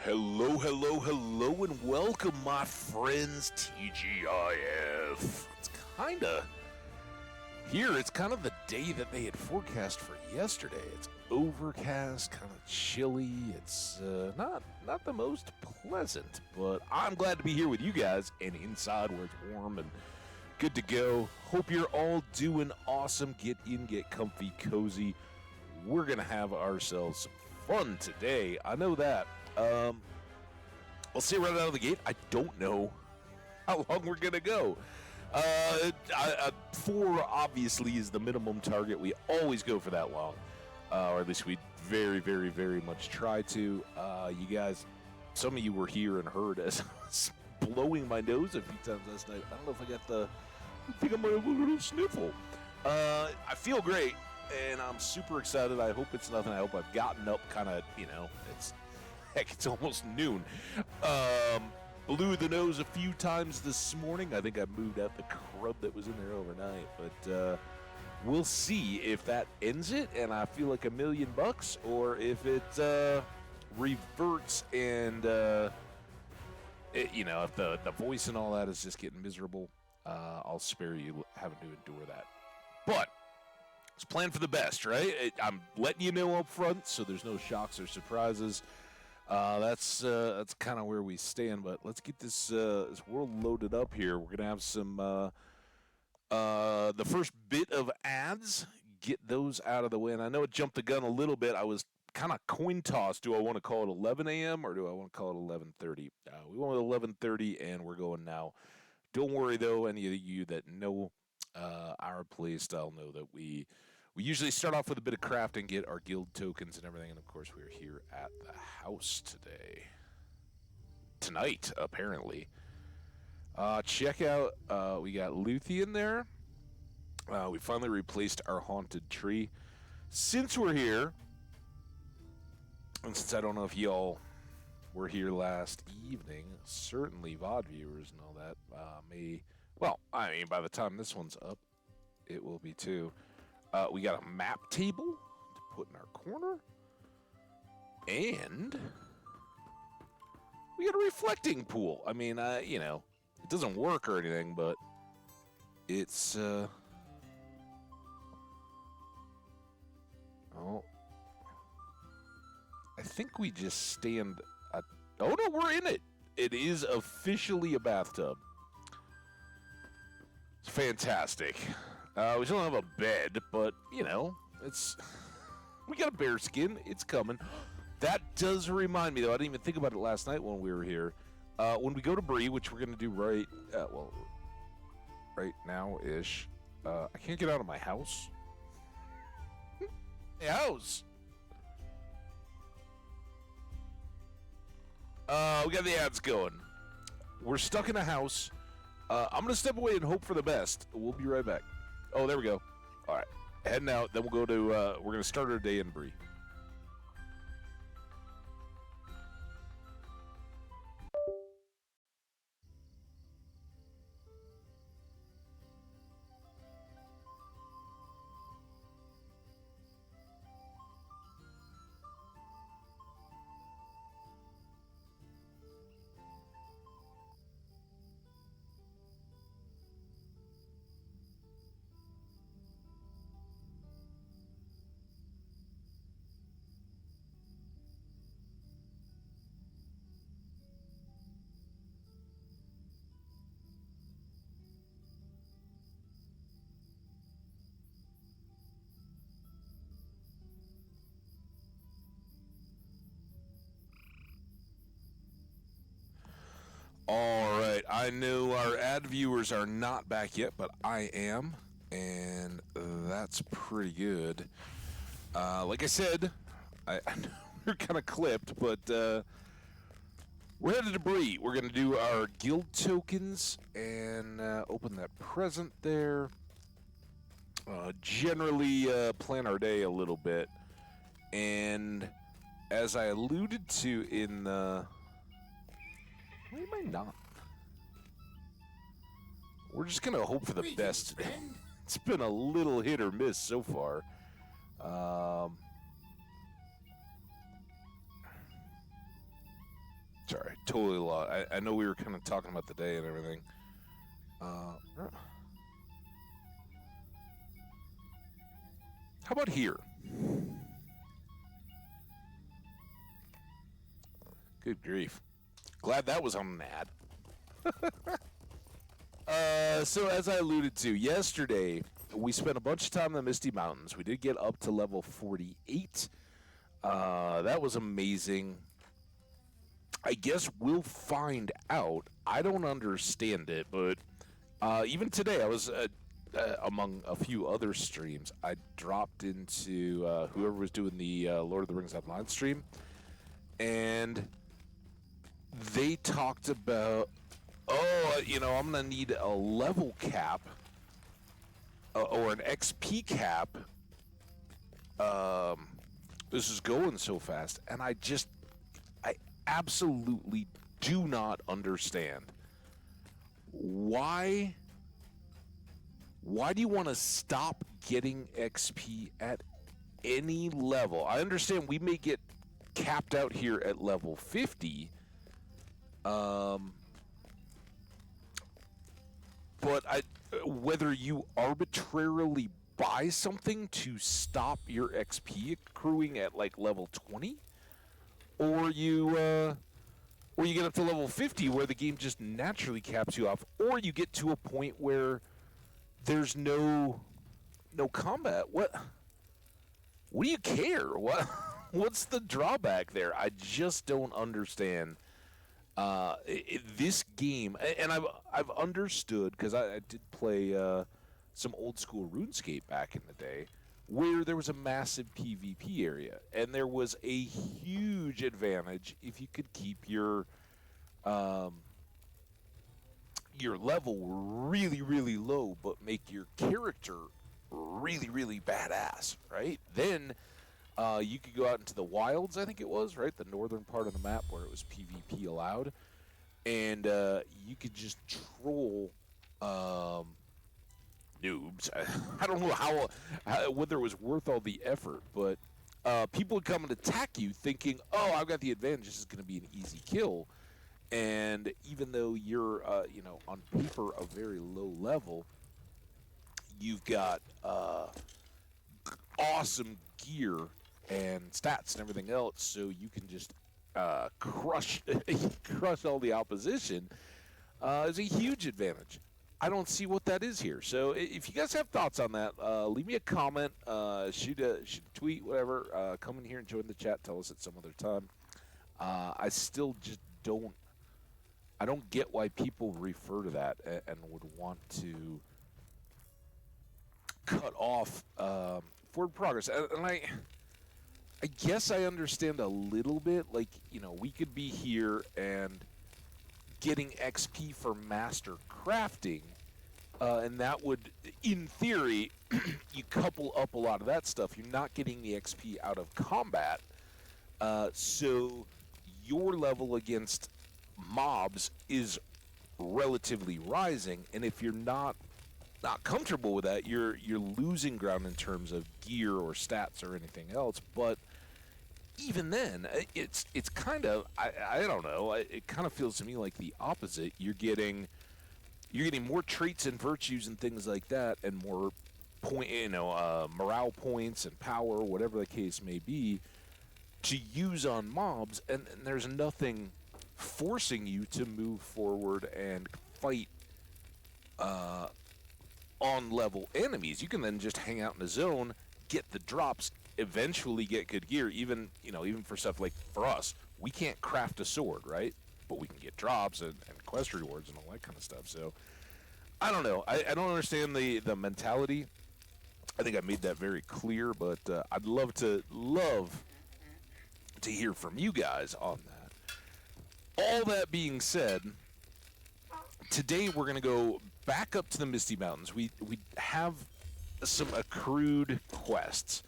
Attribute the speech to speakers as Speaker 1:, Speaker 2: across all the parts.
Speaker 1: Hello, hello, hello, and welcome, my friends, TGIF. It's kind of the day that they had forecast for yesterday. It's overcast, kind of chilly. It's not the most pleasant, but I'm glad to be here with you guys and inside where it's warm and good to go. Hope you're all doing awesome. Get in, get comfy, cozy. We're going to have ourselves some fun today. I know that. I'll say right out of the gate, I don't know how long we're going to go. 4 obviously is the minimum target. We always go for that long, or at least we very, very, very much try to. You guys, some of you were here and heard as I was blowing my nose a few times last night. I don't know if I think I might have a little sniffle. I feel great, and I'm super excited. I hope it's nothing. I hope I've gotten up kind of, it's almost noon. Blew the nose a few times this morning. I think I moved out the crud that was in there overnight. But we'll see if that ends it and I feel like $1 million, or if it reverts and, if the voice and all that is just getting miserable, I'll spare you having to endure that. But it's planned for the best, right? I'm letting you know up front so there's no shocks or surprises. That's kind of where we stand, but let's get this world loaded up here. We're gonna have some the first bit of ads. Get those out of the way, and I know it jumped the gun a little bit. I was kind of coin tossed. Do I want to call it 11 a.m. or do I want to call it 11:30? We went with 11:30, and we're going now. Don't worry though, any of you that know our play style know that we usually start off with a bit of crafting, get our guild tokens and everything, and of course we're here at the house tonight, apparently. Check out, we got Luthien there. We finally replaced our haunted tree. Since we're here, and since I don't know if y'all were here last evening, certainly VOD viewers and all that by the time this one's up, it will be too. We got a map table to put in our corner. And we got a reflecting pool. I mean, it doesn't work or anything, but it's, I think we just stand oh no, we're in it. It is officially a bathtub. It's fantastic. We still don't have a bed, but, it's... We got a bear skin. It's coming. That does remind me, though. I didn't even think about it last night when we were here. When we go to Bree, which we're going to do right now-ish. I can't get out of my house. My house! We got the ads going. We're stuck in a house. I'm going to step away and hope for the best. We'll be right back. Oh, there we go. All right. Heading out. Then we'll go to, we're going to start our day in Bree. All right, I know our ad viewers are not back yet, but I am, and that's pretty good. Like I said, I know we're kind of clipped, but we're headed to Bree. We're going to do our guild tokens and open that present there. Generally plan our day a little bit, and as I alluded to in the... Why am I not? We're just going to hope for the best today. It's been a little hit or miss so far. Sorry, totally lost. I know we were kind of talking about the day and everything. How about here? Good grief. Glad that was on an ad. So as I alluded to, yesterday we spent a bunch of time in the Misty Mountains. We did get up to level 48. That was amazing. I guess we'll find out. I don't understand it, but even today I was among a few other streams. I dropped into whoever was doing the Lord of the Rings Online stream, and they talked about, I'm going to need a level cap or an XP cap. This is going so fast, and I absolutely do not understand why do you want to stop getting XP at any level? I understand we may get capped out here at level 50, but whether you arbitrarily buy something to stop your XP accruing at like level 20, or you get up to level 50 where the game just naturally caps you off, or you get to a point where there's no combat. What do you care? What's the drawback there? I just don't understand this game. And I've understood, because I did play some old school RuneScape back in the day, where there was a massive PvP area, and there was a huge advantage if you could keep your level really, really low, but make your character really, really badass, right? Then you could go out into the wilds, I think it was, right? The northern part of the map where it was PvP allowed, and you could just troll noobs. I don't know how whether it was worth all the effort, but people would come and attack you thinking, oh, I've got the advantage, this is going to be an easy kill. And even though you're, on paper a very low level, you've got awesome gear and stats and everything else, so you can just crush all the opposition. Is a huge advantage. I don't see what that is here. So if you guys have thoughts on that, leave me a comment, shoot a tweet, whatever. Come in here and join the chat. Tell us at some other time. I still just don't get why people refer to that and would want to cut off forward progress. And I guess I understand a little bit. Like, we could be here and getting XP for master crafting, and that would, in theory, you couple up a lot of that stuff. You're not getting the XP out of combat, so your level against mobs is relatively rising, and if you're not comfortable with that, you're losing ground in terms of gear or stats or anything else. But even then, it's kind of, I don't know, it kind of feels to me like the opposite. You're getting more traits and virtues and things like that, and more morale points and power, whatever the case may be, to use on mobs, and there's nothing forcing you to move forward and fight on level enemies. You can then just hang out in the zone, get the drops, eventually get good gear. Even for stuff like, for us, we can't craft a sword, right? But we can get drops and quest rewards and all that kind of stuff. So I don't know. I don't understand the mentality. I think I made that very clear, but I'd love to hear from you guys on that. All that being said, today we're going to go back up to the Misty Mountains. We have some accrued quests,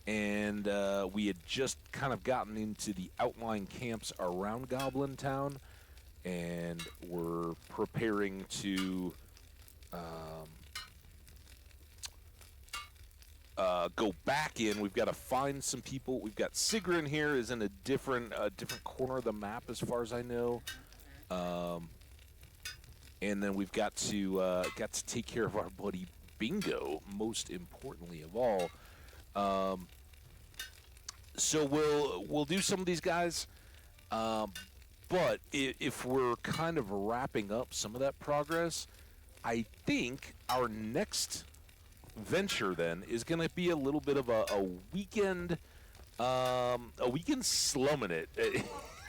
Speaker 1: and we had just kind of gotten into the outlying camps around Goblin Town, and we're preparing to go back in. We've got to find some people. We've got Sigrun here is in a different corner of the map as far as I know. And then we've got to take care of our buddy Bingo, most importantly of all. So we'll do some of these guys, but if we're kind of wrapping up some of that progress, I think our next venture then is going to be a little bit of a weekend slumming it.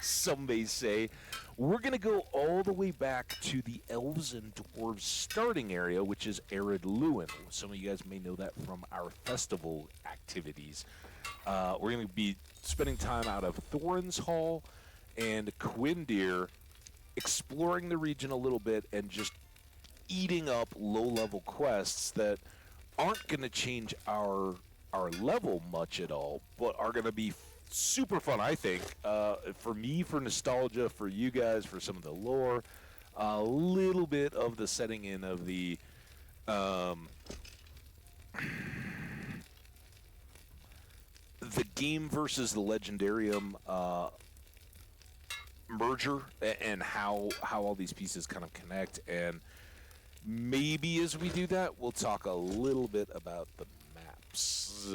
Speaker 1: Some may say. We're going to go all the way back to the Elves and Dwarves starting area, which is Arid Lewin. Some of you guys may know that from our festival activities. We're going to be spending time out of Thorin's Hall and Quindir, exploring the region a little bit and just eating up low-level quests that aren't going to change our level much at all, but are going to be super fun, I think. For me, for nostalgia, for you guys, for some of the lore, a little bit of the setting in of the game versus the Legendarium merger, and how all these pieces kind of connect. And maybe as we do that, we'll talk a little bit about the maps.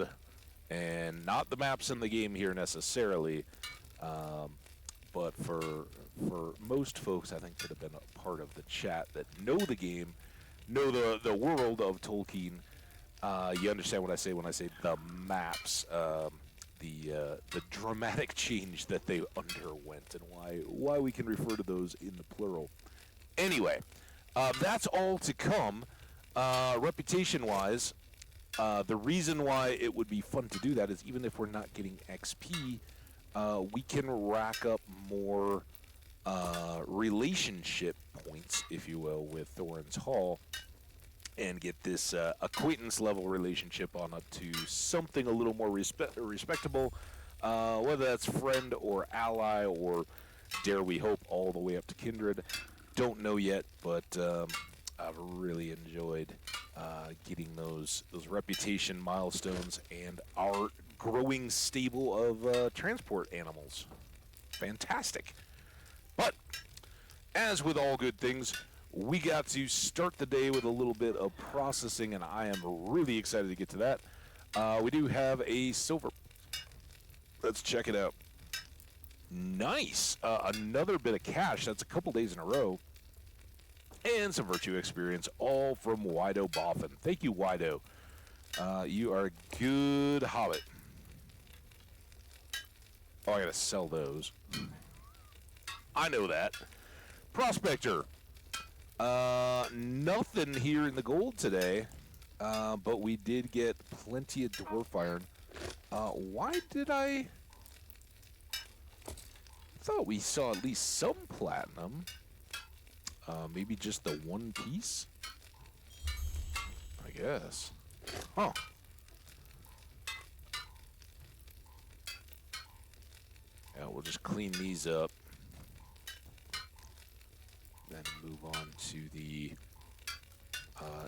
Speaker 1: And not the maps in the game here necessarily, but for most folks, I think, that have been a part of the chat that know the game, know the world of Tolkien, you understand what I say when I say the maps, the dramatic change that they underwent, and why we can refer to those in the plural. Anyway, that's all to come, reputation-wise. The reason why it would be fun to do that is even if we're not getting XP, we can rack up more relationship points, if you will, with Thorin's Hall, and get this acquaintance-level relationship on up to something a little more respectable, whether that's friend or ally or, dare we hope, all the way up to kindred. Don't know yet, but I've really enjoyed getting those reputation milestones and our growing stable of transport animals. Fantastic. But as with all good things, we got to start the day with a little bit of processing, and I am really excited to get to that. We do have a silver. Let's check it out. Nice. Another bit of cash. That's a couple days in a row. And some virtue experience, all from Wido Boffin. Thank you, Wido. You are a good hobbit. Oh, I gotta sell those. I know that. Prospector. Nothing here in the gold today, but we did get plenty of dwarf iron. Why did I thought we saw at least some platinum. Maybe just the one piece? I guess. Huh. Yeah, we'll just clean these up. Then move on to the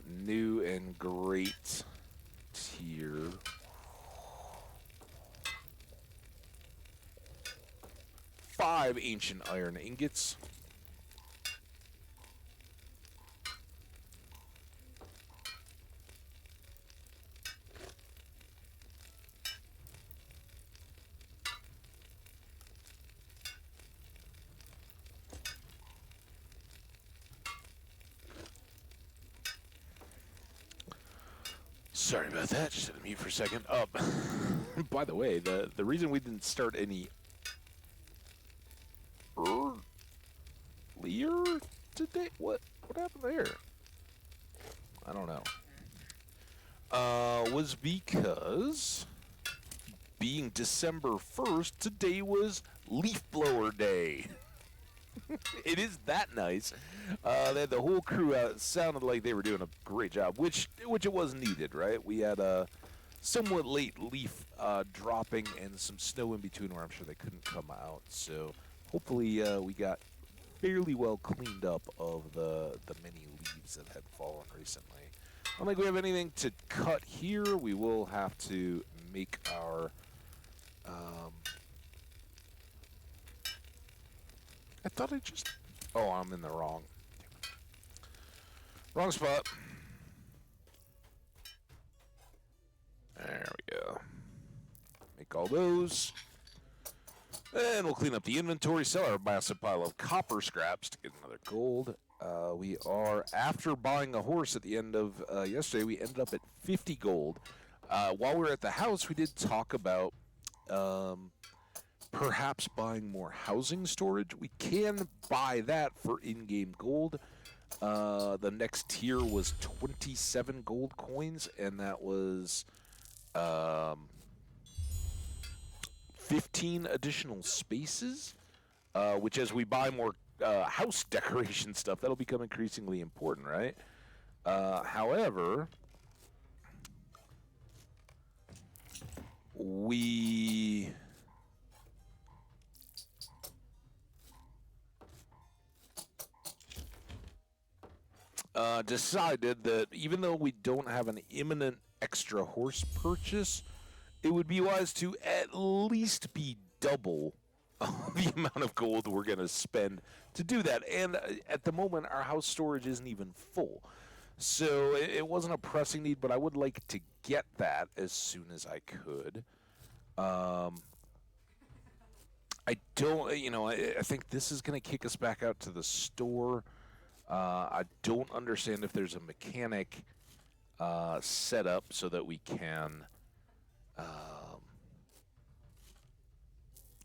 Speaker 1: new and great tier. Five ancient iron ingots. Sorry about that, just had to mute for a second. By the way, the reason we didn't start any earlier today, what happened there? I don't know. Was because being December 1st, today was Leaf Blower Day. It is that nice. The whole crew out sounded like they were doing a great job, which it was needed, right? We had a somewhat late leaf dropping and some snow in between where I'm sure they couldn't come out. So hopefully we got fairly well cleaned up of the many leaves that had fallen recently. I don't think we have anything to cut here. We will have to make our... I thought I just... Oh, I'm in the wrong... Wrong spot. There we go. Make all those. And we'll clean up the inventory, sell our massive pile of copper scraps to get another gold. We are, after buying a horse at the end of yesterday, we ended up at 50 gold. While we were at the house, we did talk about perhaps buying more housing storage. We can buy that for in-game gold. The next tier was 27 gold coins, and that was 15 additional spaces, which as we buy more house decoration stuff, that'll become increasingly important, right? However, we... decided that even though we don't have an imminent extra horse purchase, it would be wise to at least be double the amount of gold we're going to spend to do that. And at the moment, our house storage isn't even full. So it wasn't a pressing need, but I would like to get that as soon as I could. I don't, you know, I think this is going to kick us back out to the store. I don't understand if there's a mechanic set up so that we can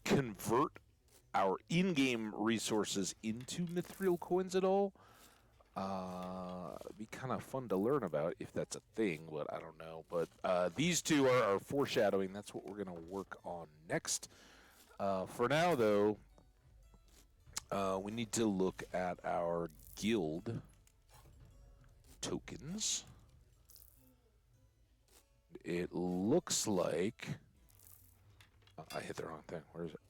Speaker 1: convert our in-game resources into mithril coins at all. It'd be kind of fun to learn about if that's a thing, but I don't know. But these two are foreshadowing. That's what we're going to work on next. For now, though, we need to look at our guild tokens. It looks like... I hit the wrong thing. Where is it?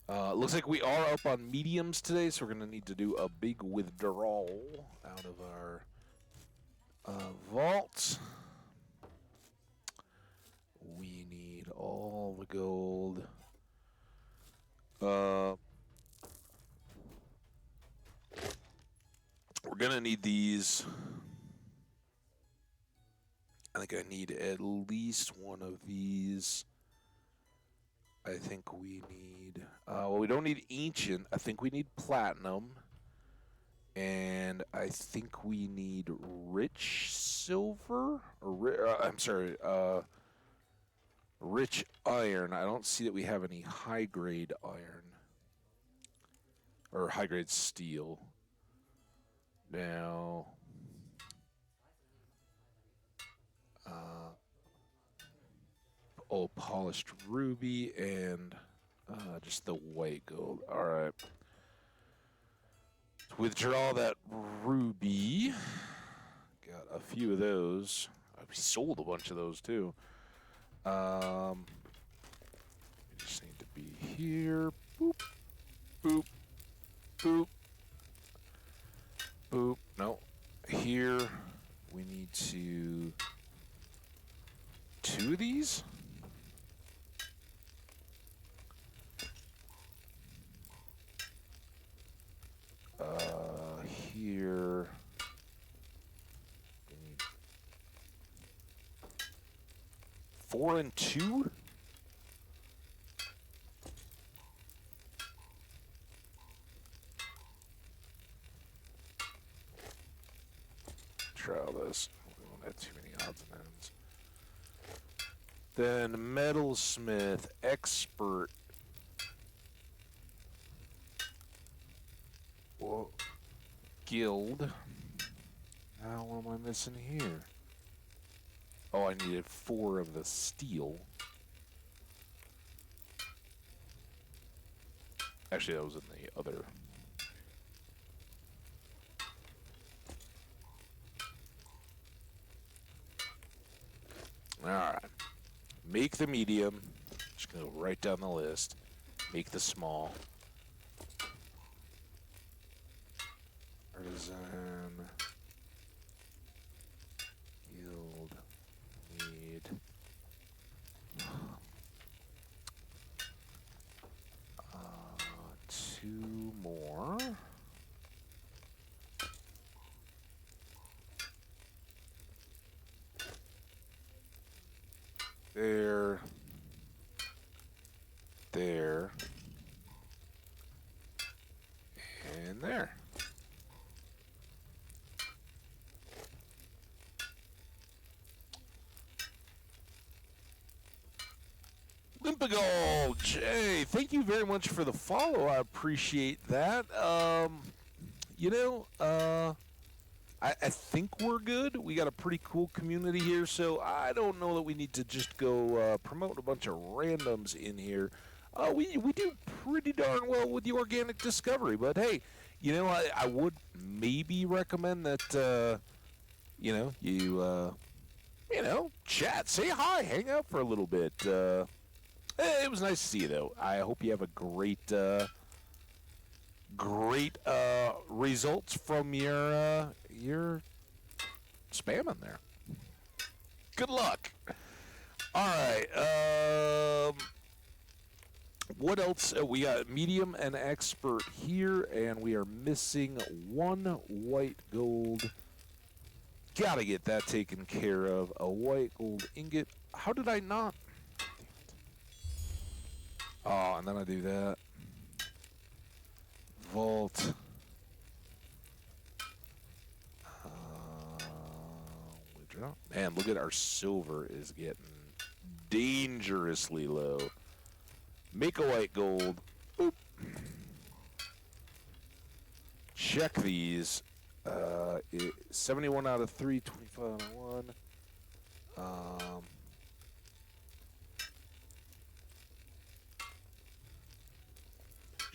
Speaker 1: Looks like we are up on mediums today, so we're going to need to do a big withdrawal out of our vault. We need all the gold. We're going to need these. I think I need at least one of these. I think we need... well, we don't need ancient. I think we need platinum. And I think we need rich silver? Or I'm sorry, rich iron. I don't see that we have any high-grade iron. Or high-grade steel. Now... oh, polished ruby and just the white gold. All right. Withdraw that ruby. Got a few of those. We sold a bunch of those too. We just need to be here. Boop, boop, boop, boop. No, here we need to... 2 of these. Here. 4 and 2? Try all this. We won't have too many odds and ends. Then metalsmith, expert. Whoa. Guild. Now what am I missing here? Oh, I needed 4 of the steel. Actually, that was in the other. Alright. Make the medium. Just gonna go right down the list. Make the small. Artisan. 2 more. There. There. And there. Limpagold, Jay, thank you very much for the follow. I appreciate that. You know, I think we're good. We got a pretty cool community here, so I don't know that we need to just go promote a bunch of randoms in here. We do pretty darn well with the organic discovery, but hey, you know, I would maybe recommend that, you know, chat, say hi, hang out for a little bit. It was nice to see you, though. I hope you have a great results from your spamming there. Good luck. All right. What else? We got medium and expert here, and we are missing 1 white gold. Gotta get that taken care of. A white gold ingot. How did I not? Oh, and then I do that. Vault. Withdraw. Man, look at our silver is getting dangerously low. Make a white gold. Boop. Check these. 71 out of 3, 25 out of 1.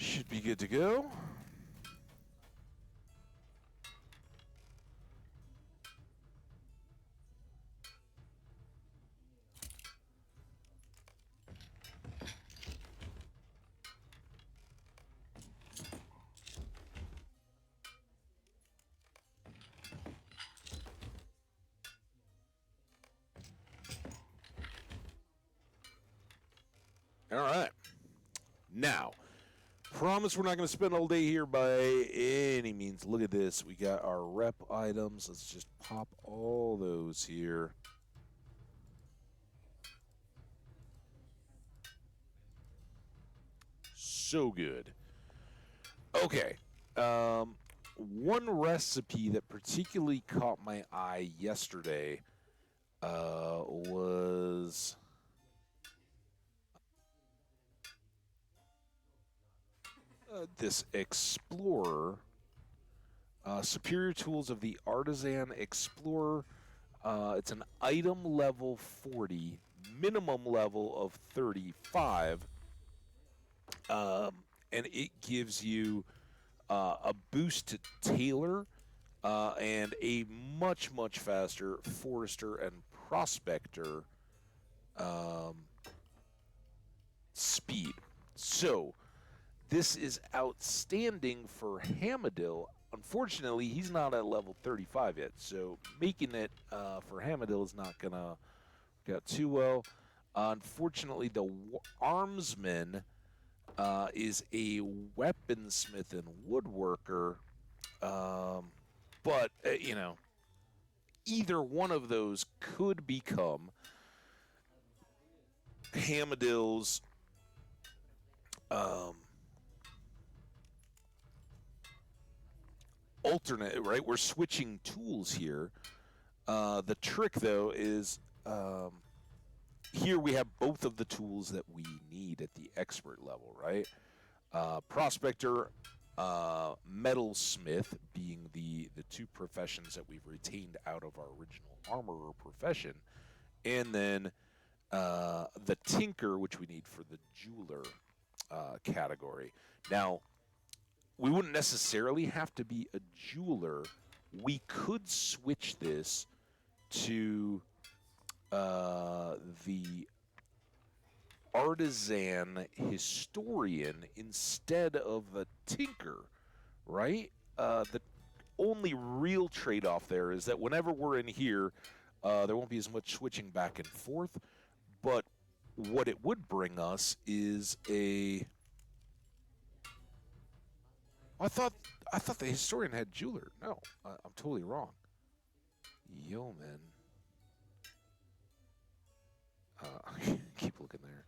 Speaker 1: Should be good to go. All right. Now, promise we're not going to spend all day here by any means. Look at this. We got our rep items. Let's just pop all those here. So good. Okay. One recipe that particularly caught my eye yesterday was this Explorer. Superior tools of the Artisan Explorer. It's an item level 40, minimum level of 35. And it gives you a boost to Tailor and a much, much faster Forester and Prospector speed. So, this is outstanding for Hamadil. Unfortunately, he's not at level 35 yet, so making it for Hamadil is not going to go too well. Unfortunately, the Armsman is a weaponsmith and woodworker, but, you know, either one of those could become Hamadil's alternate, right? We're switching tools here. The trick, though, is here we have both of the tools that we need at the expert level, right? Prospector, metalsmith being the two professions that we've retained out of our original armorer profession, and then the tinker, which we need for the jeweler category. Now, we wouldn't necessarily have to be a jeweler. We could switch this to the artisan historian instead of the tinker, right? The only real trade-off there is that whenever we're in here, there won't be as much switching back and forth, but what it would bring us is a I thought the historian had jeweler. No, I'm totally wrong. Yeoman. Keep looking there.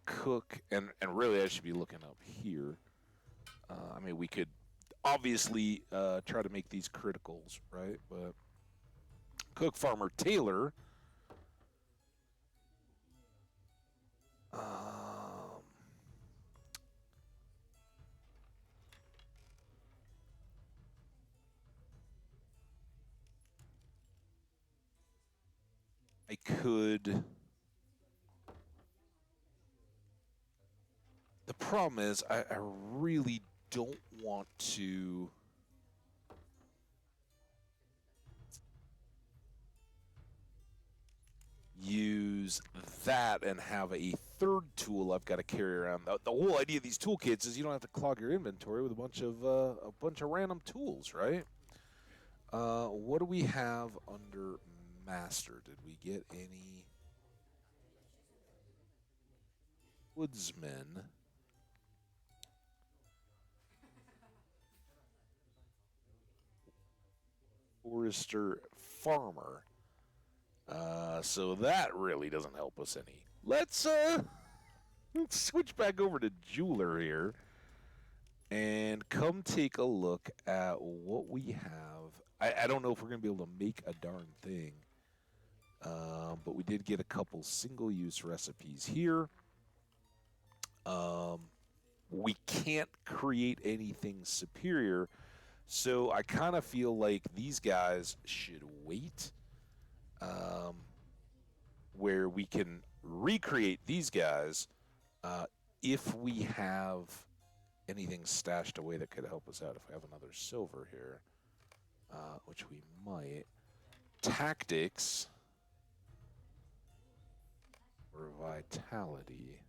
Speaker 1: Cook, and really I should be looking up here. I mean, we could obviously try to make these criticals, right? But cook, farmer, tailor. Um, I could. The problem is, I really don't want to use that and have a third tool I've got to carry around. The whole idea of these toolkits is you don't have to clog your inventory with a bunch of random tools, right? What do we have under master? Did we get any woodsmen? Forester, farmer. So that really doesn't help us any. Let's switch back over to jeweler here and come take a look at what we have. I don't know if we're gonna be able to make a darn thing, but we did get a couple single-use recipes here. Um, we can't create anything superior, so I kind of feel like these guys should wait. Um, where we can recreate these guys if we have anything stashed away that could help us out. If we have another silver here, which we might. Tactics or vitality.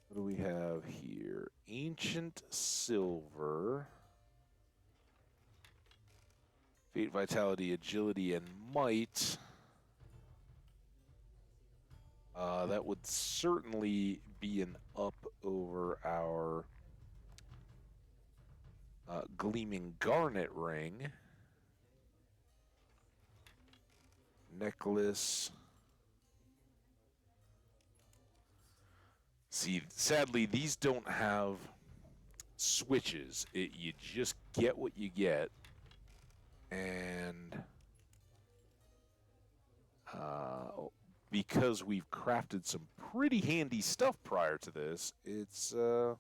Speaker 1: What do we have here? Ancient silver. Fate, vitality, agility, and might. That would certainly be an up over our gleaming garnet ring. Necklace. See, sadly, these don't have switches. You just get what you get. And because we've crafted some pretty handy stuff prior to this, it's a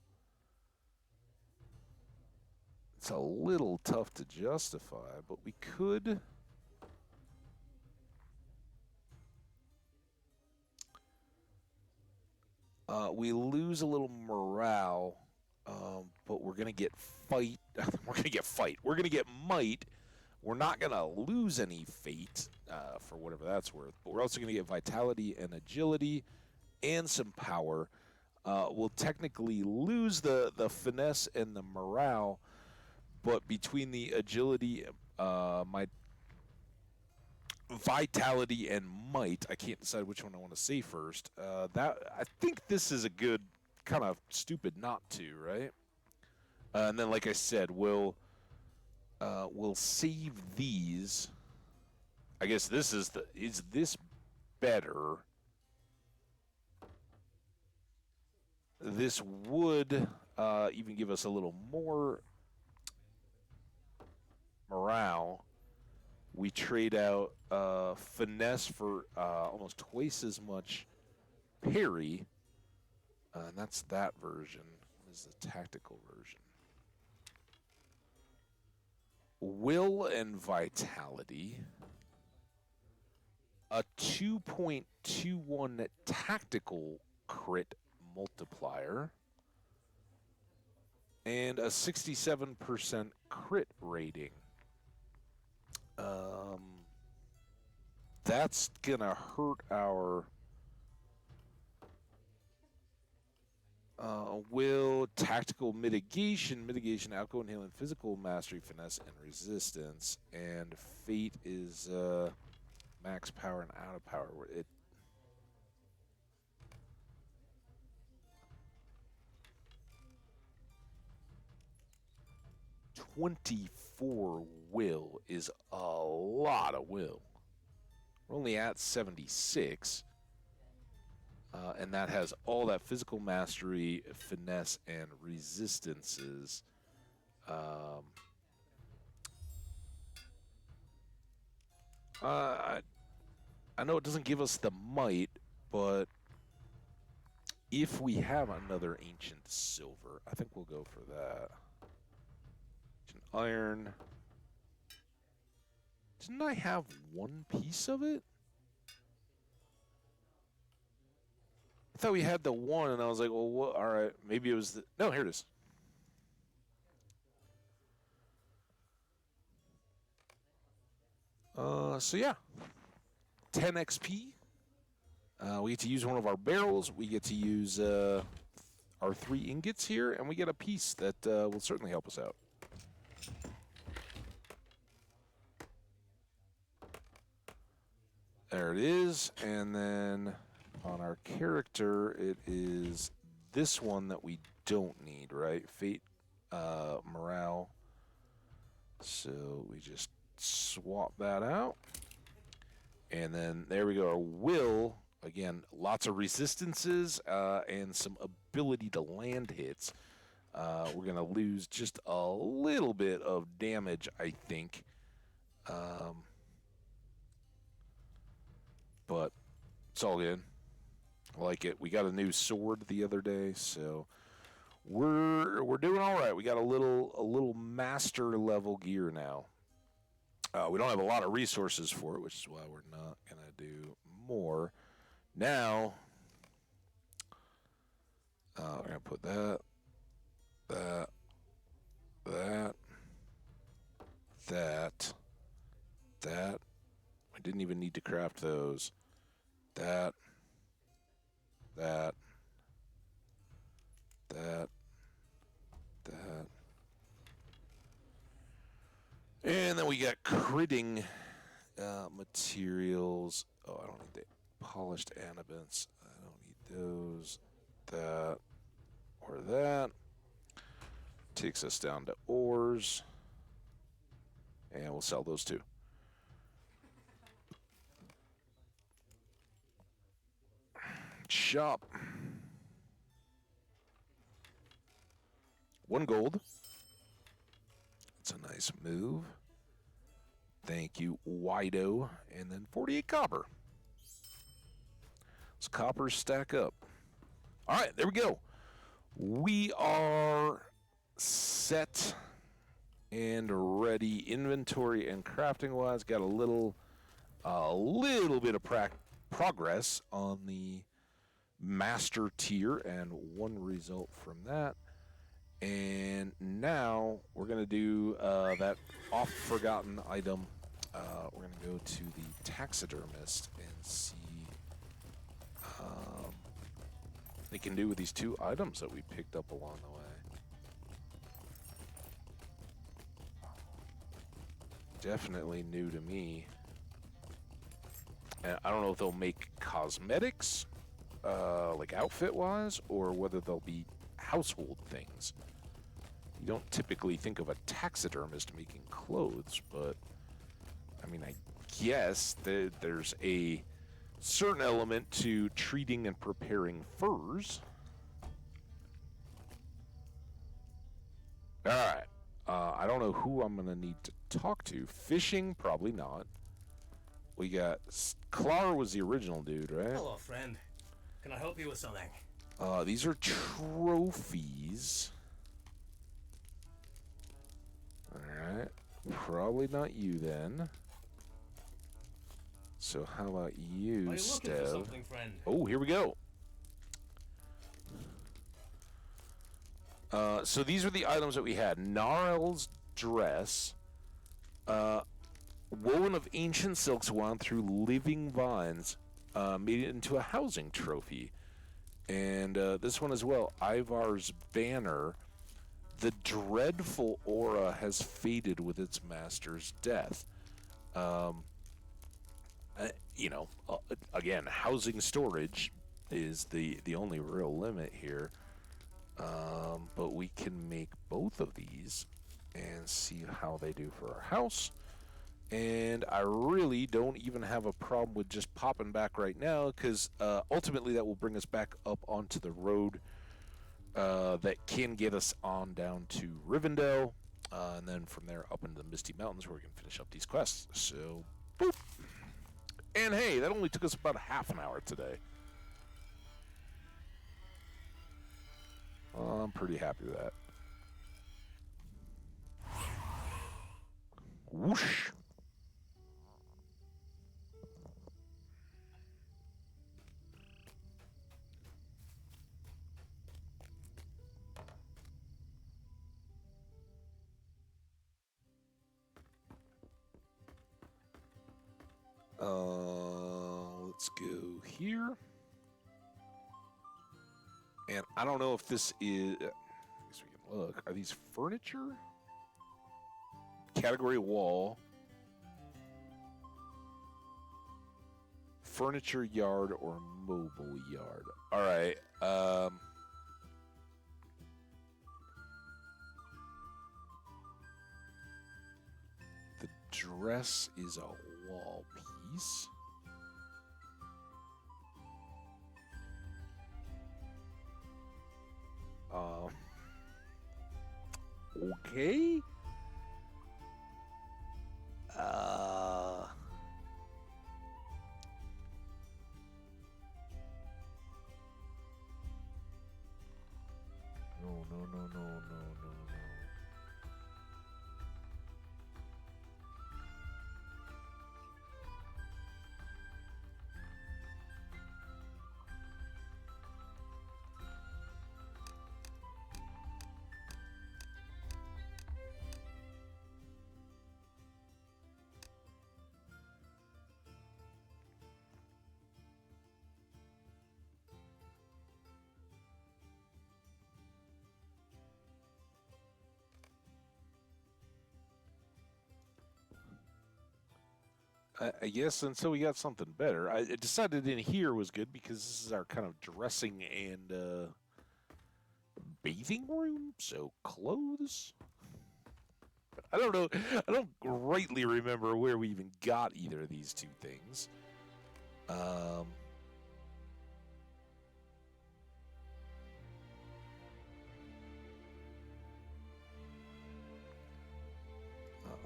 Speaker 1: little tough to justify, but we could. We lose a little morale, but we're gonna get fight. We're gonna get fight. We're gonna get might. We're not gonna lose any fate for whatever that's worth, but we're also gonna get vitality and agility and some power. We'll technically lose the finesse and the morale, but between the agility, my vitality and might, I can't decide which one I want to say first. That I think this is a good kind of stupid not to, right? And then, like I said, we'll save these. I guess this is this better? This would even give us a little more morale. We trade out finesse for almost twice as much parry, and that's that version. What is the tactical version? Will and vitality. A 2.21 tactical crit multiplier. And a 67% crit rating. That's gonna hurt our Will, tactical mitigation, mitigation, alcohol inhaling, physical mastery, finesse, and resistance. And fate is max power and out of power. It 24 will is a lot of will. We're only at 76. And that has all that physical mastery, finesse, and resistances. I know it doesn't give us the might, but if we have another ancient silver, I think we'll go for that. Ancient iron. Didn't I have one piece of it? I thought we had the one, and I was like, well, what? All right, maybe it was the... No, here it is. So yeah, 10 XP. We get to use one of our barrels. We get to use our 3 ingots here, and we get a piece that will certainly help us out. There it is, and then on our character, it is this one that we don't need, right? Fate, morale. So we just swap that out. And then there we go, our will, again, lots of resistances and some ability to land hits. We're going to lose just a little bit of damage, I think. But it's all good. I like it. We got a new sword the other day, so we're doing all right. We got a little master level gear now. We don't have a lot of resources for it, which is why we're not gonna do more. Now, we're gonna put that. We didn't even need to craft those. That. And then we got critting materials. Oh, I don't need the polished animants. I don't need those. That or that. Takes us down to ores. And we'll sell those too. Shop. 1 gold. It's a nice move. Thank you, Wido. And then 48 copper. Those coppers stack up. All right, there we go. We are set and ready. Inventory and crafting wise, got a little bit of progress on the master tier and 1 result from that. And now we're going to do that oft-forgotten item. We're going to go to the taxidermist and see what they can do with these 2 items that we picked up along the way. Definitely new to me. And I don't know if they'll make cosmetics, like outfit-wise, or whether they'll be household things. You don't typically think of a taxidermist making clothes, but I mean, I guess that there's a certain element to treating and preparing furs. All right. I don't know who I'm going to need to talk to. Fishing, probably not. We got... Clara was the original dude, right?
Speaker 2: Hello, friend. Can I help you with something?
Speaker 1: These are trophies. Alright. Probably not you, then. So how about you,
Speaker 2: Are you
Speaker 1: Stev?
Speaker 2: looking for something, friend?
Speaker 1: Oh, here we go. So these are the items that we had. Narel's dress. Woven of ancient silks wound through living vines. Made it into a housing trophy. And this one as well, Ivar's banner. The dreadful aura has faded with its master's death. Um, again, housing storage is the only real limit here. But we can make both of these and see how they do for our house. And I really don't even have a problem with just popping back right now, because ultimately that will bring us back up onto the road that can get us on down to Rivendell, and then from there up into the Misty Mountains where we can finish up these quests. So, boop. And hey, that only took us about half an hour today. I'm pretty happy with that. Whoosh. Let's go here. And I don't know if this is. I guess we can look. Are these furniture? Category wall. Furniture yard or mobile yard. All right. The dress is a wall piece. Okay. No. I guess until we got something better. I decided in here was good because this is our kind of dressing and bathing room, so clothes. I don't know. I don't greatly remember where we even got either of these two things.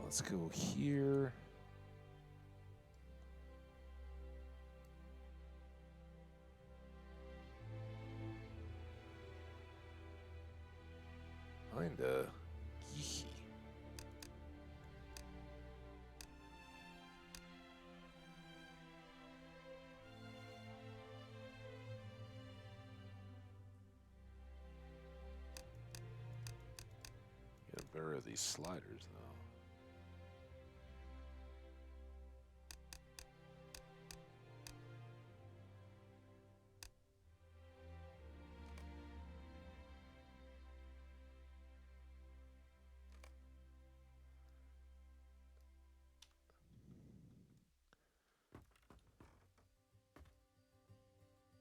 Speaker 1: Let's go here. Kinda. Get better at these sliders, though.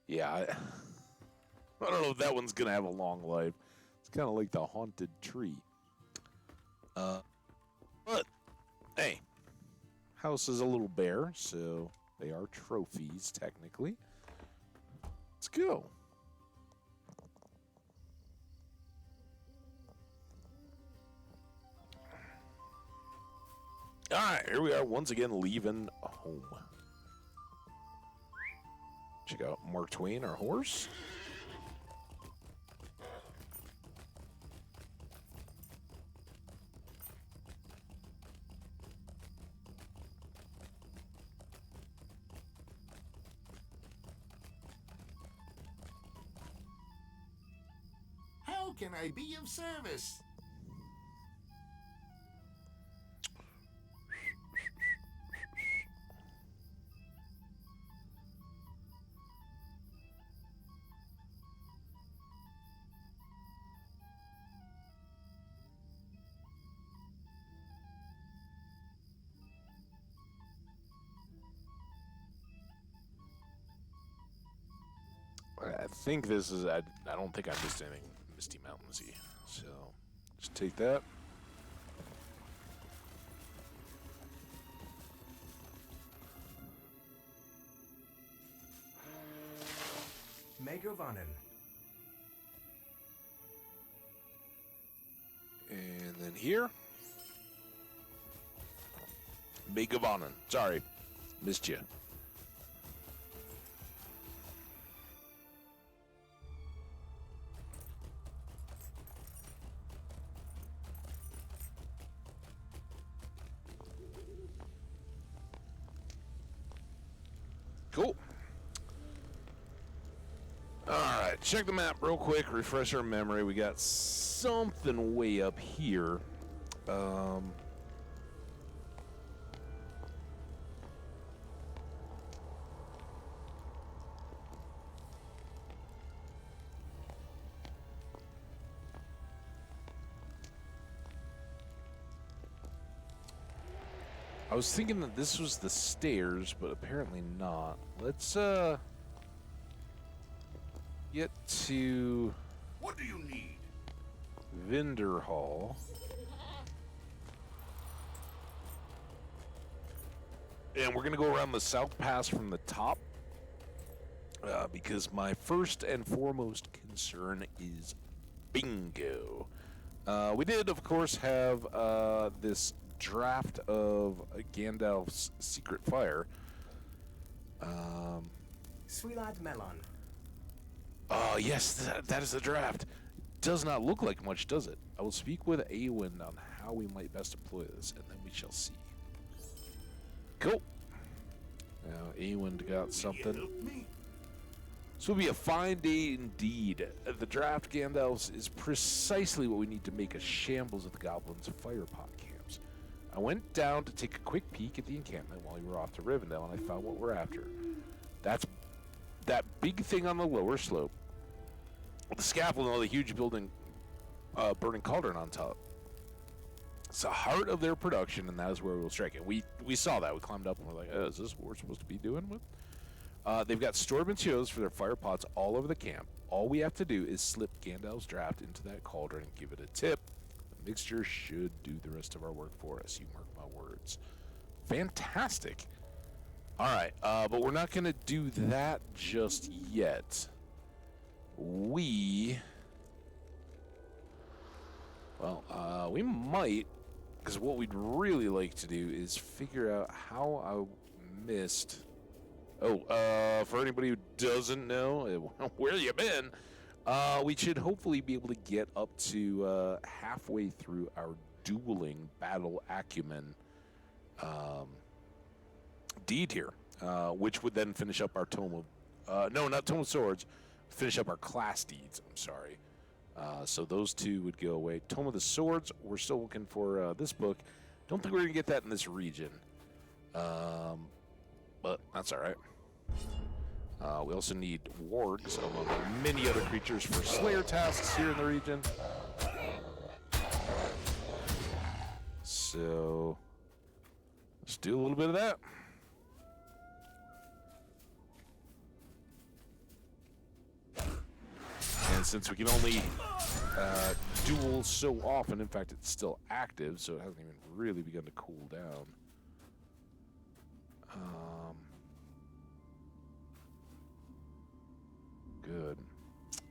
Speaker 1: Yeah, I don't know if that one's gonna have a long life. It's kind of like the haunted tree. But hey, house is a little bare, so they are trophies technically. Let's go. All right, here we are once again leaving home. Check out Mark Twain, our horse.
Speaker 3: How can I be of service?
Speaker 1: I think this is. I don't think I missed anything Misty Mountains-y. So just take that.
Speaker 2: Megovanen.
Speaker 1: And then here. Megavanen. Sorry. Missed you. Cool. Alright, check the map real quick, refresh our memory. We got something way up here. I was thinking that this was the stairs, but apparently not. Let's get to
Speaker 3: What do you need?
Speaker 1: Vendor Hall. And we're gonna go around the South Pass from the top, because my first and foremost concern is bingo. We did, of course, have this draft of Gandalf's Secret Fire.
Speaker 2: Swilad Melon.
Speaker 1: Oh, yes, that is the draft. Does not look like much, does it? I will speak with Awen on how we might best deploy this, and then we shall see. Cool. Now, Awen got something.
Speaker 3: Help me?
Speaker 1: This will be a fine day indeed. The draft Gandalf's is precisely what we need to make a shambles of the goblins' firepot camps. I went down to take a quick peek at the encampment while we were off to Rivendell, and I found what we're after. That's that big thing on the lower slope. The scaffold and all the huge building, burning cauldron on top. It's the heart of their production, and that is where we will strike it. We saw that. We climbed up and we're like, oh, is this what we're supposed to be doing with? They've got stored materials for their fire pots all over the camp. All we have to do is slip Gandalf's draft into that cauldron and give it a tip. The mixture should do the rest of our work for us. You mark my words. Fantastic. All right, but we're not going to do that just yet. We might, because what we'd really like to do is figure out how I missed. Oh, for anybody who doesn't know, where you been? We should hopefully be able to get up to halfway through our dueling battle acumen deed here, which would then finish up our Tome of... no, not Tome of Swords. Finish up our class deeds, I'm sorry. So those two would go away. Tome of the Swords, we're still looking for this book. Don't think we're going to get that in this region. But that's all right. We also need wargs, among many other creatures, for Slayer tasks here in the region. So let's do a little bit of that. And since we can only duel so often, in fact, it's still active, so it hasn't even really begun to cool down. Good.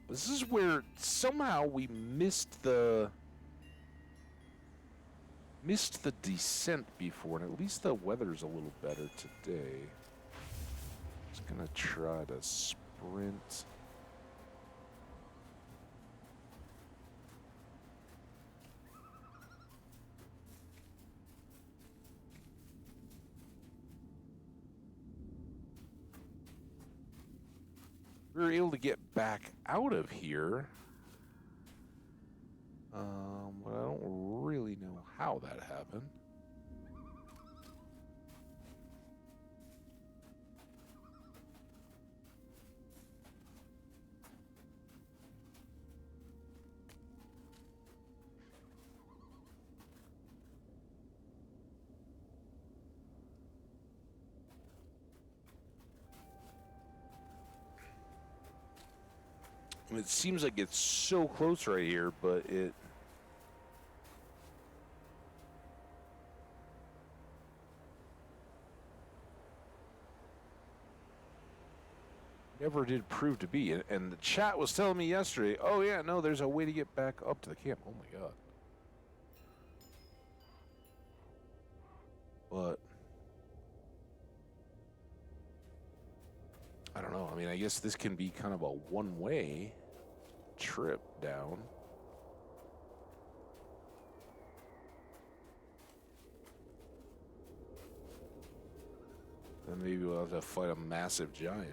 Speaker 1: This is where somehow we missed the descent before, and at least the weather's a little better today. Just gonna try to sprint. We were able to get back out of here, but I don't really know how that happened. It seems like it's so close right here, but it... never did prove to be. And the chat was telling me yesterday, oh yeah, no, there's a way to get back up to the camp. Oh my god. But I don't know. I mean, I guess this can be kind of a one-way trip down. Then maybe we'll have to fight a massive giant.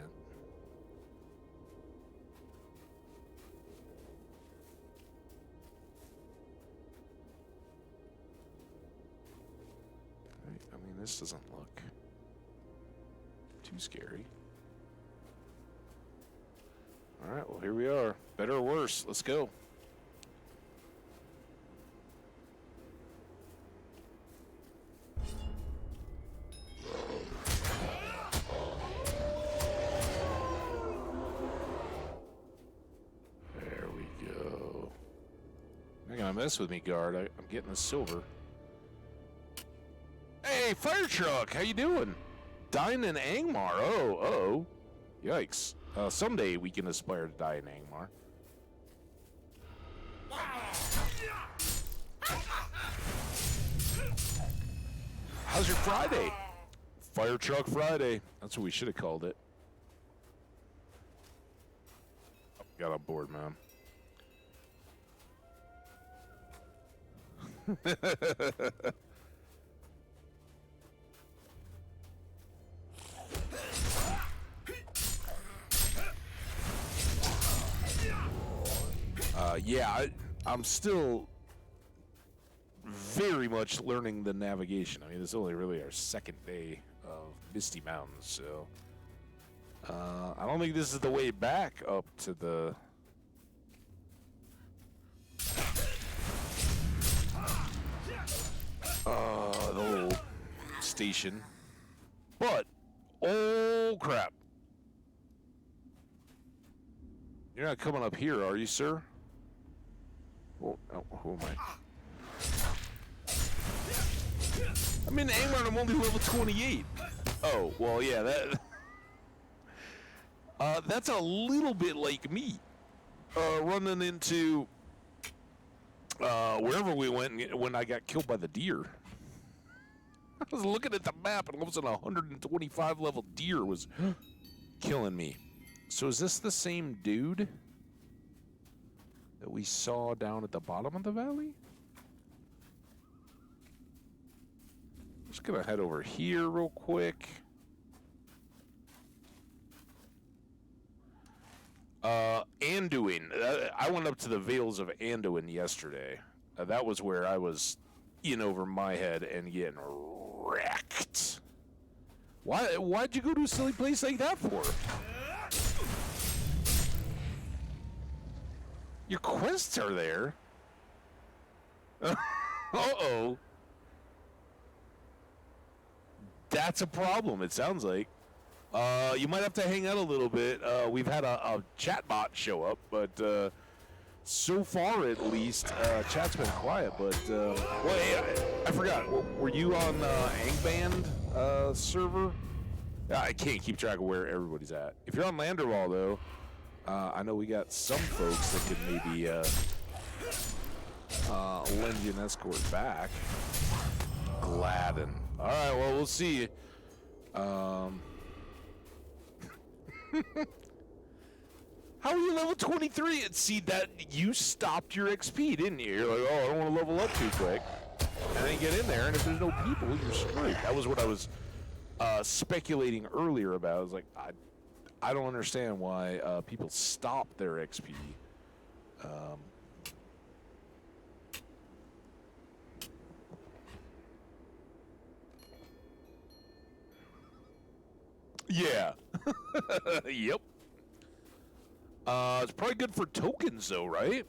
Speaker 1: I mean, this doesn't look too scary. All right, well, here we are. Better or worse? Let's go. There we go. You're gonna mess with me, guard. I'm getting the silver. Hey, fire truck, how you doing? Dying in Angmar. Oh, yikes. Someday we can aspire to die in Angmar. How's your Friday? Fire Truck Friday. That's what we should have called it. Oh, got on board, man. Yeah, I'm still very much learning the navigation. I mean, this is only really our second day of Misty Mountains, so I don't think this is the way back up to the little station. But oh crap! You're not coming up here, are you, sir? Oh, who am I? I'm in Angmar and I'm only level 28. Oh, well, yeah, that's a little bit like me. Running into wherever we went when I got killed by the deer. I was looking at the map and all of a sudden a 125 level deer was killing me. So is this the same dude that we saw down at the bottom of the valley? Just gonna head over here real quick. Anduin. I went up to the Vales of Anduin yesterday. That was where I was in over my head and getting wrecked. Why'd you go to a silly place like that for? Your quests are there. Uh-oh. That's a problem, it sounds like. You might have to hang out a little bit. We've had a chat bot show up, but so far at least, chat's been quiet. But, well, hey, I forgot. Were you on Angband server? I can't keep track of where everybody's at. If you're on Landroval, though, I know we got some folks that could maybe lend you an escort back. Gladden. All right, well, we'll see. How are you level 23? And see that you stopped your XP, didn't you? You're like, oh, I don't want to level up too quick. And then get in there, and if there's no people, you're screwed. That was what I was speculating earlier about. I was like, I don't understand why people stop their XP. Yeah. Yep. It's probably good for tokens, though, right?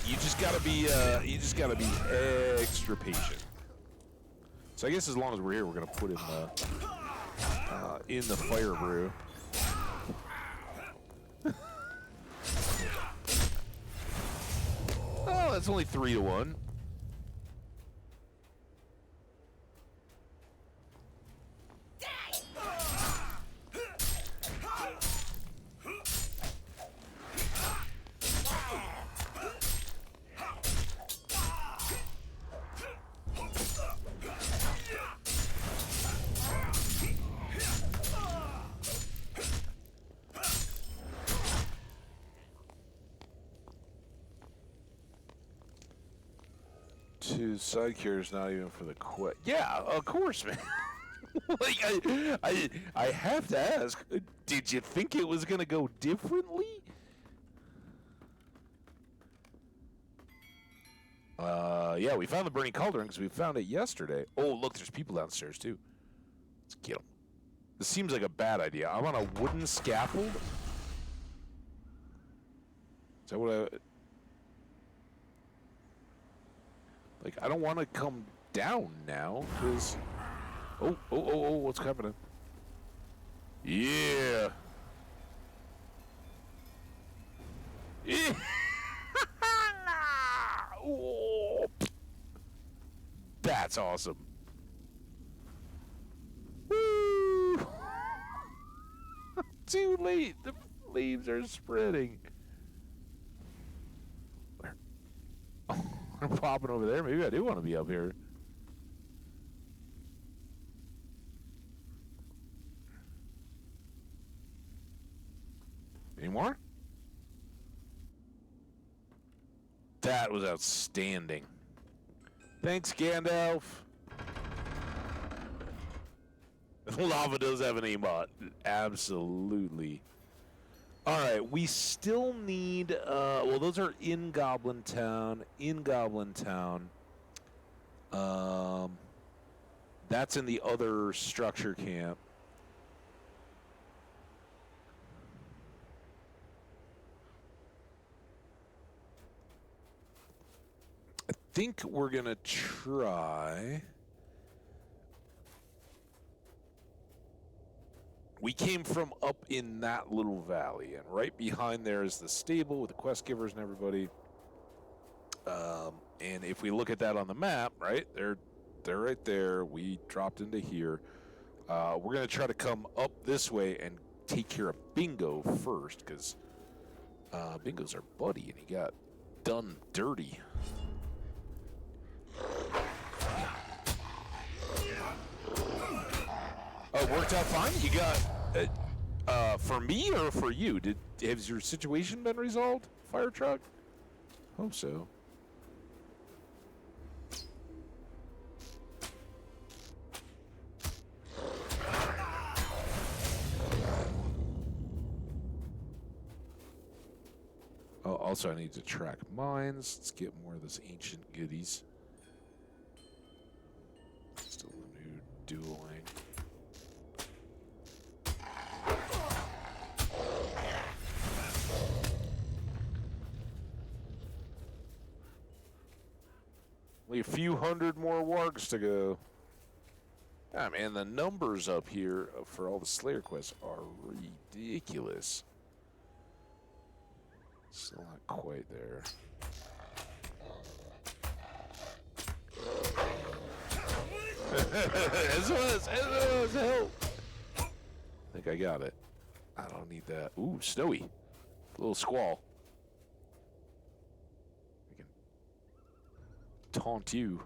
Speaker 1: You just gotta be extra patient. So I guess as long as we're here, we're gonna put in the fire brew. Oh, that's only 3-1. Two side carriers, not even for the quest. Yeah, of course, man. Like I have to ask. Did you think it was gonna go differently? Yeah, we found the burning cauldron because we found it yesterday. Oh, look, there's people downstairs too. Let's get them. This seems like a bad idea. I'm on a wooden scaffold. Is that what I? Like, I don't want to come down now, because... Oh, what's happening? Yeah! Oh, that's awesome. Woo! Too late! The leaves are spreading. Where? Oh. I'm popping over there. Maybe I do want to be up here. Any more? That was outstanding. Thanks, Gandalf. Lava does have an aimbot. Absolutely. Alright, we still need, well, those are in Goblin Town. That's in the other structure camp. I think we're going to try... We came from up in that little valley, and right behind there is the stable with the quest givers and everybody. And if we look at that on the map, right, they're right there. We dropped into here. We're going to try to come up this way and take care of Bingo first, because Bingo's our buddy, and he got done dirty. Oh, it worked out fine? You got, for me or for you? Has your situation been resolved, fire truck? Hope so. Oh, also I need to track mines. Let's get more of this ancient goodies. Still a new dueling. Only a few hundred more wargs to go. Ah, man, the numbers up here for all the Slayer quests are ridiculous. Still not quite there. SOS! Help! I think I got it. I don't need that. Ooh, snowy. A little squall. I can taunt you.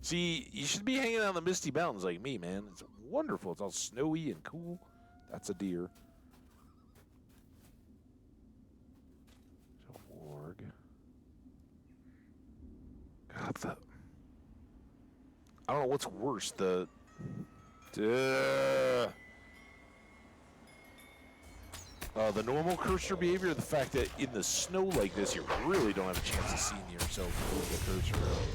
Speaker 1: See, you should be hanging out in the Misty Mountains like me, man. It's wonderful. It's all snowy and cool. That's a deer. There's a warg. God, I don't know what's worse. The normal cursor behavior, or the fact that in the snow like this, you really don't have a chance of seeing yourself move the cursor around.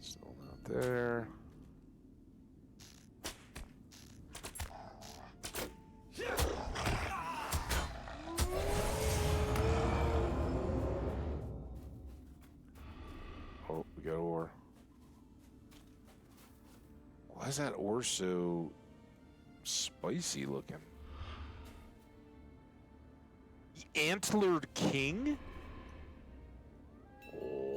Speaker 1: Still not there. We got ore. Why is that ore so spicy looking? The Antlered King? Oh.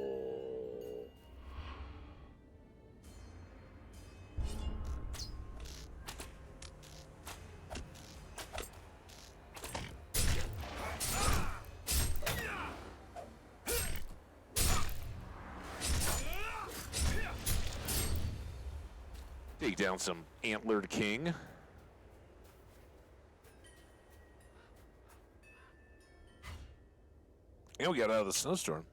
Speaker 1: Take down some Antlered King. And we got out of the snowstorm.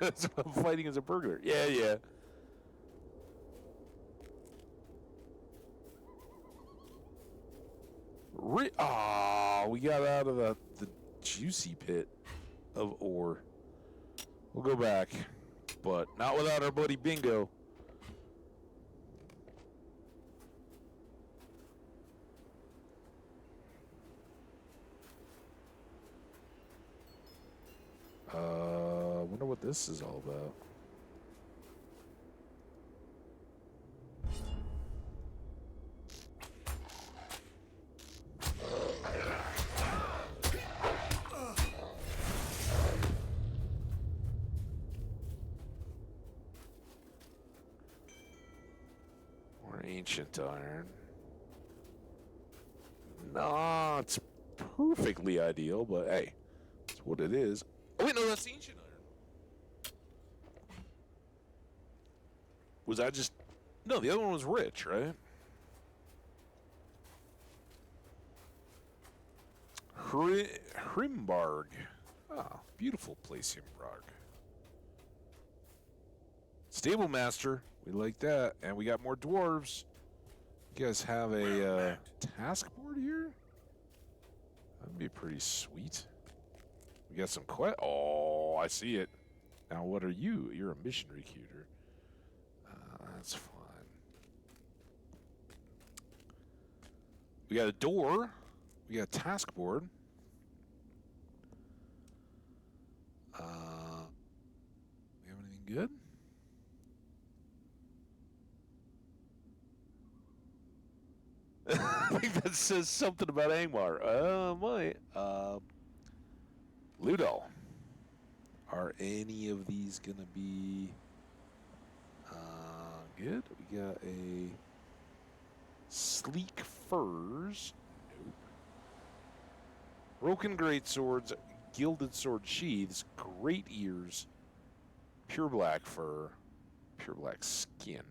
Speaker 1: That's what I'm fighting as a burglar. Yeah, yeah. We got out of the juicy pit of ore. We'll go back, but not without our buddy Bingo. Wonder what this is all about. More ancient iron. Nah, it's perfectly ideal, but hey, it's what it is. Oh wait, no, that's ancient iron. Was I just... No, the other one was rich, right? Hrimbarg. Ah, beautiful place, Hrimbarg. Stable Master. We like that. And we got more dwarves. You guys have a task board here? That'd be pretty sweet. We got some Oh, I see it. Now, what are you? You're a mission recruiter. That's fine. We got a door. We got a task board. We have anything good? I think that says something about Angmar. Might. Ludo. Are any of these gonna be good? We got a sleek furs. Nope. Broken great swords, gilded sword sheaths, great ears, pure black fur, pure black skin.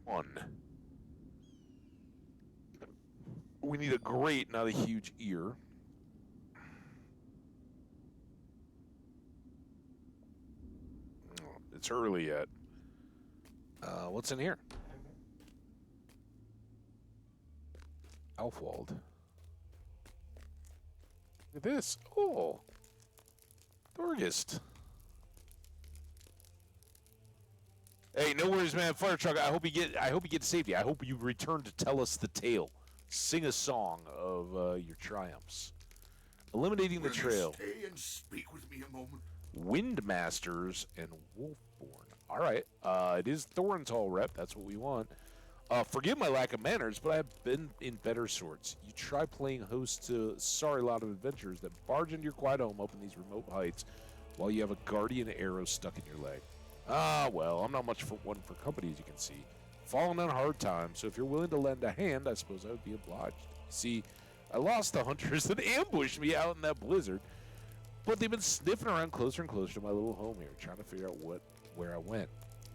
Speaker 1: One. We need a great, not a huge ear. It's early yet. What's in here? Alfwald. Look at this. Oh. Thorgist. Hey, no worries, man. Fire truck. I hope you get to safety. I hope you return to tell us the tale. Sing a song of your triumphs. Eliminating the trail.
Speaker 3: Stay and speak with me a moment.
Speaker 1: Windmasters and Wolfborn. All right. It is Thorinthal rep. That's what we want. Forgive my lack of manners, but I have been in better sorts. You try playing host to sorry lot of adventurers that barge into your quiet home up in these remote heights while you have a guardian arrow stuck in your leg. Ah, well, I'm not much for one for company, as you can see. Falling on hard times, so if you're willing to lend a hand, I suppose I would be obliged. See, I lost the hunters that ambushed me out in that blizzard, but they've been sniffing around closer and closer to my little home here, trying to figure out where I went.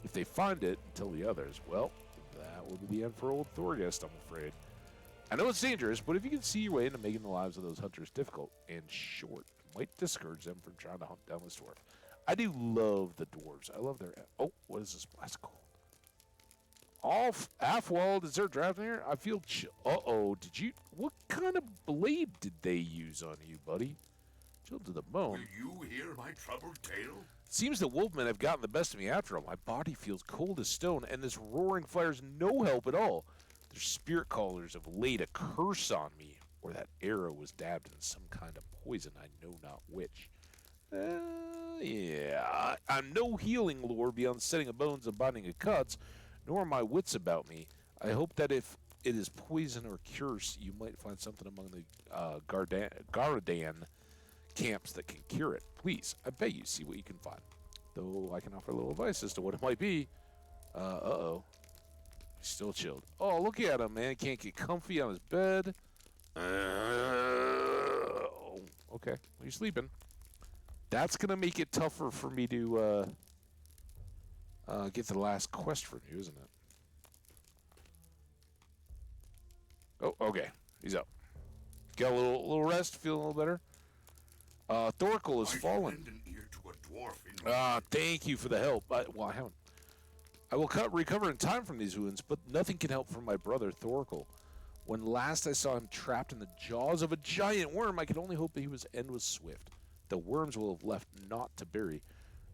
Speaker 1: If they find it and tell the others, well, that will be the end for old Thorgest, I'm afraid. I know it's dangerous, but if you can see your way into making the lives of those hunters difficult and short, it might discourage them from trying to hunt down this dwarf. I do love the dwarves. I love their... Oh, what is this blast called? Alfwald, is there a draft in here? I feel Uh-oh, did you... What kind of blade did they use on you, buddy? Chilled to the
Speaker 3: Will
Speaker 1: bone.
Speaker 3: you hear my troubled tale?
Speaker 1: Seems the wolfmen have gotten the best of me after all. My body feels cold as stone, and this roaring fire's no help at all. Their spirit callers have laid a curse on me, or that arrow was dabbed in some kind of poison, I know not which. Yeah, I'm no healing lore beyond setting of bones and binding of cuts, nor are my wits about me. I hope that if it is poison or curse, you might find something among the Gardan camps that can cure it. Please, I beg you, see what you can find. Though I can offer a little advice as to what it might be. Uh-oh. He's still chilled. Oh, look at him, man. Can't get comfy on his bed. Oh, okay. Well, you're sleeping. That's going to make it tougher for me to get the last quest from you, isn't it? Oh, okay. He's up. Got a little rest, feeling a little better. Thorkel has fallen.
Speaker 3: Lend an ear to a dwarf in
Speaker 1: Thank you for the help. I haven't. I will recover in time from these wounds, but nothing can help from my brother Thorkel. When last I saw him trapped in the jaws of a giant worm, I could only hope that his end was swift. The worms will have left naught to bury,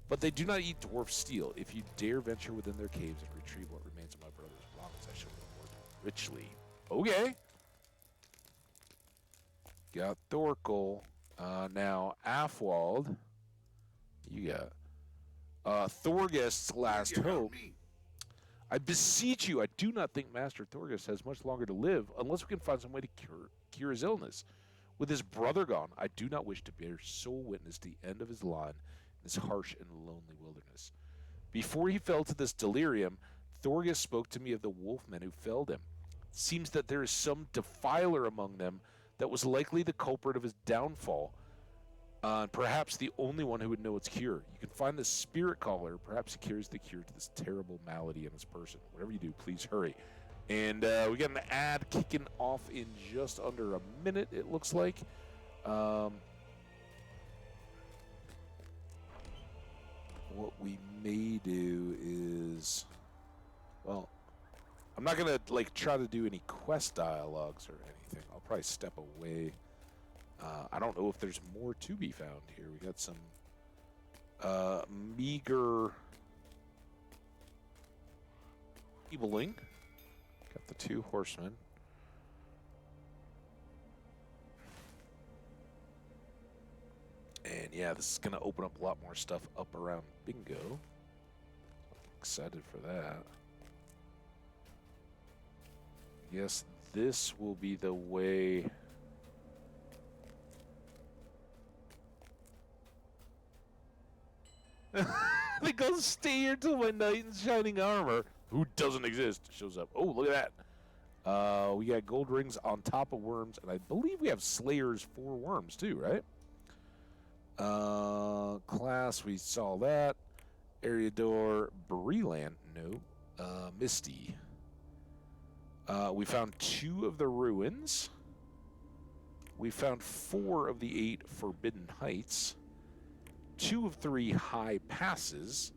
Speaker 1: but they do not eat dwarf steel. If you dare venture within their caves and retrieve what remains of my brother's belongings, I shall reward you richly. Okay. Got Thorkel. Now, Afwald. You got Thorgest's last
Speaker 3: You help
Speaker 1: hope.
Speaker 3: me?
Speaker 1: I beseech you, I do not think Master Thorgest has much longer to live unless we can find some way to cure his illness. With his brother gone, I do not wish to bear sole witness to the end of his line in this harsh and lonely wilderness. Before he fell to this delirium, Thorgest spoke to me of the wolfmen who felled him. It seems that there is some defiler among them that was likely the culprit of his downfall, and perhaps the only one who would know its cure. You can find the spirit caller. Perhaps he carries the cure to this terrible malady in his person. Whatever you do, please hurry. And we got an ad kicking off in just under a minute, it looks like. What we may do is, well, I'm not going to try to do any quest dialogues or anything. I'll probably step away. I don't know if there's more to be found here. We got some meager eviling. Got the two horsemen. And yeah, this is going to open up a lot more stuff up around Bingo. I'm excited for that. Yes, this will be the way. I think I'll stay here till my knight in shining armor, who doesn't exist, shows up. Oh, look at that. We got gold rings on top of worms, and I believe we have slayers for worms too, right? Class, we saw that. Eriador, Breland, no. Misty. We found 2 of the ruins. We found 4 of the 8 forbidden heights. 2 of 3 high passes,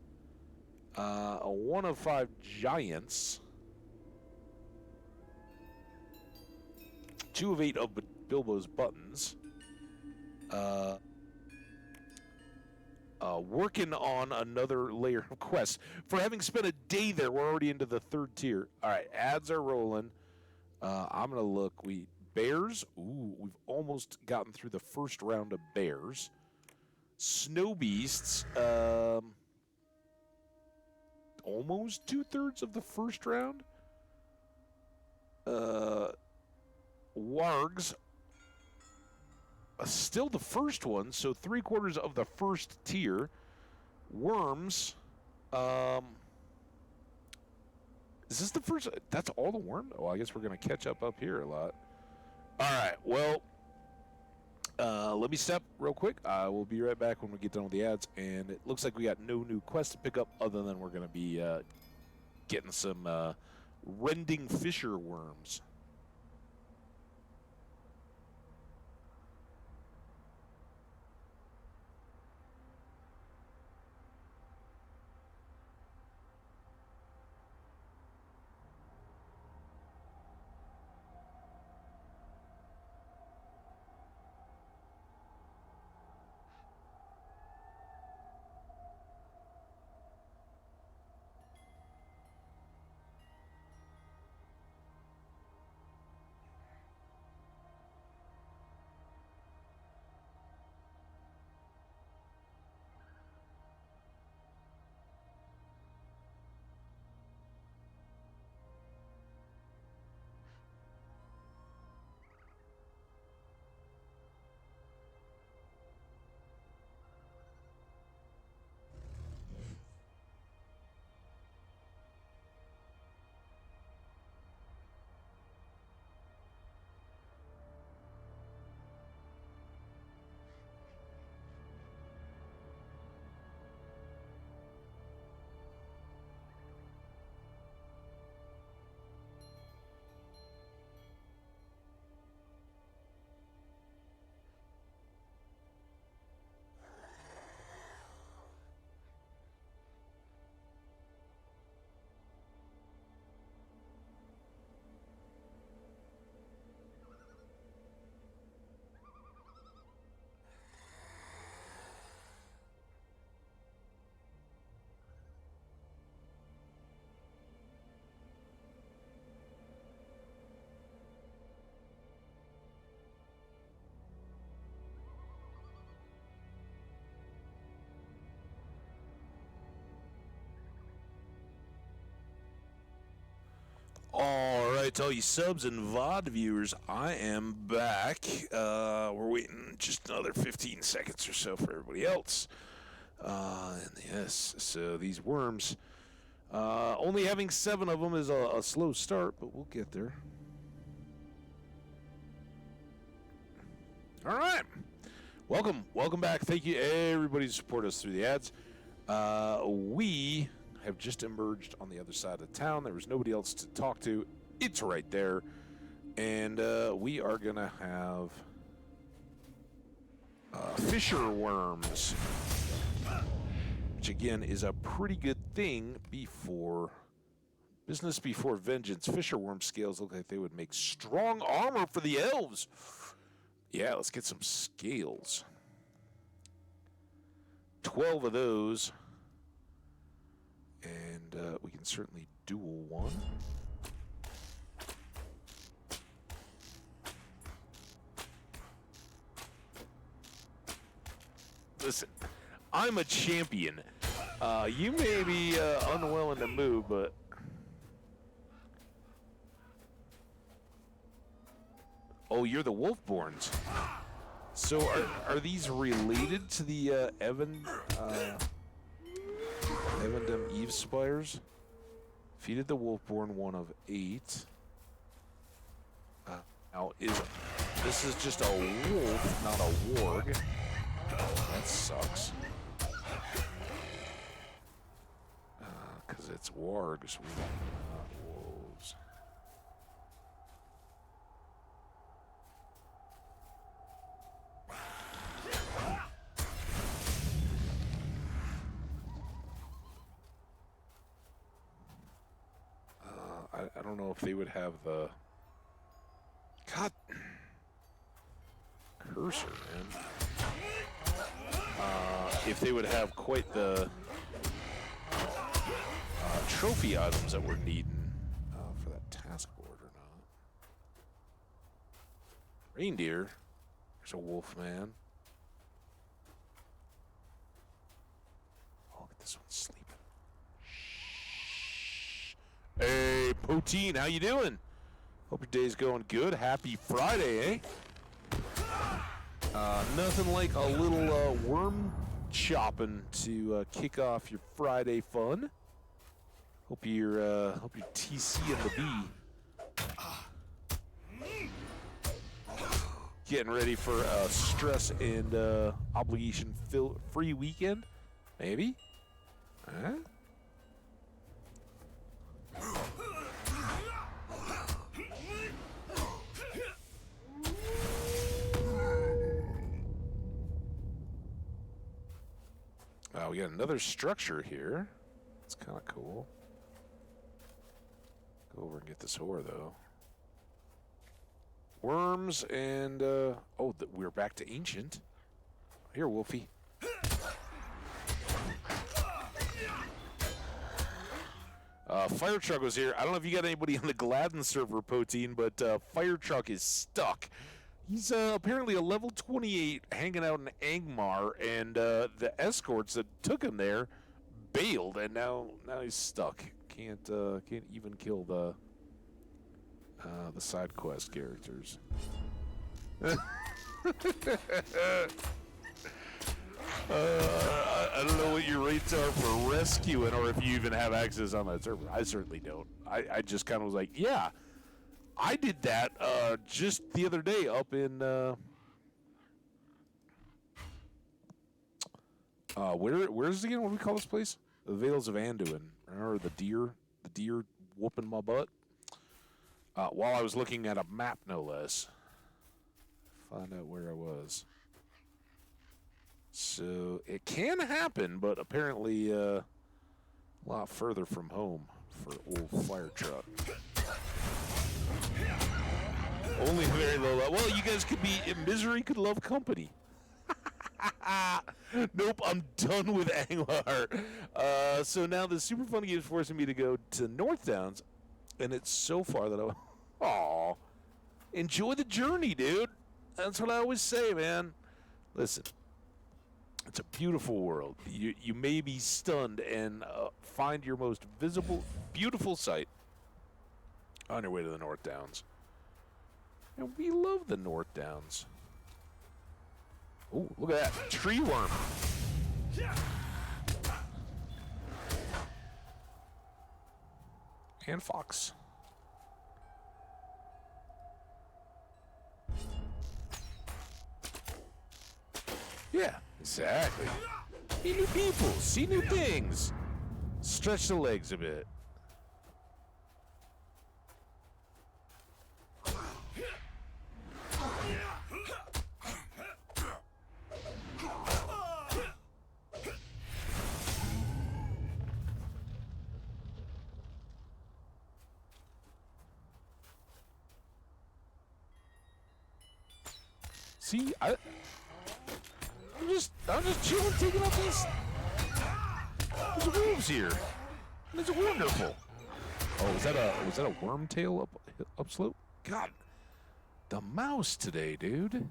Speaker 1: 1 of 5 giants, 2 of 8 of Bilbo's buttons, working on another layer of quests. For having spent a day there, we're already into the 3rd tier. All right, ads are rolling. I'm going to look. Bears, ooh, we've almost gotten through the first round of bears. Snow beasts, almost 2/3 of the first round. Wargs, still the first one, so 3/4 of the first tier. Worms, is this the first? That's all the worm? Oh, I guess we're going to catch up here a lot. All right, well, let me step real quick. I will be right back when we get done with the ads, and it looks like we got no new quests to pick up other than we're going to be getting some rending fisher worms. to all you subs and VOD viewers, I am back. We're waiting just another 15 seconds or so for everybody else. And yes, so these worms, only having 7 of them is a slow start, but we'll get there. All right. Welcome back. Thank you, everybody, to support us through the ads. We have just emerged on the other side of town. There was nobody else to talk to. It's right there. And we are going to have fisher worms, which, again, is a pretty good thing before business before vengeance. Fisher worm scales look like they would make strong armor for the elves. Yeah, let's get some scales. 12 of those. And we can certainly dual one. Listen, I'm a champion. You may be unwilling to move, but... Oh, you're the Wolfborns. So are these related to the Evendom Eve Spires? Defeated the Wolfborn, 1 of 8. Now, this is just a wolf, not a warg. That sucks. Because it's wargs, not wolves. I don't know if they would have the... God... Cursor, man. If they would have quite the trophy items that we're needing for that task board or not. Reindeer. There's a wolf man. Oh, look at this one sleeping. Hey, Poteen, how you doing? Hope your day's going good. Happy Friday, eh? Nothing like a little worm chopping to kick off your Friday fun. Hope you're TC and the B. Getting ready for a stress and obligation free weekend, maybe. Huh? We got another structure here. It's kind of cool. Go over and get this ore, though. Worms and, oh, we're back to ancient. Here, Wolfie. Fire Truck was here. I don't know if you got anybody on the Gladden server, Poteen, but Fire Truck is stuck. He's apparently a level 28 hanging out in Angmar, and the escorts that took him there bailed, and now he's stuck. Can't even kill the side quest characters. I don't know what your rates are for rescuing, or if you even have access on that server. I certainly don't. I just kind of was like, yeah. I did that just the other day up in where's it again? What do we call this place? The Vales of Anduin. Remember the deer whooping my butt? While I was looking at a map, no less. Find out where I was. So it can happen, but apparently a lot further from home for old Fire Truck. Only very low level. Well, you guys could be misery, could love company. Nope, I'm done with Anglar. So now the Super Fun game is forcing me to go to North Downs, and it's so far that aw, enjoy the journey, dude. That's what I always say, man. Listen, it's a beautiful world. You may be stunned and find your most beautiful sight On your way to the North Downs. And we love the North Downs. Oh, look at that. Tree worm. And fox. Yeah, exactly. Meet new people, see new things. Stretch the legs a bit. See, I'm just chilling, taking out this. There's wolves here. And it's wonderful. Oh, was that a wormtail upslope? God, the mouse today, dude.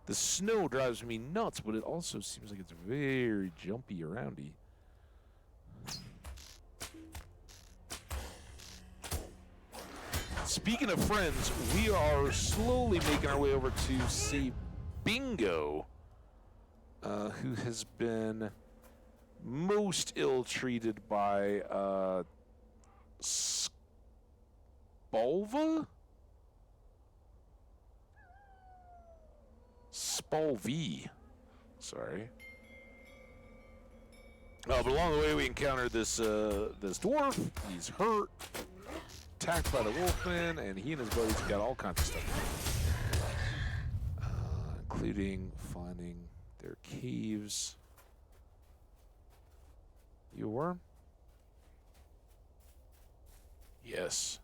Speaker 1: The snow drives me nuts, but it also seems like it's very jumpy aroundy. Speaking of friends, we are slowly making our way over to see Bingo, who has been most ill-treated by Spalva? Spalv. Sorry. But along the way we encountered this this dwarf. He's hurt, attacked by the wolfman, and he and his buddies got all kinds of stuff. Including finding their caves. You a worm? Yes.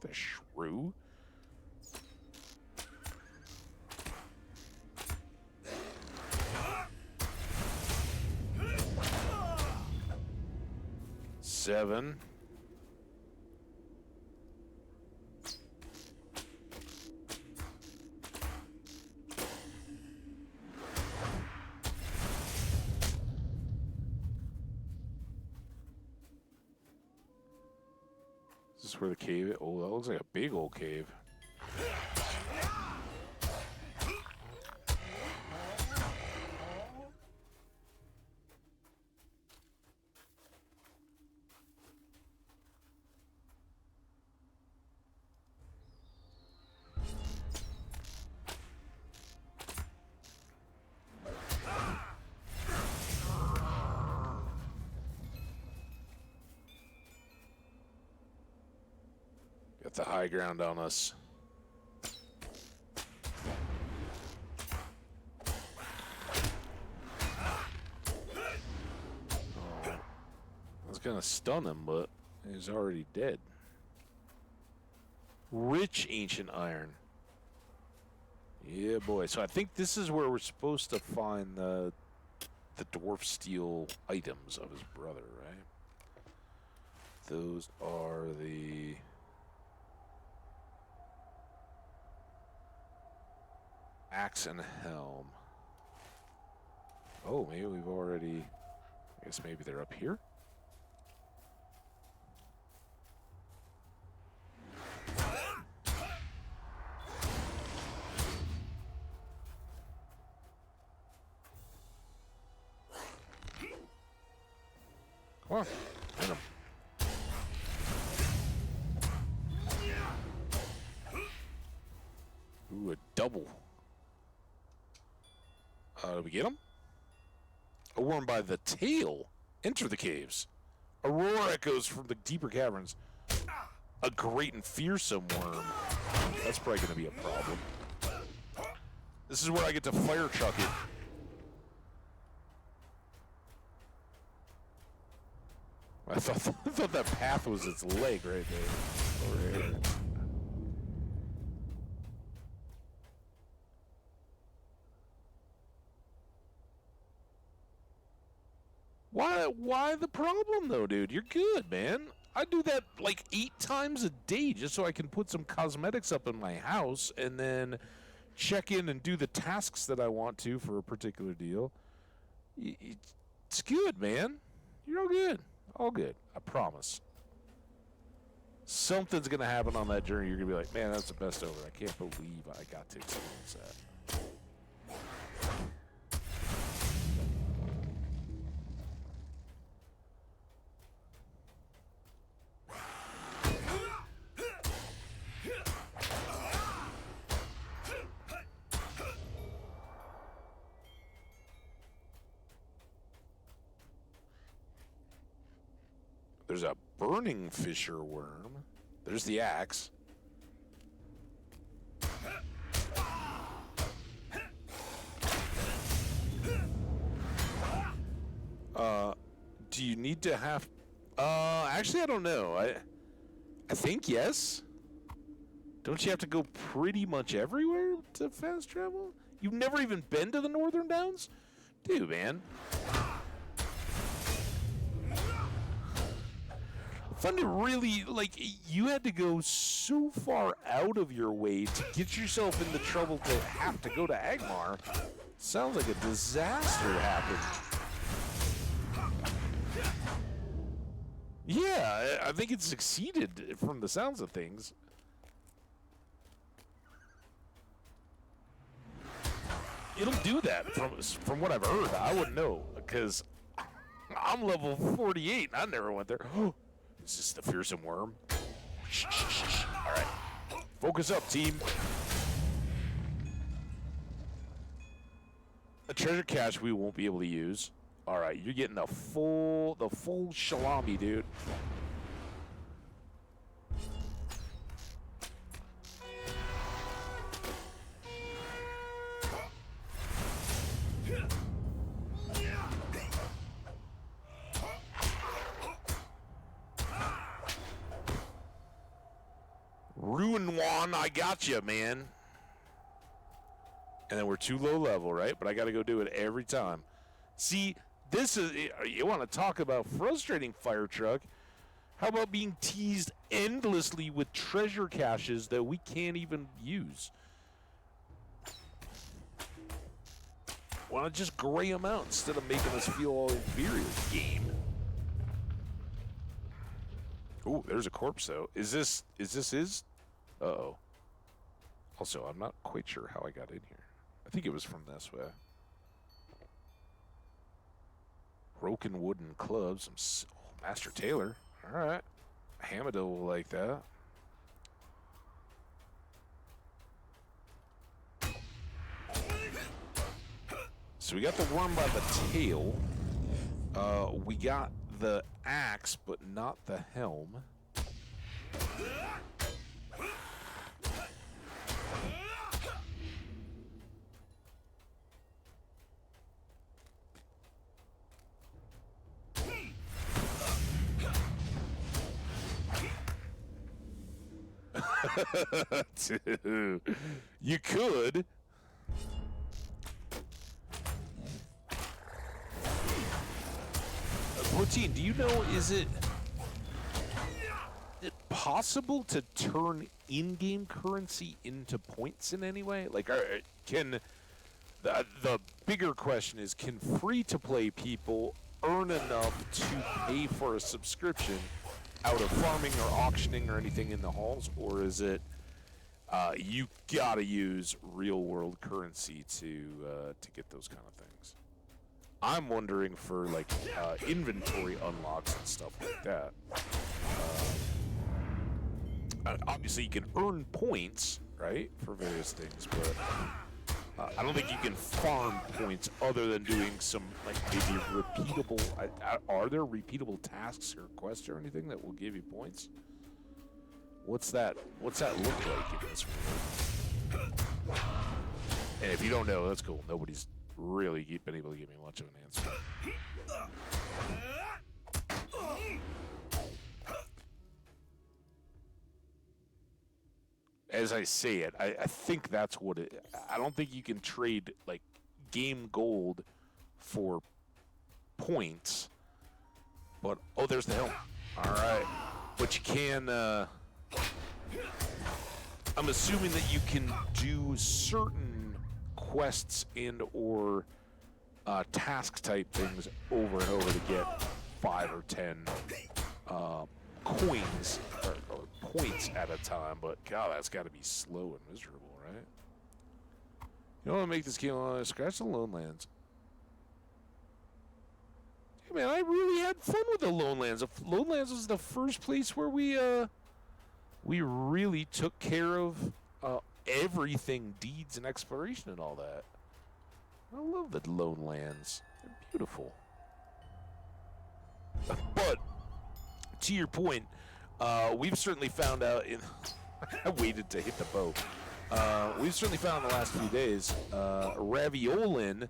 Speaker 1: The shrew? Seven. Is this where the cave is? Oh, that looks like a big old cave. Got the high ground on us. I was gonna stun him, but he's already dead. Rich ancient iron. Yeah, boy. So I think this is where we're supposed to find the dwarf steel items of his brother, right? Those are the... axe and helm. Oh, maybe we've already... I guess maybe they're up here? Come on, hit him. Ooh, a double. Did we get him? A worm by the tail. Enter the caves. A roar echoes from the deeper caverns. A great and fearsome worm. That's probably going to be a problem. This is where I get to fire chuck it. I thought that path was its leg right there. Over here. Why the problem though, dude? You're good, man. I do that like 8 times a day just so I can put some cosmetics up in my house and then check in and do the tasks that I want to for a particular deal. It's good, man. You're all good. All good. I promise. Something's going to happen on that journey. You're going to be like, man, that's the best over. I can't believe I got to experience that. There's a burning fisher worm. There's the axe. Do you need to have... actually, I don't know. I think yes. Don't you have to go pretty much everywhere to fast travel? You've never even been to the Northern Downs? Dude, man. Fun to really, like, you had to go so far out of your way to get yourself into trouble to have to go to Agmar. Sounds like a disaster happened. Yeah, I think it succeeded from the sounds of things. It'll do that from what I've heard. I wouldn't know because I'm level 48 and I never went there. Is this the fearsome worm? Shh, shh, shh, shh. All right, focus up, team. A treasure cache we won't be able to use. All right, you're getting the full shalami, dude. Ruin one, I got you, man. And then we're too low level, right? But I got to go do it every time. See, this is, you want to talk about frustrating, Fire Truck. How about being teased endlessly with treasure caches that we can't even use? Why not just gray them out instead of making us feel all inferior? Game. Ooh, there's a corpse though. Is this his? Uh-oh. Also, I'm not quite sure how I got in here. I think it was from this way. Broken wooden clubs. Oh, Master Taylor. All right. Hamada will like that. So we got the worm by the tail. We got the axe, but not the helm. Dude, you could. Protein, do you know, is it possible to turn in-game currency into points in any way? Like, can the bigger question is, can free-to-play people earn enough to pay for a subscription out of farming or auctioning or anything in the halls, or is it you gotta use real-world currency to get those kind of things? I'm wondering for like inventory unlocks and stuff like that. Obviously, you can earn points, right, for various things, but I don't think you can farm points other than doing some like maybe repeatable. Are there repeatable tasks or quests or anything that will give you points? What's that look like in this world? And if you don't know, that's cool. Nobody's really been able to give me much of an answer. As I say it, I think that's what it... I don't think you can trade, like, game gold for points. But, oh, there's the helm. All right. But you can... I'm assuming that you can do certain quests and or task type things over and over to get 5 or 10 coins or points at a time, but God, that's got to be slow and miserable, right? You know what make this game on? Scratch the Lone Lands. Hey man, I really had fun with the Lone Lands. The Lone Lands was the first place where we really took care of everything, deeds and exploration and all that. I love the Lone Lands. They're beautiful. But to your point, we've certainly found out in I waited to hit the bow. We've certainly found in the last few days, Raviolin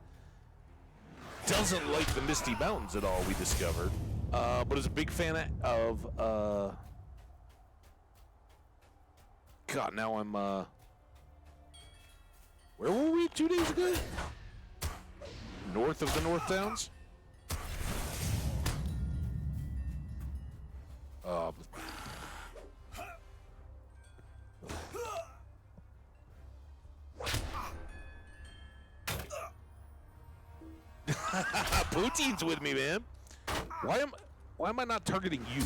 Speaker 1: doesn't like the Misty Mountains at all, we discovered, but is a big fan of God, now I'm where were we 2 days ago? North of the North Downs? Poutine's with me, man. Why am I not targeting you?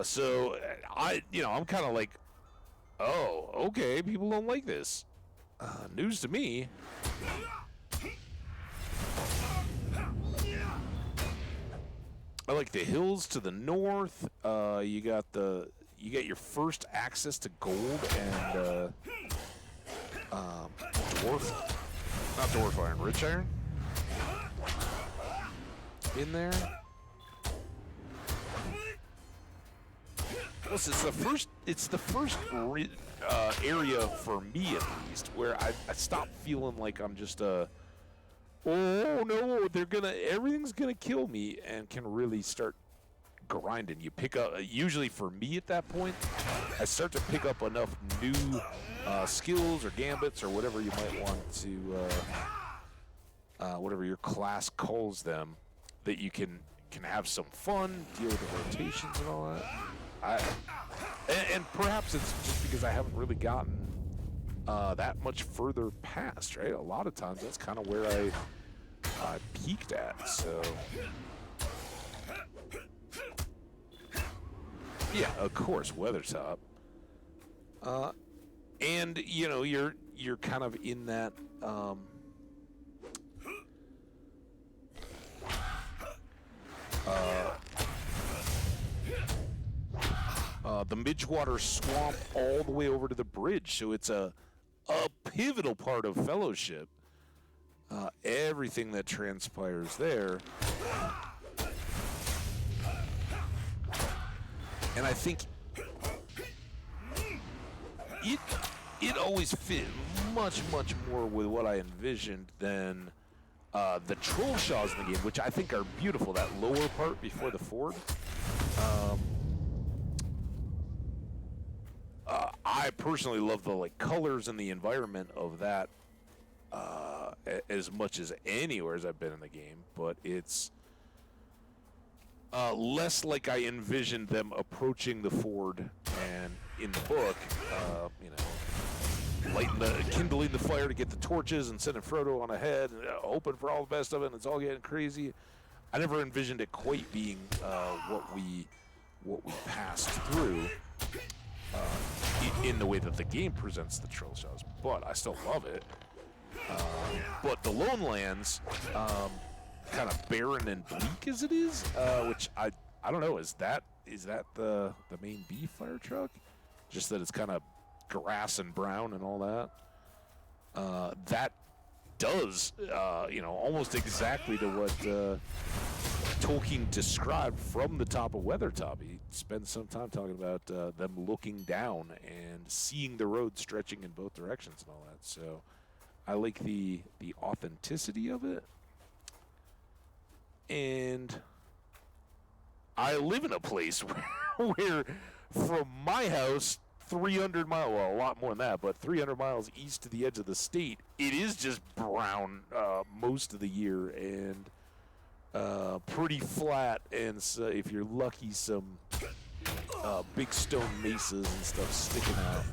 Speaker 1: So I'm kind of like, oh, okay, people don't like this. News to me. I like the hills to the north. You got your first access to gold and not dwarf iron, rich iron. In there. Plus, it's the first area for me at least where I stop feeling like I'm just oh no, everything's gonna kill me, and can really start grinding. You pick up, usually for me at that point, I start to pick up enough new skills or gambits or whatever you might want to, whatever your class calls them, that you can have some fun, deal with the rotations and all that. And perhaps it's just because I haven't really gotten that much further past, right? A lot of times that's kind of where I peaked at, so. Yeah, of course, Weathertop. And, you're kind of in that, the Midgewater Swamp all the way over to the bridge, so it's a pivotal part of Fellowship. Everything that transpires there. And I think it always fit much more with what I envisioned than the troll shaws in the game, which I think are beautiful. That lower part before the ford. I personally love the colors and the environment of that as much as anywhere as I've been in the game, but it's less like I envisioned them approaching the ford, and in the book, kindling the fire to get the torches and sending Frodo on ahead and hoping for all the best of it, and it's all getting crazy. I never envisioned it quite being what we passed through in the way that the game presents the troll shows, but I still love it. But the Lone Lands, kind of barren and bleak as it is, which I don't know, is that the main bee fire truck? Just that it's kind of grass and brown and all that. That does, almost exactly to what Tolkien described from the top of Weathertop. He spends some time talking about them looking down and seeing the road stretching in both directions and all that. So I like the authenticity of it. And I live in a place where from my house, 300 miles, well, a lot more than that, but 300 miles east to the edge of the state, it is just brown most of the year and pretty flat. And so if you're lucky, some big stone mesas and stuff sticking out.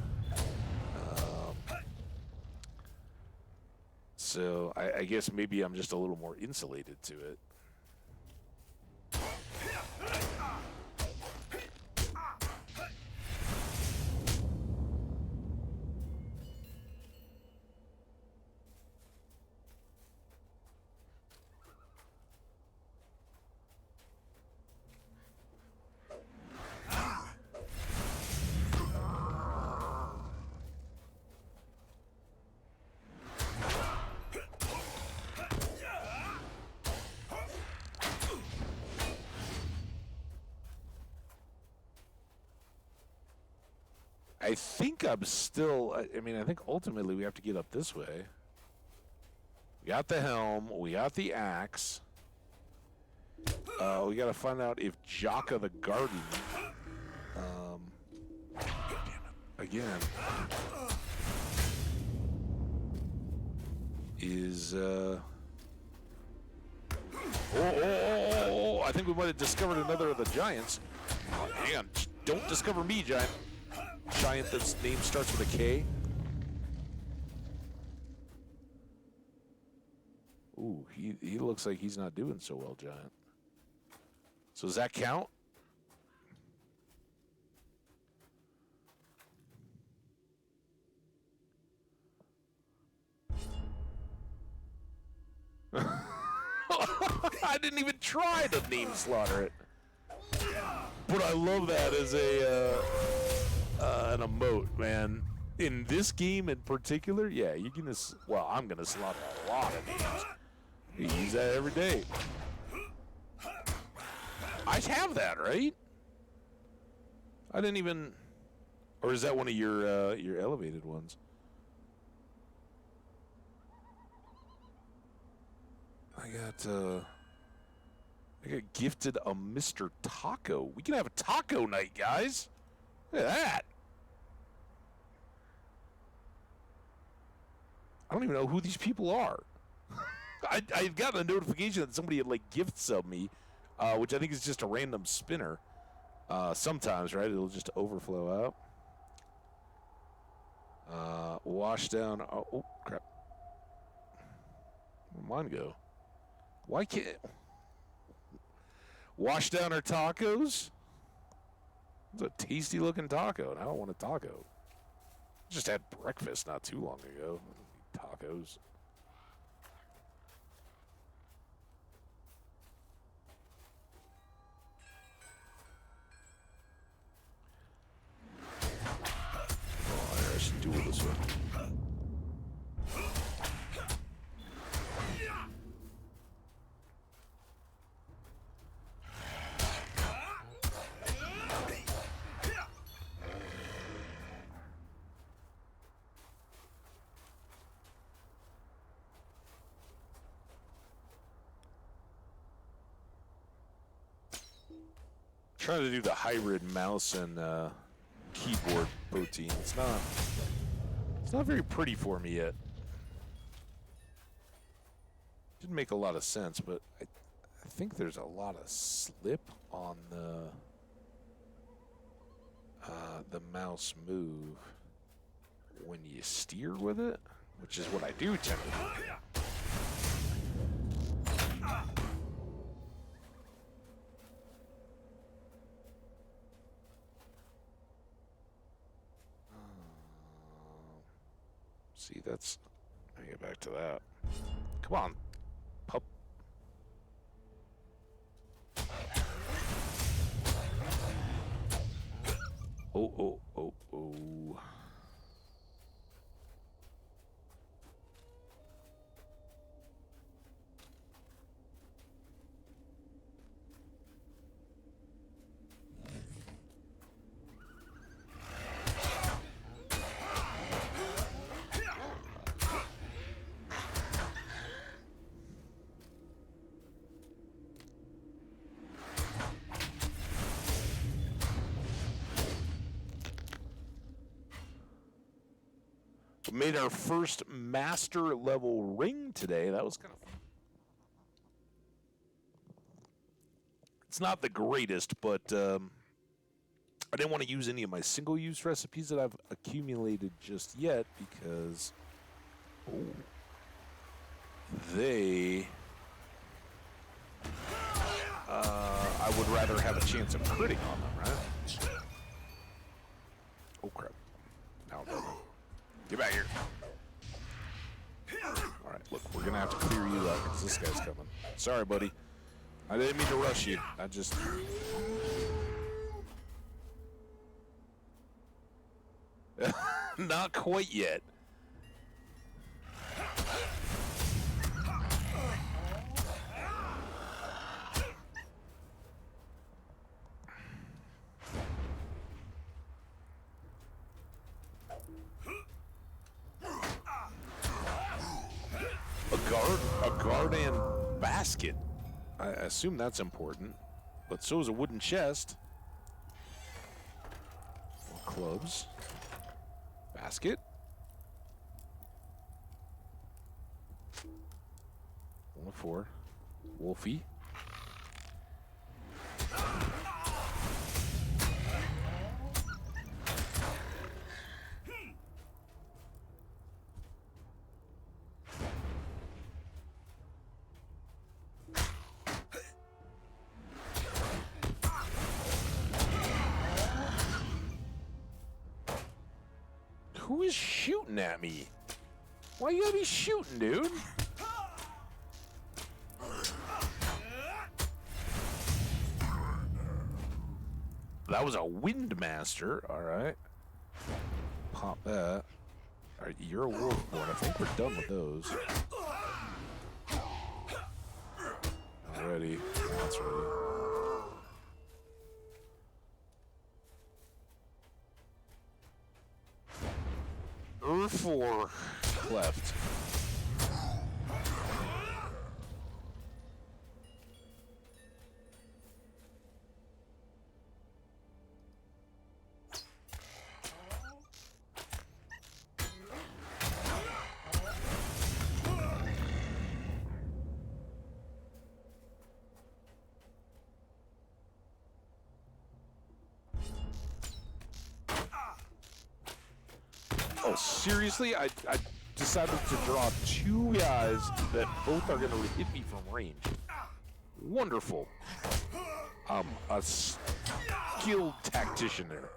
Speaker 1: So I guess maybe I'm just a little more insulated to it. I think I'm still, I mean, I think ultimately we have to get up this way. We got the helm, we got the axe. We got to find out if Jaka the Guardian, damn it, again, is, I think we might have discovered another of the giants. Oh, hang on, don't discover me, giant. Giant that's name starts with a K. Ooh, he looks like he's not doing so well, Giant. So does that count? I didn't even try to name slaughter it. But I love that as a an emote, man. In this game in particular, yeah, you're gonna. Well, I'm gonna slaughter a lot of names. You use that every day. I have that, right? I didn't even. Or is that one of your elevated ones? I got gifted a Mr. Taco. We can have a taco night, guys. Look at that. I don't even know who these people are. I got a notification that somebody had like gift subbed me, which I think is just a random spinner. Sometimes, right? It'll just overflow out. Wash down. Oh crap. Where'd mine go? Why can't wash down our tacos? It's a tasty looking taco, and I don't want a taco. Just had breakfast not too long ago. Tacos. Oh, I should do this one. Trying to do the hybrid mouse and keyboard protein. It's not very pretty for me yet. Didn't make a lot of sense, but I think there's a lot of slip on the mouse move when you steer with it, which is what I do tend to do. See, that's... Let me get back to that. Come on, pup. Oh. Made our first master level ring today. That was kind of fun. It's not the greatest, but I didn't want to use any of my single-use recipes that I've accumulated just yet because... Oh. they... I would rather have a chance of critting on them, right? Oh, crap. Now go. Get back here. All right, look, we're going to have to clear you out because this guy's coming. Sorry, buddy. I didn't mean to rush you. I just... Not quite yet. A guard and basket. I assume that's important, but so is a wooden chest. More clubs. Basket. 1 of 4. Wolfie. Who is shooting at me? Why you gotta be shooting, dude? That was a Windmaster, alright. Pop that. Alright, you're a Wolfborn. I think we're done with those. Already. That's ready. Four left. Oh, seriously? I decided to draw 2 guys that both are going to hit me from range. Wonderful. A skilled tactician there.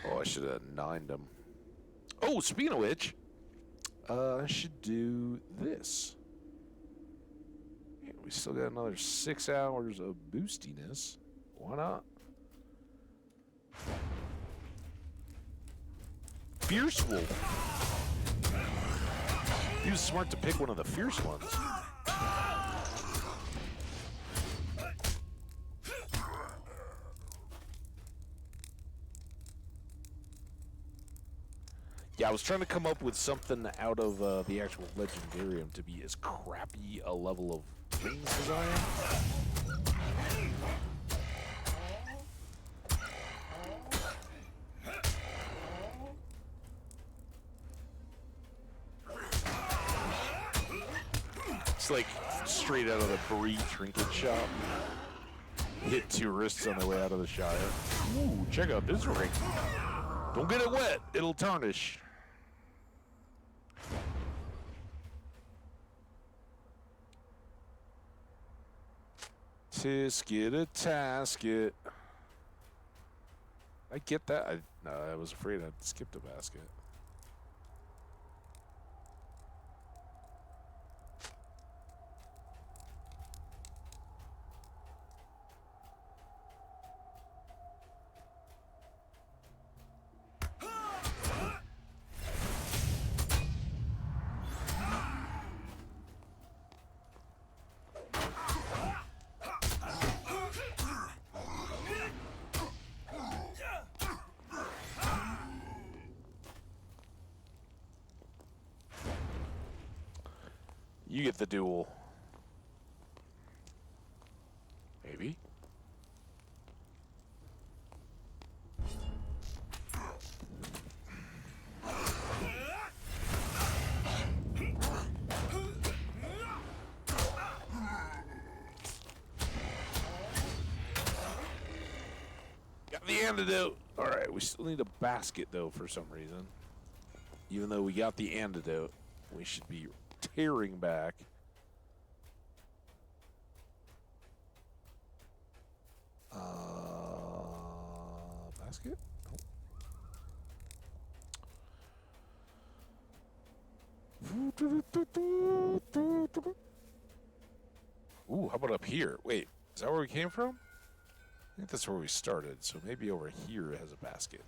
Speaker 1: Oh, I should have 9'd him. Oh, speaking of which, I should do this. Yeah, we still got another 6 hours of boostiness. Why not? Fierce Wolf. He was smart to pick one of the fierce ones. Yeah, I was trying to come up with something out of the actual Legendarium to be as crappy a level of wings as I am. It's like straight out of the Bree trinket shop. Hit 2 wrists on the way out of the Shire. Ooh, check out this ring. Don't get it wet, it'll tarnish. Tisket a tasket. I get that. No, I was afraid I'd skipped a basket. You get the duel. Maybe. antidote. All right, we still need a basket, though, for some reason. Even though we got the antidote, we should be tearing back. Basket? Ooh, how about up here? Wait, is that where we came from? I think that's where we started, so maybe over here it has a basket.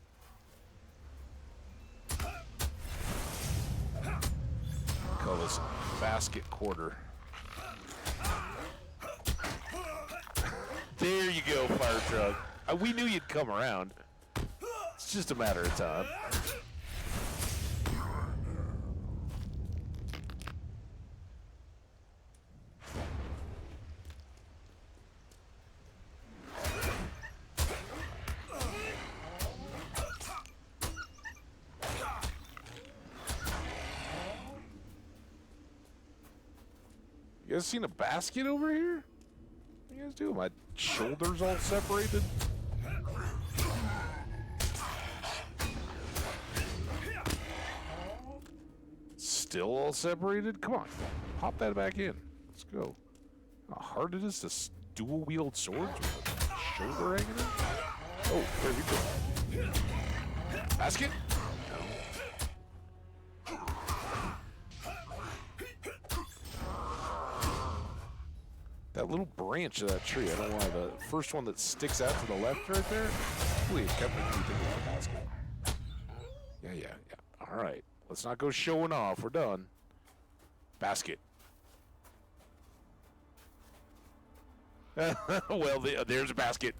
Speaker 1: Call this basket quarter. There you go, fire truck. We knew you'd come around. It's just a matter of time. You guys seen a basket over here? What you guys do? My shoulders all separated? Still all separated? Come on. Pop that back in. Let's go. How hard it is to dual-wield swords with a shoulder hanging in? Oh, there we go. Basket? That little branch of that tree, I don't know why, the first one that sticks out to the left right there, please, kept me thinking of the basket. Yeah. All right, let's not go showing off. We're done. Basket. Well, there's a basket.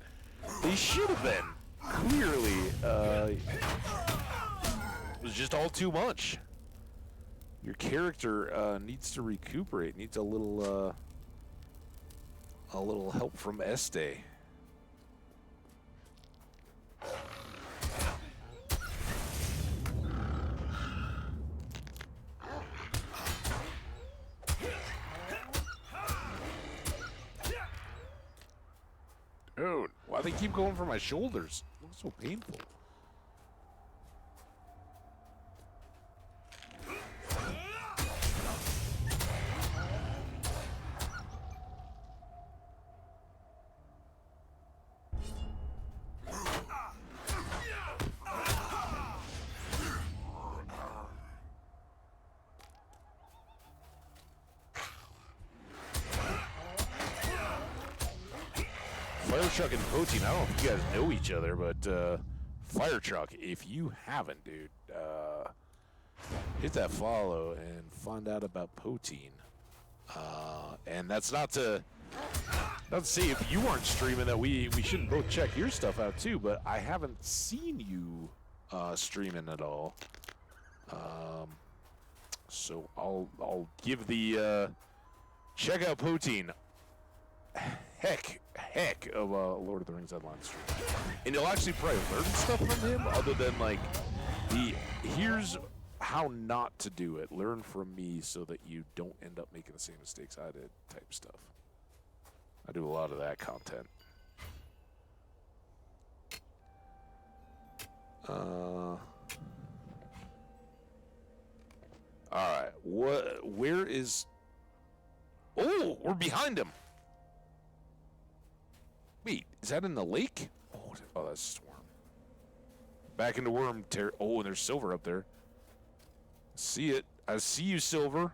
Speaker 1: They should have been. Clearly, it was just all too much. Your character needs to recuperate, needs a little help from Este. Dude, why they keep going for my shoulders? It looks so painful. Fire Truck and Protein, I don't know if you guys know each other, but Fire Truck, if you haven't, dude, hit that follow and find out about Protein. And that's not to say if you aren't streaming that we shouldn't both check your stuff out too, but I haven't seen you streaming at all. So I'll give the check out Protein. Heck of a Lord of the Rings Online stream. And you'll actually probably learn stuff from him other than like here's how not to do it. Learn from me so that you don't end up making the same mistakes I did type stuff. I do a lot of that content. Alright, where is... Oh, we're behind him! Wait, is that in the lake? Oh, that's just worm. Back into worm territory. Oh, and there's silver up there. See it. I see you, silver.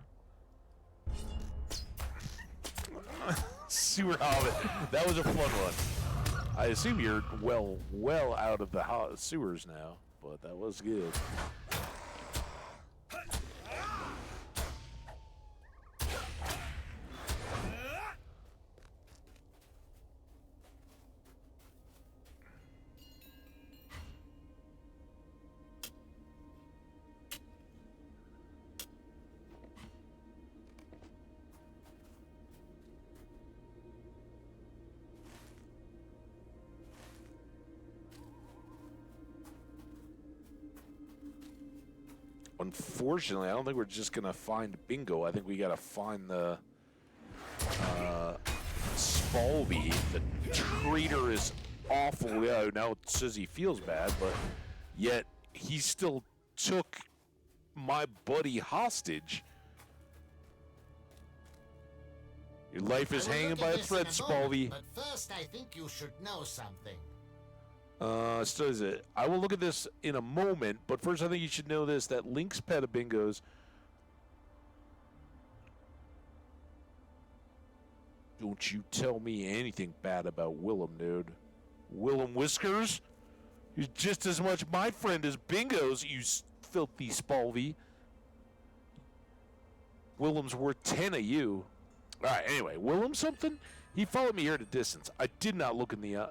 Speaker 1: Sewer Hobbit. That was a fun one. I assume you're well out of the sewers now, but that was good. Unfortunately, I don't think we're just going to find Bingo. I think we got to find the Spalby, the traitorous awful. Yeah, now it says he feels bad, but yet he still took my buddy hostage. Your life is hanging by a thread, Spalvey.
Speaker 3: But first, I think you should know something.
Speaker 1: So is it? I will look at this in a moment, but first I think you should know this, that Link's pet of Bingo's. Don't you tell me anything bad about Willem, dude. Willem Whiskers? He's just as much my friend as Bingo's, you filthy Spalvey. Willem's worth 10 of you. All right, anyway, Willem something? He followed me here at a distance. I did not look in the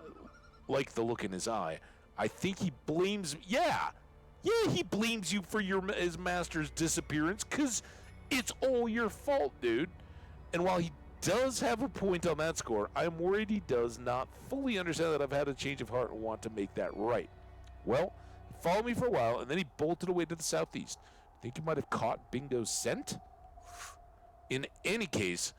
Speaker 1: like the look in his eye. I think he blames... Yeah, he blames you for his master's disappearance because it's all your fault, dude. And while he does have a point on that score, I'm worried he does not fully understand that I've had a change of heart and want to make that right. Well, he followed me for a while, and then he bolted away to the southeast. Think he might have caught Bingo's scent? In any case...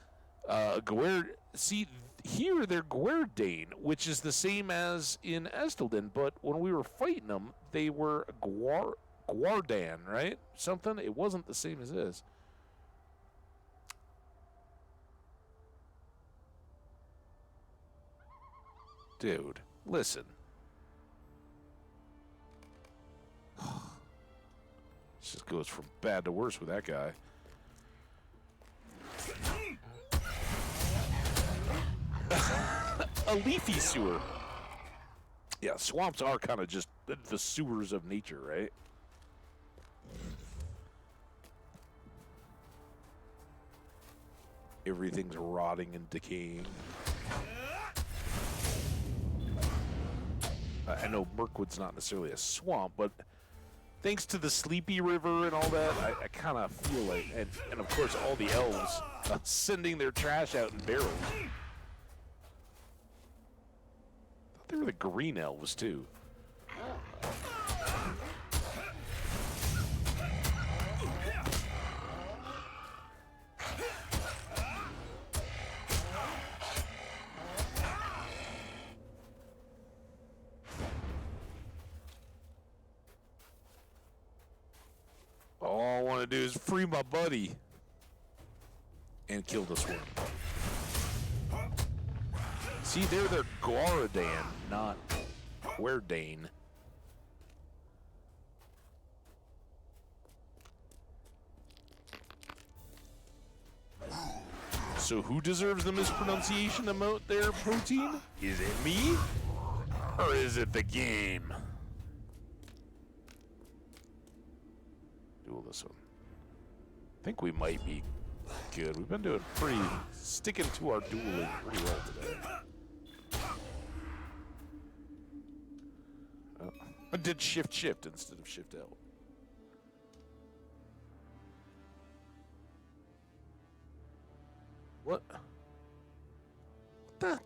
Speaker 1: see, here they're Guerdane, which is the same as in Estelden, but when we were fighting them, they were Guardan, right? Something? It wasn't the same as this. Dude, listen. This just goes from bad to worse with that guy. A leafy sewer. Yeah, swamps are kind of just the sewers of nature, right? Everything's rotting and decaying. I know Mirkwood's not necessarily a swamp, but thanks to the Sleepy River and all that, I kind of feel like, and of course all the elves sending their trash out in barrels. They were the green elves, too. All I want to do is free my buddy and kill this one. See, they're Guaradan, not Guerdane. So who deserves the mispronunciation emote there, Protein? Is it me? Or is it the game? Duel this one. I think we might be good. We've been doing sticking to our dueling pretty well today. I did shift instead of shift L. What? What the?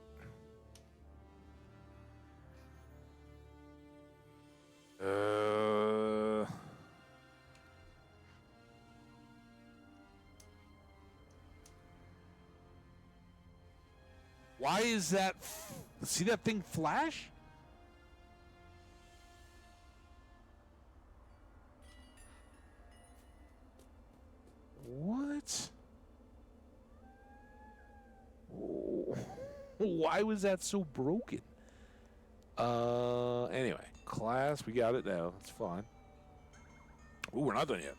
Speaker 1: Why is that? See that thing flash? What? Why was that so broken? Anyway, class, we got it now. It's fine. Ooh, we're not done yet.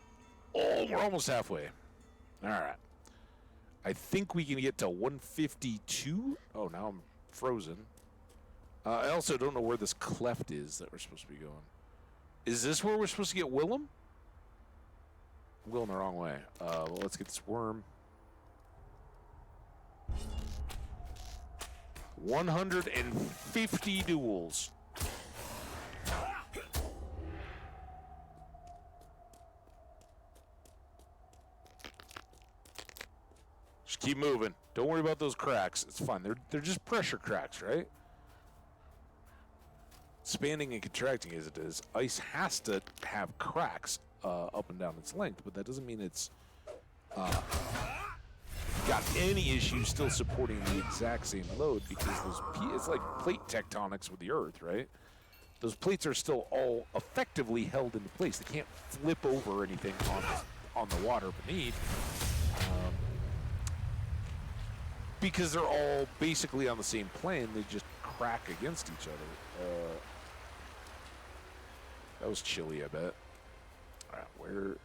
Speaker 1: Oh, we're almost halfway. All right. I think we can get to 152. Oh, now I'm frozen. I also don't know where this cleft is that we're supposed to be going. Is this where we're supposed to get Willem? I'm going the wrong way. Well, let's get this worm. 150 duels. Just keep moving. Don't worry about those cracks. It's fine. They're just pressure cracks, right? Expanding and contracting as it is, ice has to have cracks up and down its length, but that doesn't mean it's got any issues still supporting the exact same load because it's like plate tectonics with the Earth, right? Those plates are still all effectively held into place. They can't flip over anything on the water beneath because they're all basically on the same plane. They just crack against each other. That was chilly, I bet. All right,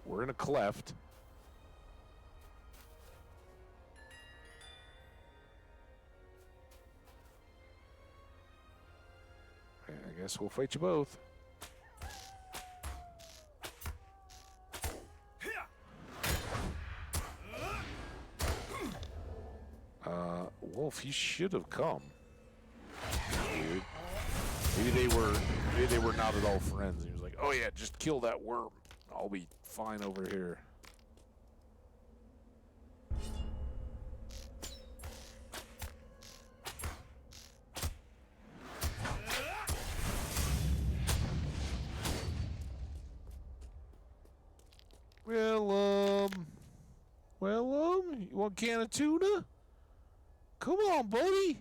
Speaker 1: we're in a cleft. I guess we'll fight you both. Wolf, you should have come. Weird. Maybe they were not at all friends. He was like, "Oh yeah, just kill that worm. I'll be fine over here." Well, you want a can of tuna? Come on, buddy.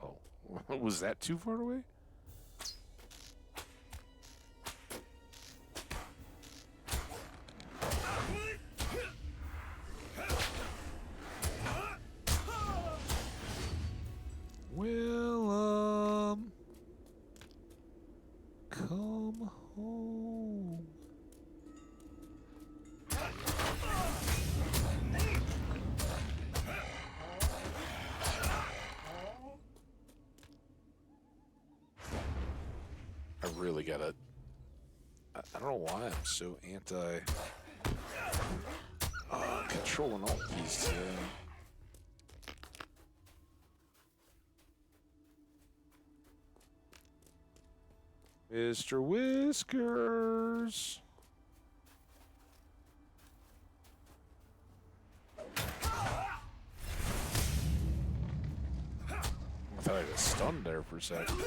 Speaker 1: Oh, was that too far away? Well, come home. I really gotta. I don't know why I'm so anti control and alt keys today. Mr. Whiskers. I thought I was stunned there for a second.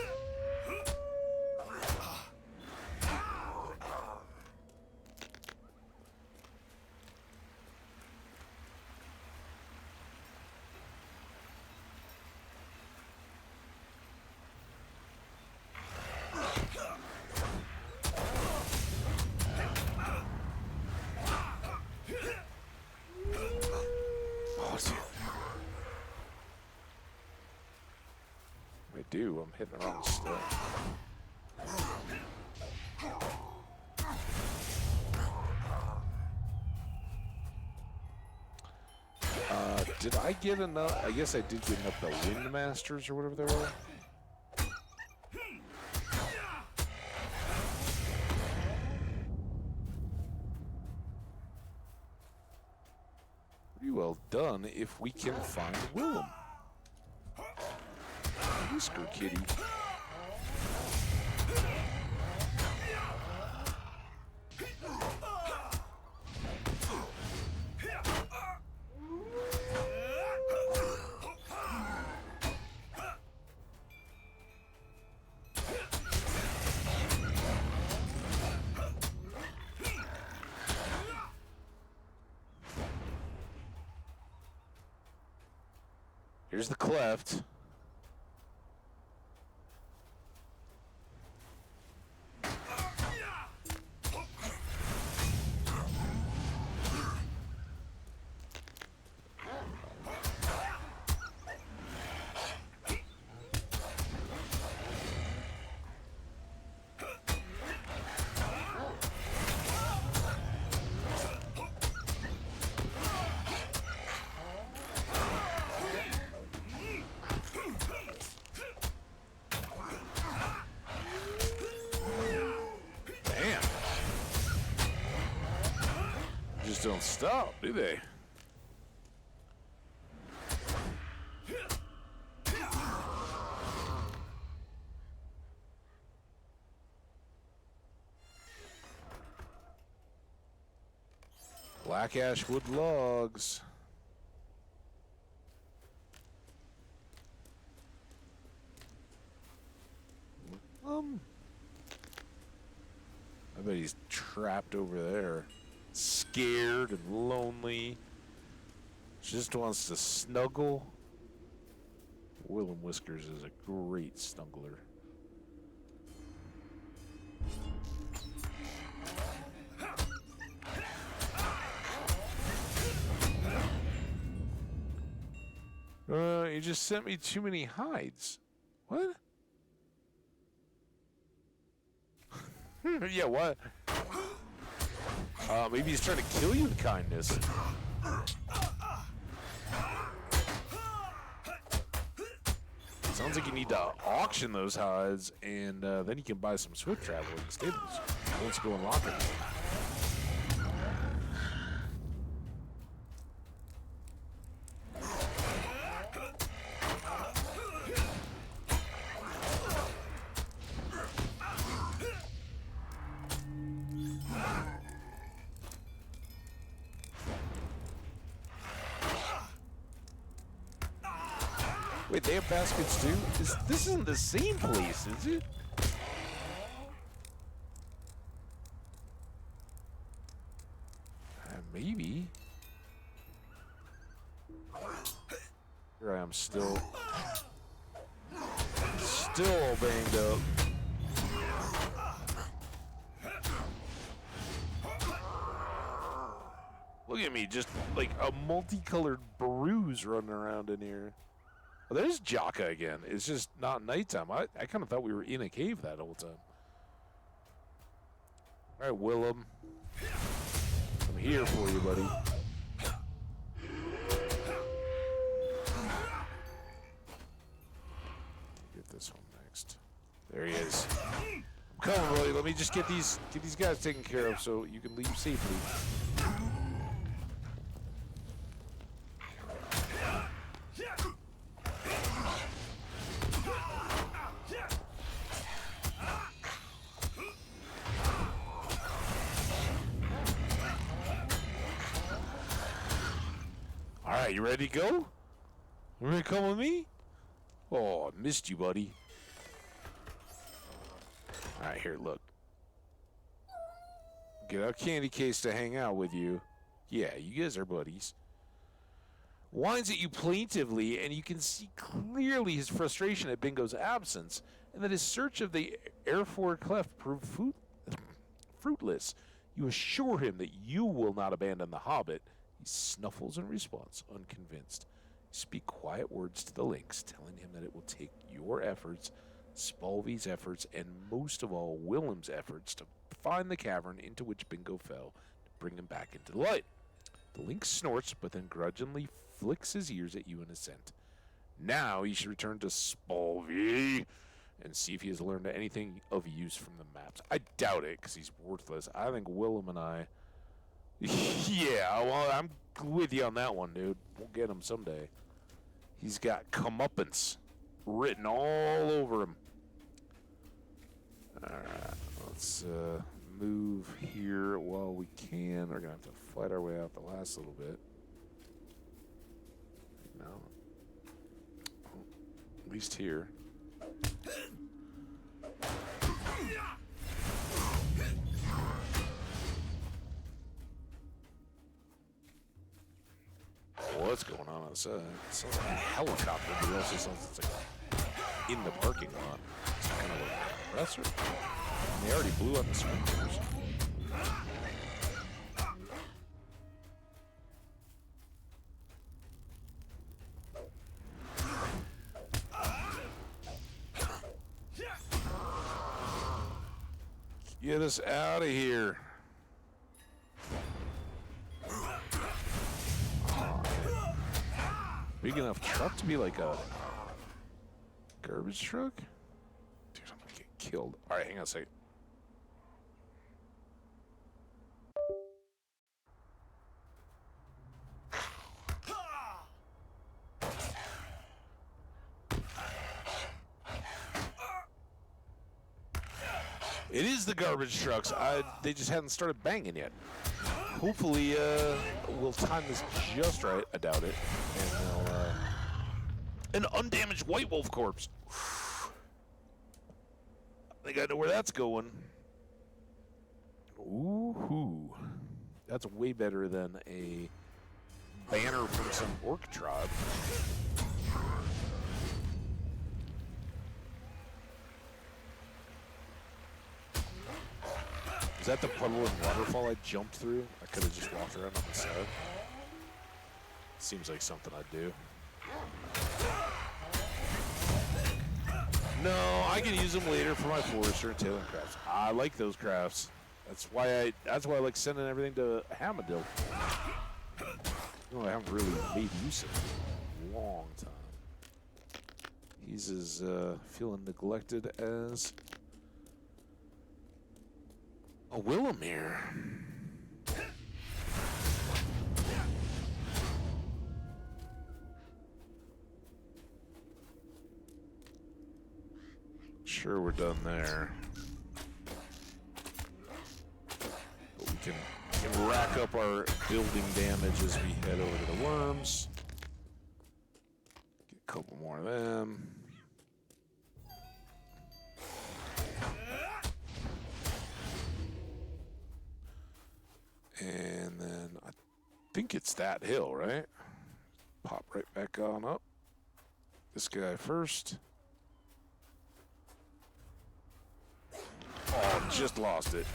Speaker 1: I'm hitting the wrong stuff. Did I get enough? I guess I did get enough the Wind Masters or whatever they were. Pretty well done if we can find Willem. Whisker Kitty. Here's the cleft. Don't stop, do they? Black ash wood logs. bet he's trapped over there. Scared and lonely. Just wants to snuggle. Willem Whiskers is a great snuggler. You just sent me too many hides. What? Yeah, what? Maybe he's trying to kill you with kindness. Sounds like you need to auction those hides, and then you can buy some swift traveling stables. Let's go unlock it. Wait, they have baskets too? This isn't the same place, is it? Maybe. Here I am, still all banged up. Look at me, just like a multicolored bruise running around in here. Oh, there's Jaka again. It's just not nighttime. I kind of thought we were in a cave that whole time. All right, Willem. I'm here for you, buddy. Get this one next. There he is. I'm coming, buddy. Let me just get these guys taken care of so you can leave safely. Alright, you ready to go? You ready to come with me? Oh, I missed you, buddy. Alright, here, look. Get a candy case to hang out with you. Yeah, you guys are buddies. Whines at you plaintively, and you can see clearly his frustration at Bingo's absence, and that his search of the Airford Cleft proved fruitless. You assure him that you will not abandon the Hobbit. He snuffles in response, unconvinced. You speak quiet words to the lynx, telling him that it will take your efforts, Spalvy's efforts, and most of all, Willem's efforts to find the cavern into which Bingo fell to bring him back into the light. The lynx snorts, but then grudgingly flicks his ears at you in assent. Now you should return to Spalvy and see if he has learned anything of use from the maps. I doubt it, because he's worthless. I think Willem and I... Yeah, well, I'm with you on that one, dude. We'll get him someday. He's got comeuppance written all over him. Alright, let's move here while we can. We're going to have to fight our way out the last little bit. No. Oh, at least here. What's going on outside? It sounds like a helicopter, but it also sounds like in the parking lot. It's kind of like a compressor. And they already blew up the sprinklers. Get us out of here. Big enough truck to be like a garbage truck? Dude, I'm gonna get killed. Alright, hang on a second. It is the garbage trucks. They just hadn't started banging yet. Hopefully, we'll time this just right. I doubt it. And they'll, an undamaged white wolf corpse. I think I know where that's going. Ooh, that's way better than a banner from some orc tribe. Is that the puddle and waterfall I jumped through? I could have just walked around on the side. Seems like something I'd do. No, I can use them later for my forester and tailing crafts. I like those crafts. That's why I like sending everything to Hamadil. I haven't really made use of it in a long time. He's as feeling neglected as a Willamere. Sure, we're done there. But we can rack up our building damage as we head over to the worms. Get a couple more of them. And then I think it's that hill, right? Pop right back on up. This guy first. Oh, just lost it.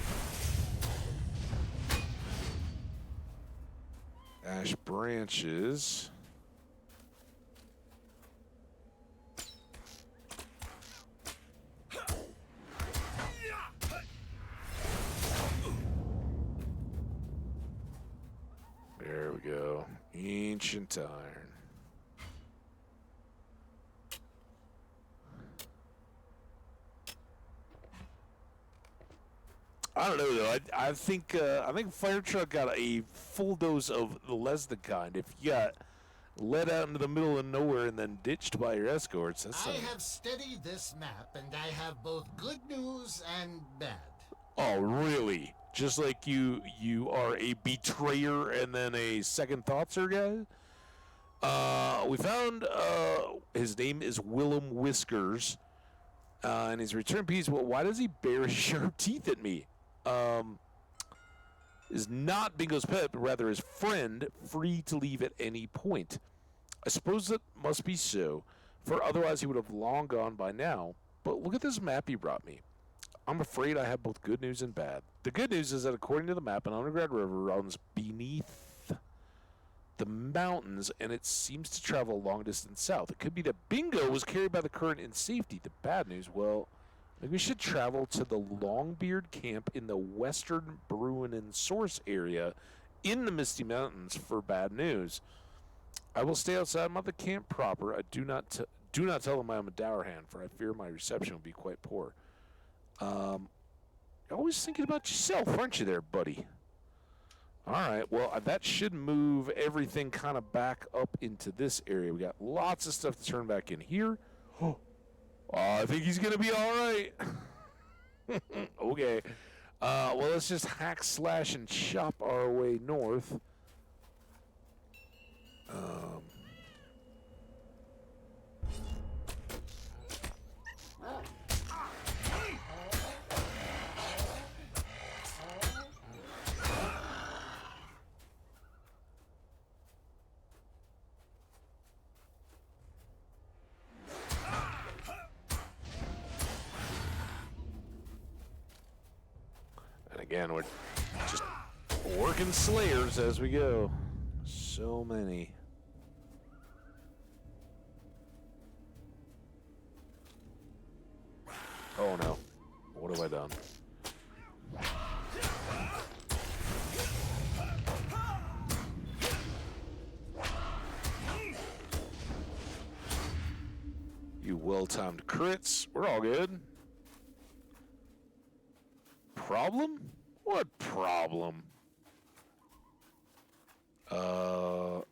Speaker 1: Ash branches. There we go. Ancient iron. I don't know though. I think Fire Truck got a full dose of the less than kind. If you got led out into the middle of nowhere and then ditched by your escorts, that's
Speaker 3: I have studied this map, and I have both good news and bad.
Speaker 1: Oh, really? Just like you are a betrayer and then a second thought, sir, guy? We found his name is Willem Whiskers, and his return piece. Well, why does he bare his sharp teeth at me? Is not Bingo's pet, but rather his friend, free to leave at any point. I suppose that must be so, for otherwise he would have long gone by now. But look at this map he brought me. I'm afraid I have both good news and bad. The good news is that according to the map, an underground river runs beneath the mountains, and it seems to travel a long distance south. It could be that Bingo was carried by the current in safety. The bad news, well, maybe we should travel to the Longbeard camp in the western Bruin and Source area in the Misty Mountains for bad news. I will stay outside. I'm at the camp proper. I do not tell them I am a dour hand, for I fear my reception will be quite poor. You're always thinking about yourself, aren't you there, buddy? All right, well, that should move everything kind of back up into this area. We got lots of stuff to turn back in here. Oh, I think he's going to be all right. Okay. Well, let's just hack, slash, and chop our way north. Again, we're just working slayers as we go. So many. Oh no. What have I done? You well-timed crits. We're all good. Problem? What problem? Oh,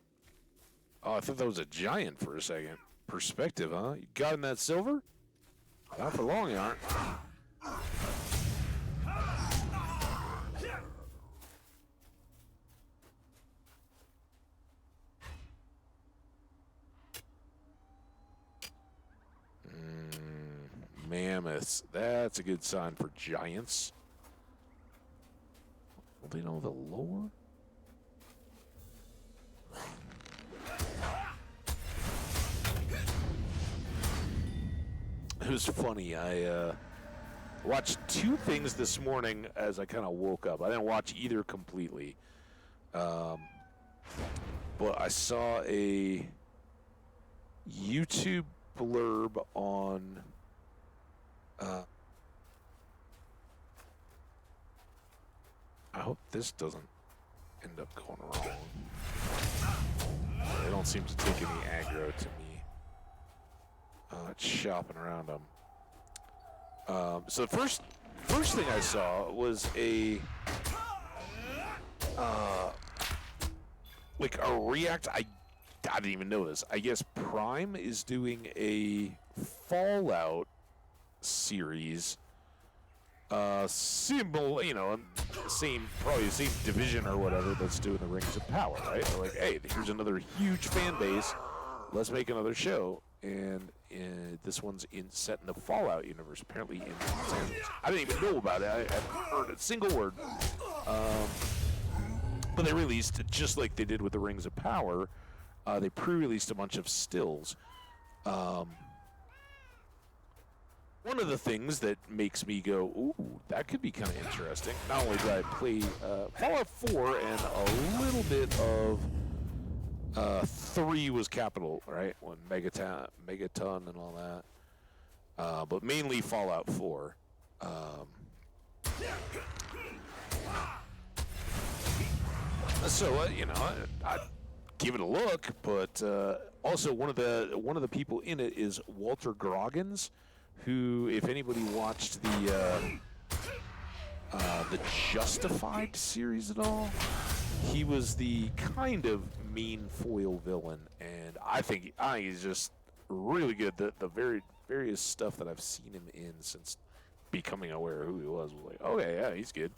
Speaker 1: I thought that was a giant for a second. Perspective, huh? You got in that silver? Not for long, you aren't. Mammoths. That's a good sign for giants. They know the lore? It was funny. I watched two things this morning as I kind of woke up. I didn't watch either completely. But I saw a YouTube blurb on I hope this doesn't end up going wrong. They don't seem to take any aggro to me. It's shopping around them. So the first thing I saw was a like a react. I didn't even notice. I guess Prime is doing a Fallout series. Symbol, you know, probably the same division or whatever that's doing the Rings of Power, right? They're like, hey, here's another huge fan base. Let's make another show. And this one's set in the Fallout universe, apparently in Los Angeles. I didn't even know about it. I hadn't heard a single word. But they released, just like they did with the Rings of Power, they pre-released a bunch of stills. One of the things that makes me go, ooh, that could be kind of interesting. Not only did I play Fallout 4 and a little bit of 3 was Capital, right? When Megaton and all that. But mainly Fallout 4. So you know, I'd give it a look. But also one of the people in it is Walter Groggins, who, if anybody watched the Justified series at all, he was the kind of mean foil villain, and I think he's just really good. The various stuff that I've seen him in since becoming aware of who he was like, okay, yeah, he's good.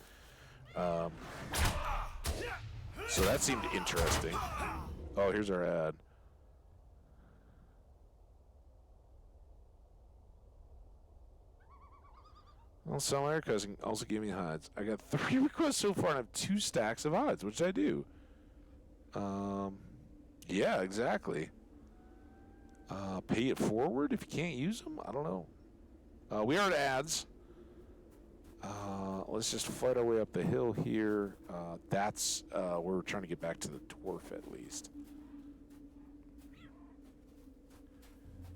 Speaker 1: So that seemed interesting. Oh, here's our ad. Well, Sal Erica also gave me hides. I got 3 requests so far and I have 2 stacks of hides, which I do. Yeah, exactly. Pay it forward if you can't use them? I don't know. We are at ads. Let's just fight our way up the hill here. We're trying to get back to the dwarf at least.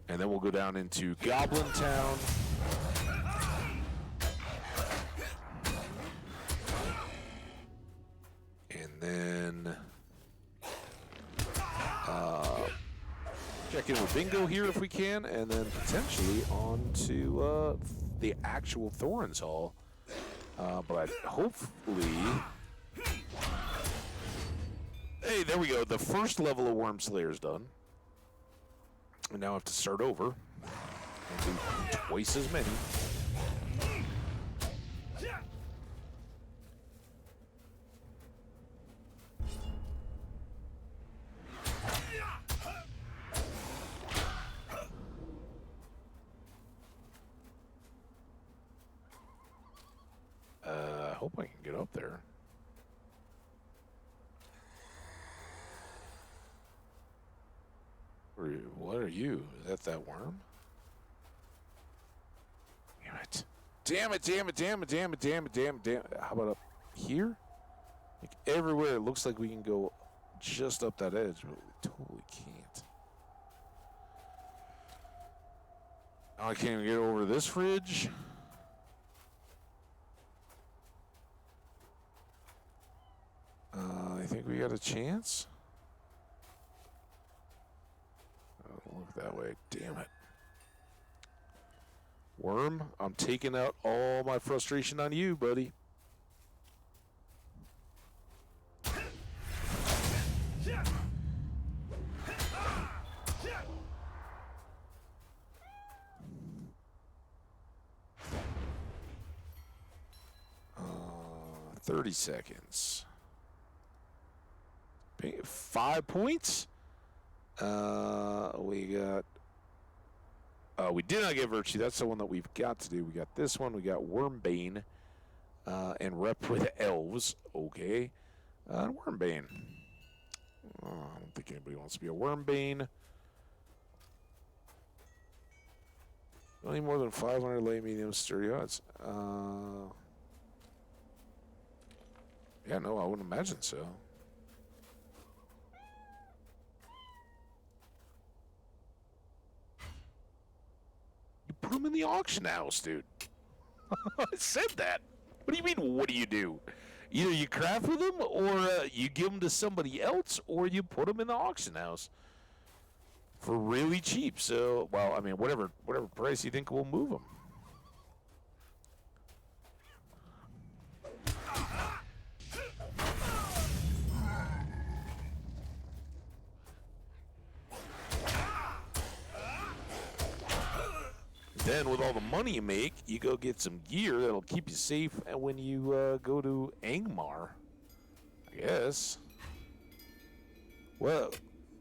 Speaker 1: And then we'll go down into Goblin Town. And then check in with Bingo here if we can, and then potentially on to the actual Thorin's Hall. But hopefully... Hey, there we go. The first level of Worm Slayer's done. And now I have to start over and do twice as many. I hope I can get up there. What are you? Is that worm? Damn it. Damn it, damn it, damn it, damn it, damn it, damn it, damn it. How about up here? Like everywhere it looks like we can go just up that edge, but we totally can't. Now I can't even get over this fridge. I think we got a chance. Oh, look that way. Damn it. Worm, I'm taking out all my frustration on you, buddy. Uh, 30 seconds. 5 points. We got. We did not get Virtue. That's the one that we've got to do. We got this one. We got Wormbane. And rep with elves. Okay. Wormbane. I don't think anybody wants to be a Wormbane. Only more than 500 light, medium, sturdy odds. Yeah, no, I wouldn't imagine so. You put them in the auction house, dude. I said that. What do you mean, what do you do? Either you craft with them, or you give them to somebody else, or you put them in the auction house for really cheap. So, well, I mean, whatever price you think will move them. Then, with all the money you make, you go get some gear that'll keep you safe when you go to Angmar, I guess. Well,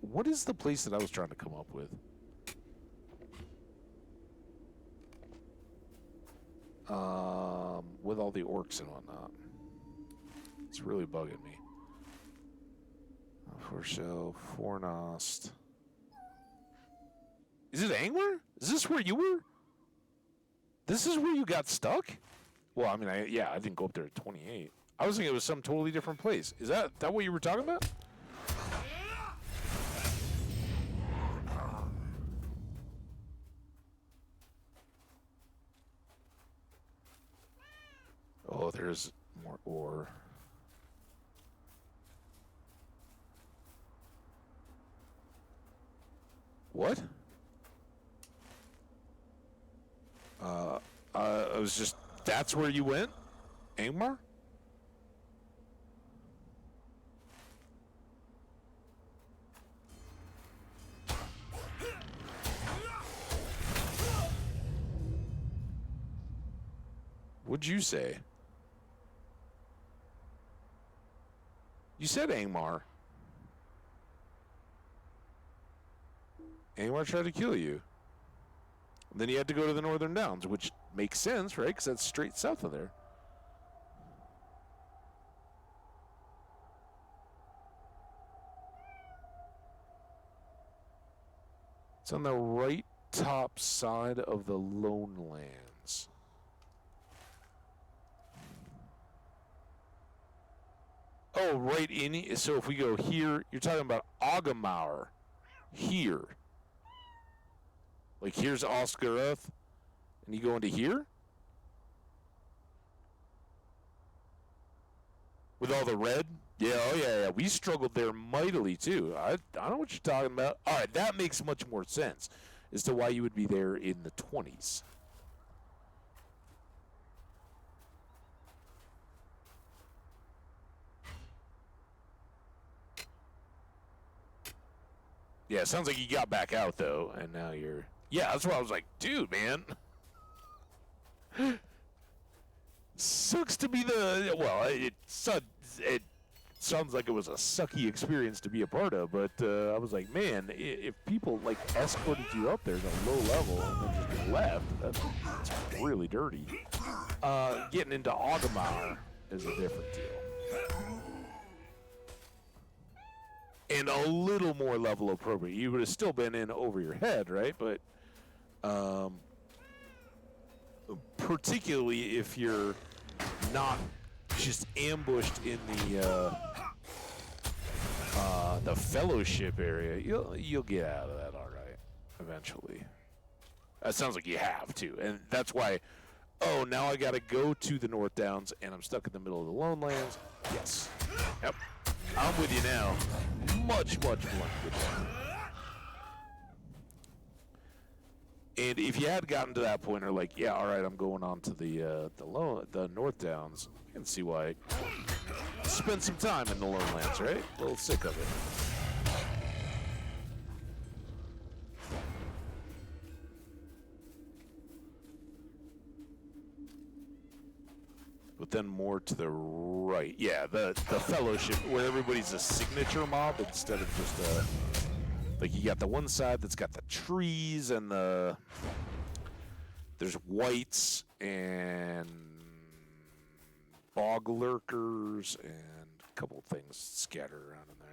Speaker 1: what is the place that I was trying to come up with? With all the orcs and whatnot. It's really bugging me. For show, Fornost. Is it Angmar? Is this where you were? This is where you got stuck? Well, I mean, I didn't go up there at 28. I was thinking it was some totally different place. Is that what you were talking about? Oh, there's more ore. What? I was just, that's where you went? Angmar? What'd you say? You said Angmar. Angmar tried to kill you. Then you had to go to the Northern Downs, which makes sense, right? Because that's straight south of there. It's on the right top side of the Lone Lands. Oh, right in. So if we go here, you're talking about Agamauer. Here. Like here's Oscaroth, and you go into here? With all the red? Yeah, oh yeah. We struggled there mightily too. I know what you're talking about. All right, that makes much more sense as to why you would be there in the 20s. Yeah, it sounds like you got back out though, and now you're. Yeah, that's why I was like, dude, man. Sucks to be the. Well, it sounds like it was a sucky experience to be a part of, but I was like, man, if people like escorted you up there at a low level and then just left, that's really dirty. Getting into Agamauer is a different deal. And a little more level appropriate. You would have still been in over your head, right? But particularly if you're not just ambushed in the fellowship area, you'll get out of that all right eventually. That sounds like you have to, and that's why. Oh, now I got to go to the North Downs, and I'm stuck in the middle of the Lone Lands. Yes. Yep. I'm with you now. Much more with that. And if you had gotten to that point, or like, yeah, all right, I'm going on to the North Downs, I can see why. Spend some time in the Lone Lands, right? A little sick of it. But then more to the right. Yeah, the fellowship where everybody's a signature mob instead of just like you got the one side that's got the trees and there's whites and bog lurkers and a couple of things scattered around in there.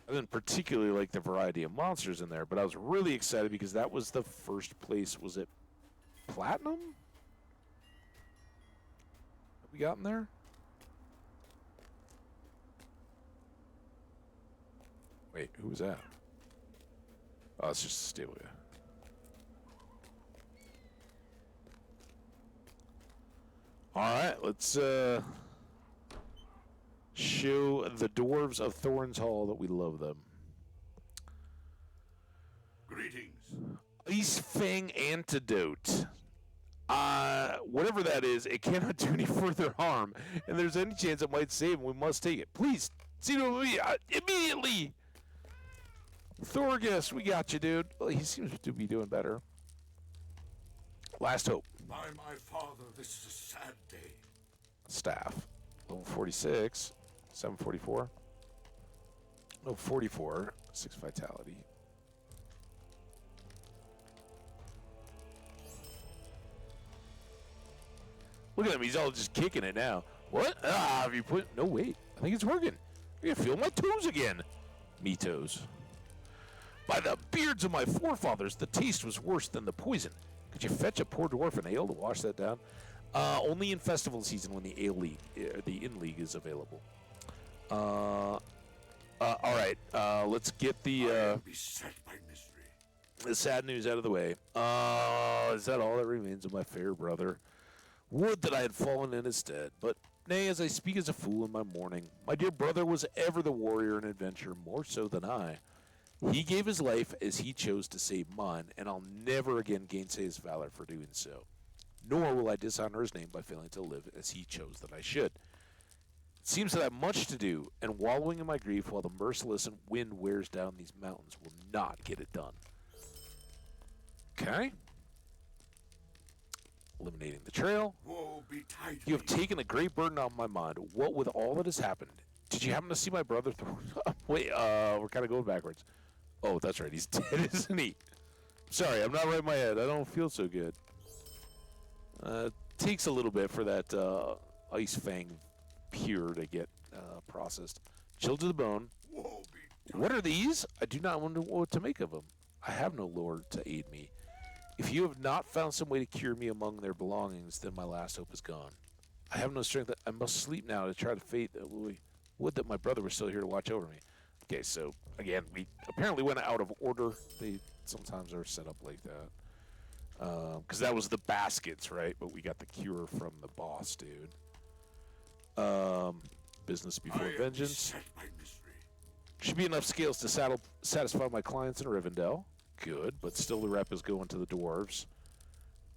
Speaker 1: I didn't particularly like the variety of monsters in there, but I was really excited because that was the first place. Was it Platinum? Have we gotten there? Wait, who was that? Oh, it's just Stelia. All right, let's show the dwarves of Thorns Hall that we love them.
Speaker 4: Greetings.
Speaker 1: Ice Fang Antidote. Whatever that is, it cannot do any further harm, and there's any chance it might save him. We must take it. Please, see to me immediately. Thorgus, we got you, dude. Well, he seems to be doing better. Last hope.
Speaker 4: By my father, this is a sad day.
Speaker 1: Staff. Level 46. 744. Level 44. 6 vitality. Look at him. He's all just kicking it now. What? Have you put... No, wait. I think it's working. I can feel my toes again. Me toes. By the beards of my forefathers, the taste was worse than the poison. Could you fetch a poor dwarf an ale to wash that down? Only in festival season when the ale league, the inn league is available. All right. Let's get
Speaker 4: I am beset by mystery.
Speaker 1: the sad news out of the way. Is that all that remains of my fair brother? Would that I had fallen in his stead, but nay, as I speak as a fool in my mourning, my dear brother was ever the warrior in adventure, more so than I. He gave his life as he chose to save mine, and I'll never again gainsay his valor for doing so. Nor will I dishonor his name by failing to live as he chose that I should. It seems that I have much to do, and wallowing in my grief while the merciless wind wears down these mountains will not get it done. Okay. Eliminating the trail.
Speaker 4: Woe betide
Speaker 1: You have
Speaker 4: me.
Speaker 1: taken a great burden off my mind. What with all that has happened? Did you happen to see my brother? Wait, we're kind of going backwards. Oh, that's right. He's dead, isn't he? Sorry, I'm not right in my head. I don't feel so good. Takes a little bit for that Ice Fang pure to get processed. Chilled to the bone.
Speaker 4: Woe betide.
Speaker 1: What are these? I do not know what to make of them. I have no lord to aid me. If you have not found some way to cure me among their belongings, then my last hope is gone. I have no strength. I must sleep now to try to fate. Would that my brother was still here to watch over me. Okay, so, again, we apparently went out of order. They sometimes are set up like that. Because that was the baskets, right? But we got the cure from the boss, dude. Business before
Speaker 4: I am
Speaker 1: vengeance.
Speaker 4: beset by mystery.
Speaker 1: Should be enough scales to satisfy my clients in Rivendell. Good, but still the rep is going to the dwarves.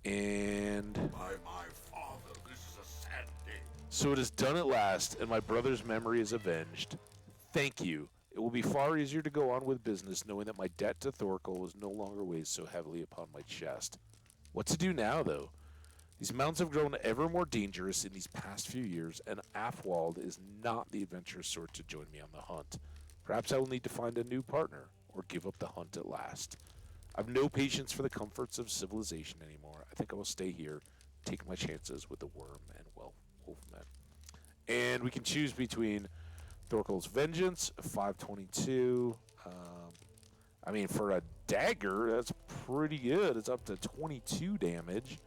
Speaker 1: And
Speaker 4: By my father, this is a sad day.
Speaker 1: so it is done at last, and my brother's memory is avenged. Thank you. It will be far easier to go on with business knowing that my debt to Thorkel is no longer weighs so heavily upon my chest. What to do now, though? These mountains have grown ever more dangerous in these past few years, and Afwald is not the adventurous sort to join me on the hunt. Perhaps I will need to find a new partner, or give up the hunt at last. I've no patience for the comforts of civilization anymore. I think I will stay here, take my chances with the worm and wolfmen. And we can choose between Thorkel's Vengeance, 522. I mean, for a dagger, that's pretty good. It's up to 22 damage.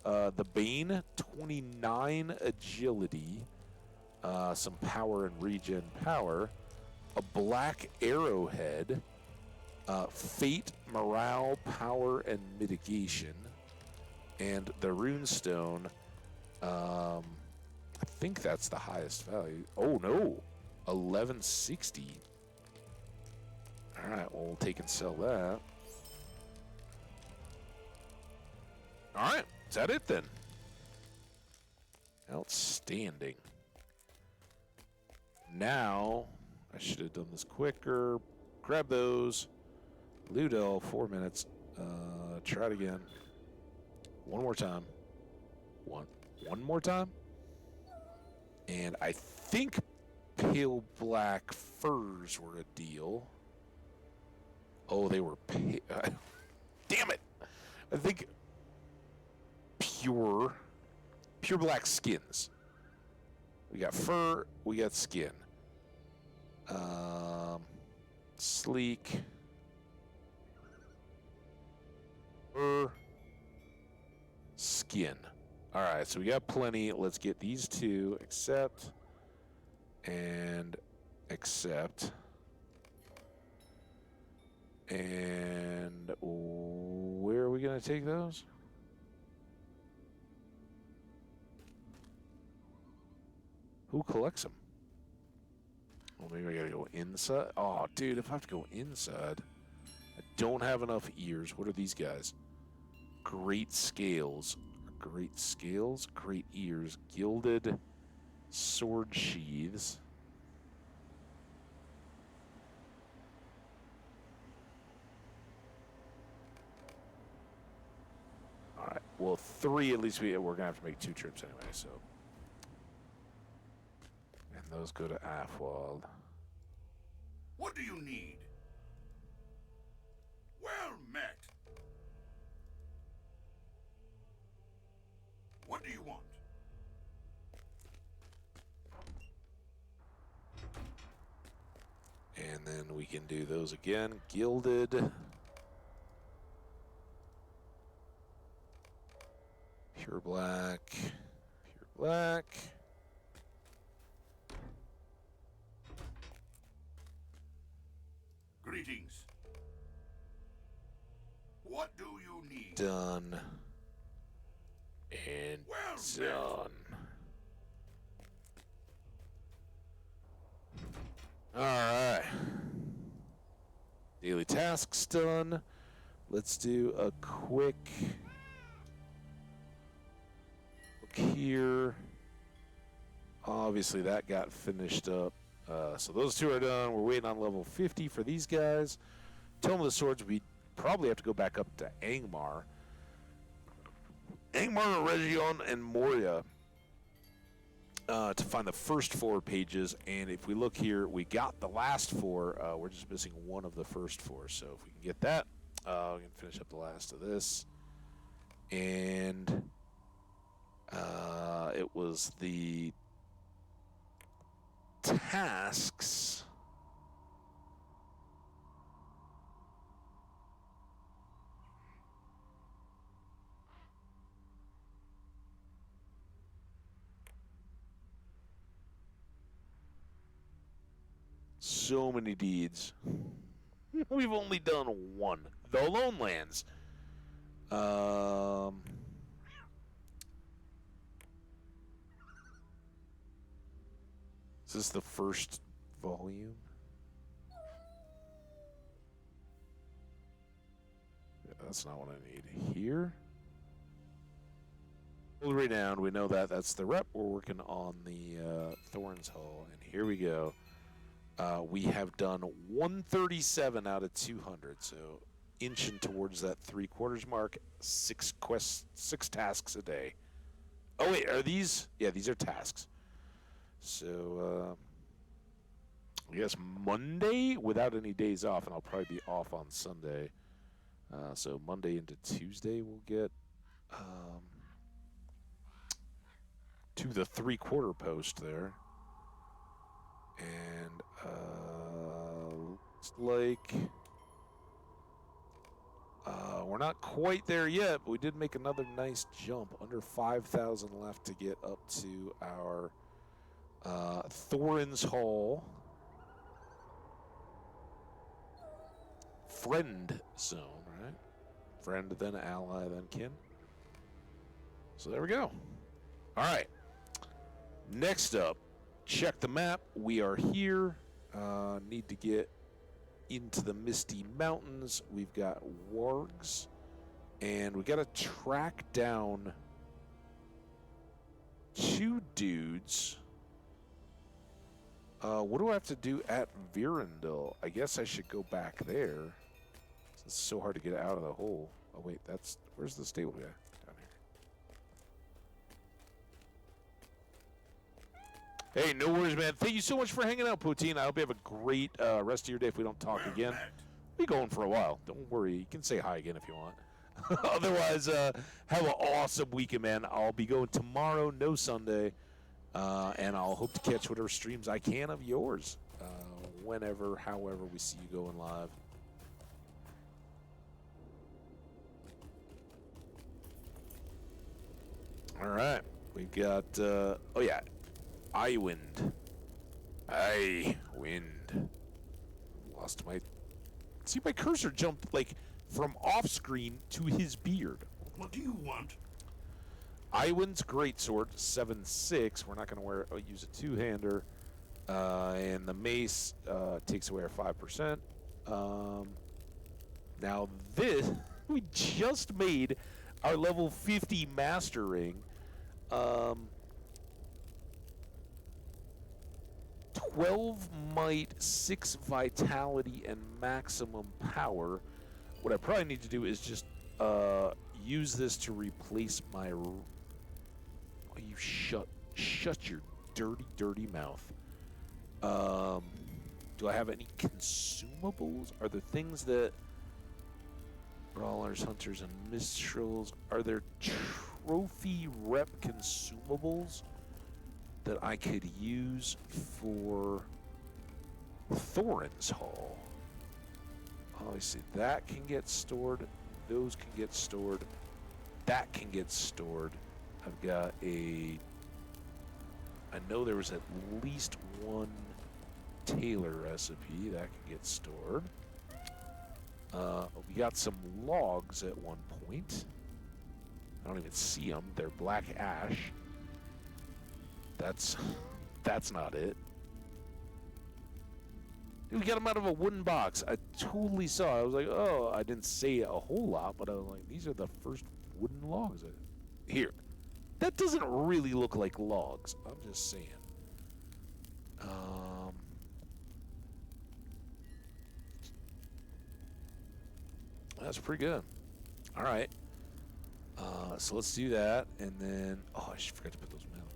Speaker 1: The Bane, 29 agility. Some power and regen power. A black arrowhead. Fate, morale, power, and mitigation. And the runestone, I think that's the highest value. Oh, no. 1160. All right, well, we'll take and sell that. All right, is that it then? Outstanding. Now, I should have done this quicker. Grab those. Ludell, 4 minutes. Try it again. One more time. One more time. And I think pale black furs were a deal. Oh, they were damn it. I think pure pure black skins. We got fur, we got skin. Sleek. Fur. Skin. All right, so we got plenty. Let's get these two. Accept. And accept. And where are we going to take those? Who collects them? Well, maybe I gotta go inside. Oh, dude, if I have to go inside, I don't have enough ears. What are these guys? Great scales. Great scales. Great ears. Gilded sword sheaths. All right. Well, 3 at least. We're gonna have to make 2 trips anyway. So. Those go to Afwald.
Speaker 4: What do you need? Well met. What do you want?
Speaker 1: And then we can do those again. Gilded. Pure black. Pure black.
Speaker 4: Greetings. What do you need?
Speaker 1: Done. And
Speaker 4: Well
Speaker 1: done. Alright. Daily tasks done. Let's do a quick look here. Obviously that got finished up. So those 2 are done. We're waiting on level 50 for these guys. Tome of the Swords, we probably have to go back up to Angmar. Angmar, Region, and Moria to find the first 4 pages. And if we look here, we got the last 4. We're just missing one of the first 4. So if we can get that, we can finish up the last of this. And it was the tasks. So many deeds. We've only done 1. The Lone Lands. Is this the first volume? Yeah, that's not what I need. Here. Renowned, we know that. That's the rep. We're working on the Thorns Hall. And here we go. We have done 137 out of 200. So inching towards that 3/4 mark. 6 quests, 6 tasks a day. Oh, wait. Are these? Yeah, these are tasks. So, I guess Monday without any days off, and I'll probably be off on Sunday. So Monday into Tuesday we'll get to the 3/4 post there. And looks like we're not quite there yet, but we did make another nice jump. Under 5,000 left to get up to our Thorin's Hall friend zone, right? Friend, then ally, then kin. So there we go. All right. Next up, check the map. We are here. Need to get into the Misty Mountains. We've got wargs, and we got to track down 2 dudes. What do I have to do at Virendel? I guess I should go back there. It's so hard to get out of the hole. Oh, wait, where's the stable guy? Down here. Hey, no worries, man. Thank you so much for hanging out, Poutine. I hope you have a great rest of your day if we don't talk again. We'll be going for a while. Don't worry. You can say hi again if you want. Otherwise, have an awesome weekend, man. I'll be going tomorrow, no Sunday, and I'll hope to catch whatever streams I can of yours, whenever, however we see you going live. All right, we got, oh yeah, Iwind. Iwind. Lost my, see, my cursor jumped, like, from off-screen to his beard.
Speaker 4: What do you want?
Speaker 1: Iwind's Greatsword, 7/6. We're not going to use a two-hander. And the mace takes away our 5%. Now this, we just made our level 50 master ring. 12 might, 6 vitality, and maximum power. What I probably need to do is just use this to replace my... Oh, you shut your dirty mouth. Do I have any consumables? Are there things that... Brawlers, Hunters, and Minstrels, are there trophy rep consumables that I could use for Thorin's Hall? Obviously, that can get stored. Those can get stored. That can get stored. I've got a... I know there was at least one Taylor recipe that can get stored. We got some logs at one point. I don't even see them. They're black ash. That's not it. We got them out of a wooden box. I totally saw it. I was like, oh, I didn't say a whole lot, but I was like, these are the first wooden logs. Here. That doesn't really look like logs. I'm just saying. That's pretty good. All right. So let's do that, and then... Oh, I forgot to put those medals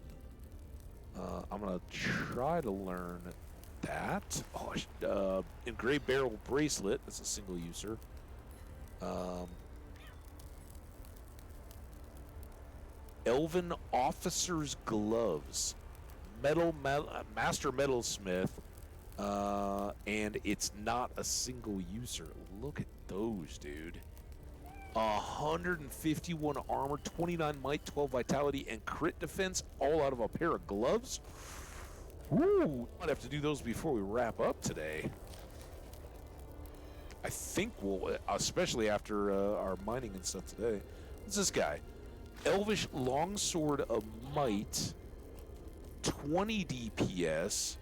Speaker 1: in. I'm going to try to learn that. Oh, engraved barrel bracelet. That's a single user. Elven officer's gloves. Master metalsmith. And it's not a single user. Look at those, dude. 151 armor, 29 might, 12 vitality, and crit defense, all out of a pair of gloves. Ooh, might have to do those before we wrap up today. I think we'll, especially after our mining and stuff today. What's this guy? Elvish longsword of might, 20 DPS.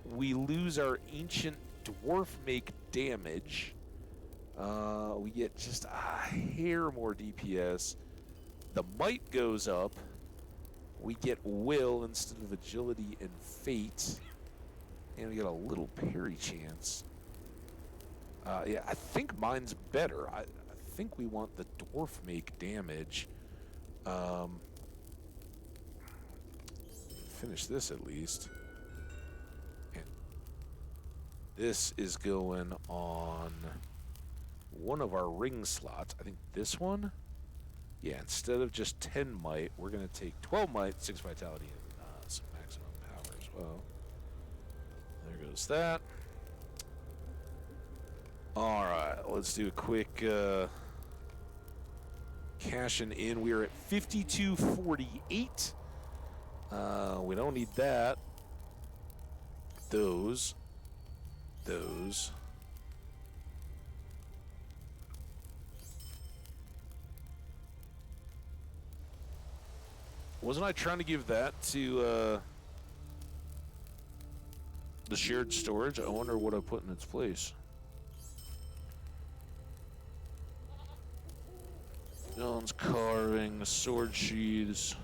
Speaker 1: We lose our ancient dwarf make damage. We get just a hair more DPS. The might goes up. We get will instead of agility and fate. And we get a little parry chance. Yeah, I think mine's better. I think we want the dwarf make damage. Finish this at least. And this is going on one of our ring slots. I think this one? Yeah, instead of just 10 might, we're going to take 12 might, 6 vitality, and some maximum power as well. There goes that. Alright, let's do a quick cashing in. We're at 5248. We don't need that. Those. Wasn't I trying to give that to the shared storage? I wonder what I put in its place. John's carving, the sword sheaths.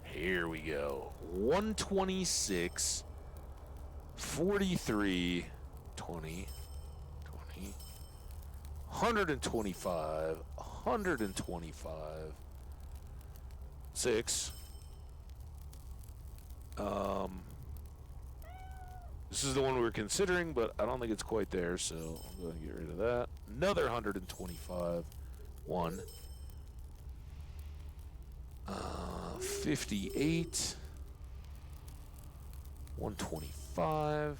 Speaker 1: Here we go. 126, 43, 20, 125, 125. 6. This is the one we were considering, but I don't think it's quite there, so I'm going to get rid of that. Another 125. 1. 58. 125.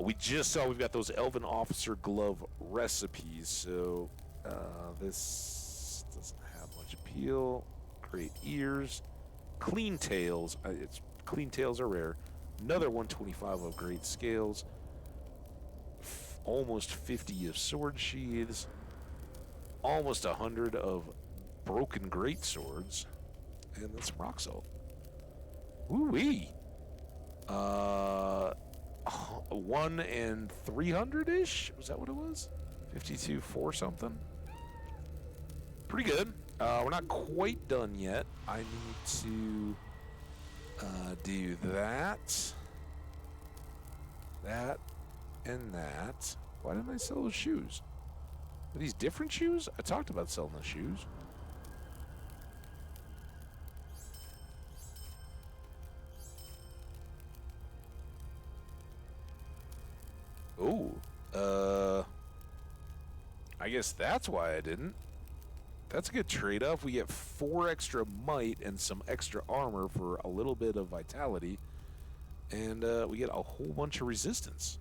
Speaker 1: We just saw we've got those Elven Officer Glove recipes, so this doesn't have much appeal. Great ears. Clean tails. Clean tails are rare. Another 125 of great scales. Almost 50 of sword sheaths. Almost 100 of broken great swords. And then some rock salt. Woo-wee. 1 and 300-ish? Was that what it was? 52, 4 something? Pretty good. We're not quite done yet. I need to do that, and that. Why didn't I sell those shoes? Are these different shoes? I talked about selling the shoes. Oh, I guess that's why I didn't. That's a good trade-off. We get 4 extra might and some extra armor for a little bit of vitality. And we get a whole bunch of resistance.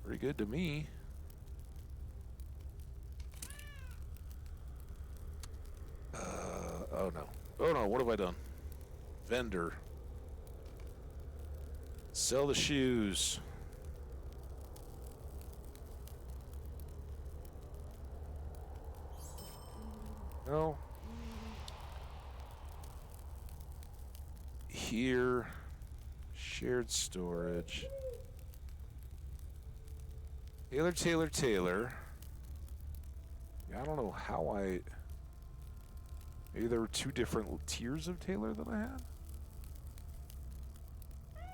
Speaker 1: Pretty good to me. Oh no. Oh no, what have I done? Vendor. Sell the shoes. No. Here. Shared storage. Taylor. I don't know how maybe there were 2 different tiers of Taylor that I had.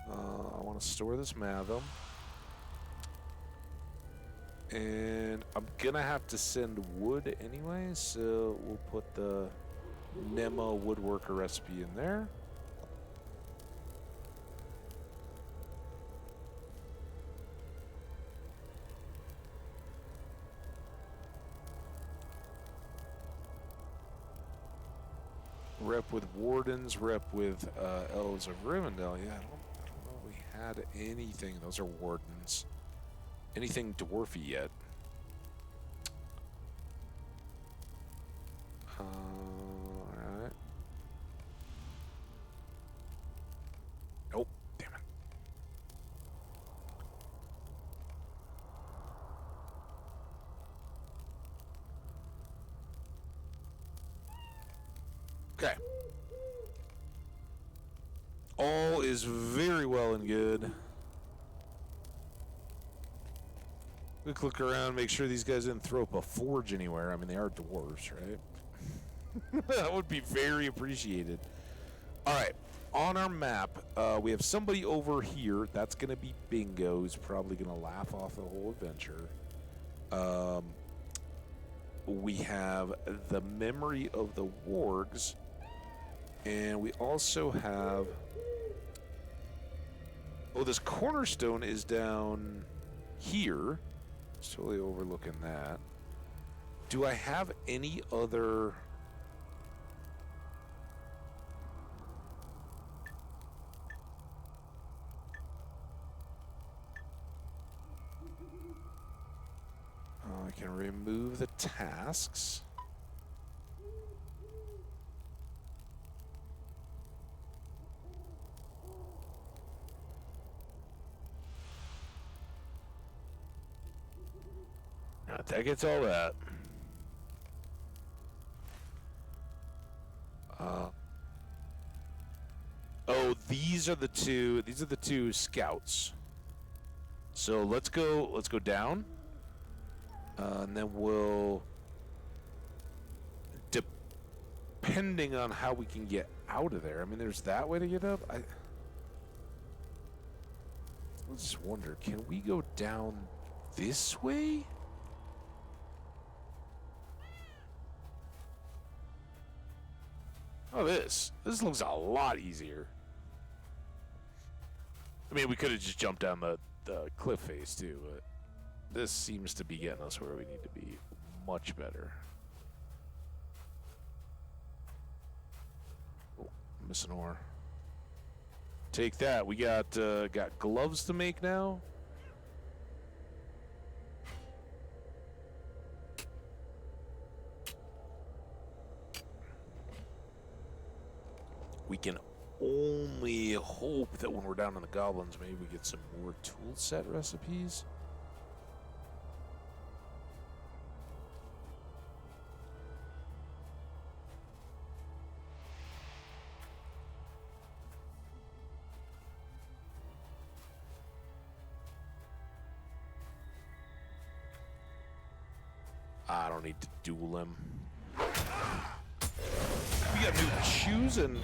Speaker 1: I want to store this Matham. And I'm going to have to send wood anyway, so we'll put the Nemo woodworker recipe in there. Rep with Wardens, rep with Elves of Rivendell. Yeah, I don't know if we had anything. Those are Wardens. Anything dwarfy yet? Alright. Nope. Damn it. Okay. All is very well and good. Quick look around, make sure these guys didn't throw up a forge anywhere. I mean, they are dwarves, right? That would be very appreciated. All right, on our map, we have somebody over here. That's going to be Bingo, who's probably going to laugh off the whole adventure. We have the Memory of the Wargs, and we also have... Oh, this cornerstone is down here. It's totally overlooking that. Do I have any other... I can remove the tasks. That gets all that. Oh, these are the two scouts. So let's go down. And then we'll, depending on how we can get out of there. I mean, there's that way to get up. I just wonder, can we go down this way? Oh, this looks a lot easier. I mean, we could have just jumped down the cliff face too, but this seems to be getting us where we need to be. Much better. Oh, missing ore. Take that. We got gloves to make now. We can only hope that when we're down in the goblins, maybe we get some more tool set recipes. I don't need to duel him. We got new shoes and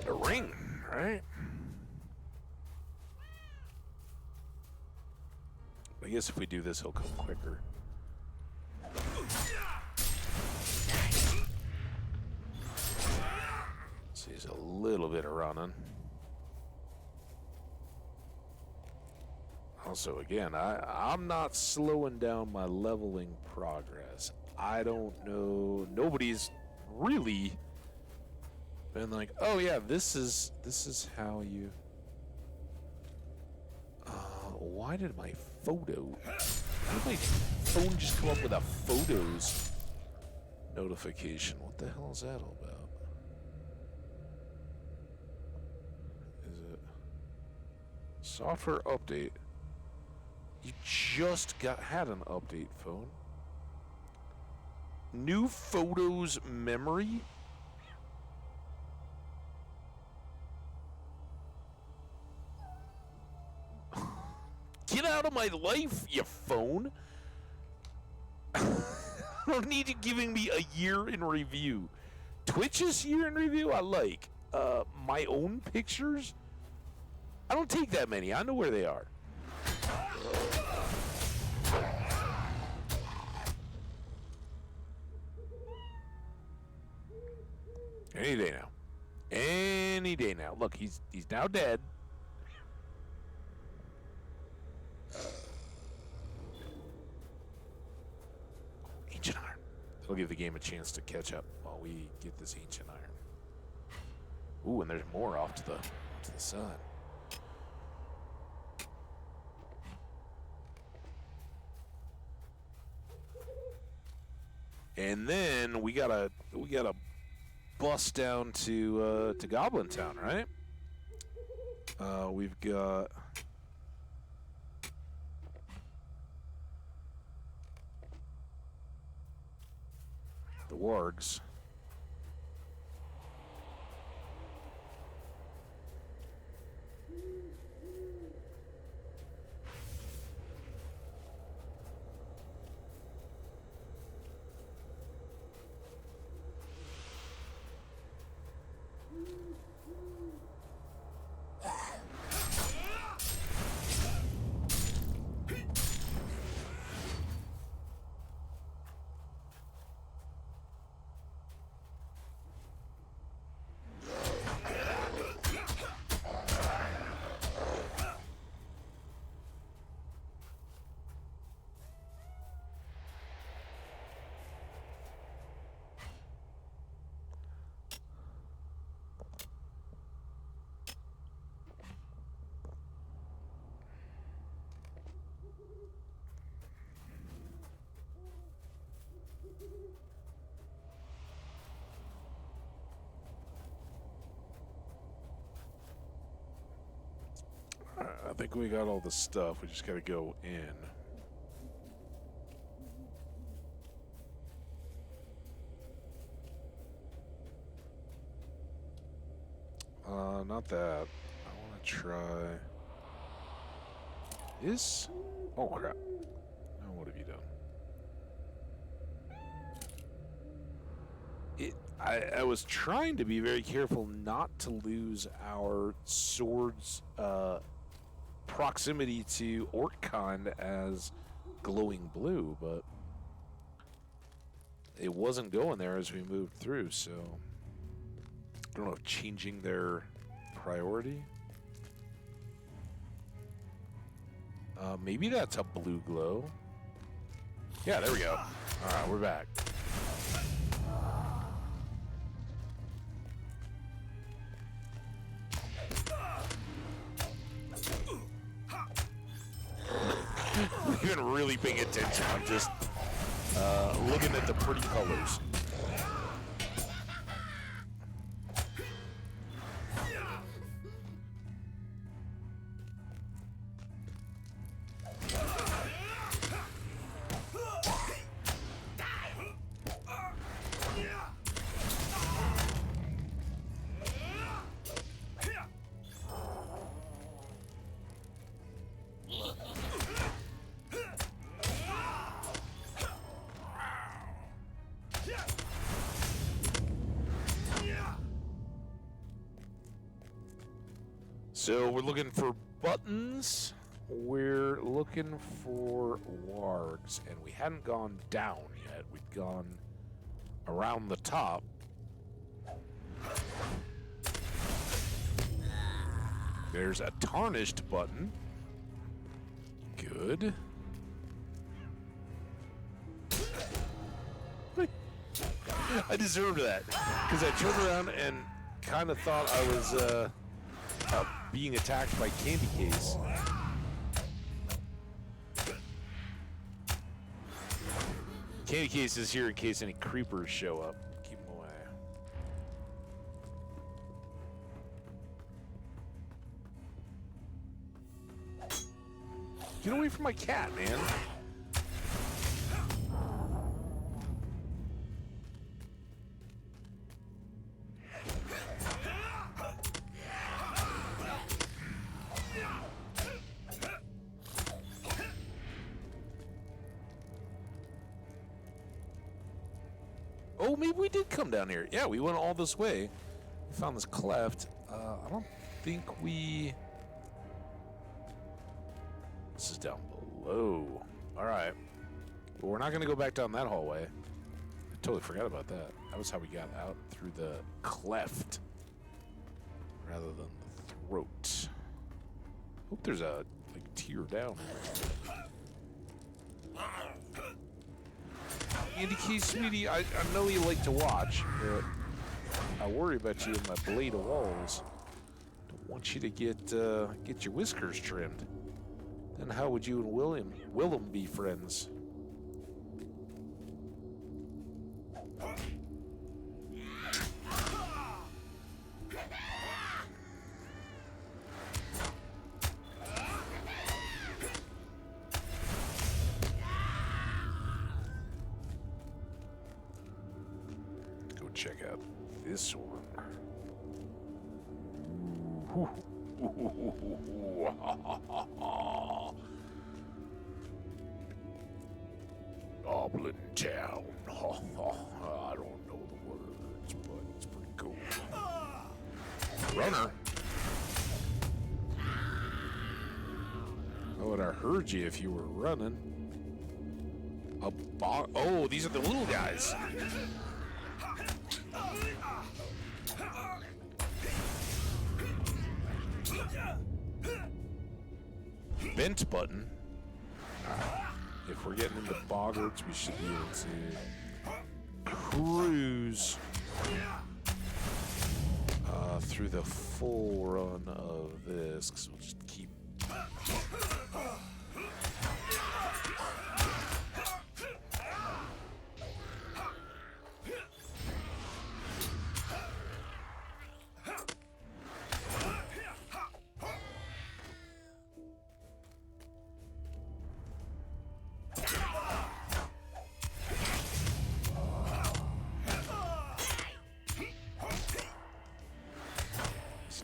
Speaker 1: a ring, right? I guess if we do this, he'll come quicker. So he's a little bit of running. Also, again, I'm not slowing down my leveling progress. I don't know. Nobody's really been like, oh yeah, this is how you. Why did my photo? Why did my phone just come up with a photos notification? What the hell is that all about? Is it software update? You just had an update, phone. New photos memory? Get out of my life, you phone. I don't need you giving me a year in review. Twitch's year in review, I like. My own pictures? I don't take that many. I know where they are. Any day now. Any day now. Look, he's now dead. Ancient iron. That'll give the game a chance to catch up while we get this ancient iron. Ooh, and there's more off to the side. And then we gotta bust down to Goblin Town, right? We've got the wargs. I think we got all the stuff. We just got to go in. Not that. I want to try this. Oh crap! Now what have you done? I was trying to be very careful not to lose our swords proximity to Orkhan as glowing blue, but it wasn't going there as we moved through, so I don't know if changing their priority. Maybe that's a blue glow. Yeah, there we go. All right, we're back. You've been really paying attention. I'm just looking at the pretty colors. So we're looking for buttons. We're looking for wargs, and we hadn't gone down yet. We'd gone around the top. There's a tarnished button. Good. I deserved that because I turned around and kind of thought I was being attacked by Candy Case. Candy Case is here in case any creepers show up. Keep them away. Get away from my cat, man. Oh, maybe we did come down here. Yeah, we went all this way. We found this cleft. I don't think we... This is down below. All right. Well, we're not going to go back down that hallway. I totally forgot about that. That was how we got out through the cleft rather than the throat. Hope there's a tier down here. Candy Case, sweetie, I know you like to watch, but I worry about you in my blade of walls. Don't want you to get your whiskers trimmed. Then how would you and Willem be friends? Check out this one. Goblin Town. I don't know the words, but it's pretty cool. Runner. I would have heard you if you were running. Oh, these are the little guys. Vent button. If we're getting into boggarts, we should be able to cruise through the full run of this, because we'll just keep.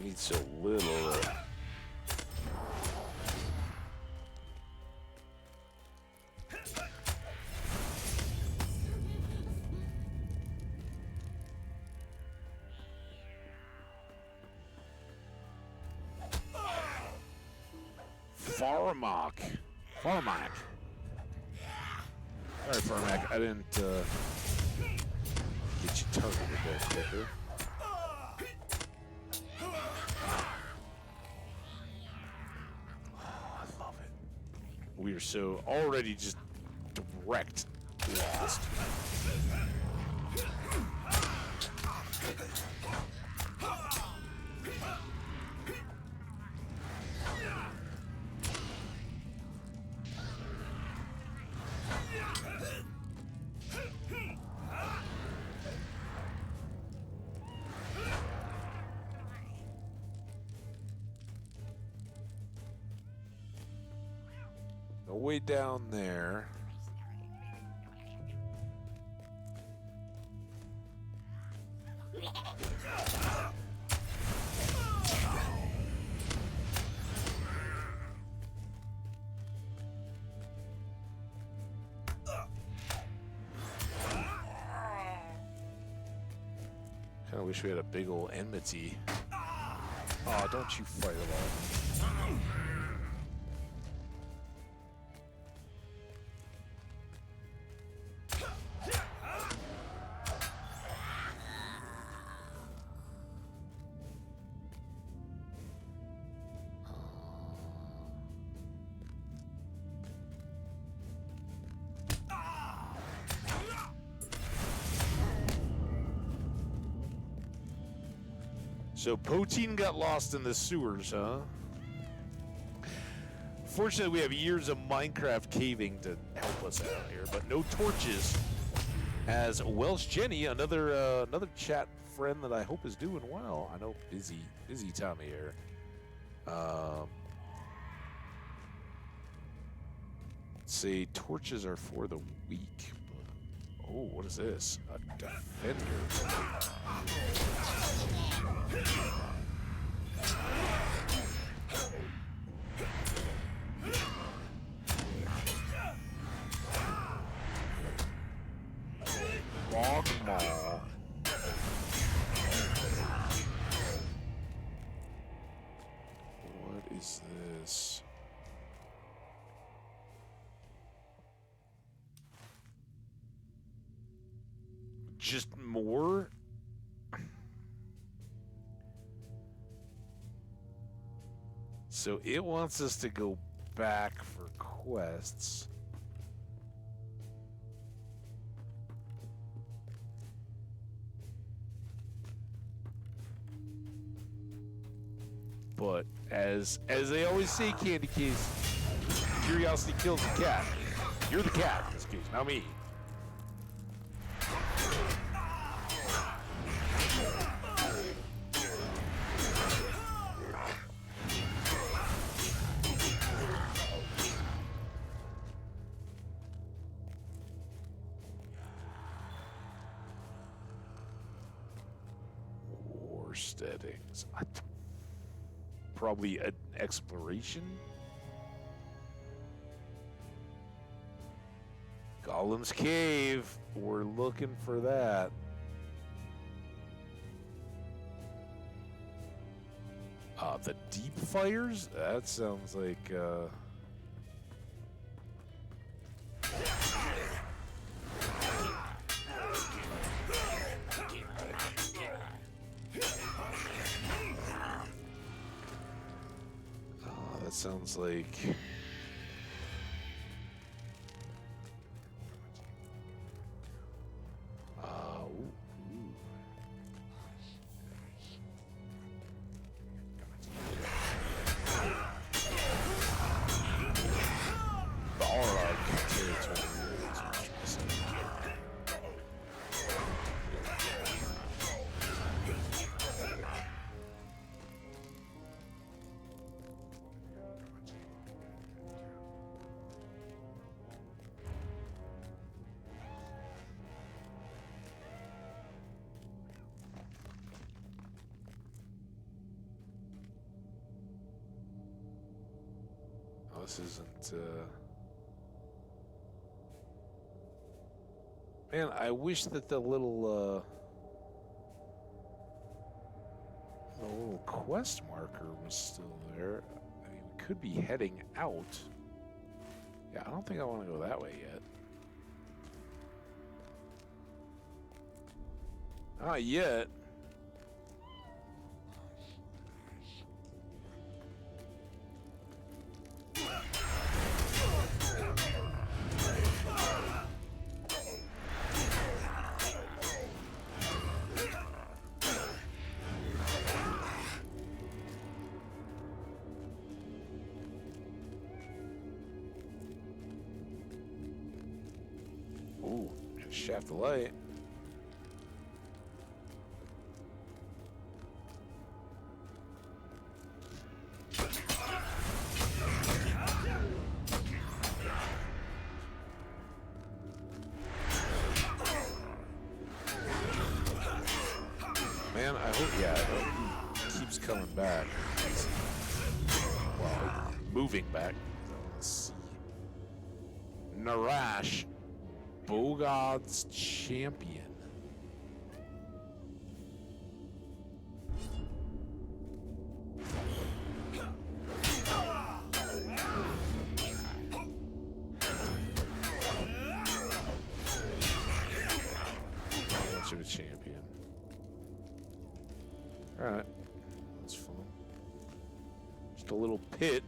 Speaker 1: Needs so little. Farmak. Sorry, Farmak. I didn't get you targeted there quicker. we are so already just direct lost. No way down there. Kinda wish we had a big old enmity. Oh, don't you fireball. So Poteen got lost in the sewers, huh? Fortunately, we have years of Minecraft caving to help us out here, but no torches. As Welsh Jenny, another chat friend that I hope is doing well. I know busy time of year. Let's see, torches are for the weak. Oh, what is this? A defender. Maul. What is this? Just more? So it wants us to go back for quests. But as they always say, Candy Case, curiosity kills the cat. You're the cat in this case, not me. War steadings. Probably an exploration. Golem's Cave. We're looking for that. The deep fires? That sounds like that sounds like this isn't, man, I wish that the little quest marker was still there. I mean, we could be heading out. Yeah, I don't think I want to go that way yet. Not yet. Ooh, shaft of light. Man, I hope, yeah, I hope he keeps coming back. Well, moving back. Let's see. Narash, Bogod's champion. Much of a champion. Alright. That's fun. Just a little pit.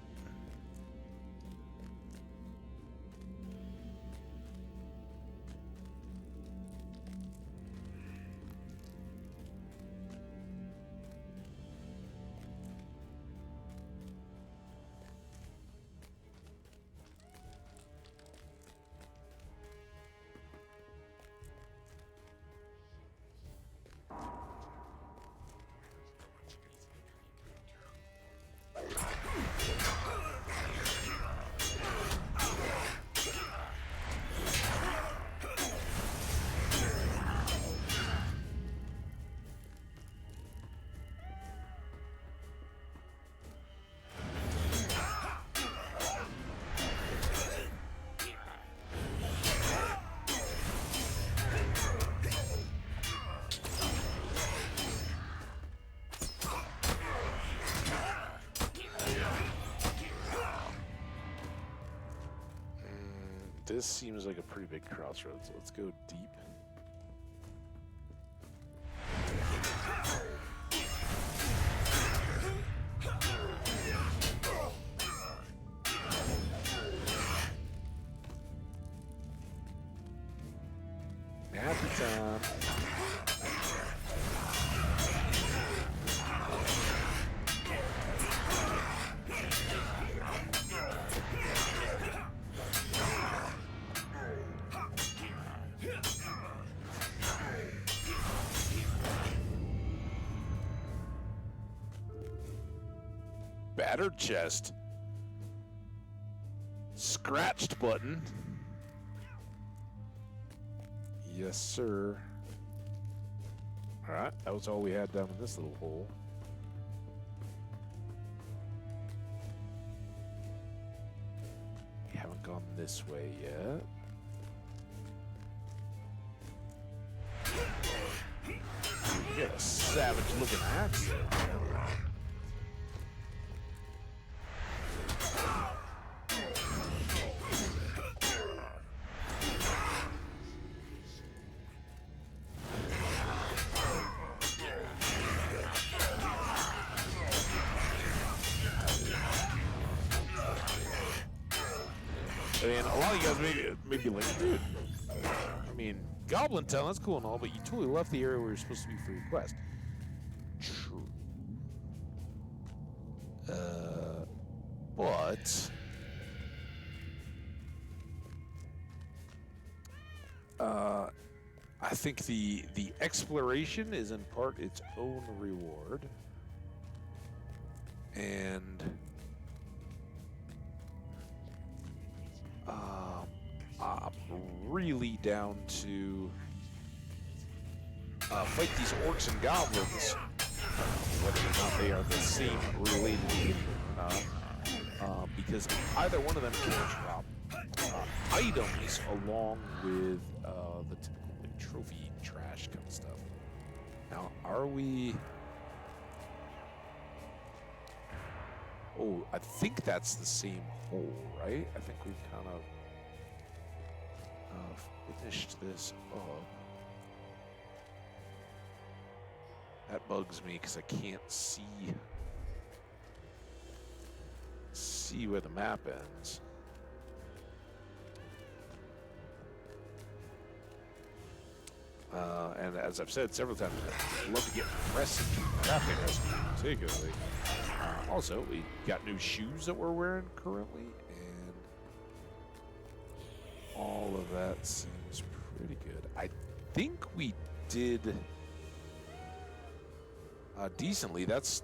Speaker 1: This seems like a pretty big crossroads. Let's go deep. Happy time. Battered chest. Scratched button. Yes, sir. Alright, that was all we had down in this little hole. We haven't gone this way yet. We got a savage looking axe there. I mean, a lot of you guys may be like, dude, I mean, Goblin Town, that's cool and all, but you totally left the area where you're supposed to be for your quest. True. But... I think the exploration is in part its own reward. And... I'm really down to fight these orcs and goblins, whether or not they are the same related because either one of them can drop items along with the typical like, trophy trash kind of stuff. Now, are we... Oh, I think that's the same hole, right? I think we've kind of finished this up. That bugs me because I can't see where the map ends. And as I've said several times, I'd love to get recipes, crafting recipes particularly. Also, we got new shoes that we're wearing currently, and all of that seems Pretty good. I think we did decently. That's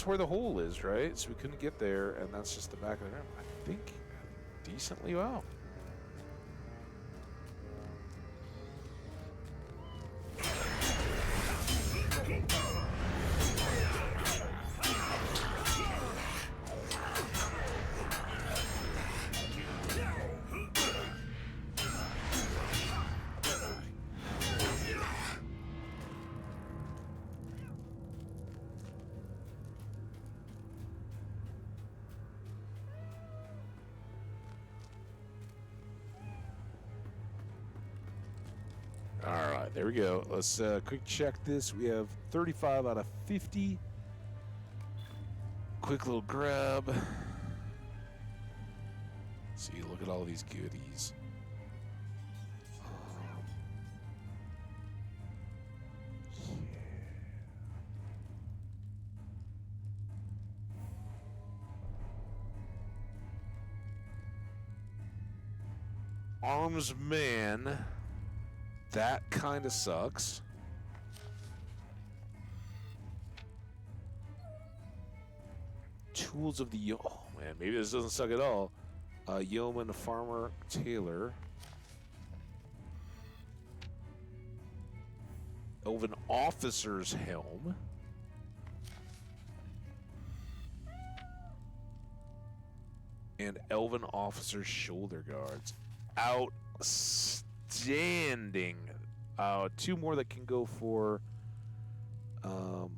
Speaker 1: where the hole is, right? So we couldn't get there, and that's just the back of the rim. I think decently well. All right, there we go. Let's quick check this. We have 35 out of 50. Quick little grab. See, look at all these goodies. Arms man. That kind of sucks. Tools of the oh man, maybe this doesn't suck at all. Yeoman, farmer, tailor. Elven officer's helm. And elven officer's shoulder guards. Outstanding. Two more that can go for Hamadil,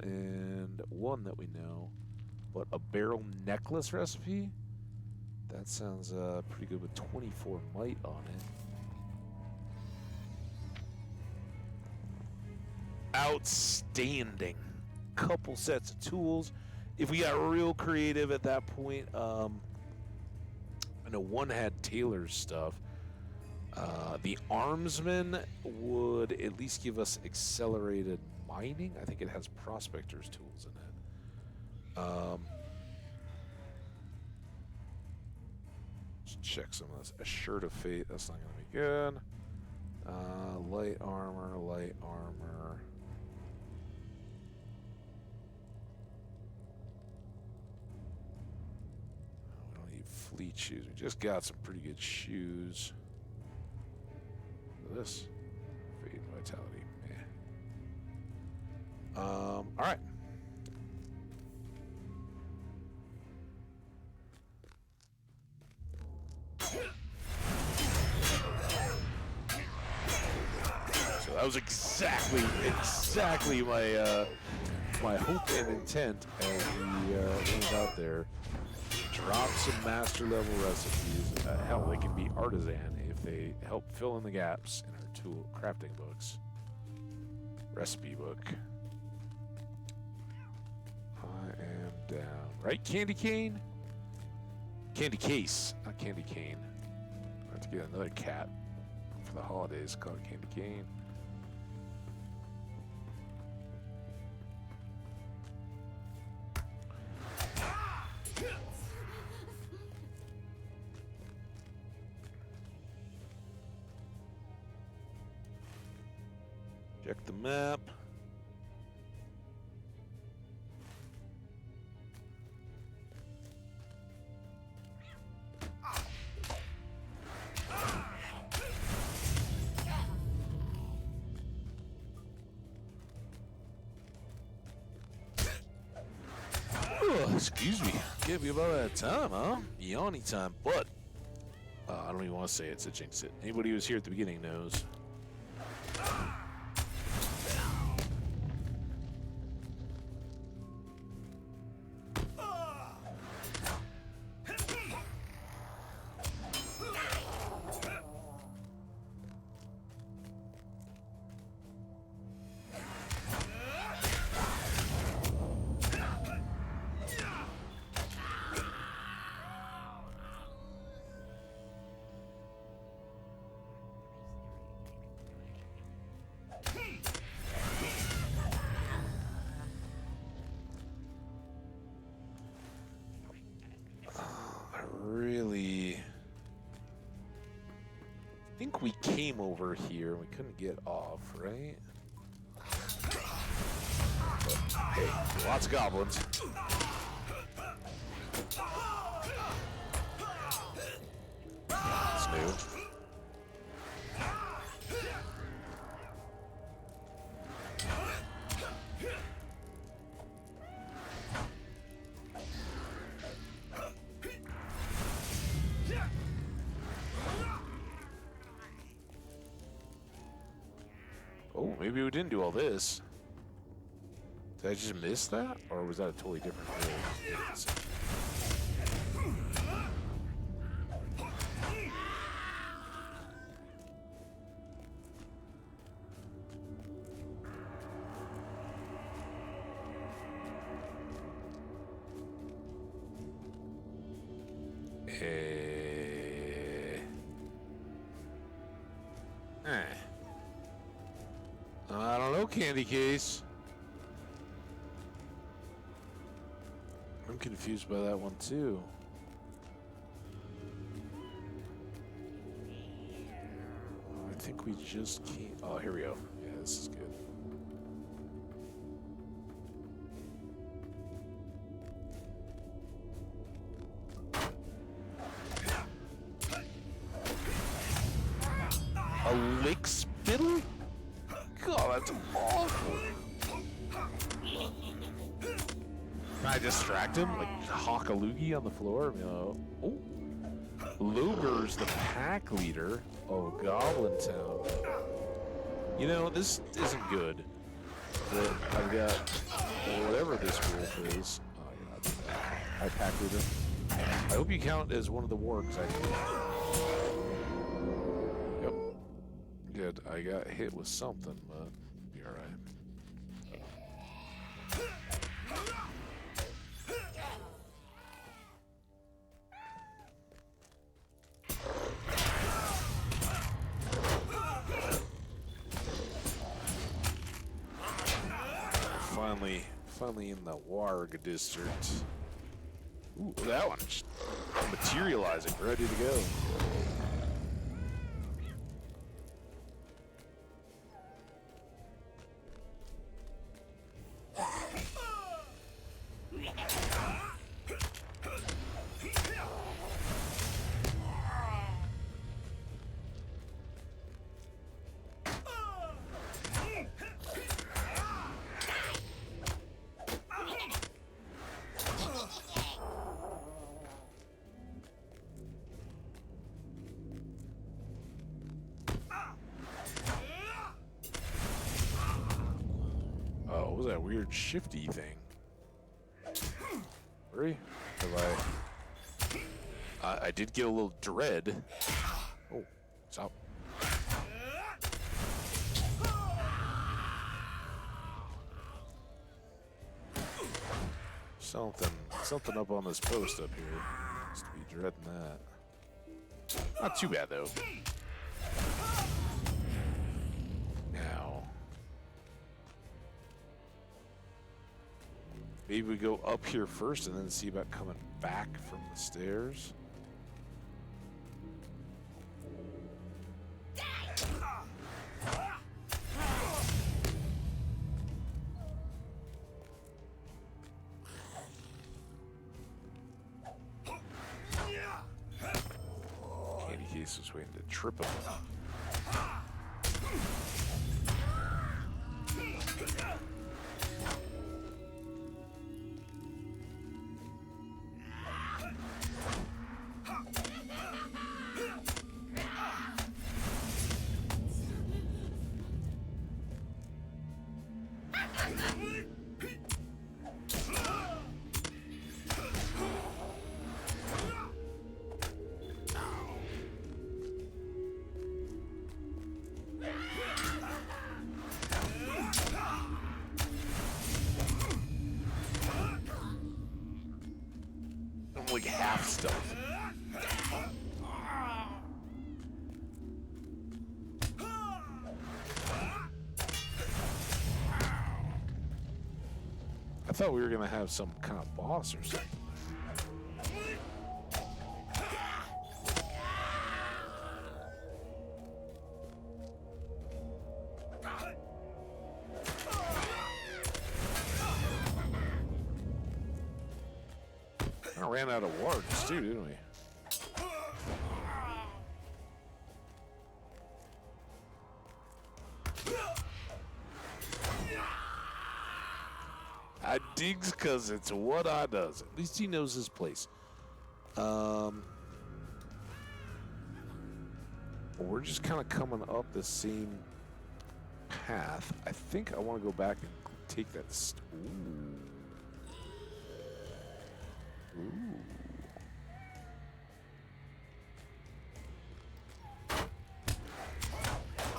Speaker 1: and one that we know. But a barrel necklace recipe? That sounds pretty good with 24 might on it. Outstanding. Couple sets of tools. If we got real creative at that point, I know one had Taylor's stuff. The armsman would at least give us accelerated mining. I think it has prospector's tools in it. Let's check some of this. A shirt of fate. That's not going to be good. Light armor, light armor. We don't need fleet shoes. We just got some pretty good shoes. This fate vitality. Yeah. All right. So that was exactly my my hope and intent as we went out there. Drop some master level recipes. Hell, they can be artisan if they help fill in the gaps in our tool crafting books. Recipe book. I am down. Right, candy cane? Candy case, not candy cane. I have to get another cat for the holidays called Candy Cane. Check the map. Oh, excuse me. Can't be about that time, huh? Yawny time, but I don't even want to say it, so jinx it. Anybody who was here at the beginning knows. think we came over here and we couldn't get off, right? But, hey, lots of goblins. It's new. Oh, maybe we didn't do all this. Did I just miss that? Or was that a totally different build? I don't know, candy case. I'm confused by that one too. I think we just can't. Oh, here we go. Yeah, this is good. A lick spittle? God, that's awful. Can I distract him? Like hawk a loogie on the floor? Oh. Luger's the pack leader. Oh, Goblin Town. You know, this isn't good. But I've got whatever this wolf is. Oh, yeah, hi, pack leader. I hope you count as one of the wargs I can. Yep. Good. I got hit with something, but be alright. Finally in the Warg district. Ooh, that one's materializing, ready to go. What was that weird shifty thing? Hurry. I did get a little dread. Oh, stop. Something up on this post up here. Must be dreading that. Not too bad though. Now, maybe we go up here first and then see about coming back from the stairs. Candy Case was waiting to trip him. Like half stealth. I thought we were gonna have some kind of boss or something. Kind of ran out of wargs too, didn't we? I digs cause it's what I does. At least he knows his place. We're just kind of coming up the same path. I think I want to go back and take that. Ooh.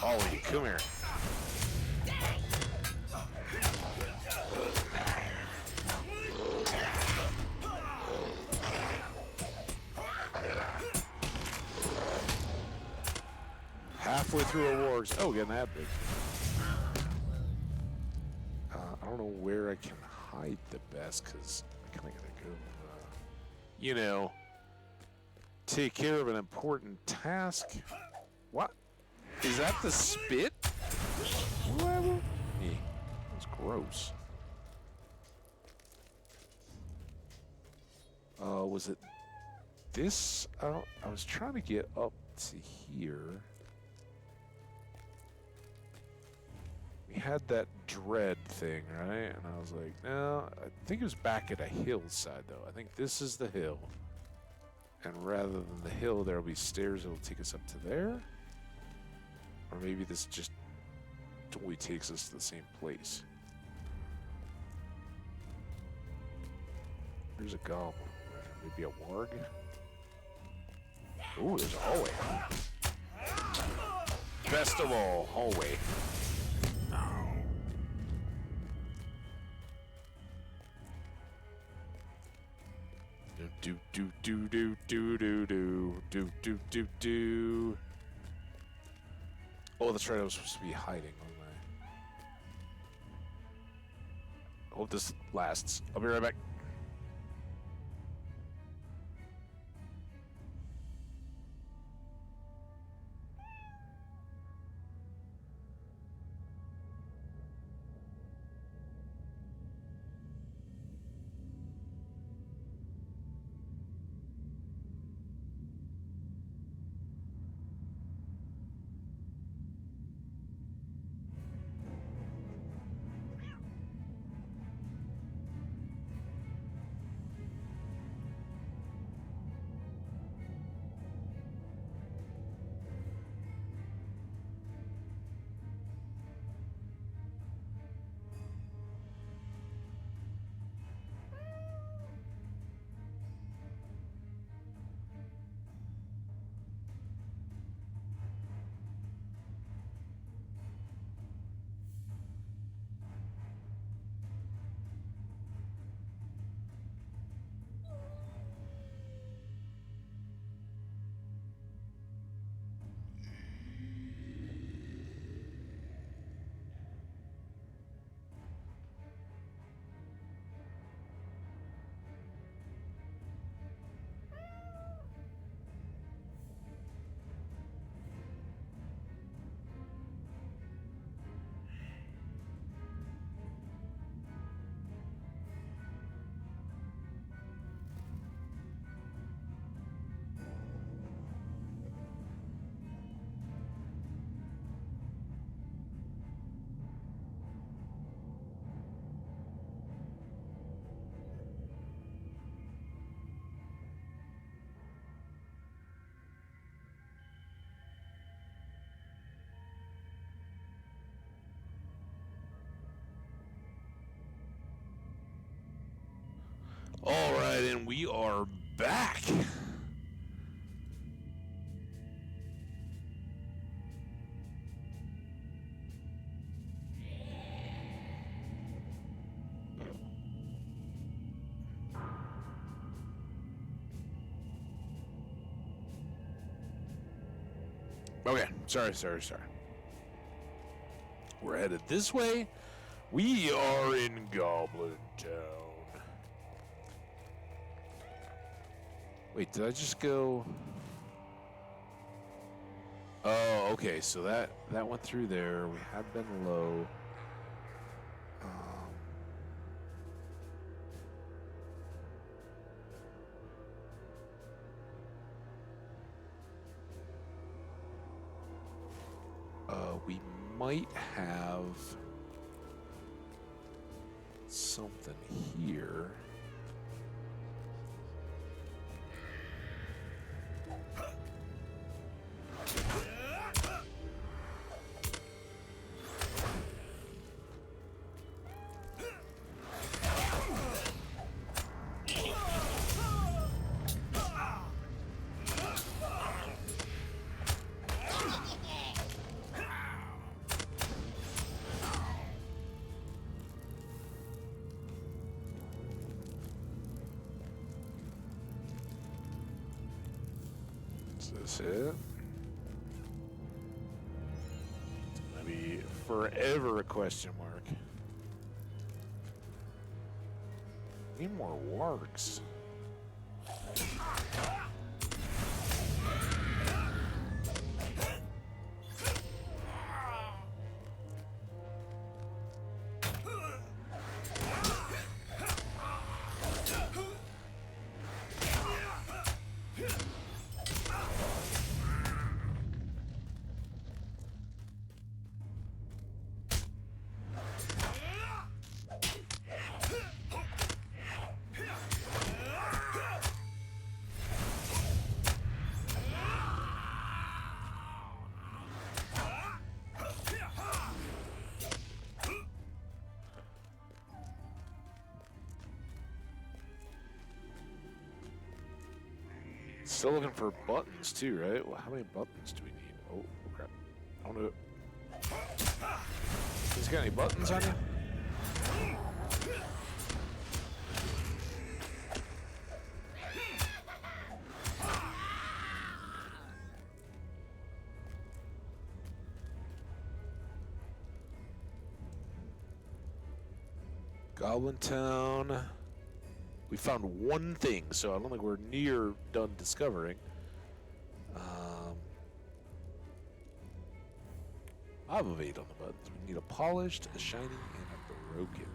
Speaker 1: Ollie, come here. Halfway through a wargs. Oh, getting that big. I don't know where I can hide the best because I kind of gotta go, you know, take care of an important task. What? Is that the spit? What? Yeah, that's gross. Was it this? I was trying to get up to here. We had that dread thing, right? And I was like, no, I think it was back at a hillside, though. I think this is the hill. And rather than the hill, there will be stairs that will take us up to there. Or maybe this just totally takes us to the same place. There's a goblin. Maybe a warg? Ooh, there's a hallway. Best of all, hallway. Do do do do do do do do do do do. Oh, that's right. I was supposed to be hiding, wasn't I? Hope this lasts. I'll be right back. All right, and we are back. Okay, sorry. We're headed this way. We are in Goblin Town. Wait, did I just go? Oh, okay. So that went through there. We had been low. might have something here. Is this it? It's gonna be forever a question mark. Need more wargs. Still looking for buttons too, right? Well, how many buttons do we need? Oh, crap. I want to... He's got any buttons on you? Goblin Town. We found one thing, so I don't think we're near done discovering. I have a 8 on the buttons. We need a polished, a shiny, and a broken.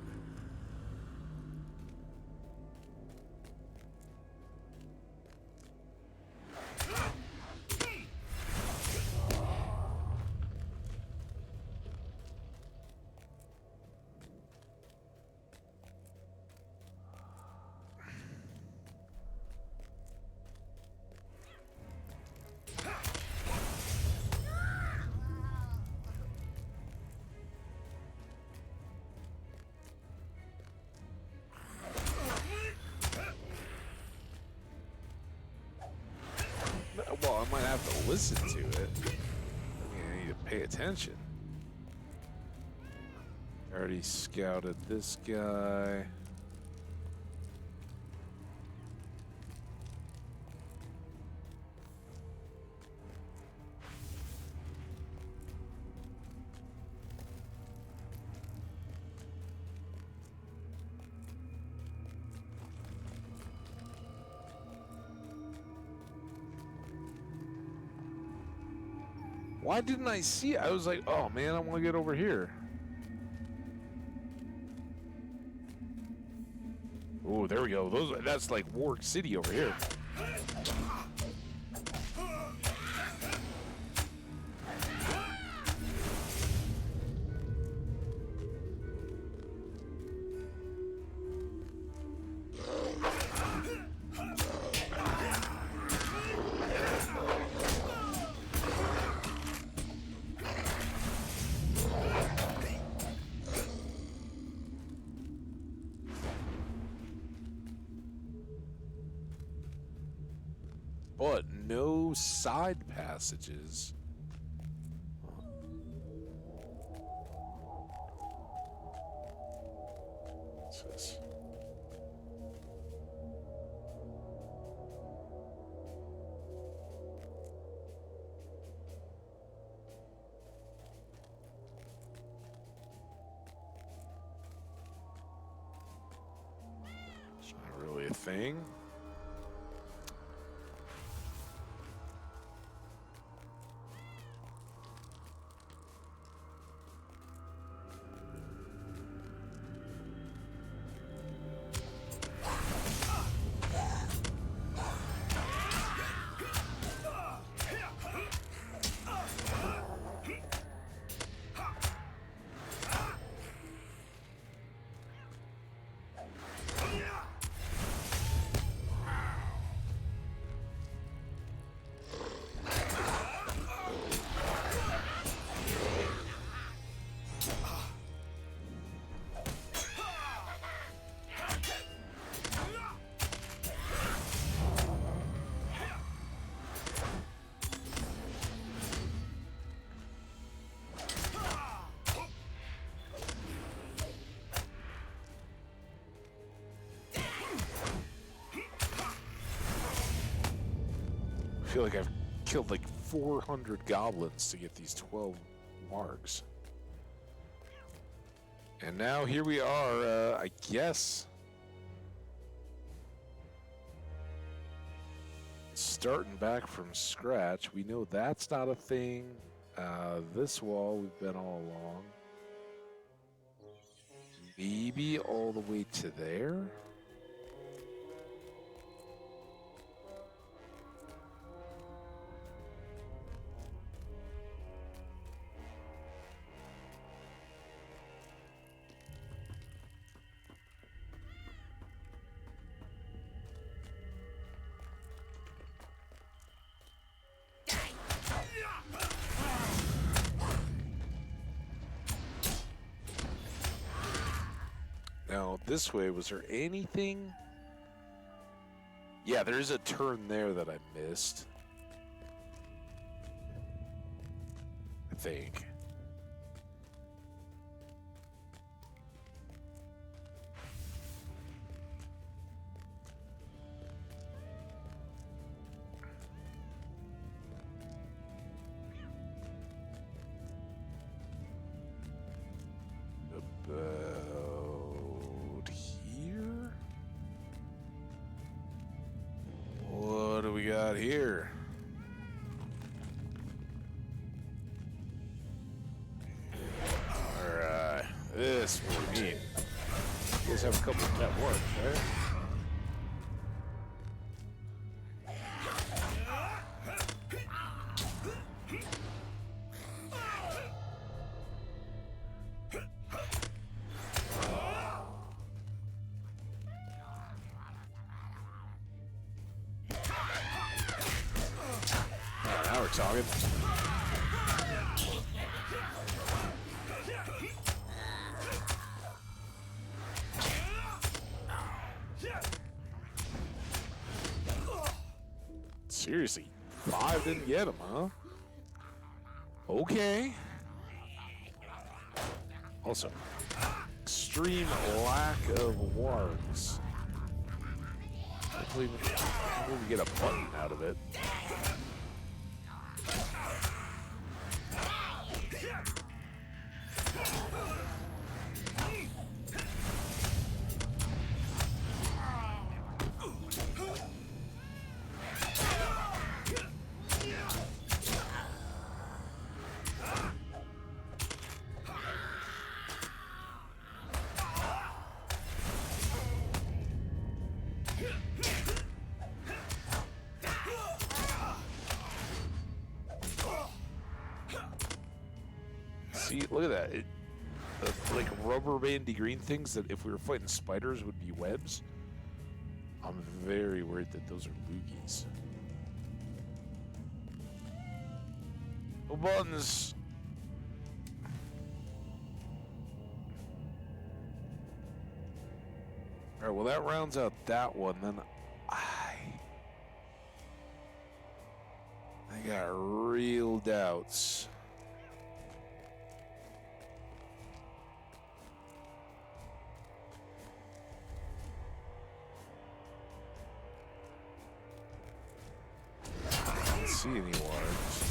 Speaker 1: Well, I might have to listen to it. I mean, I need to pay attention. Already scouted this guy. Why didn't I see it? I was like, oh man, I want to get over here. Oh, there we go. That's like Warg City over here. But no side passages. What's this? It's not really a thing. feel like I've killed like 400 goblins to get these 12 wargs. And now here we are, I guess, starting back from scratch. We know that's not a thing. This wall we've been all along. Maybe all the way to there? Now, this way, was there anything? Yeah, there's a turn there that I missed. I think. About here? What do we got here? Alright, this is what we need. You guys have a couple of net works, right? Now we're talking. Seriously, 5 didn't get him, huh? Okay. Also, extreme lack of wargs. Hopefully we get a button out of it. See, look at that. Like rubber bandy green things that if we were fighting spiders would be webs. I'm very worried that those are loogies. No buttons. Alright, well that rounds out that one. Then I got real doubts. See any wargs.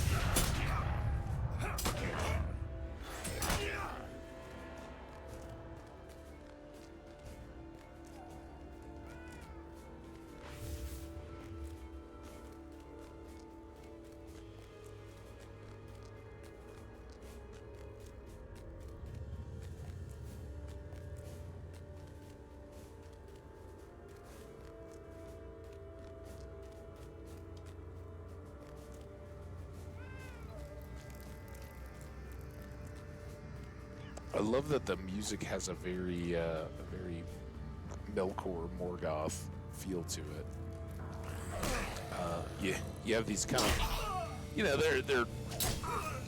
Speaker 1: I love that the music has a very Melkor Morgoth feel to it. You have these kind of, they're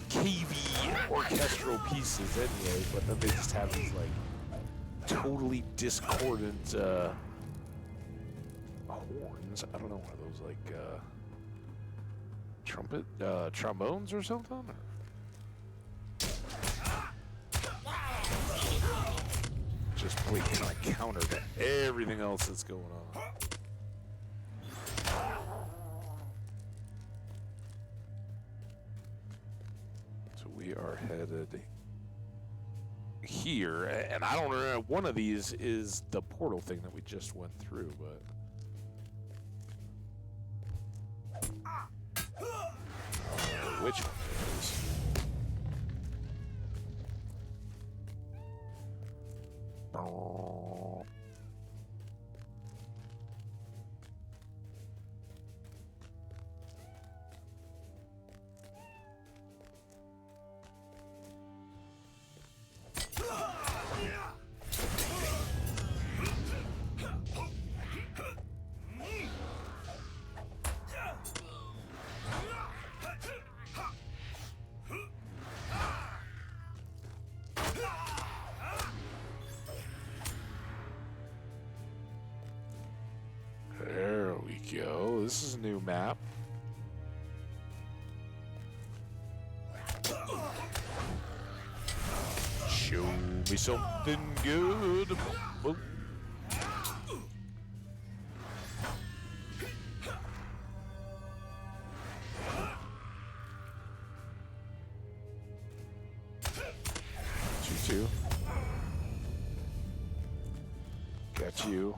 Speaker 1: cavey orchestral pieces anyway, but then they just have these like totally discordant horns. I don't know, what are those like trombones or something? Just play kind of counter to everything else that's going on. We are headed here, and I don't know. One of these is the portal thing that we just went through, but which one it is? Oh. There we go. This is a new map. Show me something good. Oh. You too. Got you.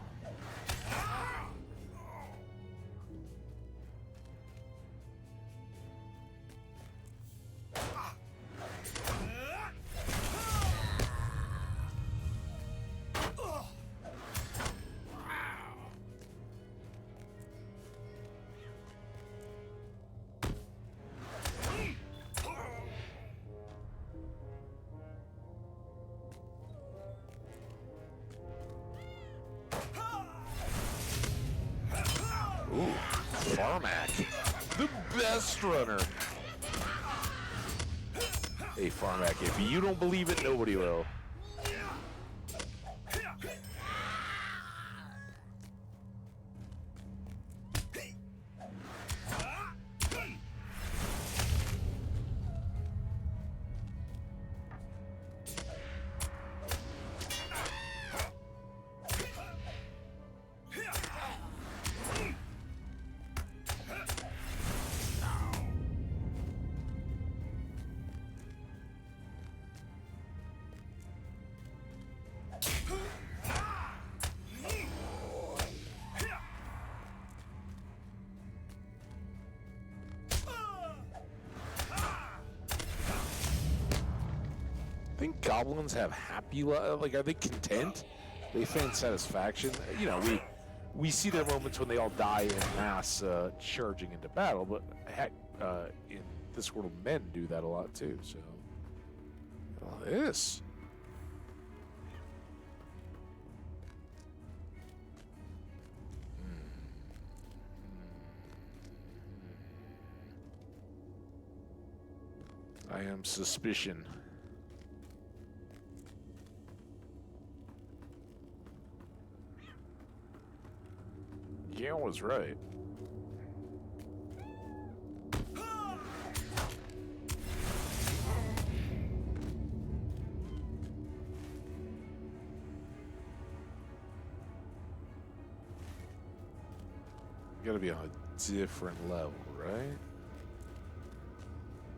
Speaker 1: Ooh, Farmak, the best runner. Hey, Farmak, if you don't believe it, nobody will. I think goblins have happy like, are they content? They find satisfaction. You know, we see their moments when they all die in mass charging into battle, but heck, in this world, men do that a lot too. So, well, this. I am suspicion. Yeah, I was right. Gotta be on a different level, right?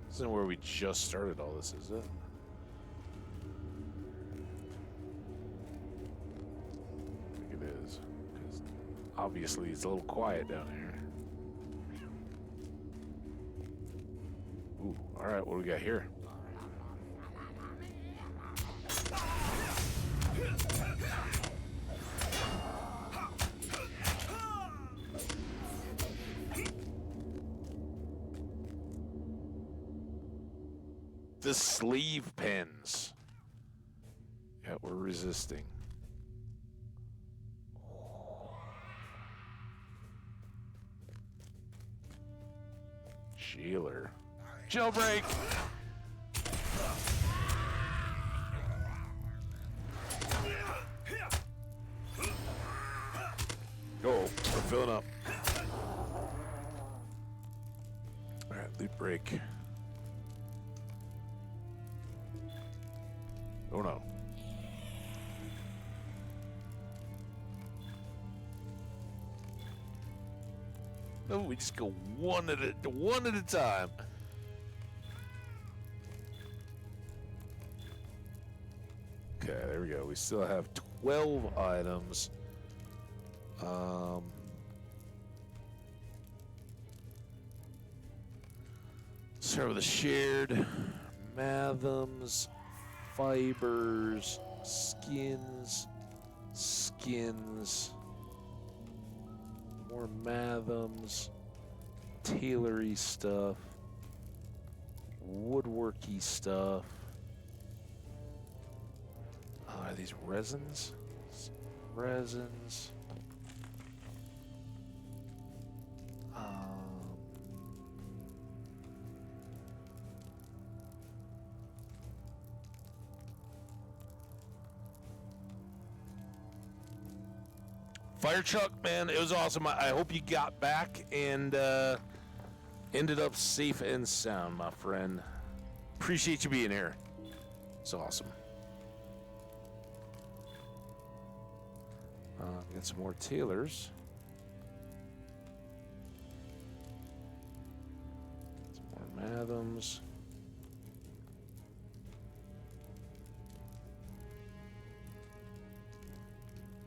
Speaker 1: This isn't where we just started all this, is it? I think it is. 'Cause obviously, it's a little quiet down here. Ooh, alright, what do we got here? The sleeve pins. Yeah, we're resisting. Sheeler. Jailbreak! Go, we're filling up. Alright, loot break. Oh no. No, we just go one at a time. we still have 12 items. Start with the shared mathoms, fibers, skins, more mathoms, tailory stuff, woodworky stuff. Are these resins? Resins. Fire truck, man, it was awesome. I hope you got back and ended up safe and sound, my friend. Appreciate you being here. It's awesome. Got some more tailors. Some more mathoms.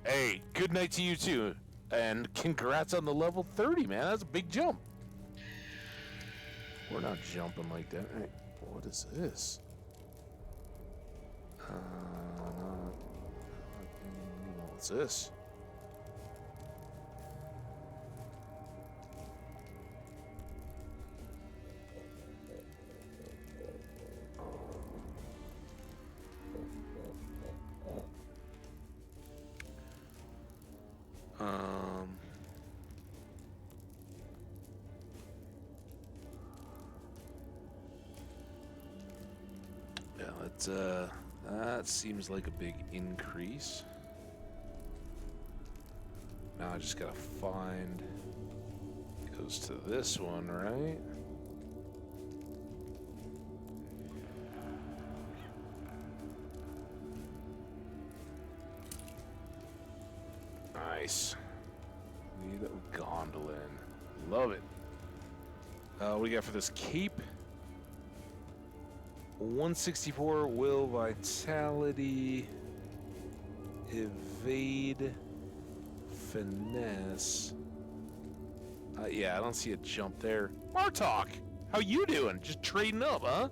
Speaker 1: Hey, good night to you too. And congrats on the level 30, man. That's a big jump. We're not jumping like that. Hey, what is this? What's this? Yeah, that seems like a big increase. Now I just gotta find, goes to this one, right? Nice. Need a gondolin. Love it. What do you got for this cape? 164 will, vitality, evade, finesse. Yeah, I don't see a jump there. Martok, how you doing? Just trading up, huh?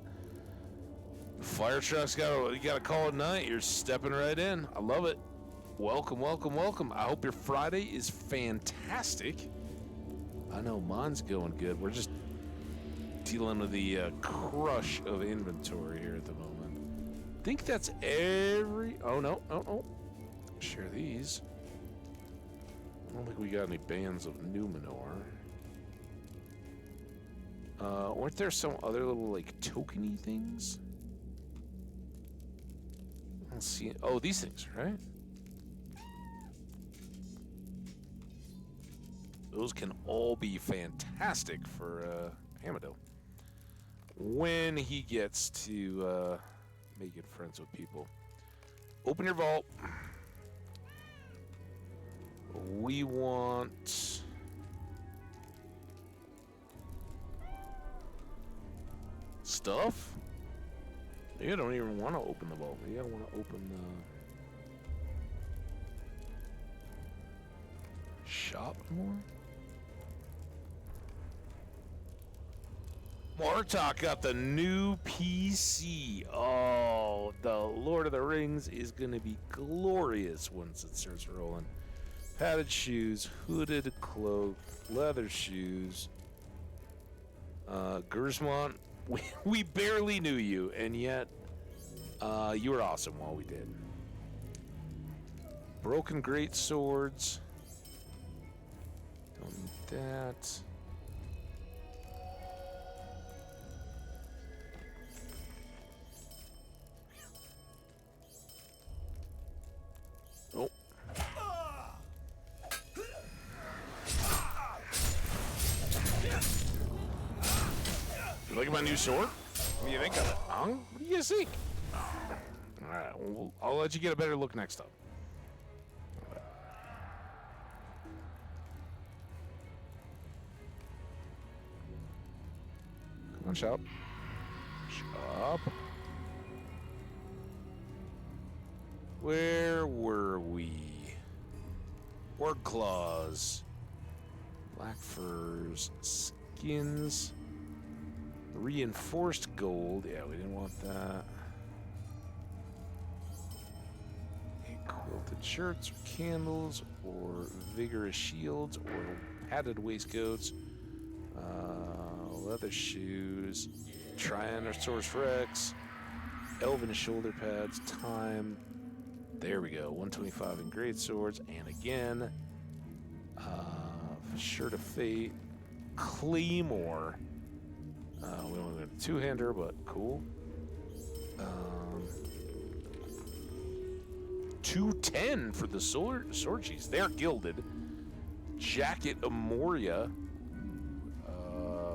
Speaker 1: Fire truck's you gotta call it night. You're stepping right in. I love it. Welcome, welcome, welcome. I hope your Friday is fantastic. I know mine's going good. We're just dealing with the crush of inventory here at the moment. I think that's every... Oh, no. Share these. I don't think we got any bands of Numenor. Weren't there some other little, like, tokeny things? I don't see... Oh, these things, right? Those can all be fantastic for Hamado when he gets to making friends with people. Open your vault. We want stuff. Maybe I don't even want to open the vault. Maybe I want to open the shop more. Martok got the new PC. Oh, the Lord of the Rings is going to be glorious once it starts rolling. Padded shoes, hooded cloak, leather shoes. Gersmont, we barely knew you, and yet you were awesome while we did. Broken great swords. Don't need that. Oh. You like my new sword? What do you think of it? Huh? What do you guys think? Alright, well, I'll let you get a better look next time. Come on, shop. Shop. Where were we? Orc claws. Black furs. Skins. Reinforced gold. Yeah, we didn't want that. Quilted shirts, or candles, or vigorous shields, or padded waistcoats. Leather shoes. Tyrannosaurus Rex. Elven shoulder pads. Time. There we go. 125 in great swords. And again. Shirt of Fate. Claymore. We don't have a two-hander, but cool. 210 for the sword cheese. They're gilded. Jacket of Moria.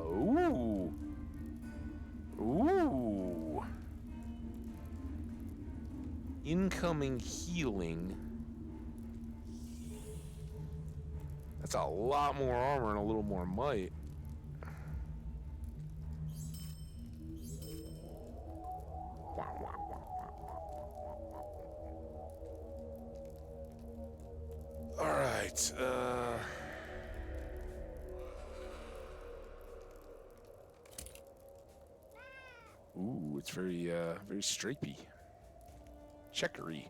Speaker 1: Ooh. Ooh. Incoming healing. That's a lot more armor and a little more might. All right. Ooh, it's very stripey, checkery.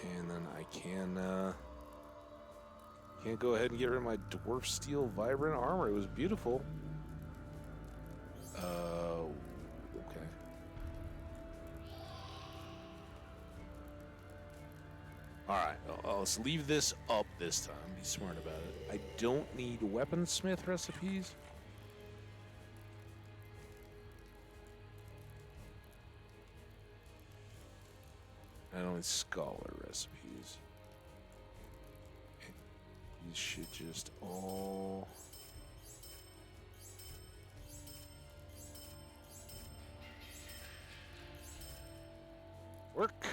Speaker 1: And then I can go ahead and get rid of my dwarf steel vibrant armor. It was beautiful. Okay. All right, let's leave this up this time. Be smart about it. I don't need weaponsmith recipes. I don't need scholar recipes. These should just all... work.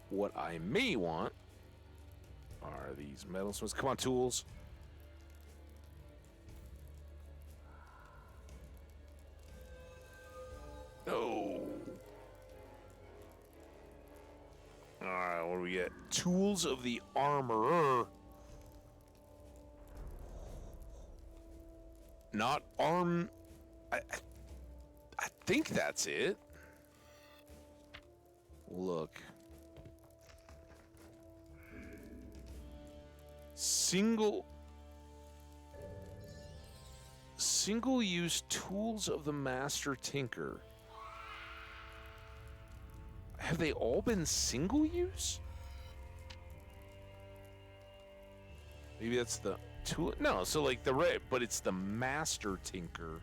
Speaker 1: What I may want are these metal smiths. Come on, tools. No. Alright, what do we get? Tools of the armorer. Not arm... I think that's it. Look. Single-use tools of the master tinker. Have they all been single-use? Maybe that's the tool. No, so like the red, but it's the master tinker.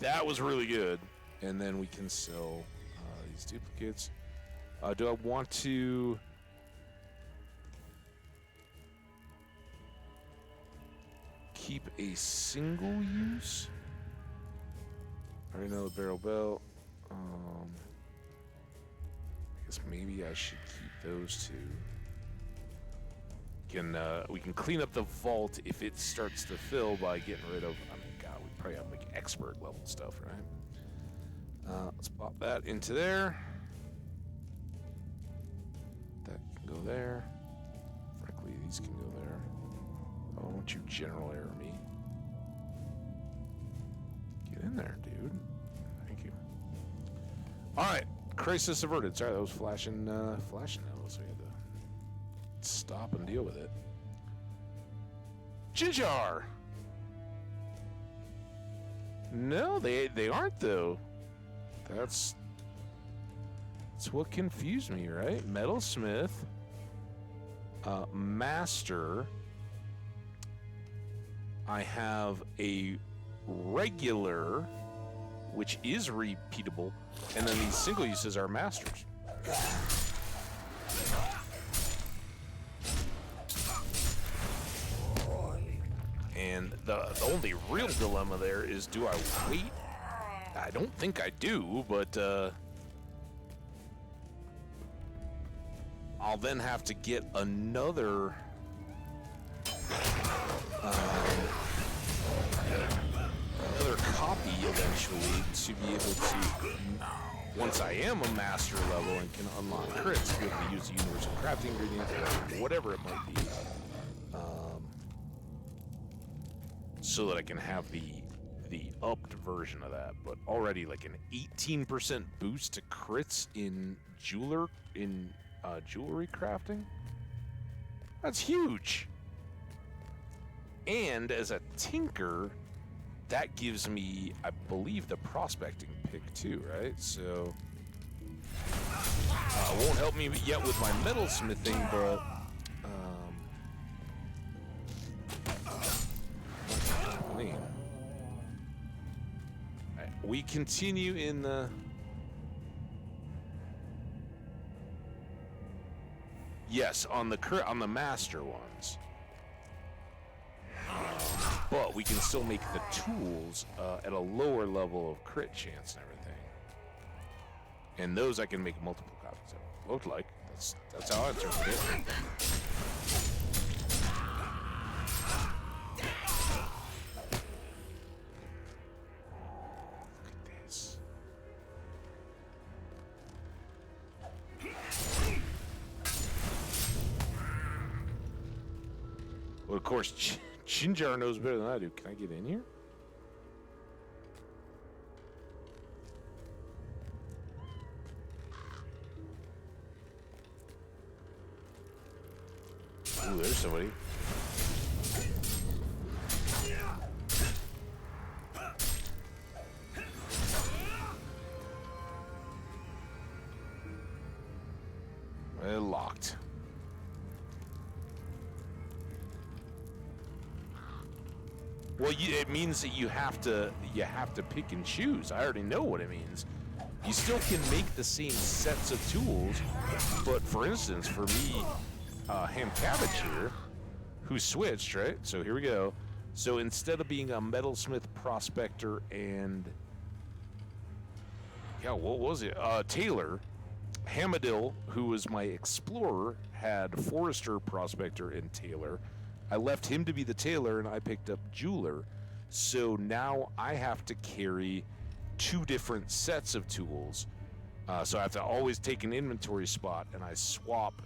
Speaker 1: That was really good. And then we can sell these duplicates. Do I want to... keep a single use? I already know the barrel belt. I guess maybe I should keep those two. We can clean up the vault if it starts to fill by getting rid of... I mean, God, we probably have like expert level stuff, right? Let's pop that into there. That can go there. Frankly, these can go there. I don't want you general air me. Get in there, dude. Thank you. All right, crisis averted. Sorry, that was flashing now, so we had to stop and deal with it. Jijar. No, they aren't though. That's what confused me, right? Metalsmith, master. I have a regular, which is repeatable, and then these single uses are masters. And the only real dilemma there is, do I wait? I don't think I do, but I'll then have to get another copy eventually to be able to, once I am a master level and can unlock crits, be able to use the universal crafting ingredients or whatever it might be, so that I can have the upped version of that. But already like an 18% boost to crits in jewelry crafting. That's huge. And as a tinker, that gives me, I believe, the prospecting pick too, right? So it won't help me yet with my metalsmithing, but we continue in the on the master ones, but we can still make the tools at a lower level of crit chance and everything, and those I can make multiple copies of. Looked like that's how I interpret it. Well, of course, Chinjar knows better than I do. Can I get in here? Ooh, there's somebody. Well, locked. Well, it means that you have to pick and choose. I already know what it means. You still can make the same sets of tools, but for instance, for me, Ham Cabbage here, who switched, right? So here we go. So instead of being a metalsmith, prospector, and what was it? Tailor, Hamadil, who was my explorer, had forester, prospector, and tailor. I left him to be the tailor, and I picked up jeweler. So now I have to carry 2 different sets of tools. So I have to always take an inventory spot, and I swap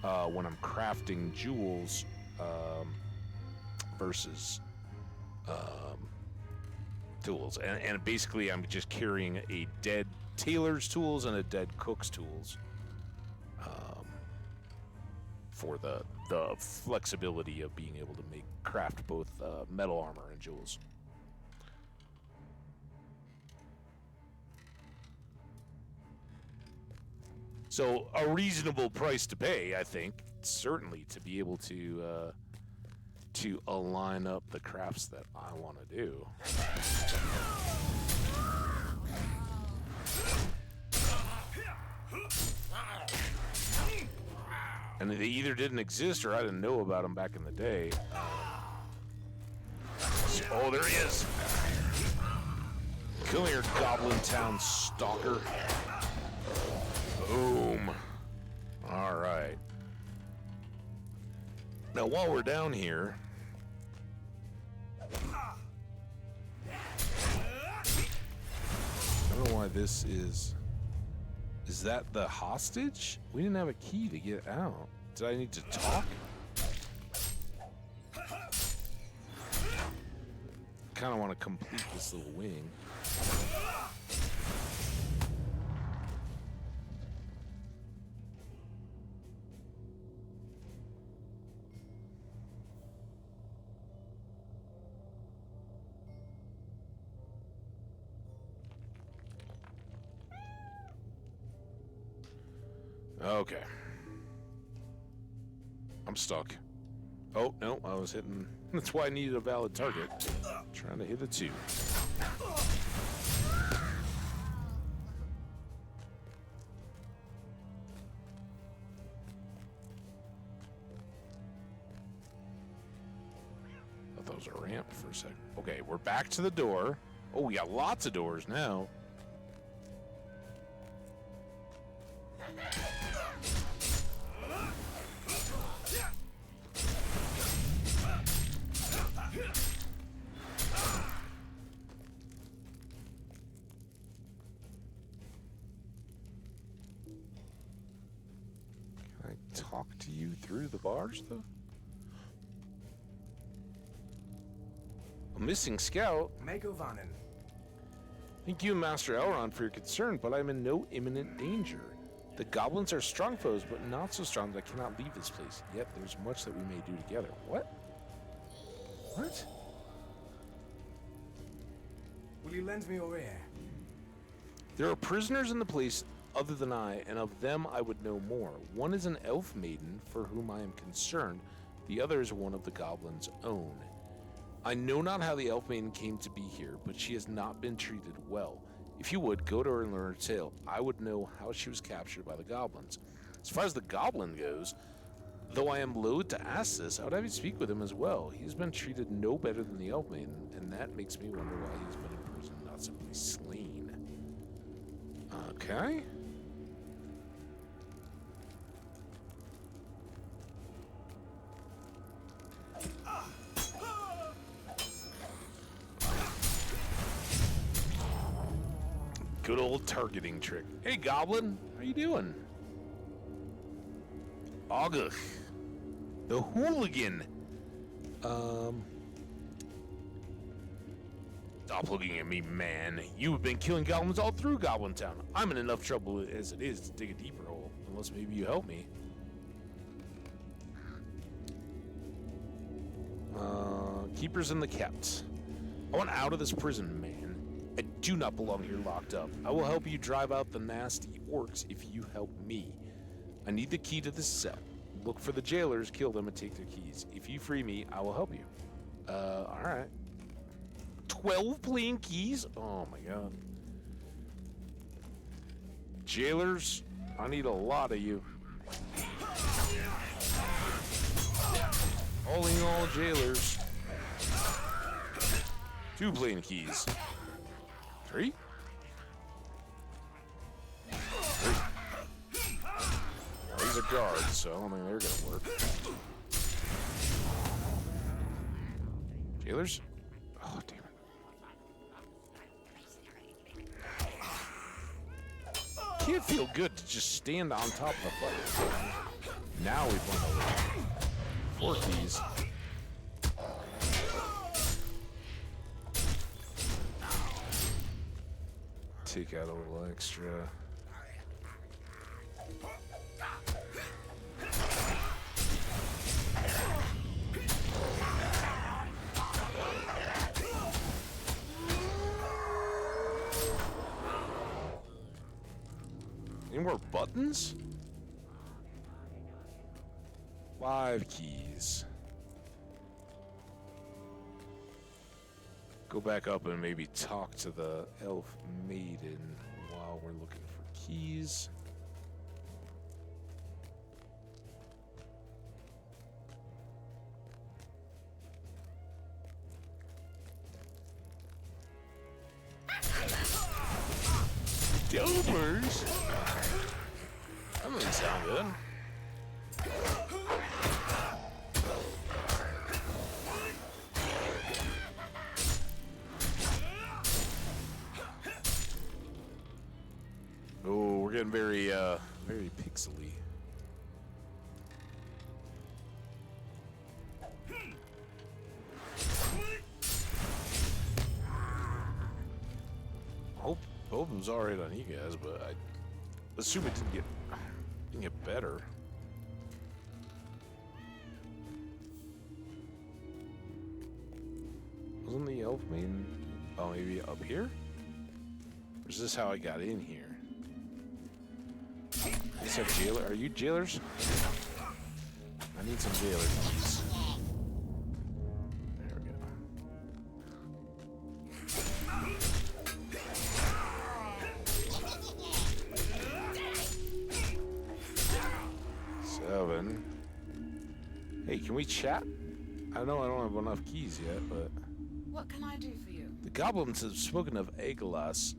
Speaker 1: when I'm crafting jewels versus tools. And basically, I'm just carrying a dead tailor's tools and a dead cook's tools for the flexibility of being able to craft both metal armor and jewels. So a reasonable price to pay, I think, certainly, to be able to align up the crafts that I want to do. And they either didn't exist or I didn't know about them back in the day. Oh, there he is. Come here, Goblin Town stalker. Boom. All right. Now, while we're down here, I don't know why this is... Is that the hostage? We didn't have a key to get out. Did I need to talk? Kind of want to complete this little wing. Okay. I'm stuck. Oh, no, I was hitting... That's why I needed a valid target. Trying to hit a 2. Thought that was a ramp for a second. Okay, we're back to the door. Oh, we got lots of doors now. talk to you through the bars, though? A missing scout?
Speaker 2: Megovanen.
Speaker 1: Thank you, Master Elrond, for your concern, but I'm in no imminent danger. The goblins are strong foes, but not so strong that I cannot leave this place. Yet there's much that we may do together. What? What?
Speaker 2: Will you lend me your ear?
Speaker 1: There are prisoners in the place other than I, and of them I would know more. One is an elf maiden for whom I am concerned. The other is one of the goblins' own. I know not how the elf maiden came to be here, but she has not been treated well. If you would, go to her and learn her tale. I would know how she was captured by the goblins. As far as the goblin goes, though I am loath to ask this, I would have you speak with him as well. He has been treated no better than the elf maiden, and that makes me wonder why he's been in prison, not simply slain. Okay. Good old targeting trick. Hey, Goblin, how you doing? August, the hooligan. Stop looking at me, man. You have been killing goblins all through Goblin Town. I'm in enough trouble as it is to dig a deeper hole. Unless maybe you help me. Keepers in the kept. I want out of this prison, man. I do not belong here locked up. I will help you drive out the nasty orcs if you help me. I need the key to this cell. Look for the jailers, kill them, and take their keys. If you free me, I will help you. Alright. 12 plain keys? Oh my god. Jailers, I need a lot of you. All in all, jailers. 2 plain keys. 3? 3. Well, these are guards, so I don't think they're gonna work. Jailers? Oh, damn it. Can't feel good to just stand on top of the fight. Now we've won over 4 keys. Take out a little extra. Any more buttons? 5 keys. Go back up and maybe talk to the elf maiden while we're looking for keys. Dopers? That doesn't sound good. Oh, we're getting very pixely. Hope it was alright on you guys, but I assume it didn't get better. Wasn't the elf maiden? Oh, maybe up here? Or is this how I got in here? Is that jailer? Are you jailers? I need some jailer keys. There we go. Seven. Hey, can we chat? I know I don't have enough keys yet, but...
Speaker 5: What can I do for you?
Speaker 1: The goblins have spoken of Eglas,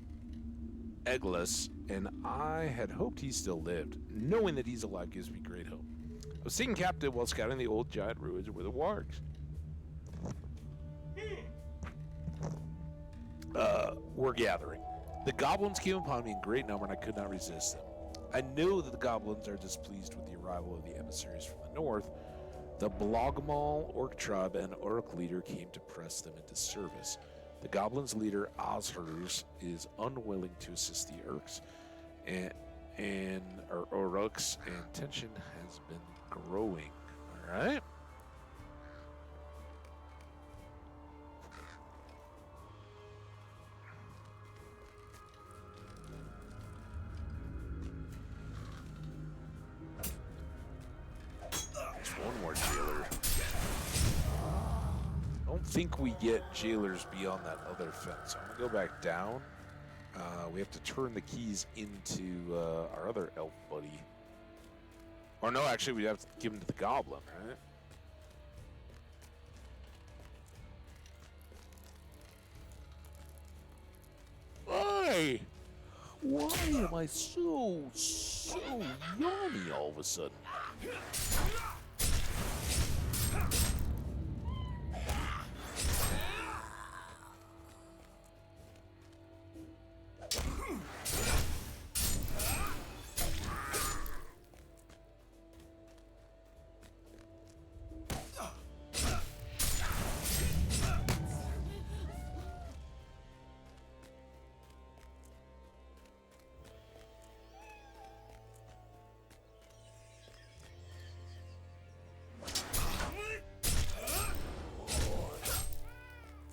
Speaker 1: and I had hoped he still lived. Knowing that he's alive gives me great hope. I was taken captive while scouting the old giant ruins where the wargs were gathering. The goblins came upon me in great number and I could not resist them. I know that the goblins are displeased with the arrival of the emissaries from the north. The Blogmal Orc tribe and Orc leader came to press them into service. The goblins' leader, Ozhurs, is unwilling to assist the Urks, and Uruks, and tension has been growing. All right. There's one more jailer. I don't think we get jailers beyond that other fence. I'm gonna go back down. We have to turn the keys into our other elf buddy. Or no, actually, we have to give them to the goblin, right? Why? Why am I so yawny all of a sudden?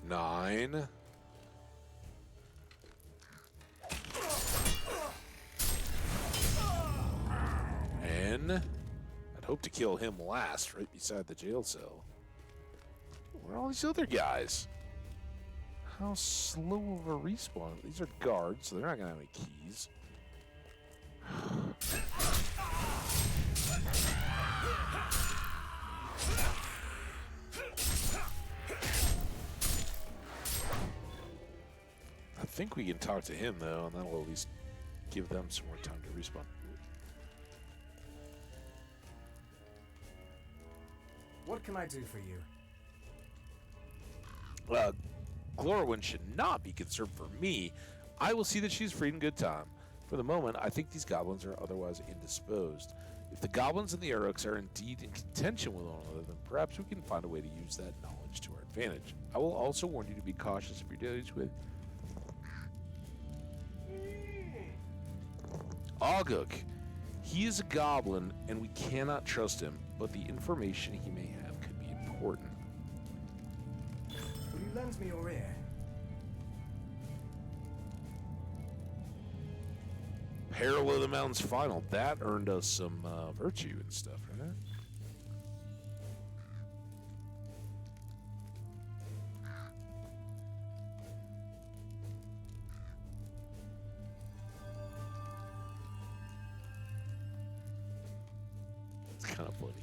Speaker 1: Nine. And I'd hope to kill him last, right beside the jail cell. Where are all these other guys? How slow of a respawn? These are guards, so they're not gonna have any keys. I think we can talk to him, though, and that'll at least give them some more time to respawn.
Speaker 2: What can I do for you?
Speaker 1: Glorwyn should not be concerned for me. I will see that she's freed in good time. For the moment, I think these goblins are otherwise indisposed. If the goblins and the Uruks are indeed in contention with one another, then perhaps we can find a way to use that knowledge to our advantage. I will also warn you to be cautious of your dealings with Oguk. He is a goblin, and we cannot trust him, but the information he may have could be important.
Speaker 2: Will you lend me your ear?
Speaker 1: Peril of the Mountains Final. That earned us some virtue and stuff, right? It's kind of funny.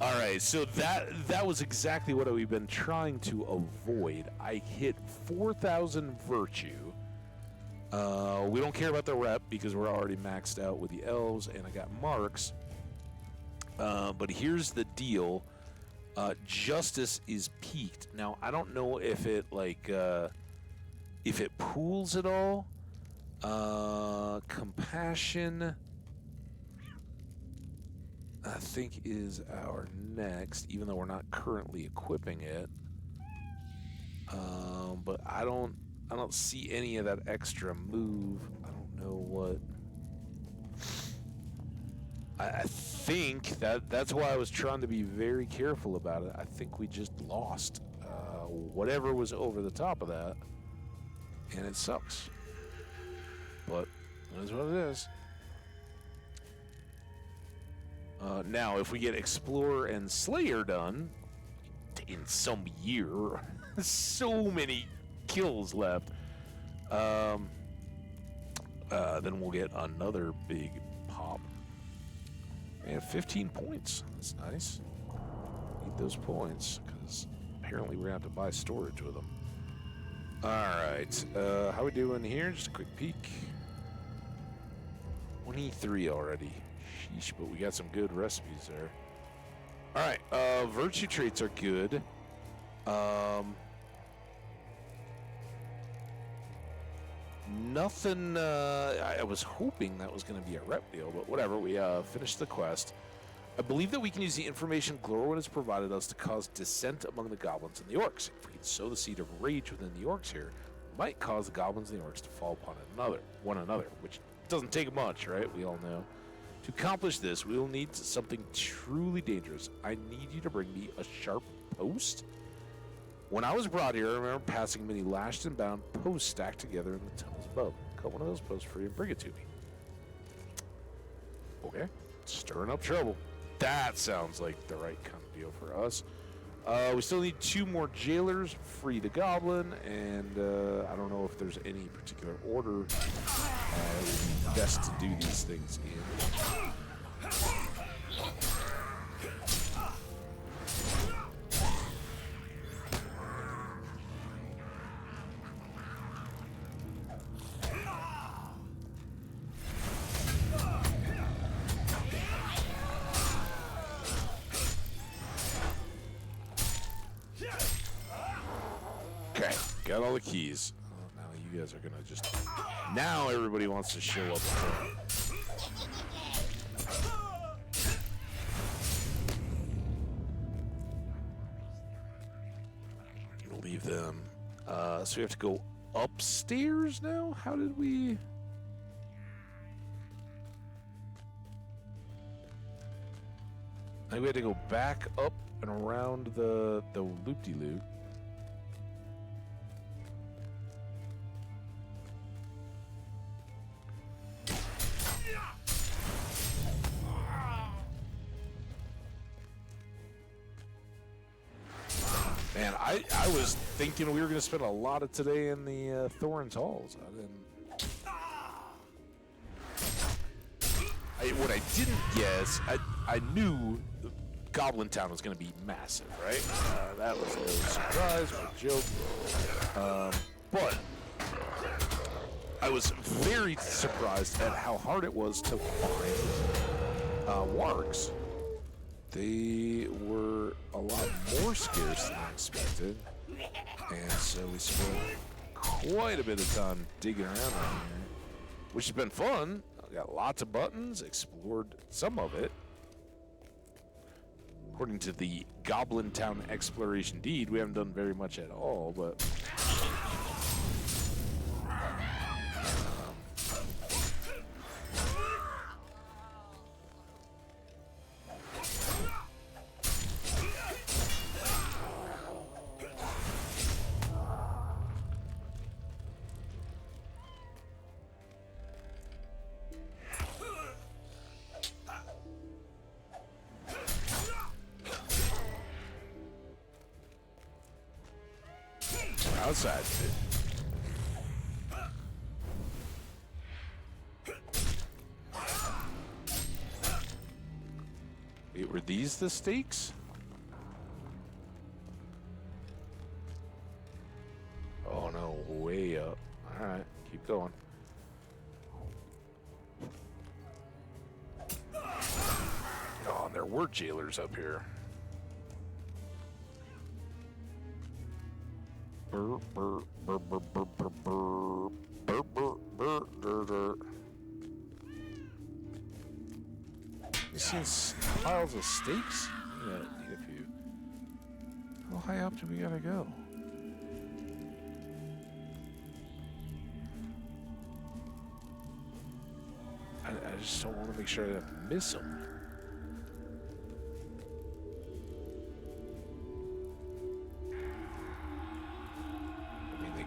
Speaker 1: All right, so that was exactly what we've been trying to avoid. I hit 4,000 virtue. We don't care about the rep because we're already maxed out with the elves, and I got marks. But here's the deal: justice is peaked. Now I don't know if it if it pools at all. Compassion, I think, is our next, even though we're not currently equipping it. But I don't see any of that extra move. I don't know what. I think that's why I was trying to be very careful about it. I think we just lost whatever was over the top of that, and it sucks. But it is what it is. Now, if we get Explorer and Slayer done in some year, so many kills left, then we'll get another big pop. And 15 points. That's nice. Need those points, because apparently we're going to have to buy storage with them. Alright, how we doing here? Just a quick peek. 23 already. Sheesh, but we got some good recipes there. Alright, virtue traits are good. nothing. I was hoping that was going to be a rep deal, but whatever. We finished the quest. I believe that we can use the information Glorwyn has provided us to cause dissent among the goblins and the orcs. If we can sow the seed of rage within the orcs here, it might cause the goblins and the orcs to fall upon one another, which doesn't take much, right? We all know. To accomplish this, we will need something truly dangerous. I need you to bring me a sharp post. When I was brought here, I remember passing many lashed and bound posts stacked together in the tunnels above. Cut one of those posts free and bring it to me. Okay. Stirring up trouble. That sounds like the right kind of deal for us. We still need 2 more jailers, free the goblin, and I don't know if there's any particular order would be best to do these things in. Okay, got all the keys. Oh, now you guys are gonna just... Now everybody wants to show up. Leave them. So we have to go upstairs now? How did we... I think we had to go back up and around the loop-de-loop. Man, I was thinking we were going to spend a lot of today in the Thorin's Halls. What I didn't guess, I knew Goblin Town was going to be massive, right? That was no surprise or joke. But I was very surprised at how hard it was to find wargs. They were a lot more scarce than I expected, and so we spent quite a bit of time digging around on here, which has been fun. I got lots of buttons, explored some of it. According to the Goblin Town Exploration Deed, we haven't done very much at all, but... outside. Wait, were these the stakes? Oh no, way up. Alright, keep going. Oh, and there were jailers up here. Burr, burr, burr, burr, burr, burr, burr, burr, burr, burr, burr, burr. You seen piles of stakes? Yeah, need a few. How high up do we gotta go? I just don't want to make sure I don't miss them.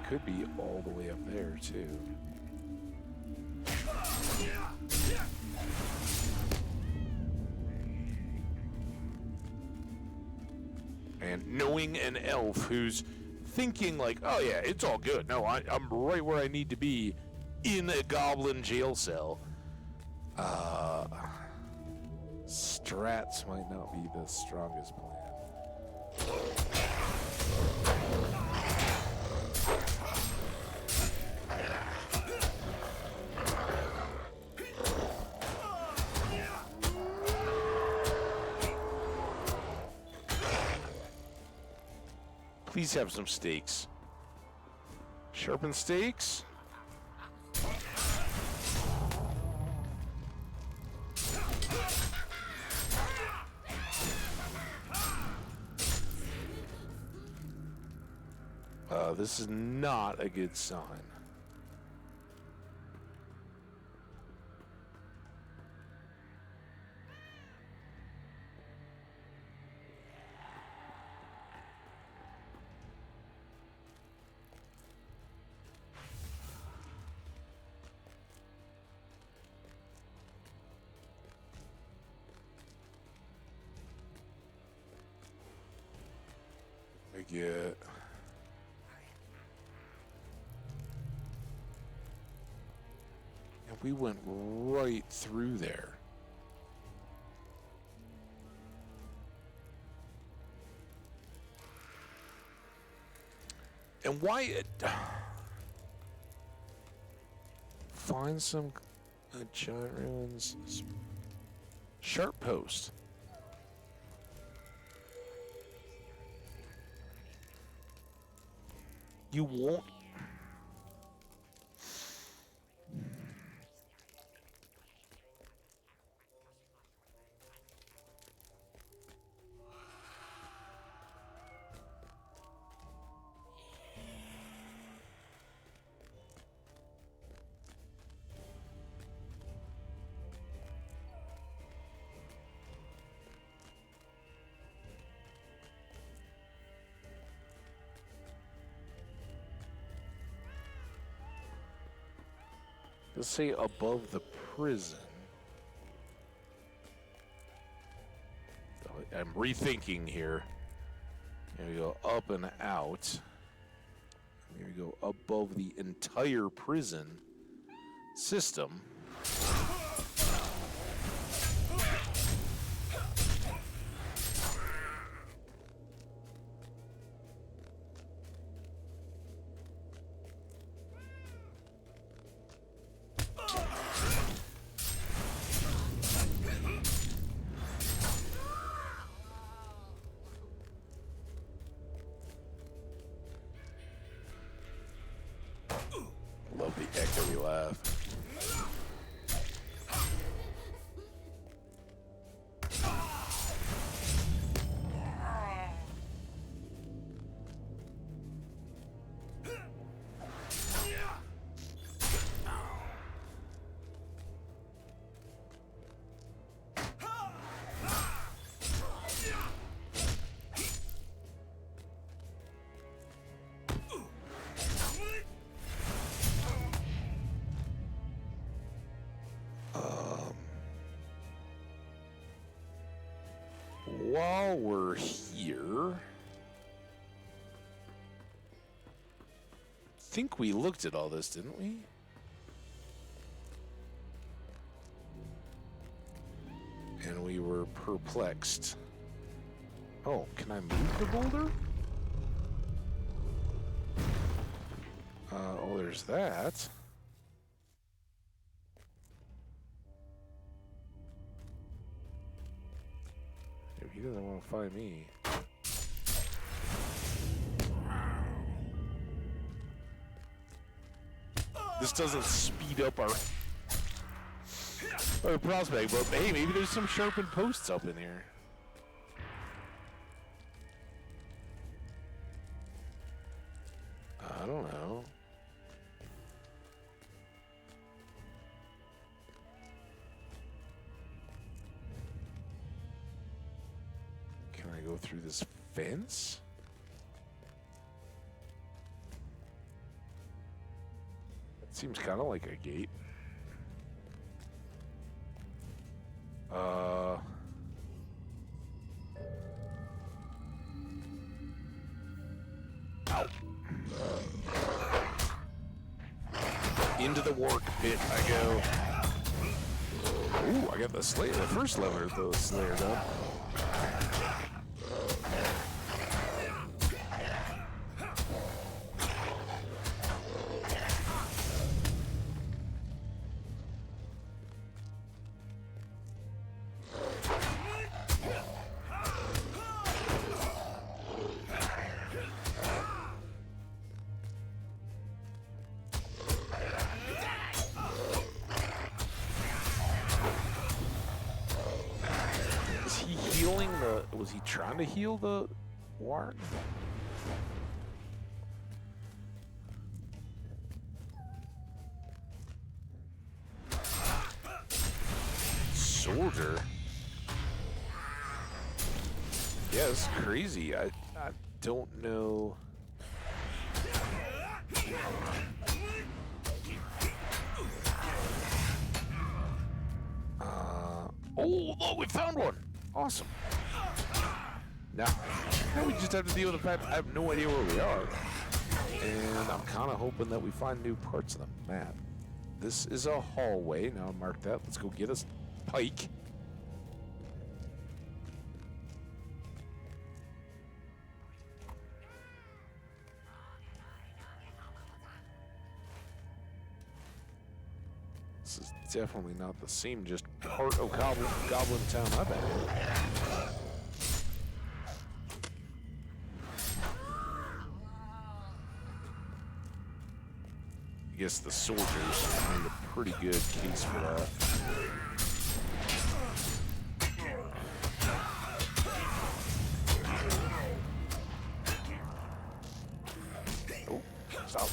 Speaker 1: Could be all the way up there too. And knowing an elf who's thinking like, oh yeah, it's all good. No, I'm right where I need to be in a goblin jail cell. Strats might not be the strongest plan. Please have some stakes. Sharpen stakes. This is not a good sign. I get. And we went right through there. And why it find some giant ruins sharp post. You won't. Let's say above the prison. I'm rethinking here. Here we go up and out. Here we go above the entire prison system. Love the echoey laugh. While we're here, I think we looked at all this, didn't we? And we were perplexed. Oh, can I move the boulder? Oh, there's that. He doesn't want to find me. This doesn't speed up our prospect, but hey, maybe there's some sharpened posts up in here. I don't know. Can I go through this fence? It seems kind of like a gate. Ow. Into the work pit I go. Ooh, I got the Slayer, the first lever of the Slayer done. Was he trying to heal the warden? soldier. Yeah, it's crazy. I don't know. Oh, look, we found one. Awesome. Now we just have to deal with the fact I have no idea where we are. And I'm kind of hoping that we find new parts of the map. This is a hallway. Now mark that. Let's go get us pike. This is definitely not the same just part of Goblin Town I've been in. I guess the soldiers made a pretty good case for that. Oh, stop.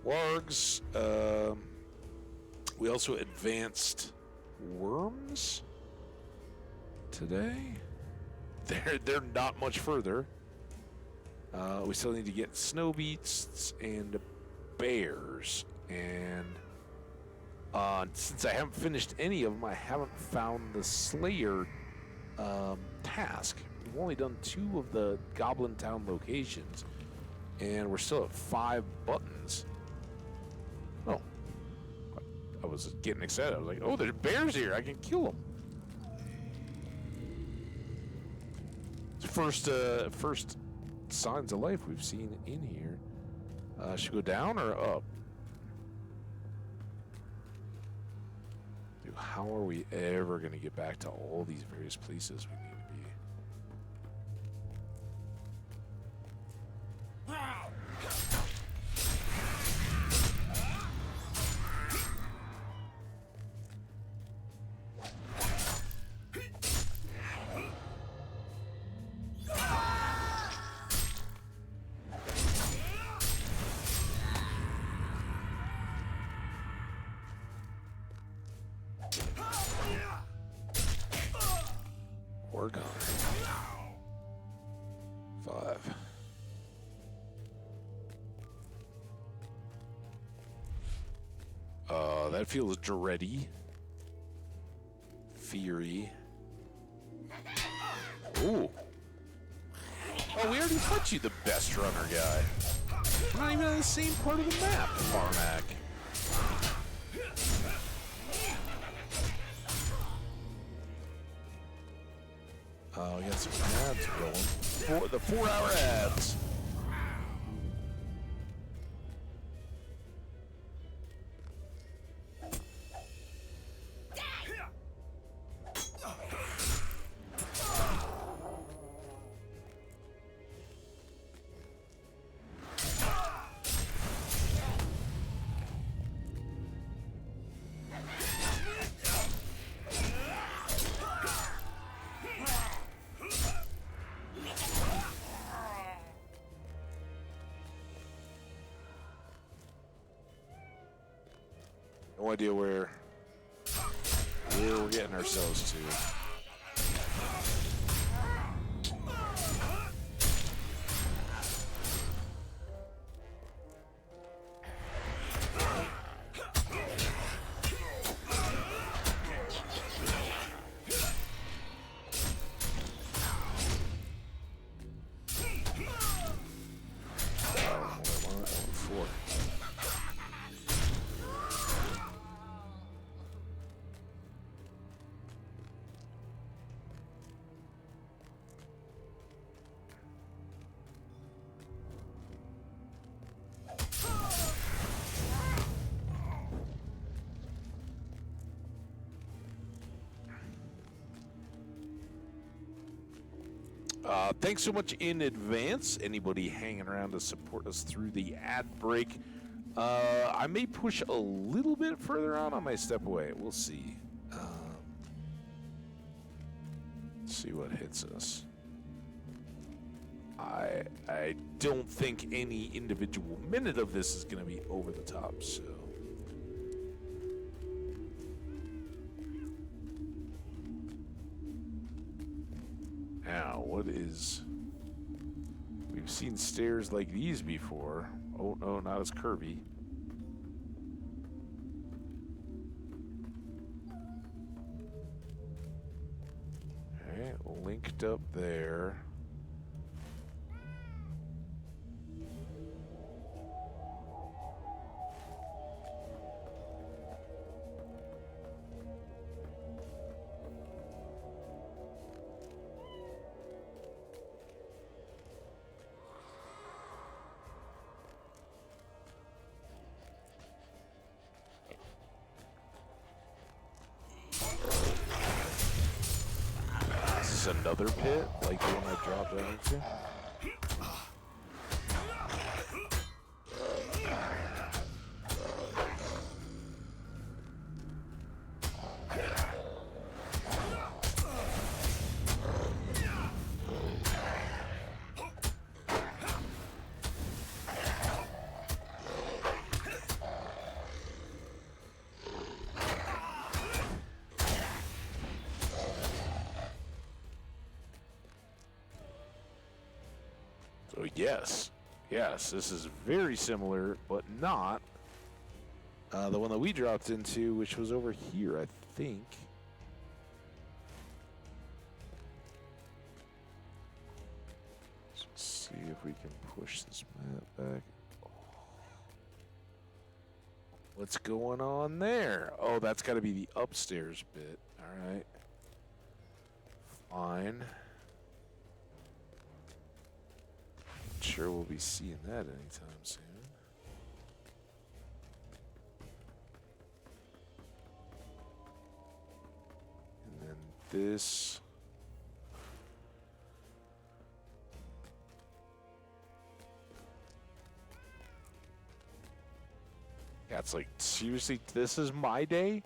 Speaker 1: Wargs. We also advanced worms today. They're not much further. We still need to get snow beasts and bears, and since I haven't finished any of them, I haven't found the Slayer task. We've only done 2 of the Goblin Town locations, and we're still at 5 buttons. Oh, I was getting excited. I was like, oh, there's bears here. I can kill them. First signs of life we've seen in here. Should we go down or up? Dude, how are we ever going to get back to all these various places we need to be? Work on it. 5. That feels dready. Fury. Ooh. Oh, we already put you the best runner guy. We're not even on the same part of the map, Farmak. We got some ads going. The 4-hour ads. No idea where we're getting ourselves to. Thanks so much in advance. Anybody hanging around to support us through the ad break. I may push a little bit further on. I might step away. We'll see. See what hits us. I don't think any individual minute of this is going to be over the top, so. Now, what is... We've seen stairs like these before. Oh, no, not as curvy. Okay, linked up there. Another pit, like the one I dropped down into. So yes, this is very similar, but not the one that we dropped into, which was over here, I think. Let's see if we can push this map back. What's going on there? Oh, that's got to be the upstairs bit. All right. Fine. Sure we'll be seeing that anytime soon. And then this. Yeah, it's like, seriously, this is my day?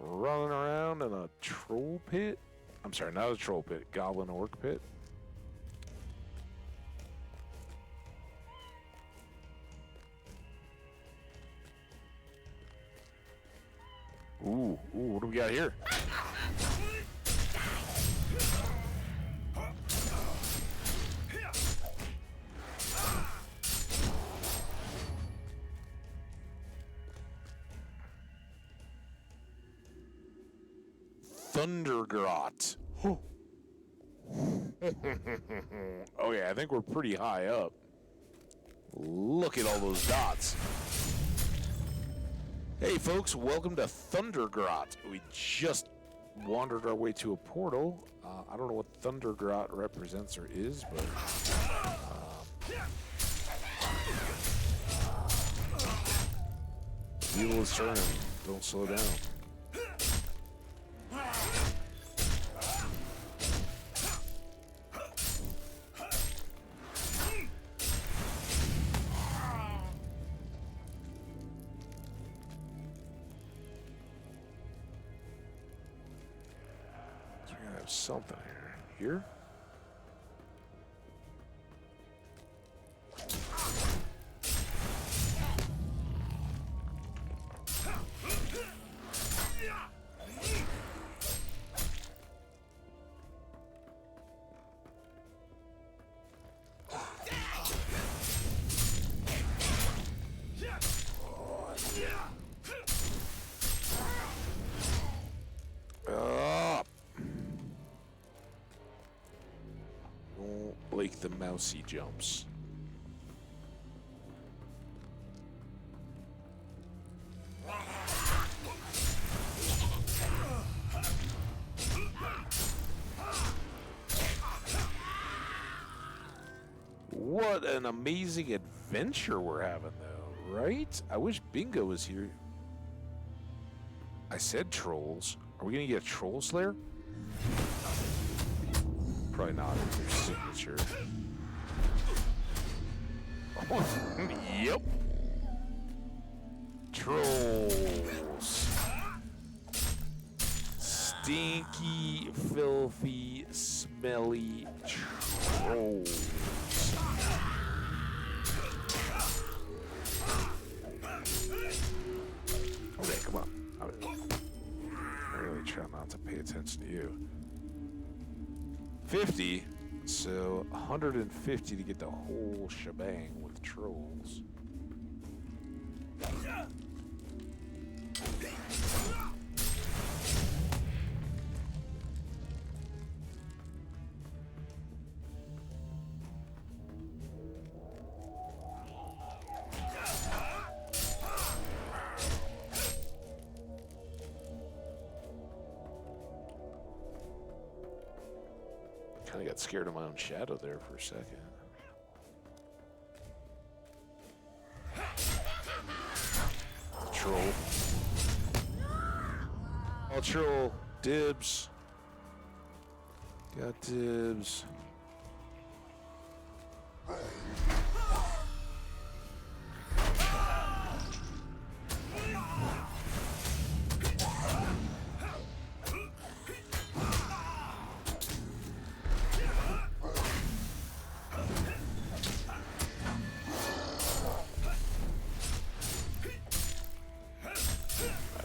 Speaker 1: Running around in a troll pit? I'm sorry, not a troll pit, goblin orc pit. Ooh, what do we got here? Thundergrot. Oh yeah, I think we're pretty high up. Look at all those dots. Hey folks, welcome to Thundergrot. We just wandered our way to a portal. I don't know what Thundergrot represents or is, but... wheel is turning. Don't slow down. Something here. Like the mousy jumps. What an amazing adventure we're having, though, right? I wish Bingo was here. I said trolls. Are we gonna get a troll slayer? probably not their signature. Yep. Trolls. Stinky, filthy, smelly trolls. Okay, come on. I really try not to pay attention to you. 50, so 150 to get the whole shebang with trolls. Kind of got scared of my own shadow there for a second. Troll. Oh, troll. Dibs. Got dibs.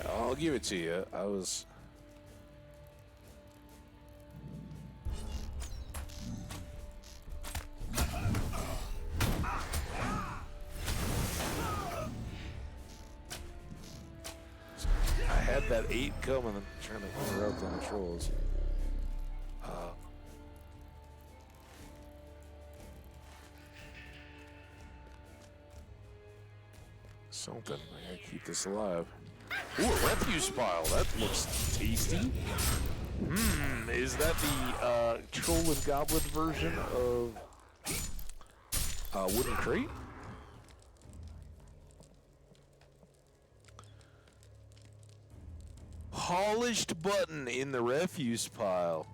Speaker 1: I'll give it to you. I was... I had that 8 coming. I'm trying to interrupt on the trolls. Something. I gotta keep this alive. Ooh, a refuse pile. That looks tasty. Is that the troll and goblin version of wooden crate? Polished button in the refuse pile.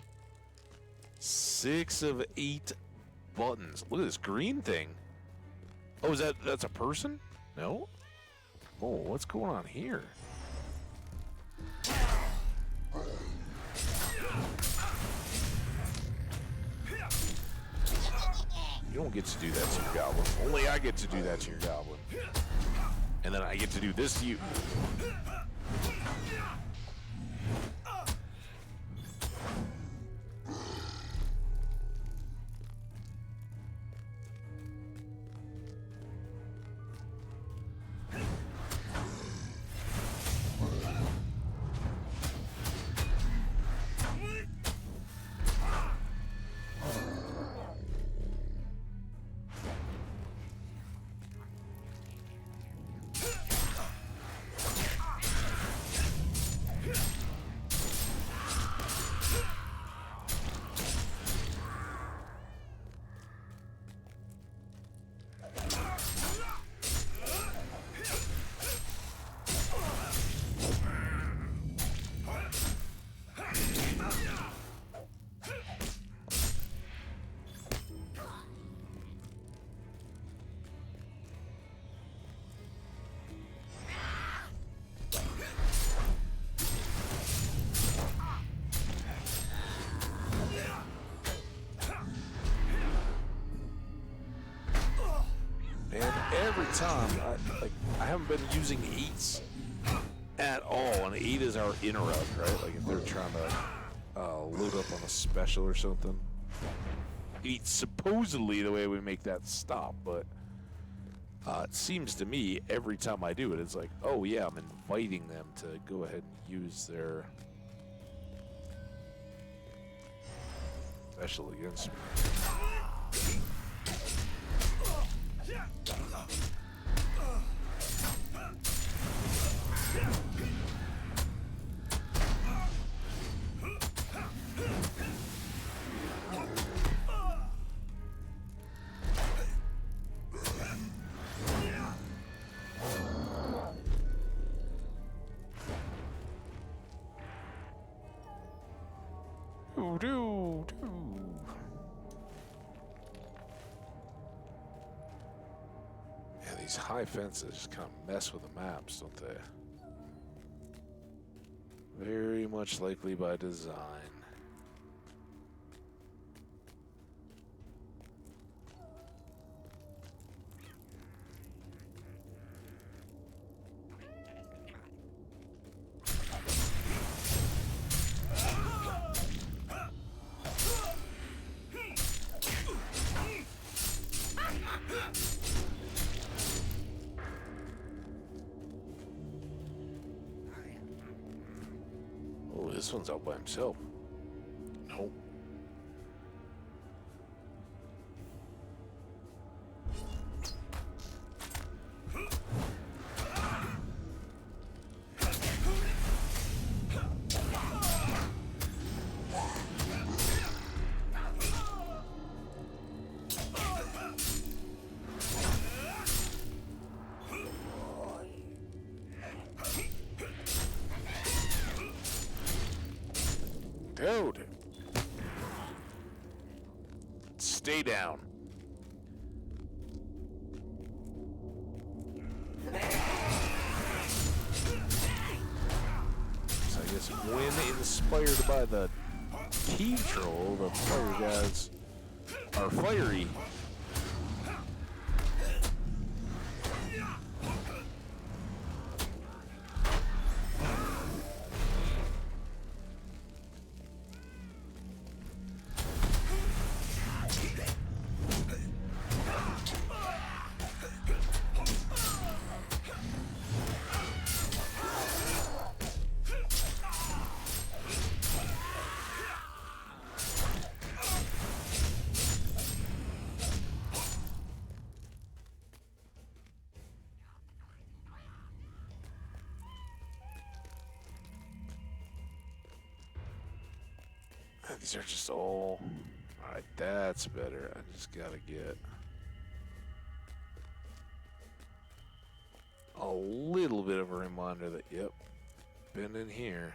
Speaker 1: 6 of 8 buttons. Look at this green thing. Oh, that's a person? No? Oh, what's going on here? You don't get to do that to your goblin. Only I get to do that to your goblin. And then I get to do this to you. Every time, I haven't been using 8s at all, and 8 is our interrupt, right? Like if they're trying to load up on a special or something. 8's supposedly the way we make that stop, but it seems to me every time I do it, it's like, oh yeah, I'm inviting them to go ahead and use their special against me. These high fences just kind of mess with the maps, don't they? Very much likely by design. Oh, this one's out by himself. Nope. Dude. Stay down. So I guess when inspired by the key troll, the fire guys are fiery. These are just all... Alright, that's better. I just gotta get a little bit of a reminder that, yep, been in here.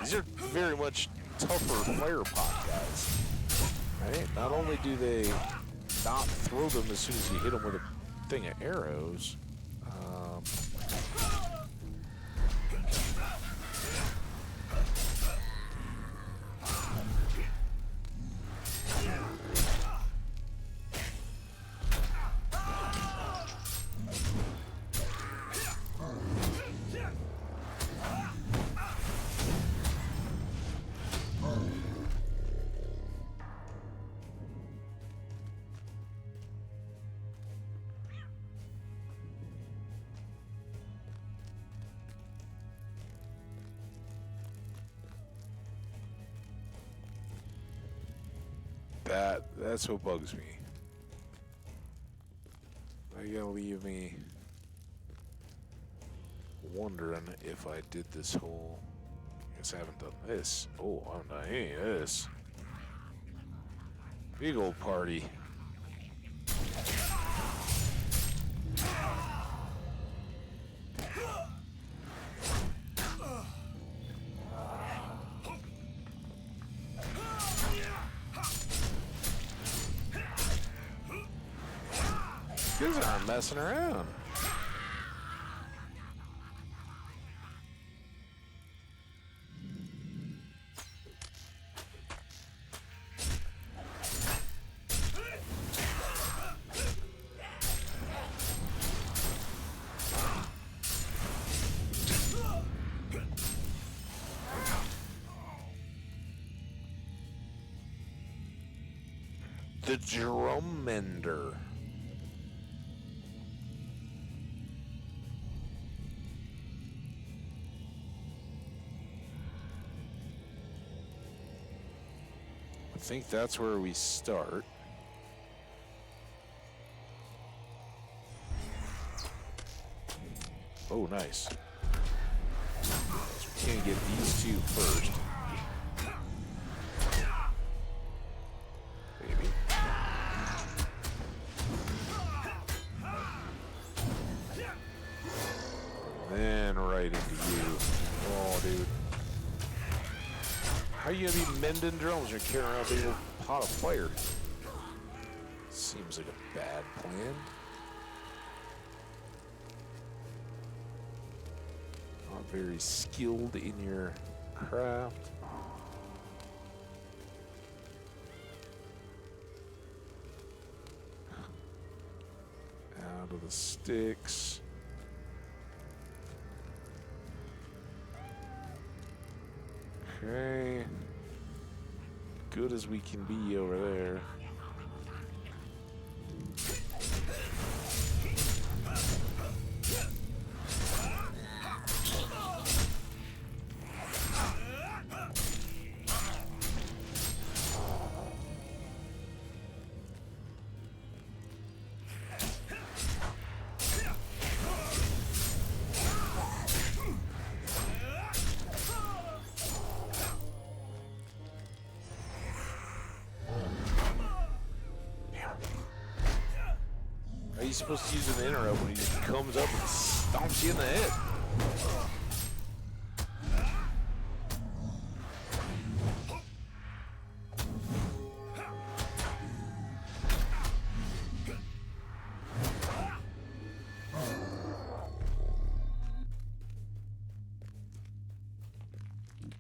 Speaker 1: These are very much tougher fire pot guys, right? Not only do they not throw them as soon as you hit them with a thing of arrows, that's what bugs me. They're gonna leave me wondering if I did this whole... I guess I haven't done this. Oh, I haven't done any of this. Big old party. You guys aren't messing around. The drum mender. I think that's where we start. Oh, nice. So we can't get these two first. Maybe. Then right into you. Oh, dude. How are you gonna be mending drones and carrying around a big old pot of fire? Seems like a bad plan. Not very skilled in your craft. Out of the sticks. Okay. Good as we can be over there. How are you supposed to use an interrupt when he just comes up and stomps you in the head?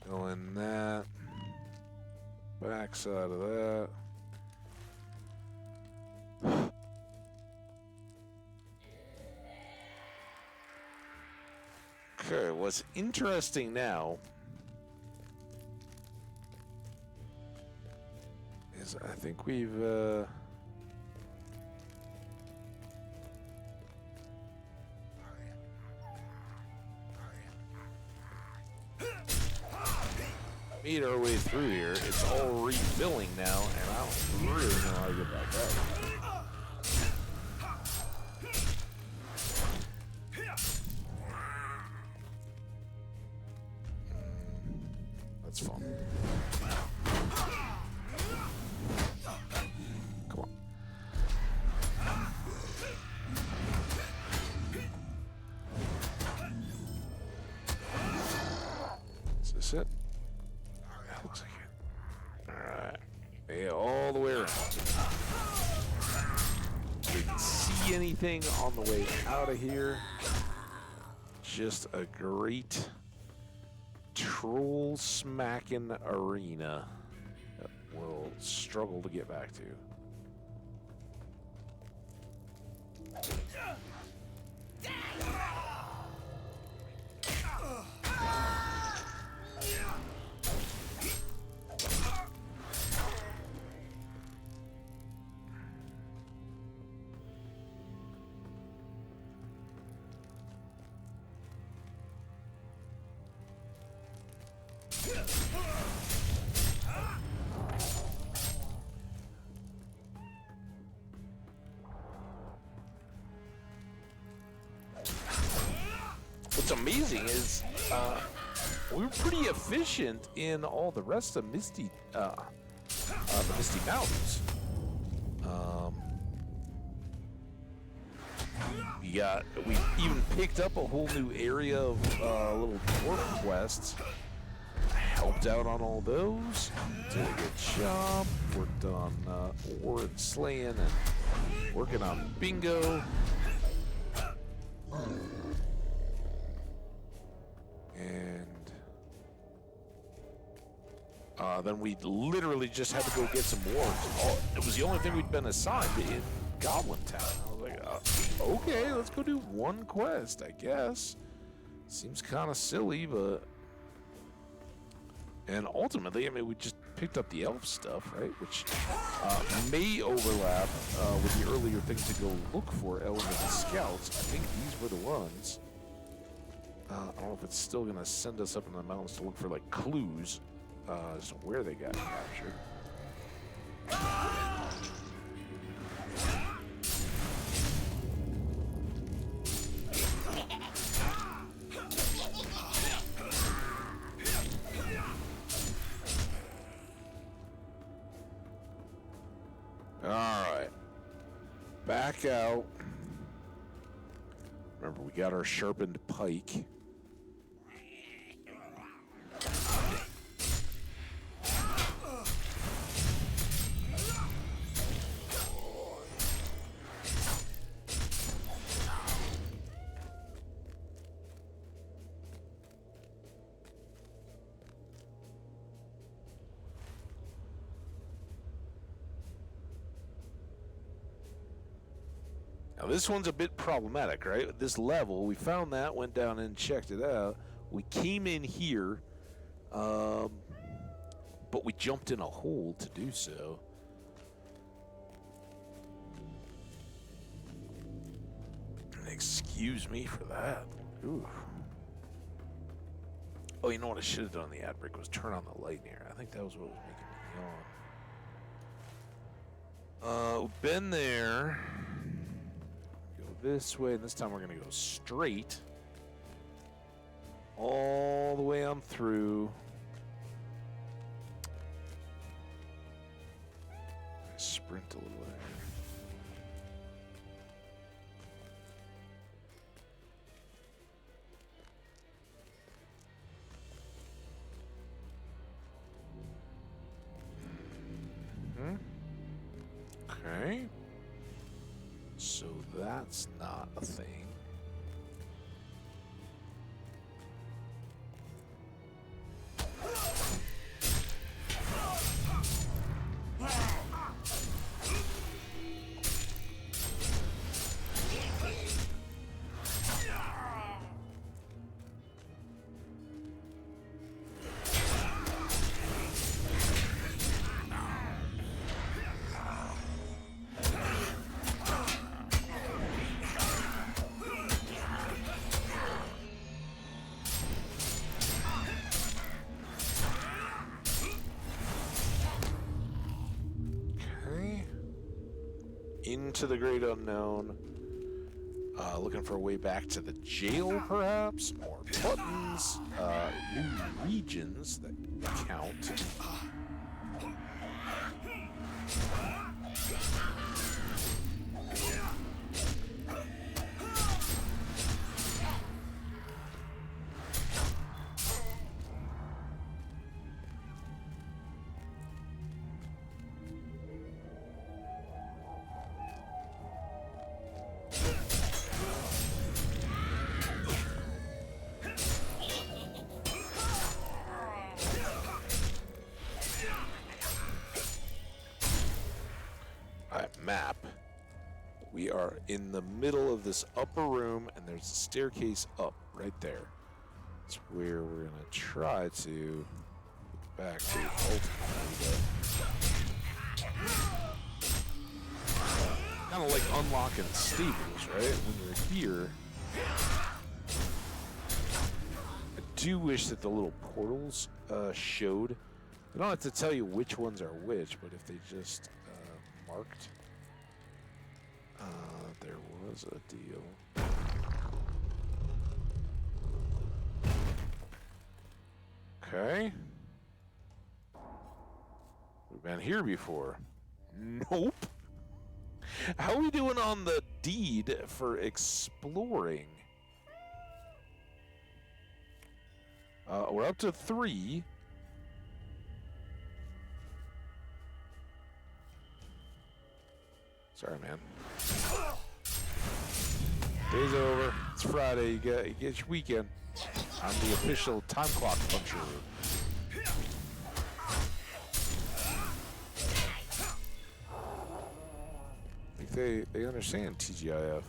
Speaker 1: Going that. Backside of that. Okay, what's interesting now is I think we've made our way through here. It's all refilling now, and I don't really know how to get back up. That's fun. Come on. Is this it? That looks like it. Alright. Yeah, all the way around. Didn't see anything on the way out of here. Just a great troll smacking arena that we'll struggle to get back to. What's amazing is we were pretty efficient in all the rest of Misty, the Misty Mountains. We even picked up a whole new area of little dwarf quests. Helped out on all those. Did a good job. Worked on ore and slaying and working on bingo. And then we literally just had to go get some more. It was the only thing we'd been assigned in Goblin Town. I was like, okay, let's go do one quest, I guess. Seems kind of silly, but... And ultimately, I mean, we just picked up the elf stuff, right? Which may overlap with the earlier thing to go look for element scouts. I think these were the ones. I don't know if it's still going to send us up in the mountains to look for, like, clues as to where they got captured. All right. Back out. Remember, we got our sharpened pike. Now, this one's a bit problematic, right? This level, we found that, went down and checked it out. We came in here, but we jumped in a hole to do so. Excuse me for that. Ooh. Oh, you know what I should have done on the ad break was turn on the light in here. I think that was what was making me yawn. We've been there. This way, and this time we're going to go straight all the way on through. Sprint a little bit. Okay. So that's not a thing. Into the great unknown. Looking for a way back to the jail, perhaps? More buttons. New regions that count. Map. We are in the middle of this upper room, and there's a staircase up right there. That's where we're going to try to get back to ultimately. Kind of like unlocking stables, right? When you're here. I do wish that the little portals showed. I don't have to tell you which ones are which, but if they just marked. There was a deal. Okay. We've been here before. Nope. How are we doing on the deed for exploring? We're up to 3. Sorry, man. Day's over. It's Friday. You get your weekend. I'm the official time clock puncher. I think they understand TGIF.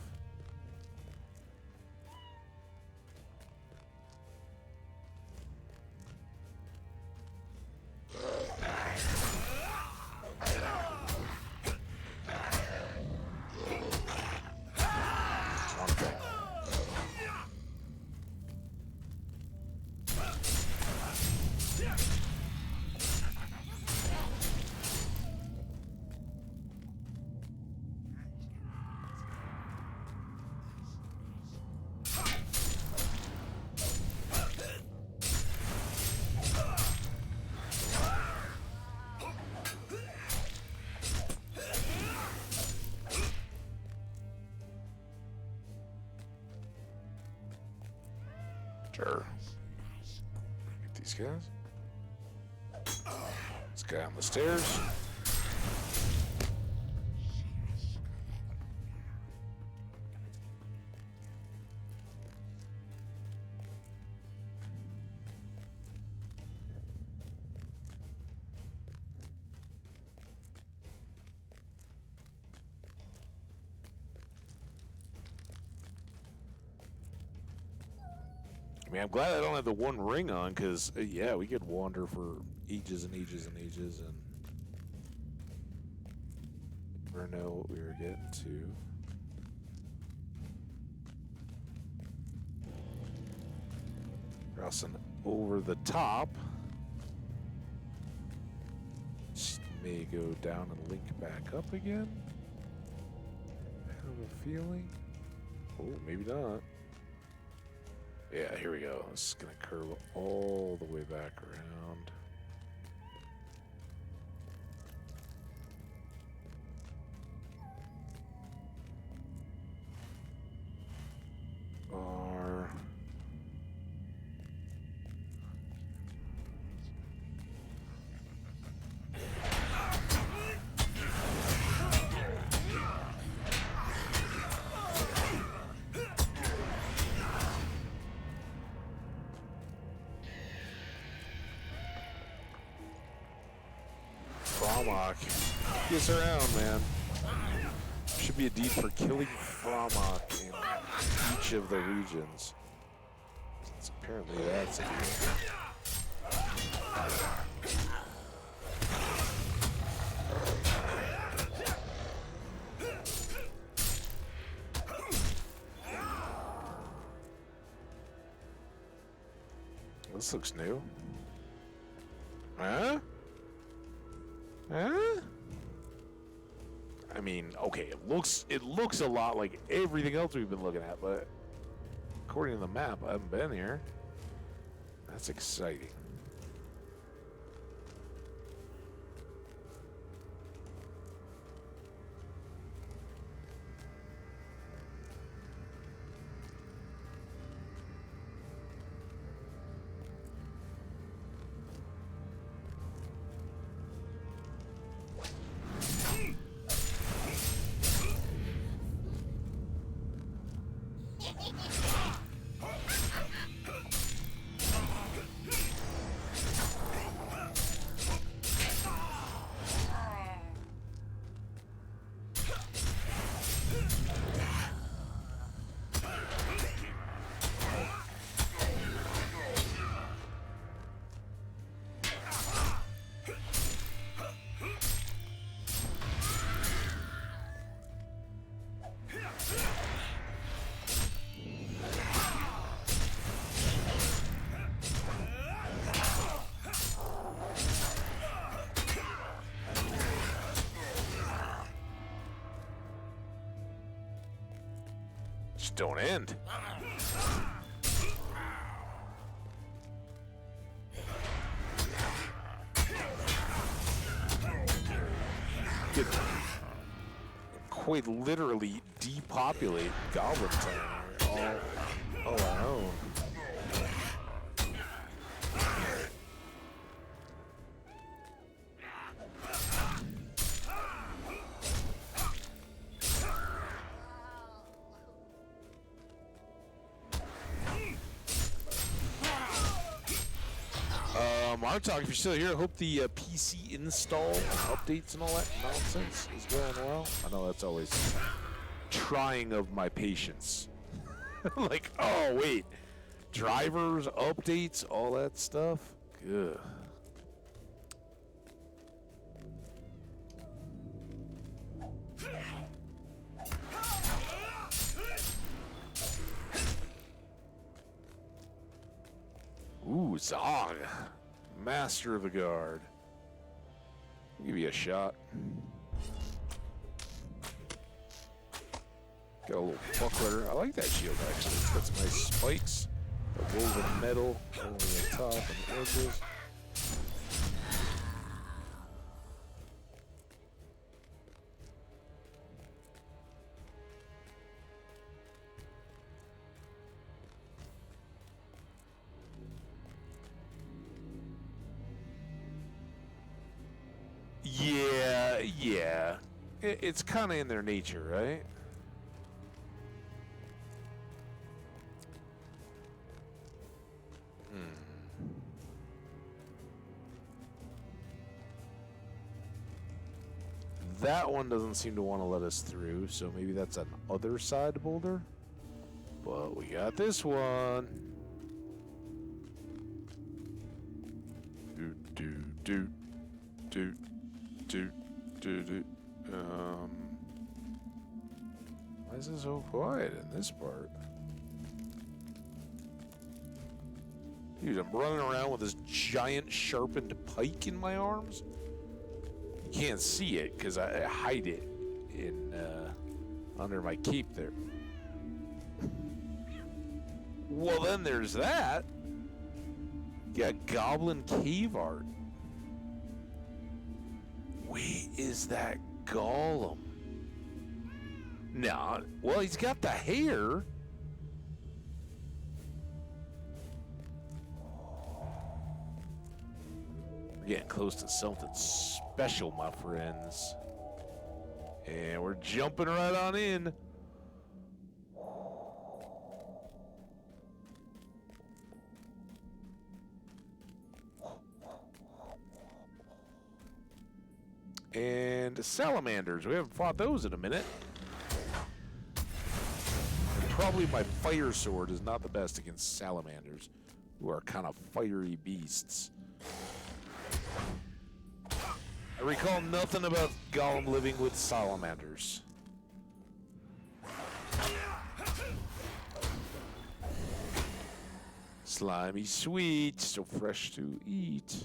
Speaker 1: Sure. Get these guys. This guy on the stairs. I mean, I'm glad I don't have the one ring on, because, yeah, we could wander for ages and ages and ages and never know what we were getting to. Crossing over the top. Just may go down and link back up again. I have a feeling. Oh, maybe not. Yeah, here we go. This is going to curve all the way back around. Or... Gets around, man. Should be a deed for killing Fromok in each of the regions. Since apparently that's a This looks new. Huh? Huh? I mean, okay, it looks a lot like everything else we've been looking at, but according to the map, I haven't been here. That's exciting. Just don't end. Get quite literally depopulate Goblin Town all our own. Martok, if you're still here, I hope the PC install updates and all that nonsense is going well. I know that's always trying of my patience. Like, oh, wait. Drivers, updates, all that stuff? Good. Ooh, Zog. Master of the Guard. I'll give you a shot. Got a little buckler. I like that shield, actually. It's got some nice spikes. The woven metal over the top and the edges. Yeah. It's kind of in their nature, right? That one doesn't seem to want to let us through, so maybe that's an other side boulder. But we got this one. Do. Why is it so quiet in this part? Dude, I'm running around with this giant sharpened pike in my arms. You can't see it because I hide it in under my cape there. Well, then there's that. You got goblin cave art. Wait, is that Gollum? Nah, well, he's got the hair. We're getting close to something special, my friends. And we're jumping right on in. And salamanders. We haven't fought those in a minute. And probably my fire sword is not the best against salamanders, who are kind of fiery beasts. I recall nothing about Gollum living with salamanders. Slimy sweet, so fresh to eat.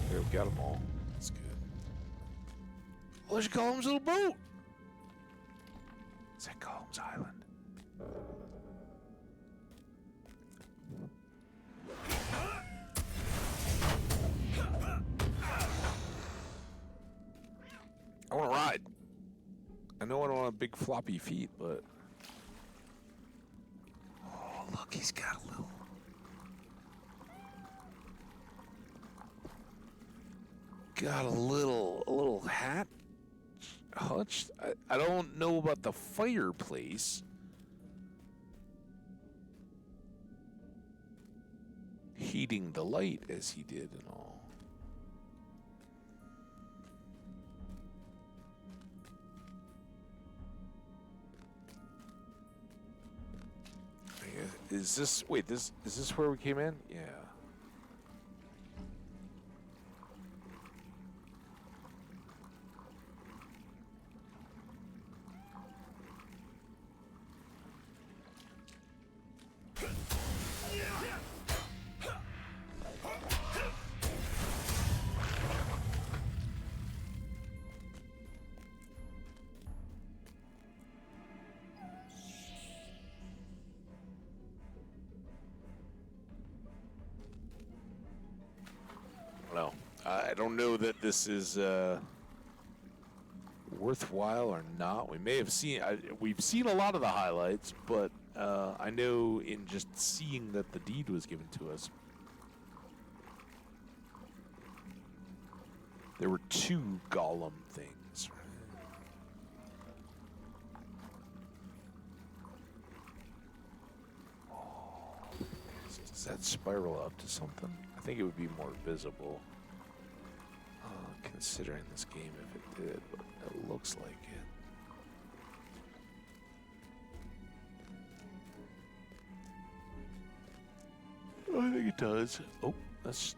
Speaker 1: There, we got them all. That's good. Oh, there's Gollum's little boat. Is that Gollum's island? I want to ride. I know I don't want big floppy feet, but... Oh, look, he's got a little... Got a little hat hutch. I don't know about the fireplace. Heating the light as he did and all. Is this, wait, is this where we came in? Yeah. No, I don't know that this is worthwhile or not. We may have seen, we've seen a lot of the highlights, but I know in just seeing that the deed was given to us, there were 2 Gollum things. Does that spiral up to something? I think it would be more visible. Considering this game if it did, but it looks like it. I think it does. Oh, that's...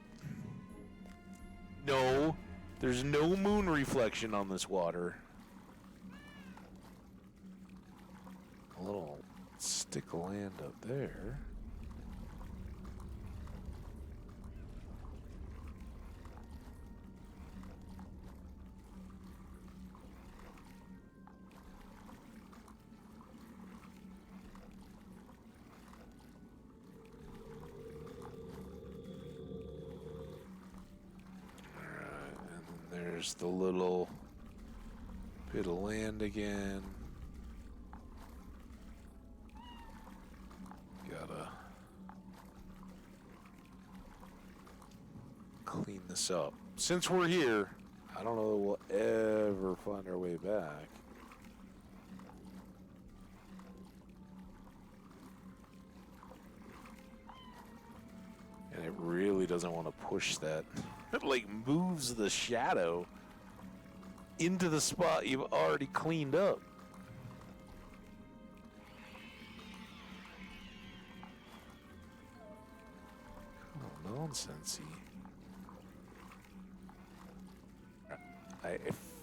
Speaker 1: No, there's no moon reflection on this water. A little stick of land up there. There's the little bit of land again. Gotta clean this up. Since we're here, I don't know that we'll ever find our way back. And it really doesn't want to push that. It like moves the shadow into the spot you've already cleaned up. Oh, nonsensey. I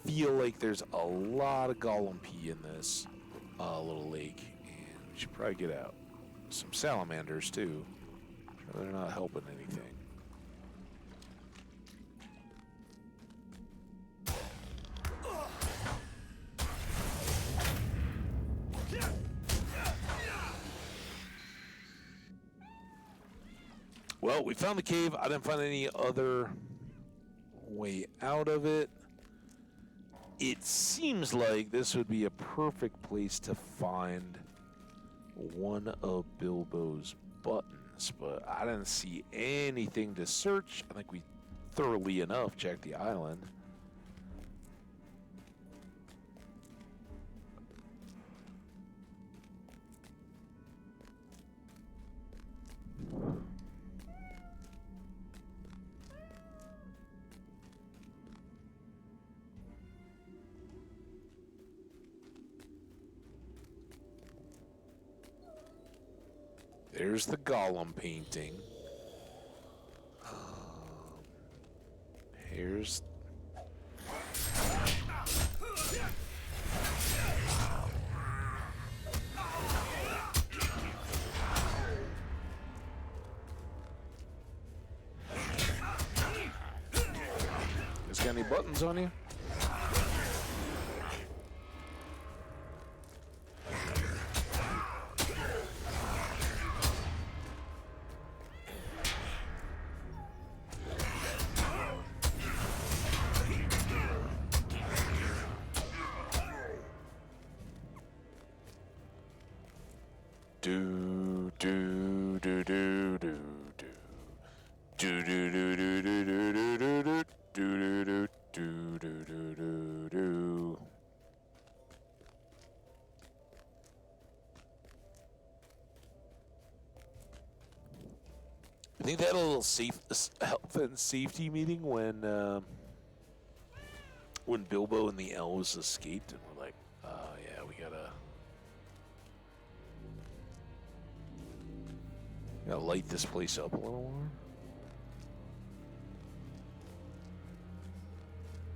Speaker 1: feel like there's a lot of Gollum pee in this little lake, and we should probably get out. Some salamanders too. Sure, they're not helping anything. Well, we found the cave. I didn't find any other way out of it. It seems like this would be a perfect place to find one of Bilbo's buttons, but I didn't see anything to search. I think we thoroughly enough checked the island. There's the Gollum painting. Here's... Guys got any buttons on you? Do do do do do do do do do do do do do do do do do do do. I think they had a little health and safety meeting when Bilbo and the elves escaped, and we're like, yeah, we gotta light this place up a little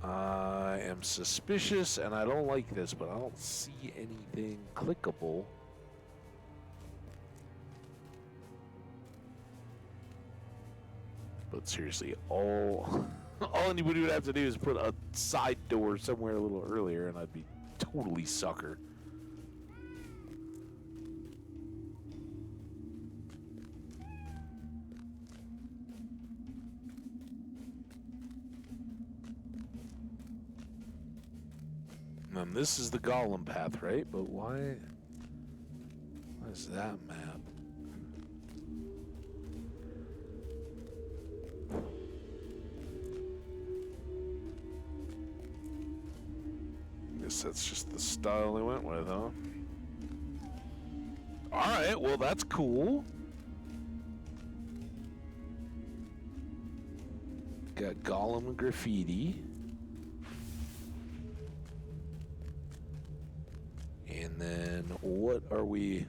Speaker 1: more. I am suspicious, and I don't like this, but I don't see anything clickable. But seriously, all anybody would have to do is put a side door somewhere a little earlier, and I'd be totally sucker. And this is the Gollum path, right? But why is that map? Guess that's just the style they went with, huh? Alright, well that's cool. Got Gollum graffiti. And then what are we...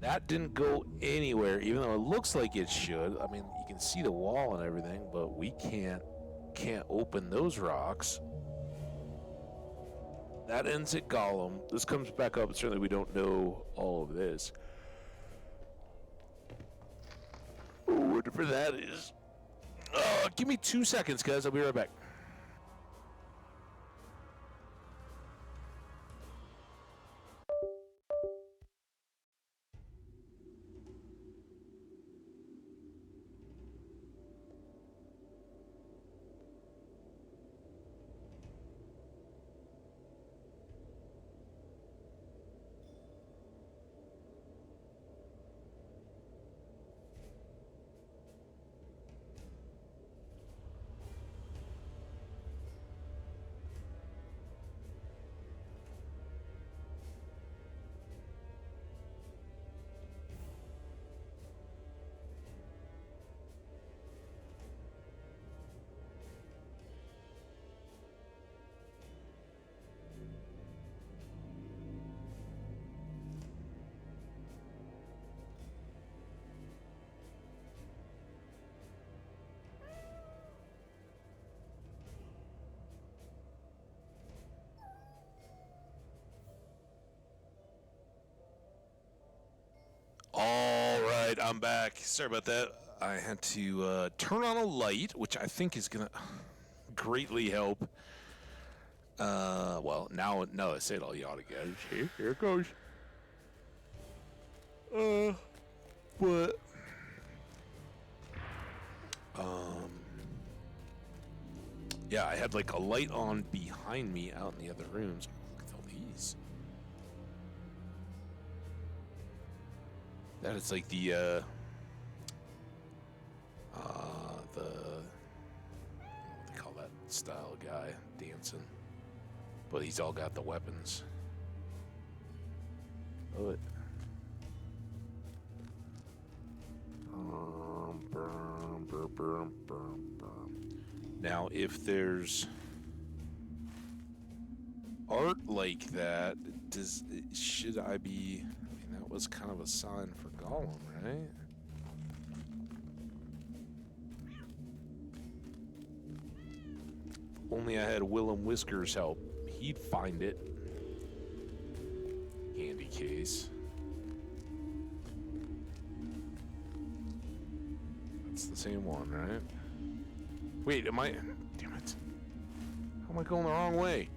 Speaker 1: That didn't go anywhere, even though it looks like it should. I mean, you can see the wall and everything, but we can't open those rocks. That ends at Gollum. This comes back up. Certainly we don't know all of this. Whatever that is. Give me 2 seconds, guys. I'll be right back. I'm back. Sorry about that. I had to turn on a light, which I think is going to greatly help. Well, now that I say it, I'll yawn again. See? Here it goes. But... yeah, I had like a light on behind me out in the other rooms. Look at all these. That is like the what they call that style guy dancing, but he's all got the weapons. Love it. Now, if there's art like that, should I be? I mean, that was kind of a sign for Gollum, right? If only I had Willem Whisker's help. He'd find it. Handy case. That's the same one, right? Wait, am I... Damn it. How am I going the wrong way?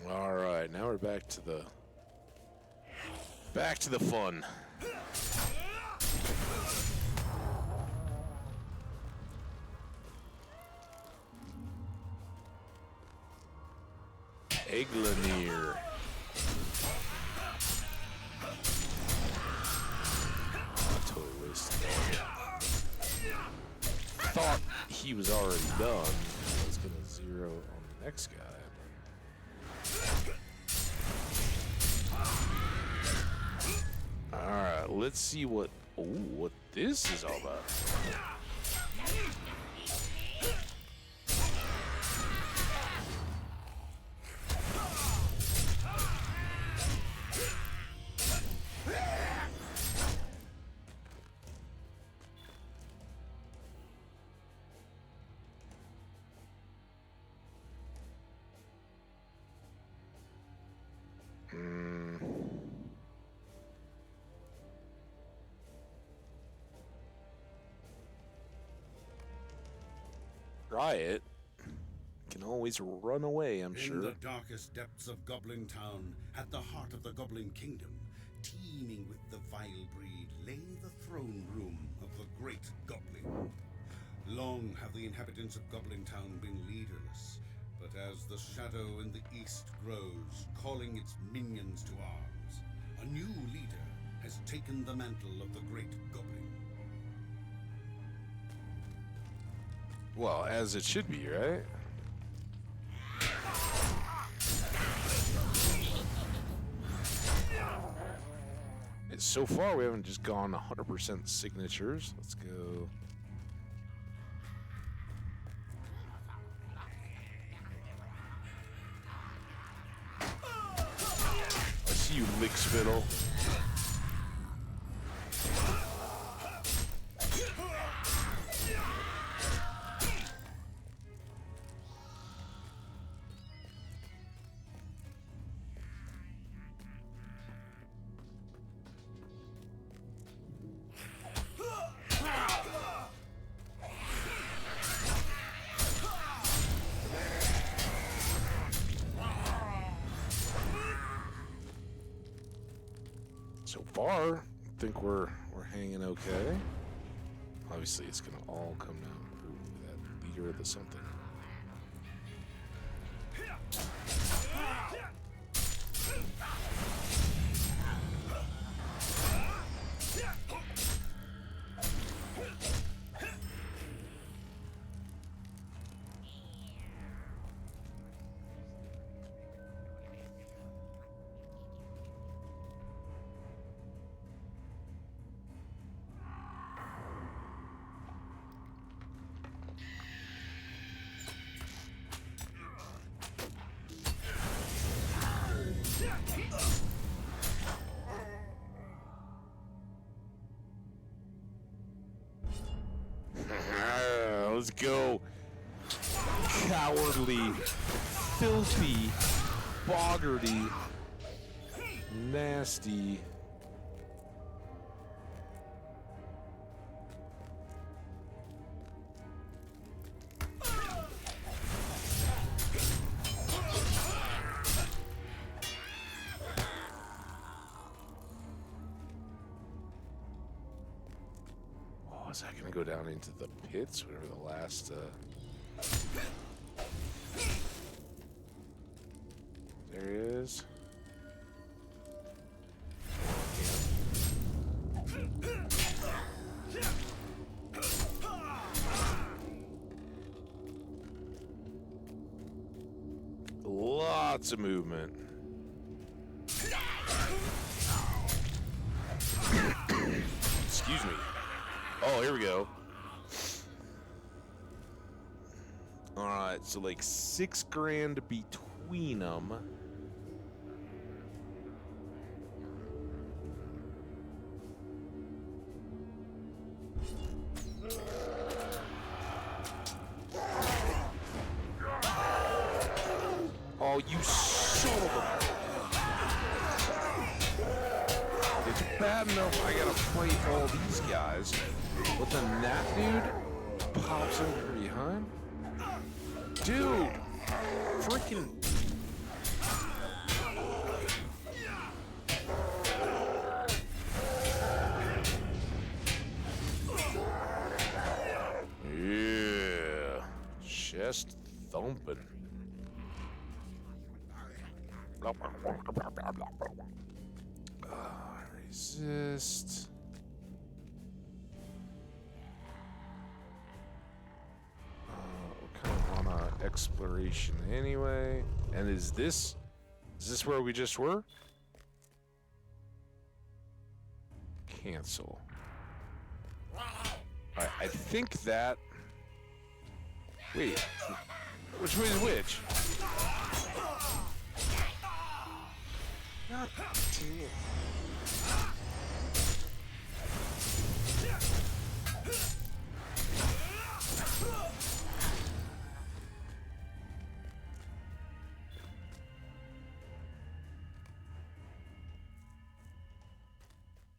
Speaker 1: All right, now we're back to the fun. Eglaneer. I totally wasted that. Thought he was already done. I was gonna zero on the next guy. Alright, let's see what this is all about. Try it. Can always run away, I'm sure.
Speaker 4: In the darkest depths of Goblin Town, at the heart of the Goblin Kingdom, teeming with the vile breed, lay the throne room of the Great Goblin. Long have the inhabitants of Goblin Town been leaderless, but as the shadow in the east grows, calling its minions to arms, a new leader has taken the mantle of the Great Goblin.
Speaker 1: Well, as it should be, right? So far, we haven't just gone 100% signatures. Let's go. I see you, lick spittle. So far, I think we're hanging okay. Obviously, it's gonna all come down to that leader of the something. cowardly, filthy, boggarty, nasty. Oh, is that going to go down into the pits? Whatever the last... There he is. Lots of movement. Excuse me. Oh, here we go. All right, so like $6 grand between them. Oh, you son of a... It's bad enough I gotta fight all these guys, but then that dude pops in from behind? Dude! Freaking... Yeah. Chest thumping. Resist. Kind of on a exploration anyway. And is this where we just were? Cancel. Alright, I think that... Wait. Which way is which? God damn.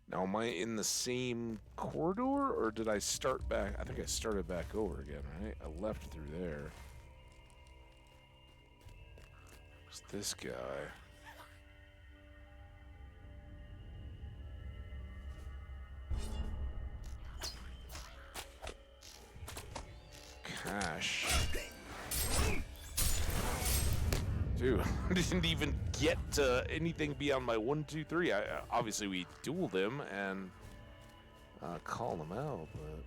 Speaker 1: Now, am I in the same corridor, or did I start back? I think I started back over again, right? I left through there. Who's this guy? Cash. Dude, I didn't even get to anything beyond my 1, 2, 3. Obviously, we dueled him and called him out, but...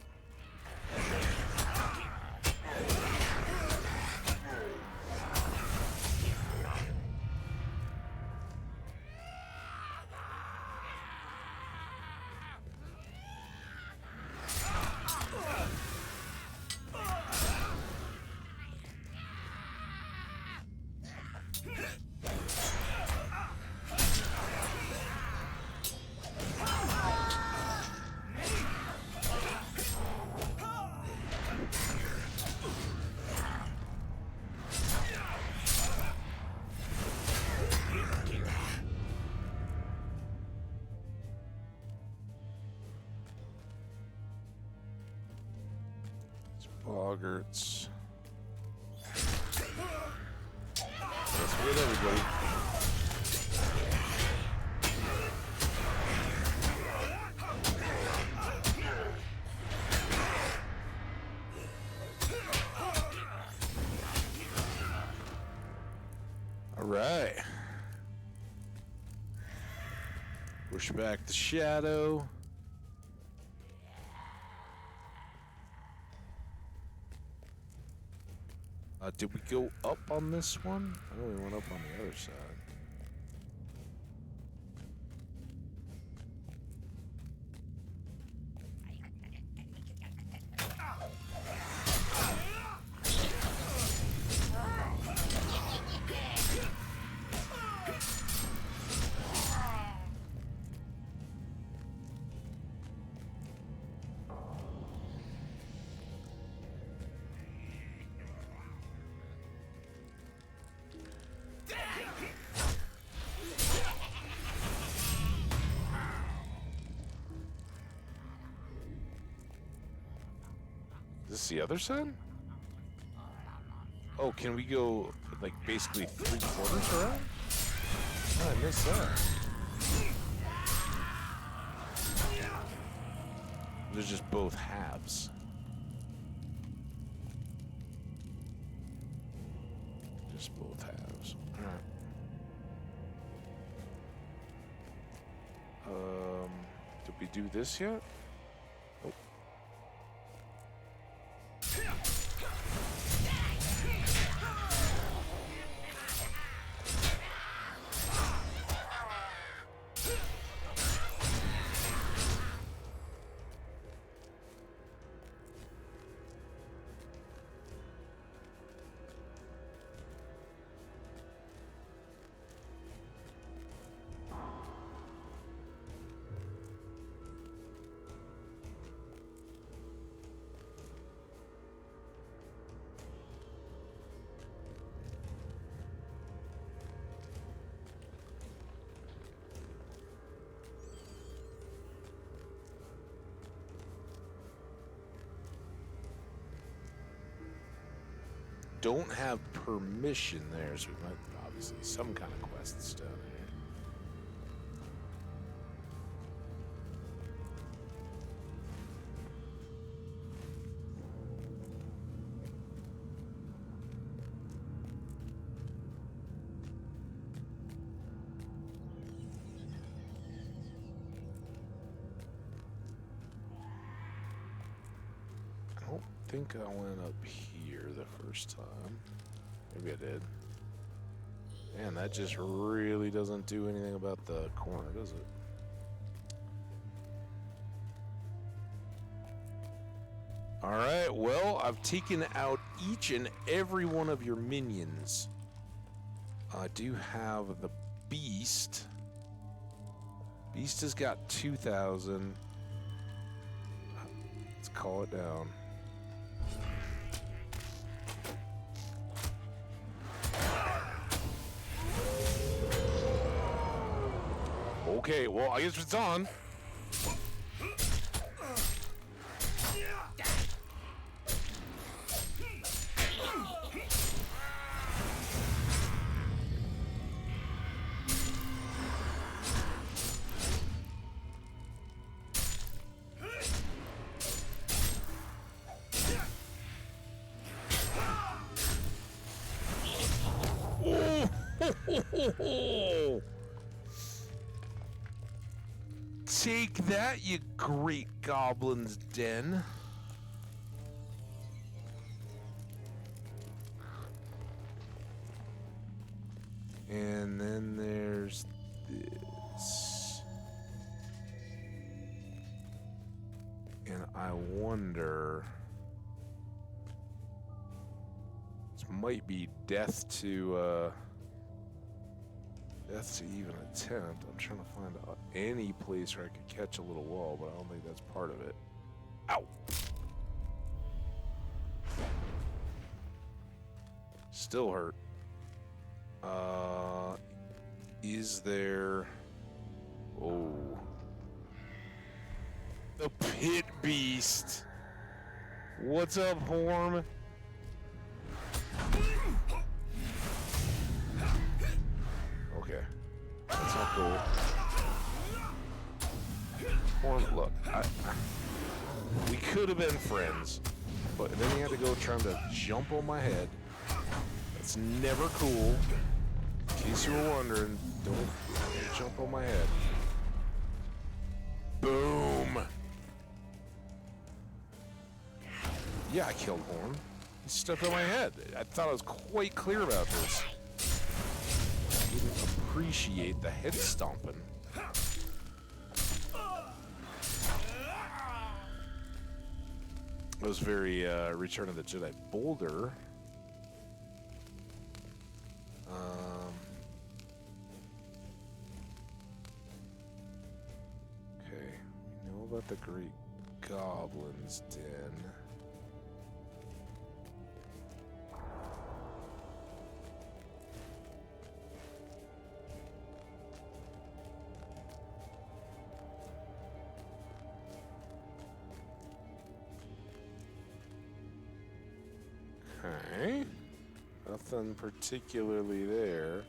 Speaker 1: Boggarts. Let's wait, everybody. All right. Push back the shadow. Did we go up on this one? I know we went up on the other side. this the other side? Oh, can we go, like, basically 3/4 around? Oh, I missed that. There's just both halves. Just both halves. Alright. Did we do this yet? Oh. Don't have permission there, so we might obviously some kind of quests down here. I don't think I went up here the first time. Maybe I did. Man, that just really doesn't do anything about the corner, does it? Alright, well, I've taken out each and every one of your minions. I do have the Beast. Beast has got 2,000. Let's call it down. Okay, well, I guess it's on. Oh! Take that, you great goblin's den. And then there's this. And I wonder... This might be death to even attempt. I'm trying to find any place where I could catch a little wall, but I don't think that's part of it. Ow! Still hurt. Is there... Oh. The pit beast! What's up, Horm? Okay. That's not cool. Horn, look, we could have been friends, but then he had to go trying to jump on my head. That's never cool. In case you were wondering, don't jump on my head. Boom! Yeah, I killed Horn. He stepped on my head. I thought I was quite clear about this. Didn't appreciate the head stomping. It was very Return of the Jedi Boulder. Okay, we know about the Great Goblin's Den. Okay. Nothing particularly there.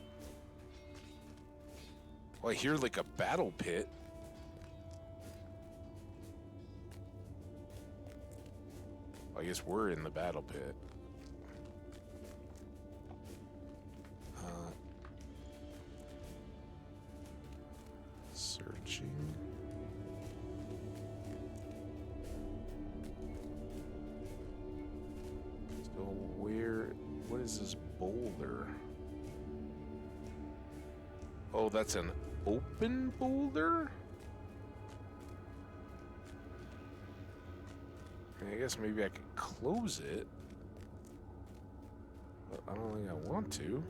Speaker 1: Well, I hear like a battle pit. I guess we're in the battle pit. Searching. So what is this boulder? Oh, that's an open boulder? I guess maybe I could close it. But I don't think I want to.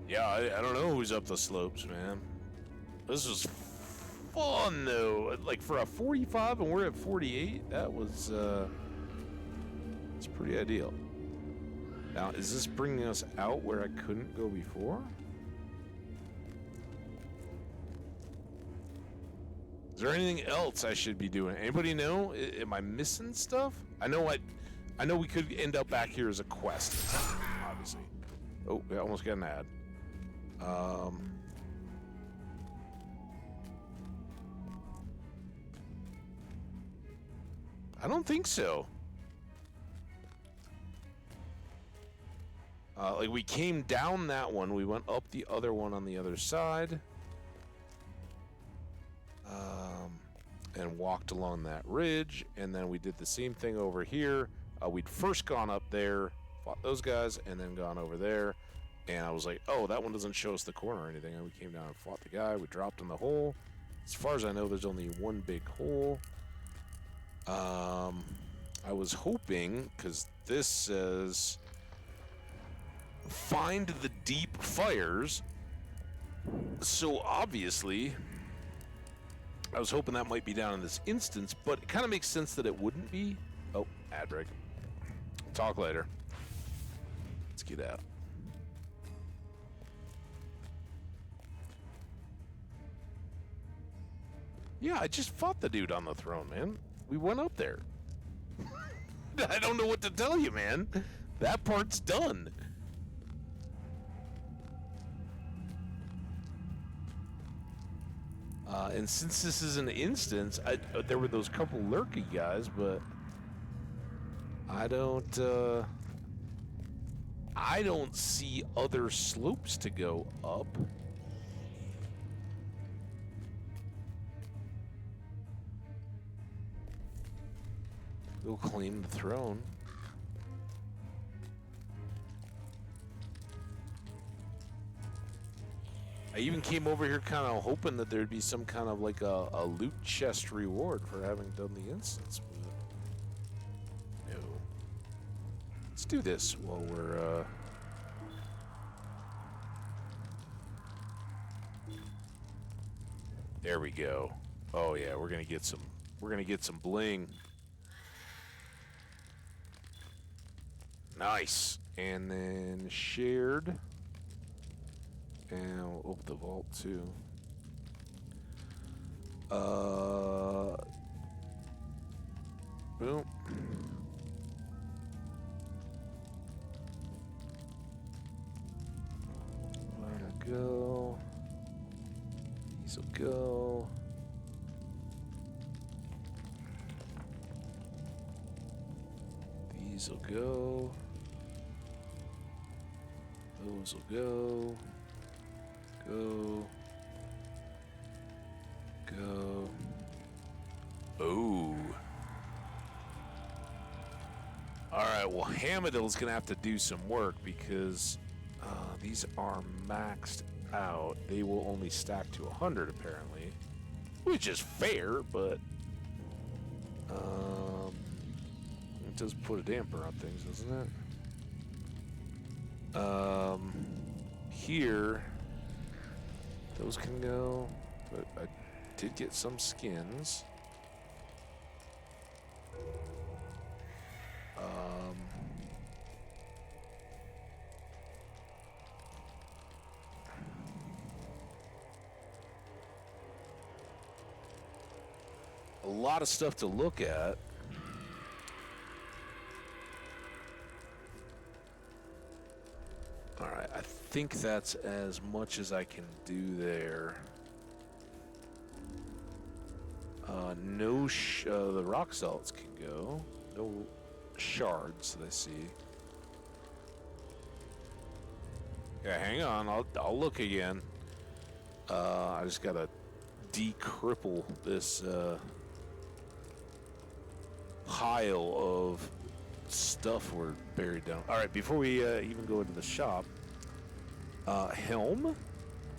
Speaker 1: Yeah, I don't know who's up the slopes, man. This was fun, though. Like, for a 45 and we're at 48, that was, it's pretty ideal. Now, is this bringing us out where I couldn't go before? Is there anything else I should be doing? Anybody know? Am I missing stuff? I know we could end up back here as a quest, obviously. Oh, I almost got an ad. I don't think so. Like, we came down that one, we went up the other one on the other side. And walked along that ridge, and then we did the same thing over here. We'd first gone up there, fought those guys, and then gone over there. And I was like, oh, that one doesn't show us the corner or anything. And we came down and fought the guy. We dropped in the hole. As far as I know, there's only one big hole. I was hoping, because this says, find the deep fires. So obviously, I was hoping that might be down in this instance, but it kind of makes sense that it wouldn't be. Oh, ad break. Talk later. Let's get out. Yeah, I just fought the dude on the throne, man. We went up there. I don't know what to tell you, man. That part's done. And since this is an instance, there were those couple lurky guys, but I don't see other slopes to go up. We'll claim the throne. I even came over here kind of hoping that there'd be some kind of like a loot chest reward for having done the instance, but no. Let's do this while we're there we go. Oh yeah, we're gonna get some bling. Nice. And then shared. And we'll open the vault too. Boom. Let it go. These will go. These will go. Those will go. Go. Go. Oh. Alright, well, Hamadil's gonna have to do some work because these are maxed out. They will only stack to 100 apparently, which is fair, but it does put a damper on things, doesn't it? Here, those can go, but I did get some skins. a lot of stuff to look at. All right, I think that's as much as I can do there. No, the rock salts can go. No shards that I see. Yeah, hang on. I'll look again. I just gotta decripple this pile of stuff we're buried down. All right, before we even go into the shop, helm,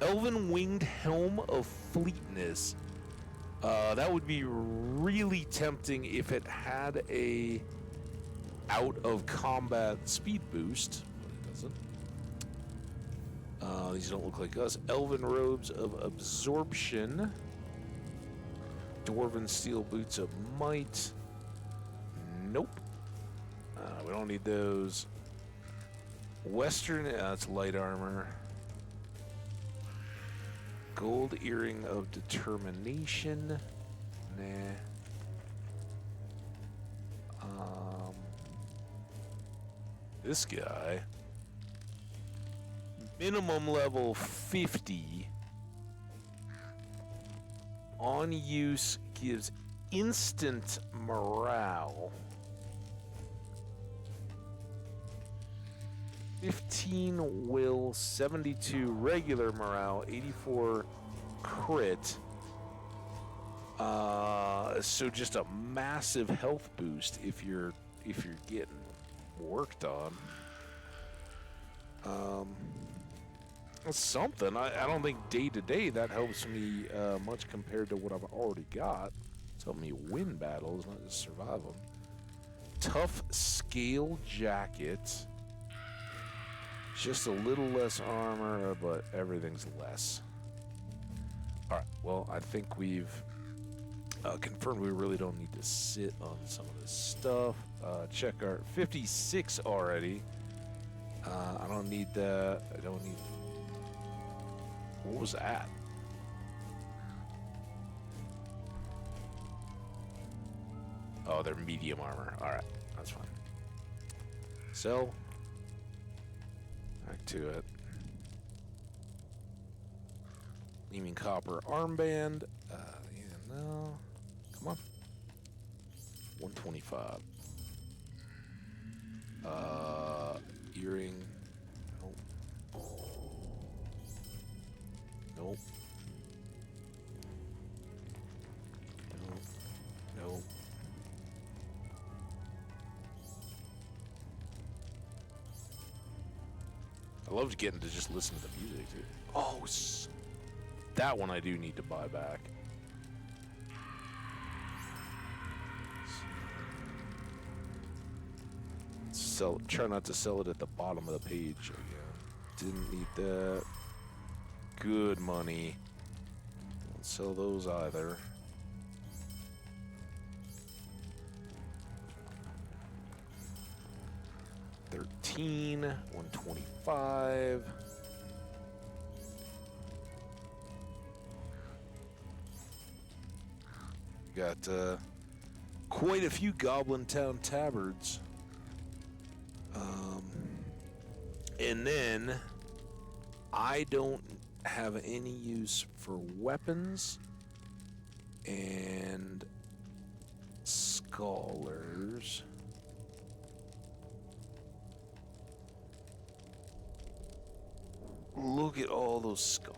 Speaker 1: elven winged helm of fleetness. That would be really tempting if it had a out of combat speed boost, but it doesn't. These don't look like us. Elven robes of absorption. Dwarven steel boots of might. Nope. We don't need those. Western, that's light armor. Gold earring of determination. Nah. This guy. Minimum level 50. On use gives instant morale. 15 will, 72 regular morale, 84 crit. So just a massive health boost if you're getting worked on. That's something. I don't think day to day that helps me much compared to what I've already got. It's helping me win battles, not just survive them. Tough scale jacket. Just a little less armor, but everything's less. Alright, well, I think we've confirmed we really don't need to sit on some of this stuff. Check our 56 already. I don't need that. I don't need... What was that? Oh, they're medium armor. Alright, that's fine. Sell. Back to it. Gleaming copper armband. Yeah, no. Come on. 125. Earring. Nope. Nope. Nope. Nope. I loved getting to just listen to the music, too. Oh, that one I do need to buy back. Try not to sell it at the bottom of the page again. Didn't need that. Good money. Don't sell those either. $13, $125. Got quite a few Goblin Town tabards. And then I don't have any use for weapons and scholars. Look at all those scholars.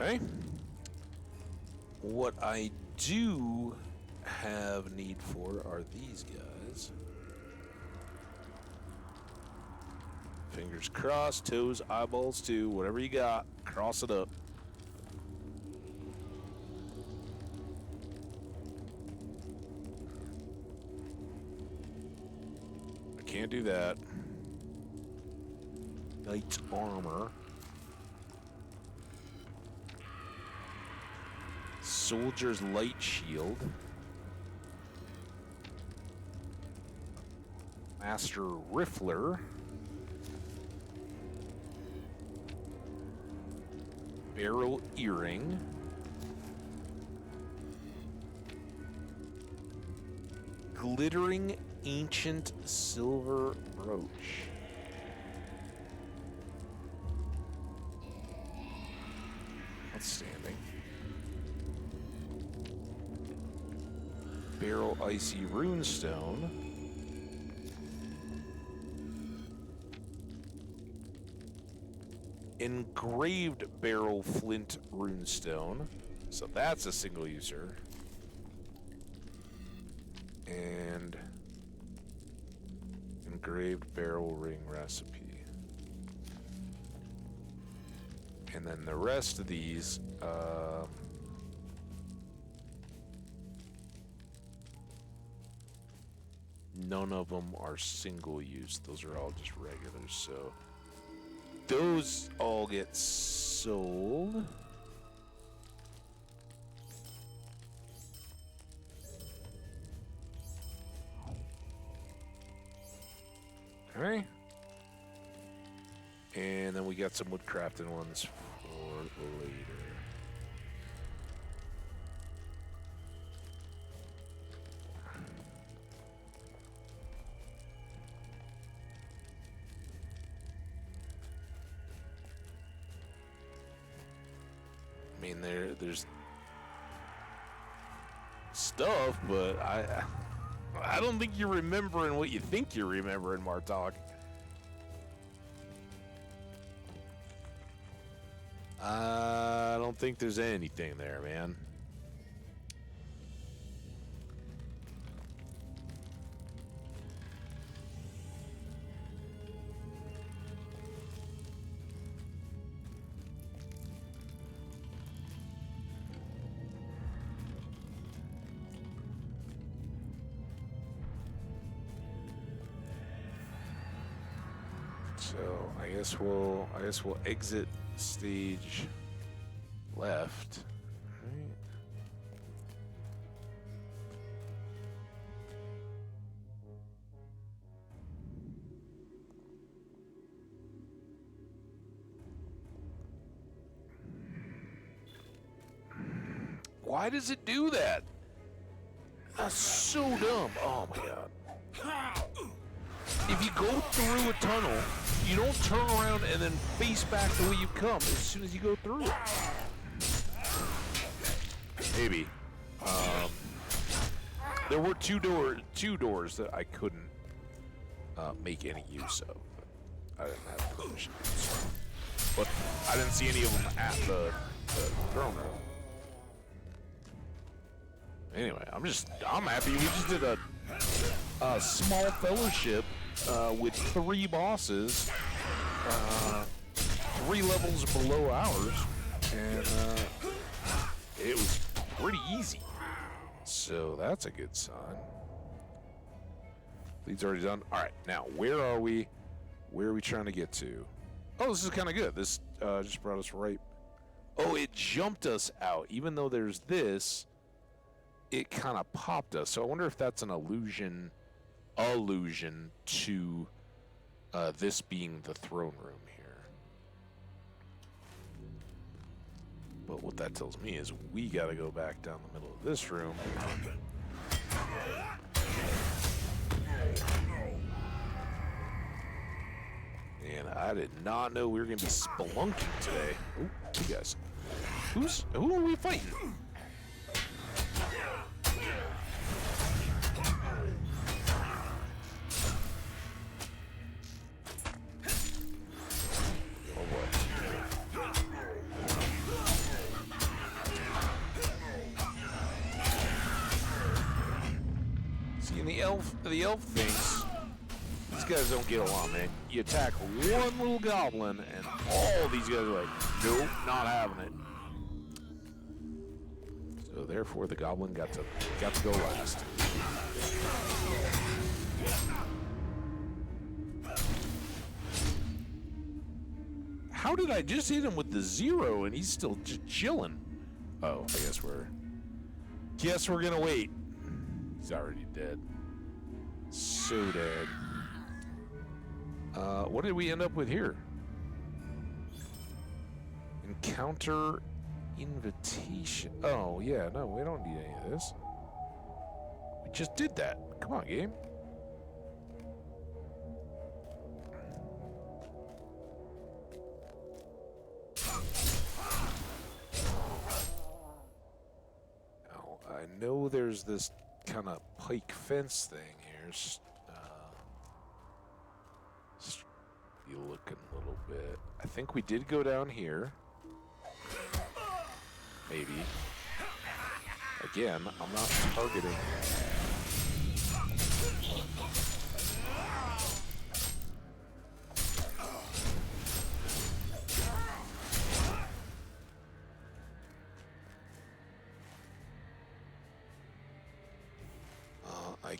Speaker 1: Okay. What I do have need for are these guys. Fingers crossed, toes, eyeballs too, whatever you got, cross it up. I can't do that. Knight's armor. Soldier's light shield. Master Riffler. Barrel earring. Glittering ancient silver brooch. Outstanding. Barrel icy runestone. Engraved barrel flint runestone. So that's a single user. And engraved barrel ring recipe. And then the rest of these, none of them are single use. Those are all just regulars. So those all get sold. Okay. And then we got some woodcrafting ones for later. I mean, there's stuff, but I don't think you're remembering what you think you're remembering, Martok. I don't think there's anything there, man. So I guess we'll exit stage left. Right. Why does it do that? That's so dumb. Oh my god. If you go through a tunnel, you don't turn around and then face back the way you come as soon as you go through it. Maybe. There were two doors that I couldn't make any use of. I didn't have permission. But I didn't see any of them at the throne room. Anyway, I'm happy we just did a small fellowship with 3 bosses, 3 levels below ours, and it was pretty easy. So that's a good sign. Lead's already done. All right, now where are we? Where are we trying to get to? Oh, this is kind of good. This just brought us right. Oh, it jumped us out. Even though there's this, it kind of popped us. So I wonder if that's an allusion to this being the throne room here. But what that tells me is we got to go back down the middle of this room. And I did not know we were going to be spelunking today. Oh, you guys. Who are we fighting? The elf thinks these guys don't get along, man. You attack one little goblin and all these guys are like, nope, not having it. So therefore the goblin got to go last. How did I just hit him with the 0 and he's still just chilling? Oh, I guess we're Guess we're gonna wait. He's already dead. So dead. What did we end up with here? Encounter invitation. Oh, yeah, no, we don't need any of this. We just did that. Come on, game. Now, I know there's this kind of pike fence thing here. Just be looking a little bit. I think we did go down here. Maybe. Again, I'm not targeting. I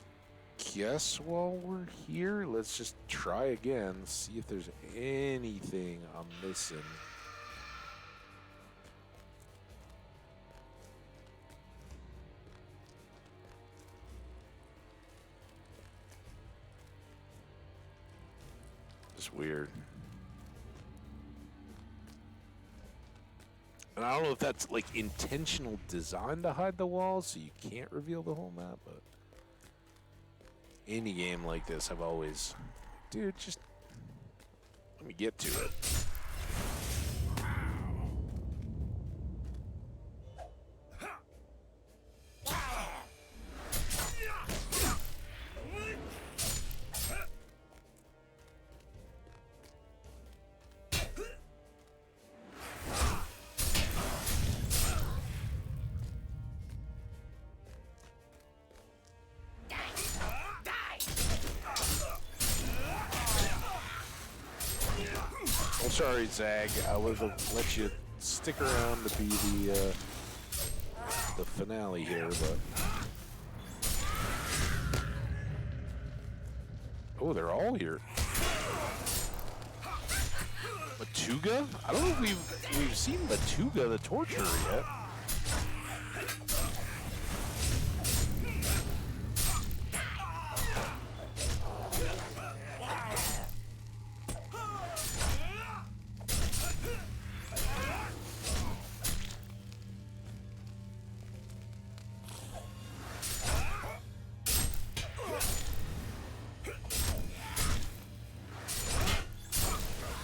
Speaker 1: guess while we're here, let's just try again, see if there's anything I'm missing. It's weird. And I don't know if that's like intentional design to hide the walls so you can't reveal the whole map, but any game like this, I've always, dude, just let me get to it. I'm sorry, Zag. I would have let you stick around to be the finale here, but oh, they're all here. Matuga? I don't know if we've seen Matuga the Torturer yet.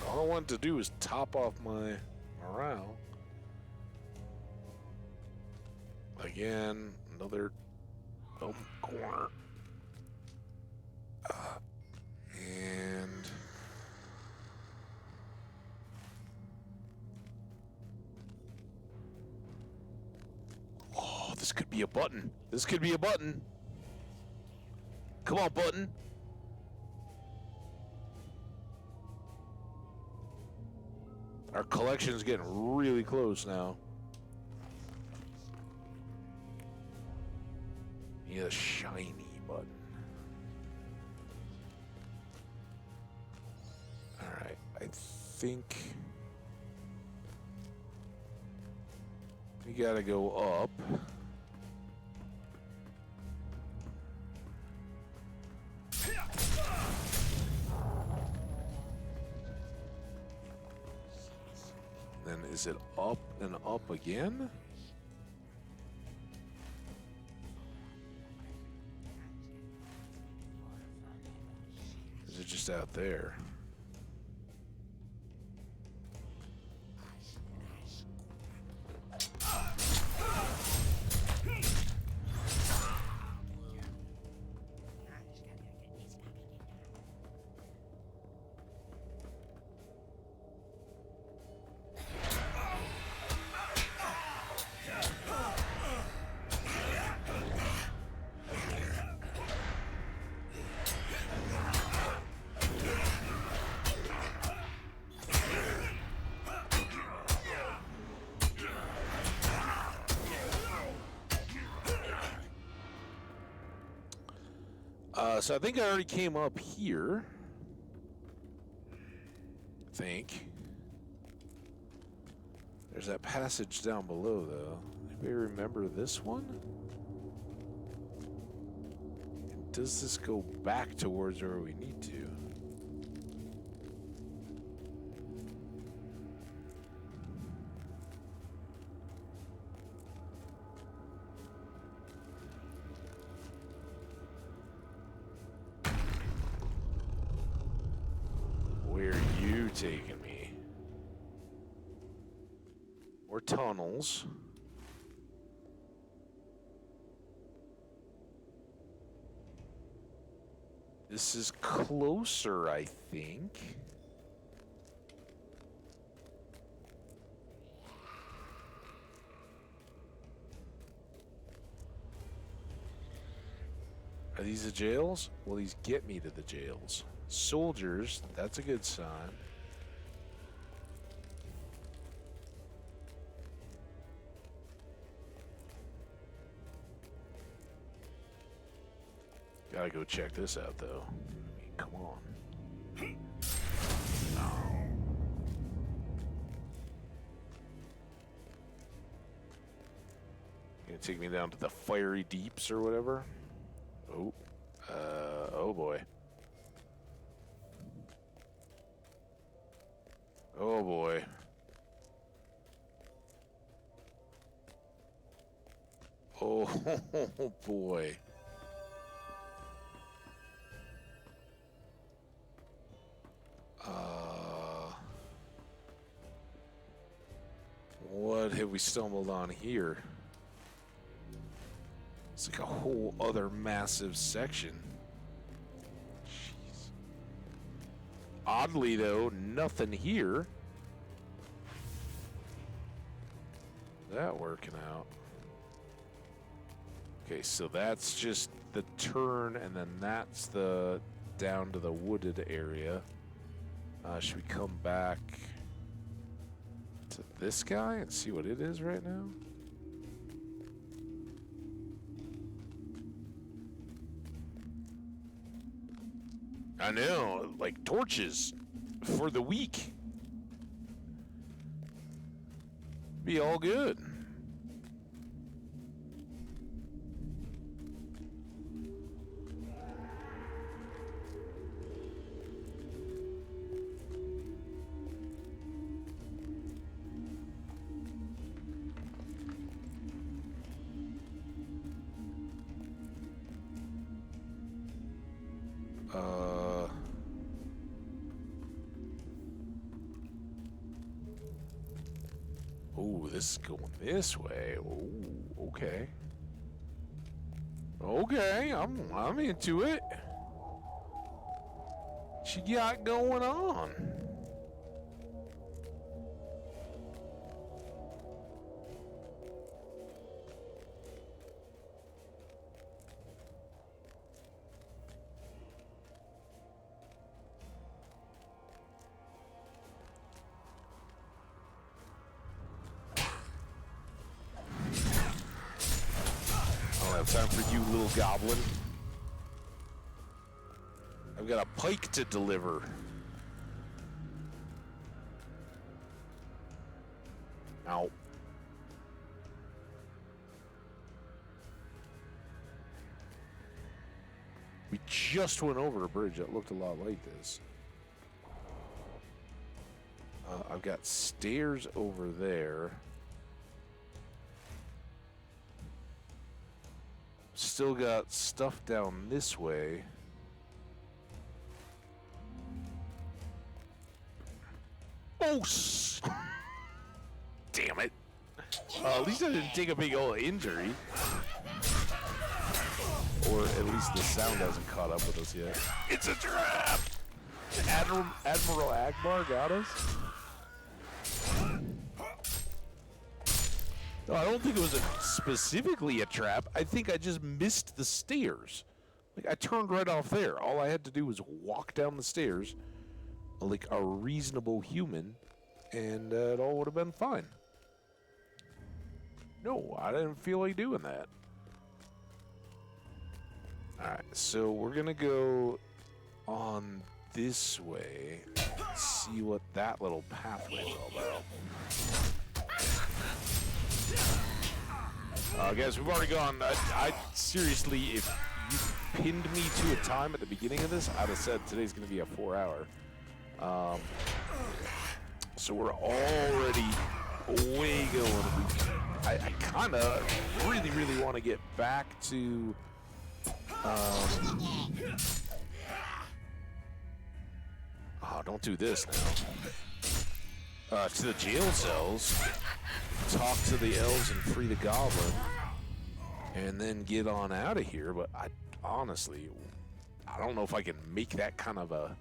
Speaker 1: All I want to do is top off my morale. Again, another corner. And oh, this could be a button. This could be a button. Come on, button. Our collection's getting really close now. Need a shiny button. Alright, I think we gotta go up. Then is it up and up again? Is it just out there? So I think I already came up here. I think. There's that passage down below, though. Anybody remember this one? does this go back towards where we need to? Where are you taking me? More tunnels. This is closer, I think. Are these the jails? Will these get me to the jails? Soldiers, that's a good sign. Gotta go check this out, though. I mean, come on. No. Gonna take me down to the fiery deeps or whatever? Oh. Oh boy. Oh boy. Oh boy. What have we stumbled on here? It's like a whole other massive section. Jeez. Oddly though, nothing here. That working out. Okay, so that's just the turn, and then that's the down to the wooded area. Should we come back to this guy and see what it is right now? I know, like torches for the week. Be all good. Oh, this is going this way. Oh, okay. Okay, I'm into it. What you got going on? Time for you, little goblin. I've got a pike to deliver. Ow. We just went over a bridge that looked a lot like this. I've got stairs over there. Still got stuff down this way. Oh, damn it. At least I didn't take a big old injury. Or at least the sound hasn't caught up with us yet. It's a trap! Admiral Akbar got us? No, I don't think it was specifically a trap. I think I just missed the stairs. Like, I turned right off there. All I had to do was walk down the stairs like a reasonable human, and it all would have been fine. No, I didn't feel like doing that. Alright, so we're going to go on this way and see what that little pathway is all about. Guys, we've already gone. I seriously, if you pinned me to a time at the beginning of this, I'd have said today's going to be a 4-hour. So we're already way going. I kind of really, really want to get back to oh, don't do this now. To the jail cells, talk to the elves and free the goblin, and then get on out of here. But honestly, I don't know if I can make that kind of a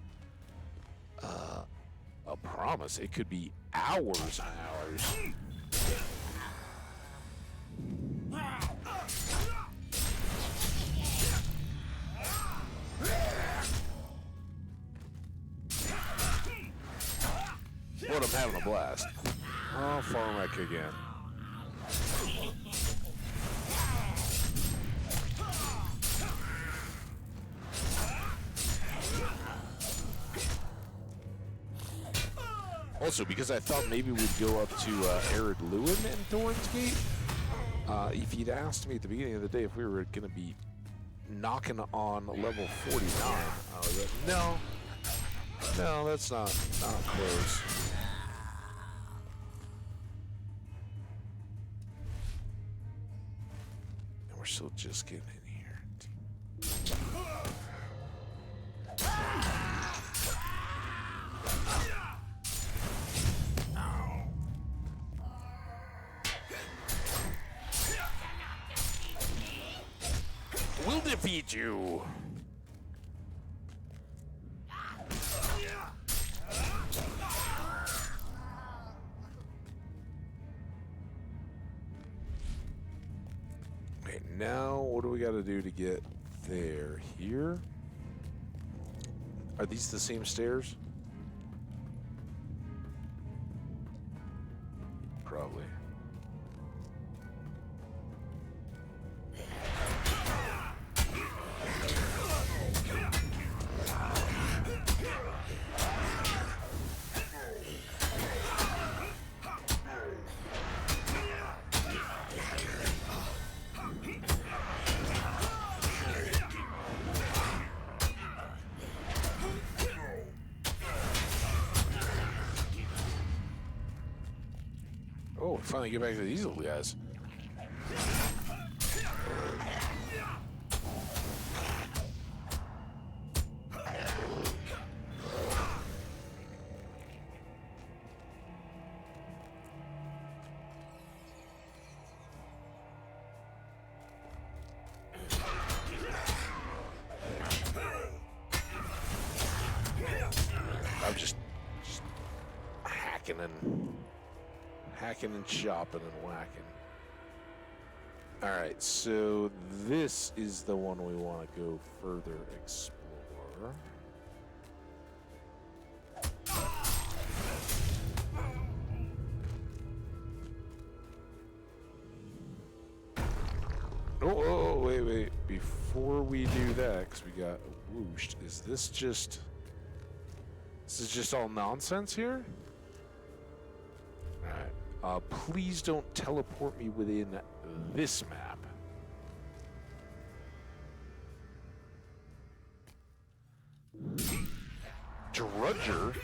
Speaker 1: promise. It could be hours and hours. But I'm having a blast. Oh, Farmak again. Also, because I thought maybe we'd go up to Arid Lewin and Thorn's Gate, if you'd asked me at the beginning of the day if we were going to be knocking on level 49, I was like, no, that's not close. And we're still just getting in here. We'll defeat you. Okay, now what do we got to do to get there? Here? Are these the same stairs? Probably. Oh, finally get back to these little guys. I'm just hacking and chopping and whacking. Alright, so this is the one we want to go further explore. Oh, wait. Before we do that, because we got whooshed, is this just... This is just all nonsense here? Alright. Please don't teleport me within this map. Drudger?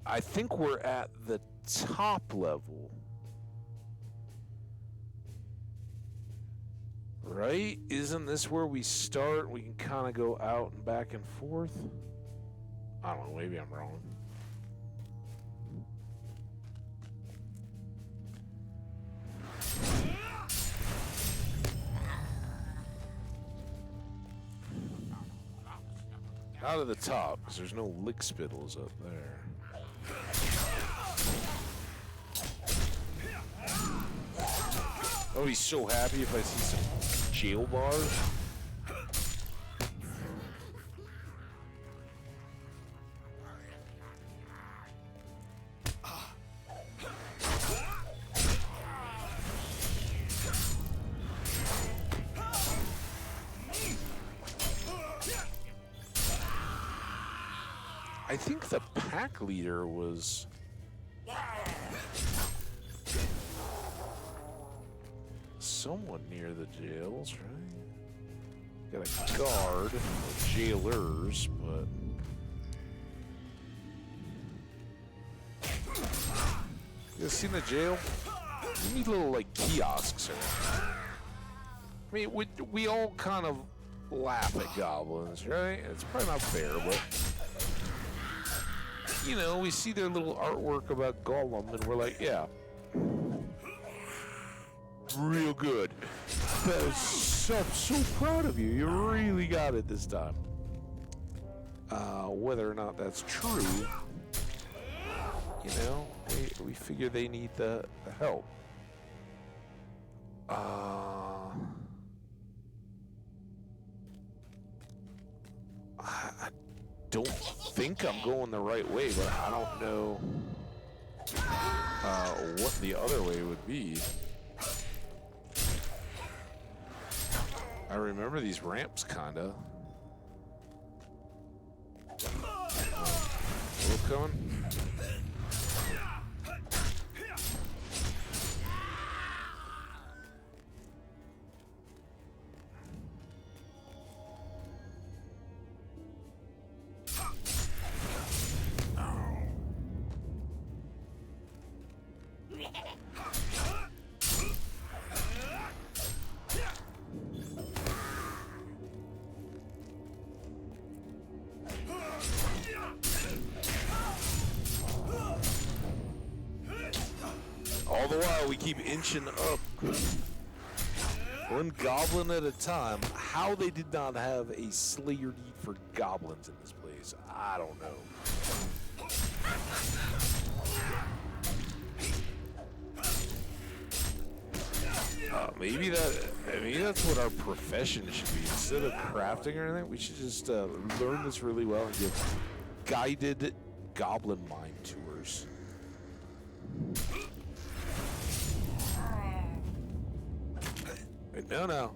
Speaker 1: I think we're at the top level. Right? Isn't this where we start? We can kind of go out and back and forth? I don't know, maybe I'm wrong. Out of the top, because there's no lick spittles up there. Oh, he's so happy if I see some jail bars. I think the pack leader was... someone near the jails, right? Got a guard, or jailers, but... You guys seen the jail? We need little, like, kiosks around. I mean, we all kind of laugh at goblins, right? It's probably not fair, but... You know, we see their little artwork about Gollum, and we're like, yeah. Real good. I'm so proud of you. You really got it this time. Whether or not that's true, you know, we figure they need the help. I don't think I'm going the right way, but I don't know what the other way would be. I remember these ramps, kinda. Wolf coming? All the while, we keep inching up. One goblin at a time. How they did not have a Slayer need for goblins in this place, I don't know. Maybe that's what our profession should be. Instead of crafting or anything, we should just learn this really well and give guided goblin mine tours. No.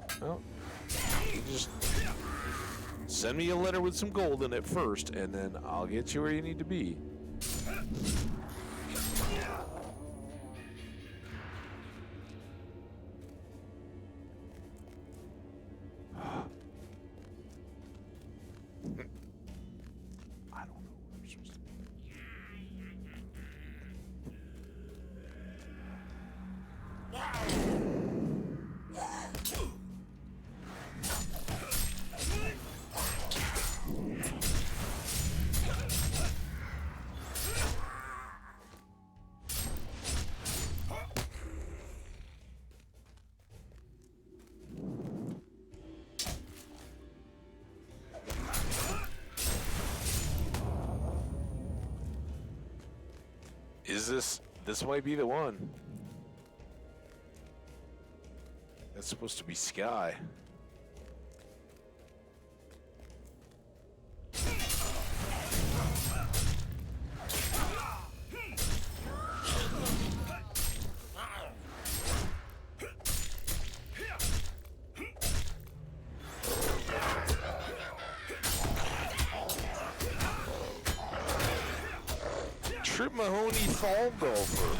Speaker 1: You just send me a letter with some gold in it first, and then I'll get you where you need to be. I don't know what I'm supposed to do. Is this might be the one. That's supposed to be Sky. Trip Mahoney Fall Golfer.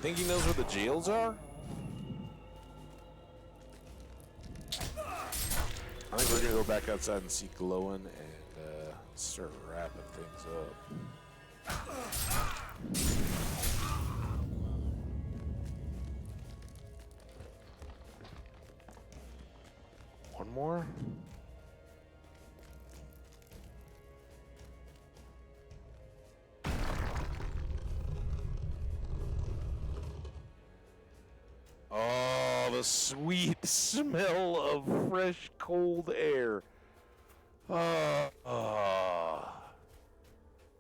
Speaker 1: Think he knows where the jails are? I think we're gonna go back outside and see Glowin and start wrapping things up. One more? Oh, the sweet smell of fresh, cold air.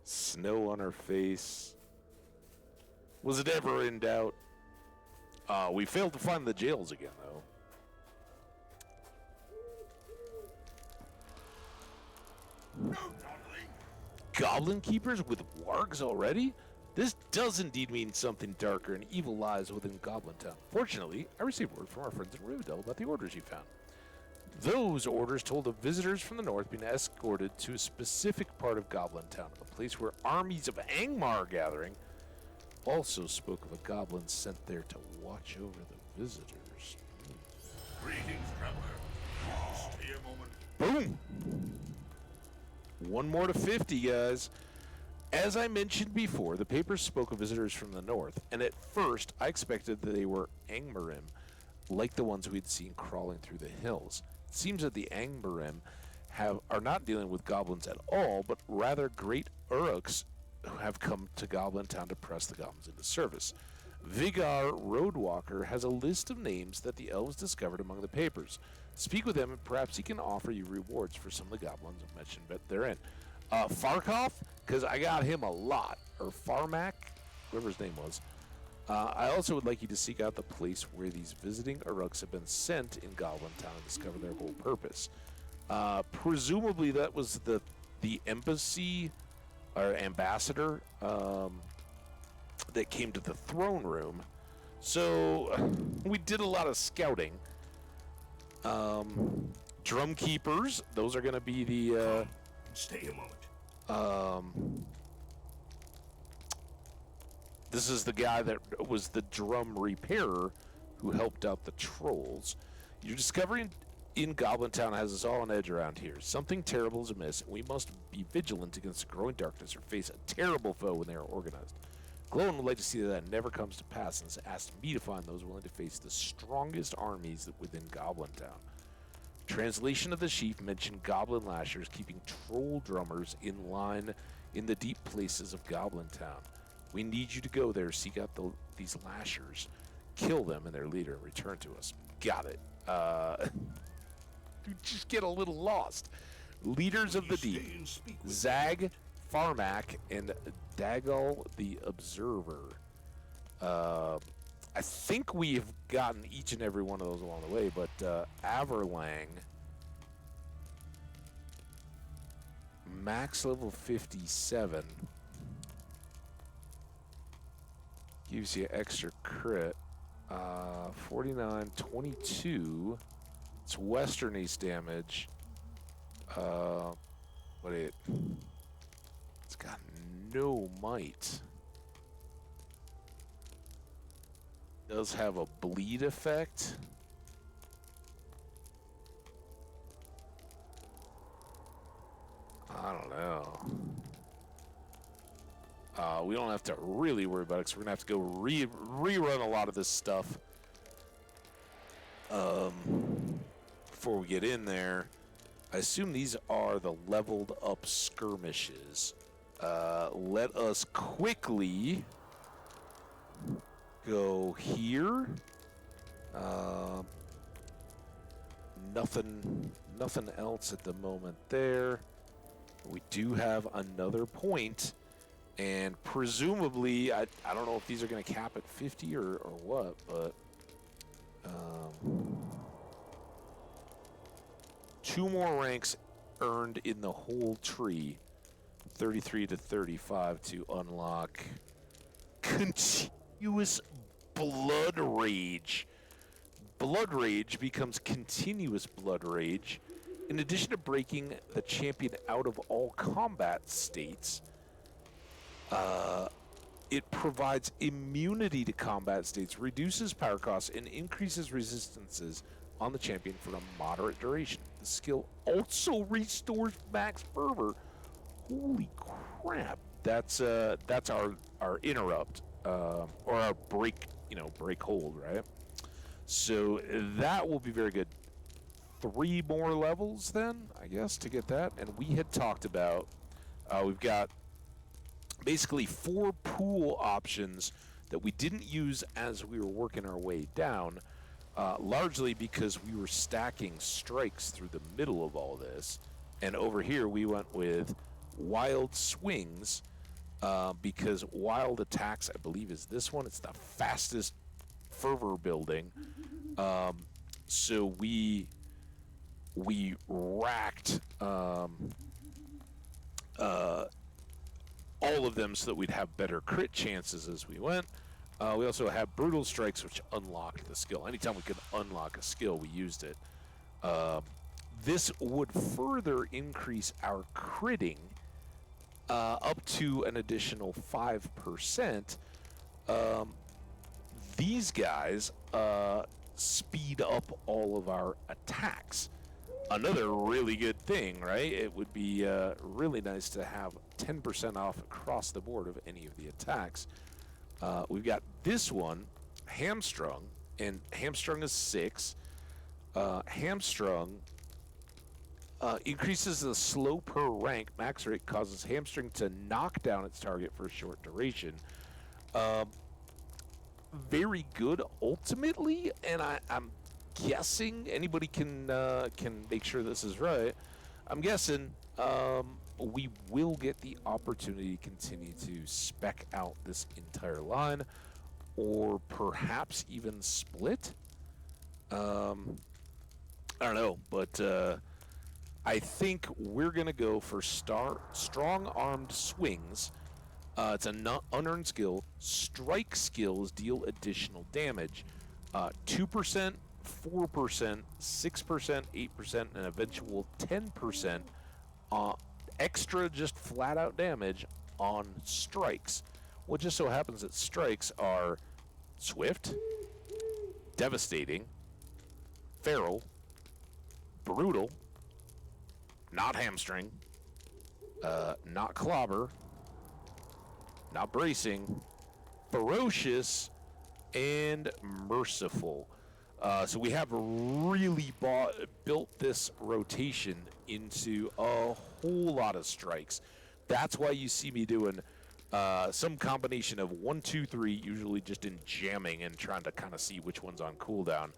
Speaker 1: Snow on her face. Was it ever in doubt? We failed to find the jails again, though. Goblin keepers with wargs already? This does indeed mean something darker and evil lies within Goblin Town. Fortunately, I received word from our friends in Rivendell about the orders you found. Those orders told of visitors from the north being escorted to a specific part of Goblin Town, a place where armies of Angmar are gathering. Also spoke of a goblin sent there to watch over the visitors.
Speaker 6: Greetings, traveler. Stay a moment.
Speaker 1: Boom! One more to 50, guys. As I mentioned before, the papers spoke of visitors from the north, and at first I expected that they were Angmarim, like the ones we'd seen crawling through the hills. It seems that the Angmarim are not dealing with goblins at all, but rather great Uruks who have come to Goblin Town to press the goblins into service. Vigar Roadwalker has a list of names that the elves discovered among the papers. Speak with him, and perhaps he can offer you rewards for some of the goblins I mentioned therein. Farkov, because I got him a lot, or Farmak, whoever his name was. I also would like you to seek out the place where these visiting Uruks have been sent in Goblin Town and discover their whole purpose. Presumably that was the embassy or ambassador that came to the throne room. So we did a lot of scouting. Drum keepers, those are going to be the
Speaker 6: Stay a moment.
Speaker 1: this is the guy that was the drum repairer who helped out the trolls. Your discovery in Goblin Town has us all on edge around here. Something terrible is amiss, and we must be vigilant against the growing darkness or face a terrible foe when they are organized. Glowin would like to see that never comes to pass, and has asked me to find those willing to face the strongest armies within Goblin Town. Translation of the sheaf mentioned goblin lashers keeping troll drummers in line in the deep places of Goblin Town. We need you to go there, seek out these lashers, kill them and their leader, and return to us. Got it. You just get a little lost. Leaders of the deep: Zag, Farmak, and Dagal the Observer. I think we have gotten each and every one of those along the way, but Averlang, max level 57, gives you extra crit. 49, 22. It's Western East damage. But it's got no might. Does have a bleed effect. I don't know. We don't have to really worry about it because we're gonna have to go rerun a lot of this stuff before we get in there. I assume these are the leveled up skirmishes. Let us quickly go here. Nothing else at the moment there. We do have another point, and presumably, I don't know if these are going to cap at 50 or what, but 2 more ranks earned in the whole tree, 33 to 35 to unlock continuous blood rage. Blood rage becomes continuous blood rage. In addition to breaking the champion out of all combat states, it provides immunity to combat states, reduces power costs, and increases resistances on the champion for a moderate duration. The skill also restores max fervor. Holy crap! That's our interrupt, or our break hold, right? So that will be very good. 3 more levels then, I guess, to get that. And we had talked about, we've got basically 4 pool options that we didn't use as we were working our way down, largely because we were stacking strikes through the middle of all this. And over here we went with wild swings, because wild attacks, I believe, is this one. It's the fastest fervor building. So we racked all of them so that we'd have better crit chances as we went. We also have brutal strikes, which unlocked the skill. Anytime we could unlock a skill, we used it. this would further increase our critting up to an additional 5%. These guys speed up all of our attacks. Another really good thing, right? It would be really nice to have 10% off across the board of any of the attacks. We've got this one, Hamstrung, and Hamstrung is 6. Hamstrung increases the slow per rank max rate, causes Hamstring to knock down its target for a short duration. Very good ultimately, and I'm guessing anybody can make sure this is right. I'm guessing we will get the opportunity to continue to spec out this entire line, or perhaps even split. I don't know, but I think we're gonna go for strong-armed swings. It's an unearned skill. Strike skills deal additional damage. 2%, 4%, 6%, 8%, and eventual 10% extra just flat-out damage on strikes. Well, it just so happens that strikes are swift, devastating, feral, brutal, not hamstring, not clobber, not bracing, ferocious, and merciful. So we have really built this rotation into a whole lot of strikes. That's why you see me doing some combination of 1, 2, 3, usually just in jamming and trying to kind of see which one's on cooldown.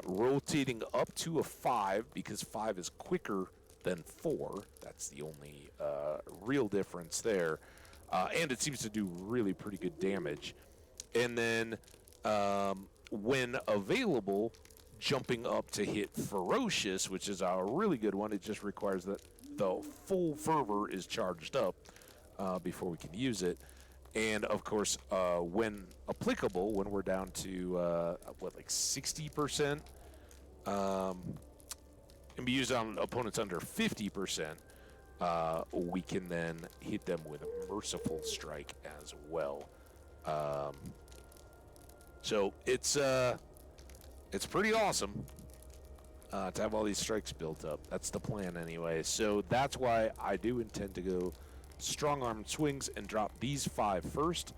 Speaker 1: Rotating up to a 5 because 5 is quicker than 4. That's the only real difference there. And it seems to do really pretty good damage. And then when available, jumping up to hit Ferocious, which is a really good one. It just requires that the full fervor is charged up before we can use it. And, of course, when applicable, when we're down to, like 60%, and be used on opponents under 50%, we can then hit them with a Merciful Strike as well. So it's pretty awesome to have all these strikes built up. That's the plan anyway. So that's why I do intend to go strong-armed swings and drop these 5 first.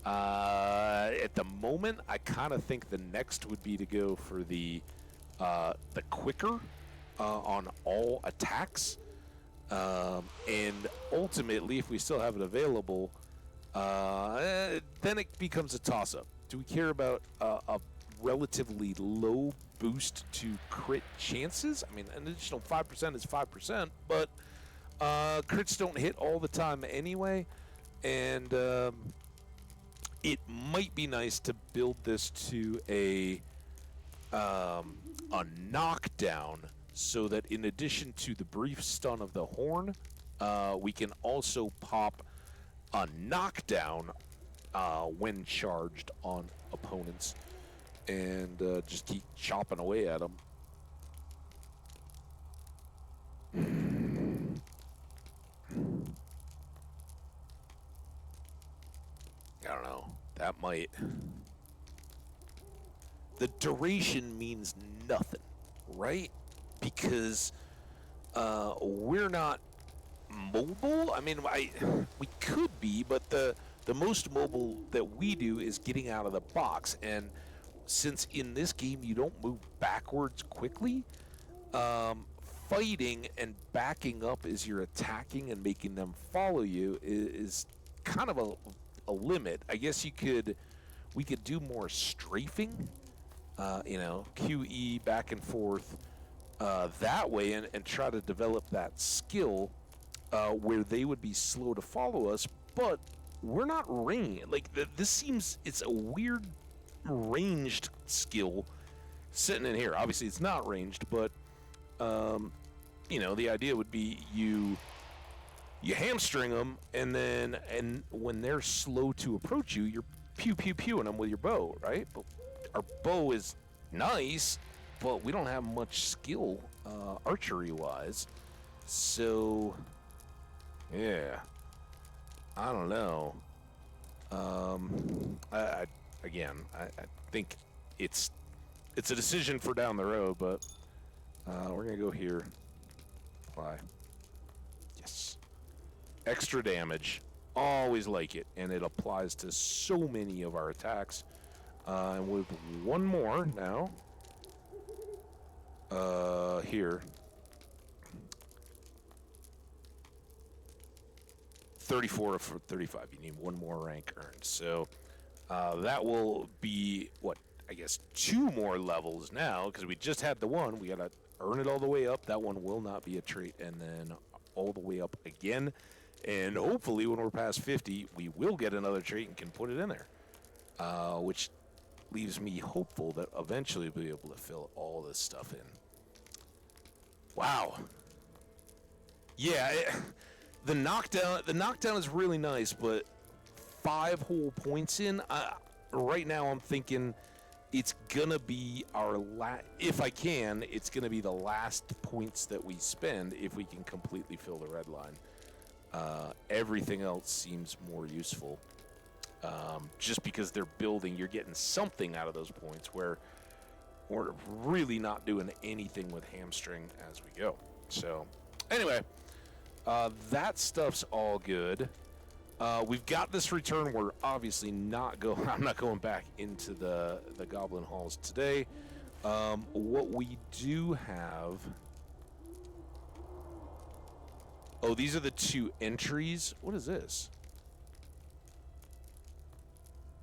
Speaker 1: At the moment, I kind of think the next would be to go for the quicker on all attacks. And ultimately, if we still have it available, then it becomes a toss-up. Do we care about a relatively low boost to crit chances? I mean, an additional 5% is 5%, but crits don't hit all the time anyway, and it might be nice to build this to a knockdown, so that in addition to the brief stun of the horn, we can also pop a knockdown when charged on opponents, and just keep chopping away at them. I don't know. That might... The duration means nothing, right? Because we're not mobile. I mean, we could be, but the most mobile that we do is getting out of the box. And since in this game you don't move backwards quickly, fighting and backing up as you're attacking and making them follow you is kind of a limit. I guess we could do more strafing, QE back and forth that way, and try to develop that skill where they would be slow to follow us, but we're not ranged. Like, this seems, it's a weird ranged skill sitting in here. Obviously, it's not ranged, but, the idea would be you hamstring them, and when they're slow to approach you, you're pew-pew-pewing them with your bow, right? But our bow is nice, but we don't have much skill archery-wise. So, yeah. I don't know. I think it's a decision for down the road, but we're going to go here. Apply. Yes. Extra damage. Always like it, and it applies to so many of our attacks. And with one more now, here, 34 for 35. You need one more rank earned, so that will be what I guess 2 more levels now, because we just had the one. We gotta earn it all the way up. That one will not be a trait, and then all the way up again. And hopefully, when we're past 50, we will get another trait and can put it in there, which leaves me hopeful that eventually we'll be able to fill all this stuff in. Wow. Yeah, the knockdown is really nice, but 5 whole points in. Right now, I'm thinking it's gonna be our if I can, it's gonna be the last points that we spend if we can completely fill the red line. Everything else seems more useful. Just because they're building, you're getting something out of those points, where we're really not doing anything with hamstring as we go. So, anyway, that stuff's all good. We've got this return. We're obviously I'm not going back into the Goblin Halls today. What we do have... Oh, these are the 2 entries. What is this?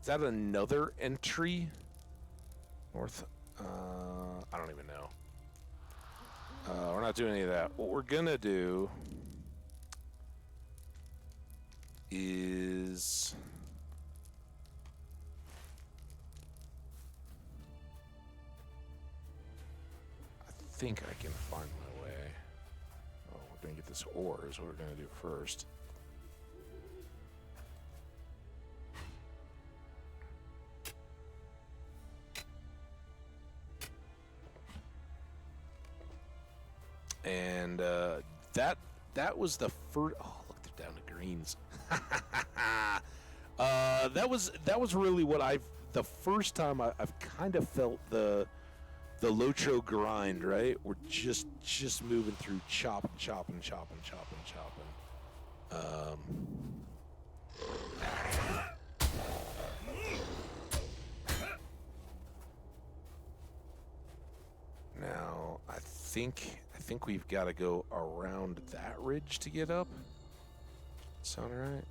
Speaker 1: Is that another entry? North? I don't even know. We're not doing any of that. What we're gonna do is... I think I can find my way. Oh, we're gonna get this ore is what we're gonna do first. And that was the first. Oh, look, they're down to greens. That was really what the first time I've kind of felt the LOTRO grind. Right, we're just moving through, chopping. Now I think we've got to go around that ridge to get up. Sound right?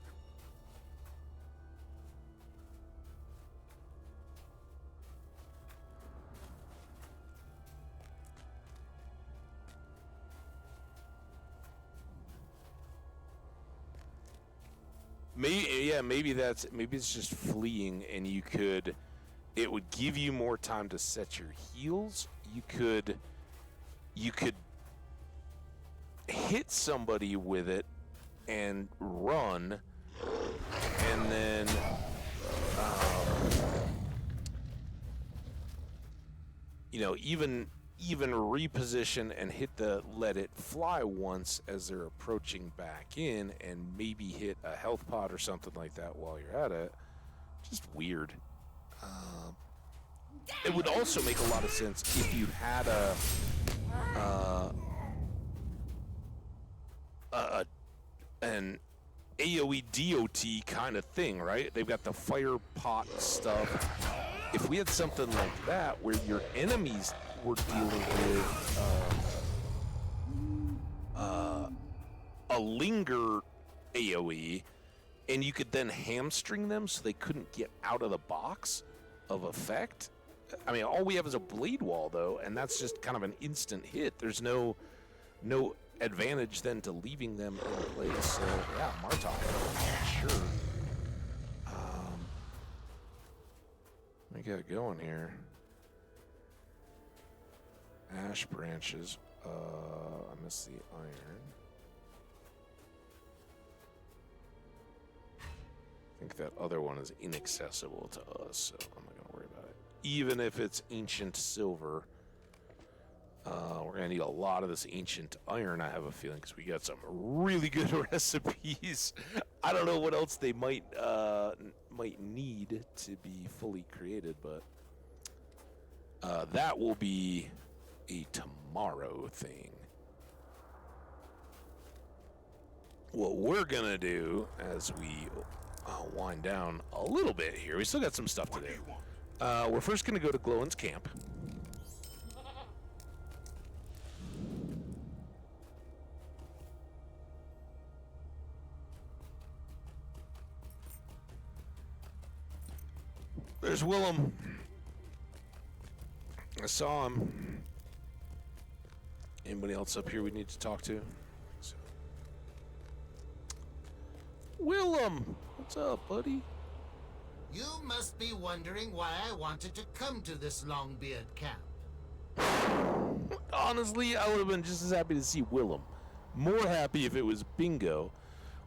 Speaker 1: Maybe it's just fleeing, and it would give you more time to set your heals. You could hit somebody with it and run, and then even reposition and let it fly once as they're approaching back in, and maybe hit a health pod or something like that while you're at it. Just weird. It would also make a lot of sense if you had an AoE DOT kind of thing, right? They've got the fire pot stuff. If we had something like that where your enemies were dealing with a linger AoE, and you could then hamstring them so they couldn't get out of the box of effect. I mean, all we have is a blade wall, though, and that's just kind of an instant hit. There's no advantage then to leaving them in place. So, yeah, Martok, sure. Let me get it going here. Ash branches. I missed the iron. I think that other one is inaccessible to us, so I'm not going to worry about it. Even if it's ancient silver. We're going to need a lot of this ancient iron, I have a feeling, because we got some really good recipes. I don't know what else they might need to be fully created, but that will be a tomorrow thing. What we're going to do as we wind down a little bit here, we still got some stuff to do. We're first going to go to Glowin's camp. There's Willem. I saw him. Anybody else up here we need to talk to? So. Willem! What's up, buddy?
Speaker 3: You must be wondering why I wanted to come to this Longbeard camp.
Speaker 1: Honestly, I would have been just as happy to see Willem. More happy if it was Bingo.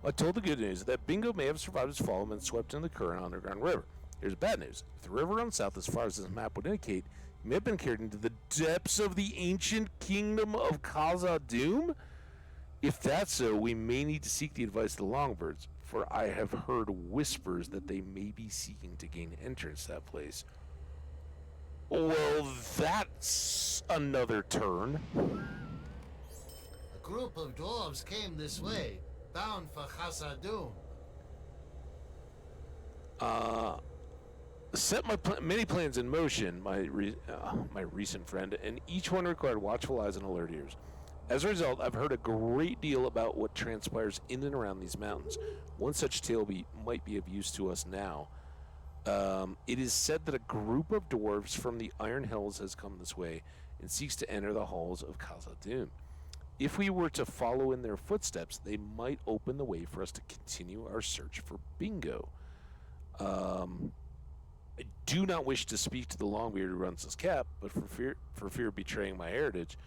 Speaker 1: I told the good news that Bingo may have survived his fall and been swept in the current underground river. Here's bad news. If the river runs south as far as this map would indicate, he may have been carried into the depths of the ancient kingdom of Khazad-dûm. If that's so, we may need to seek the advice of the Longbirds, for I have heard whispers that they may be seeking to gain entrance to that place. Well, that's another turn.
Speaker 3: A group of dwarves came this way, bound for Khazad-dûm.
Speaker 1: Set many plans in motion, my recent friend, and each one required watchful eyes and alert ears. As a result, I've heard a great deal about what transpires in and around these mountains. One such tale might be of use to us now. It is said that a group of dwarves from the Iron Hills has come this way and seeks to enter the halls of Khazad-dûm. If we were to follow in their footsteps, they might open the way for us to continue our search for Bingo. I do not wish to speak to the Longbeard who runs this camp, but for fear of betraying my heritage.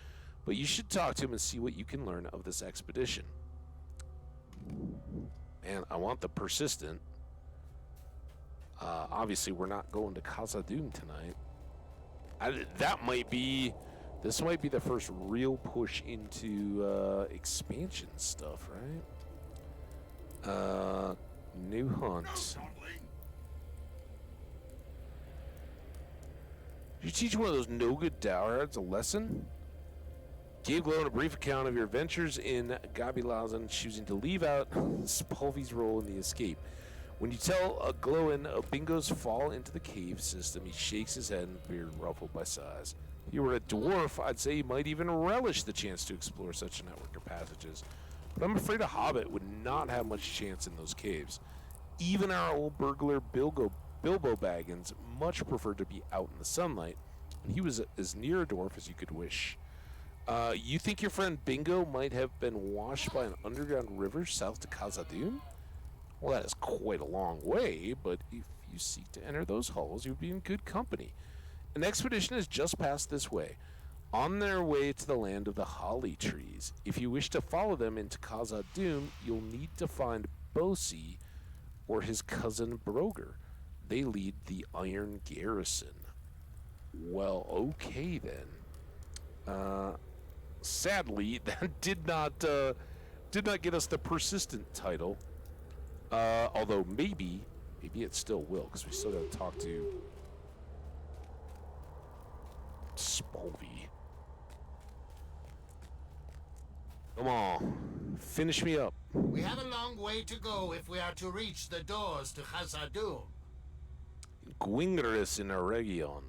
Speaker 1: But you should talk to him and see what you can learn of this expedition. Man, I want the persistent. Obviously, we're not going to Khazad-dûm tonight. This might be the first real push into expansion stuff, right? New hunt. Did you teach one of those no-good dourheads a lesson? Gave Glowin a brief account of your adventures in Gabilazan, choosing to leave out Spalvy's role in the escape. When you tell Glowin of Bingo's fall into the cave system, he shakes his head and beard ruffled by sighs. If you were a dwarf, I'd say you might even relish the chance to explore such a network of passages. But I'm afraid a hobbit would not have much chance in those caves. Even our old burglar Bilbo Baggins much preferred to be out in the sunlight, and he was as near a dwarf as you could wish. You think your friend Bingo might have been washed by an underground river south to Khazad-dûm? Well, that is quite a long way, but if you seek to enter those halls, you'd be in good company. An expedition has just passed this way, on their way to the land of the holly trees. If you wish to follow them into Khazad-dûm, you'll need to find Bosi or his cousin Broger. They lead the Iron Garrison. Well, okay then. Sadly, that did not get us the persistent title. Although maybe it still will, because we still got to talk to Spalvy. Come on, finish me up.
Speaker 3: We have a long way to go if we are to reach the doors to Khazad-dûm.
Speaker 1: Gwingris in Aregion.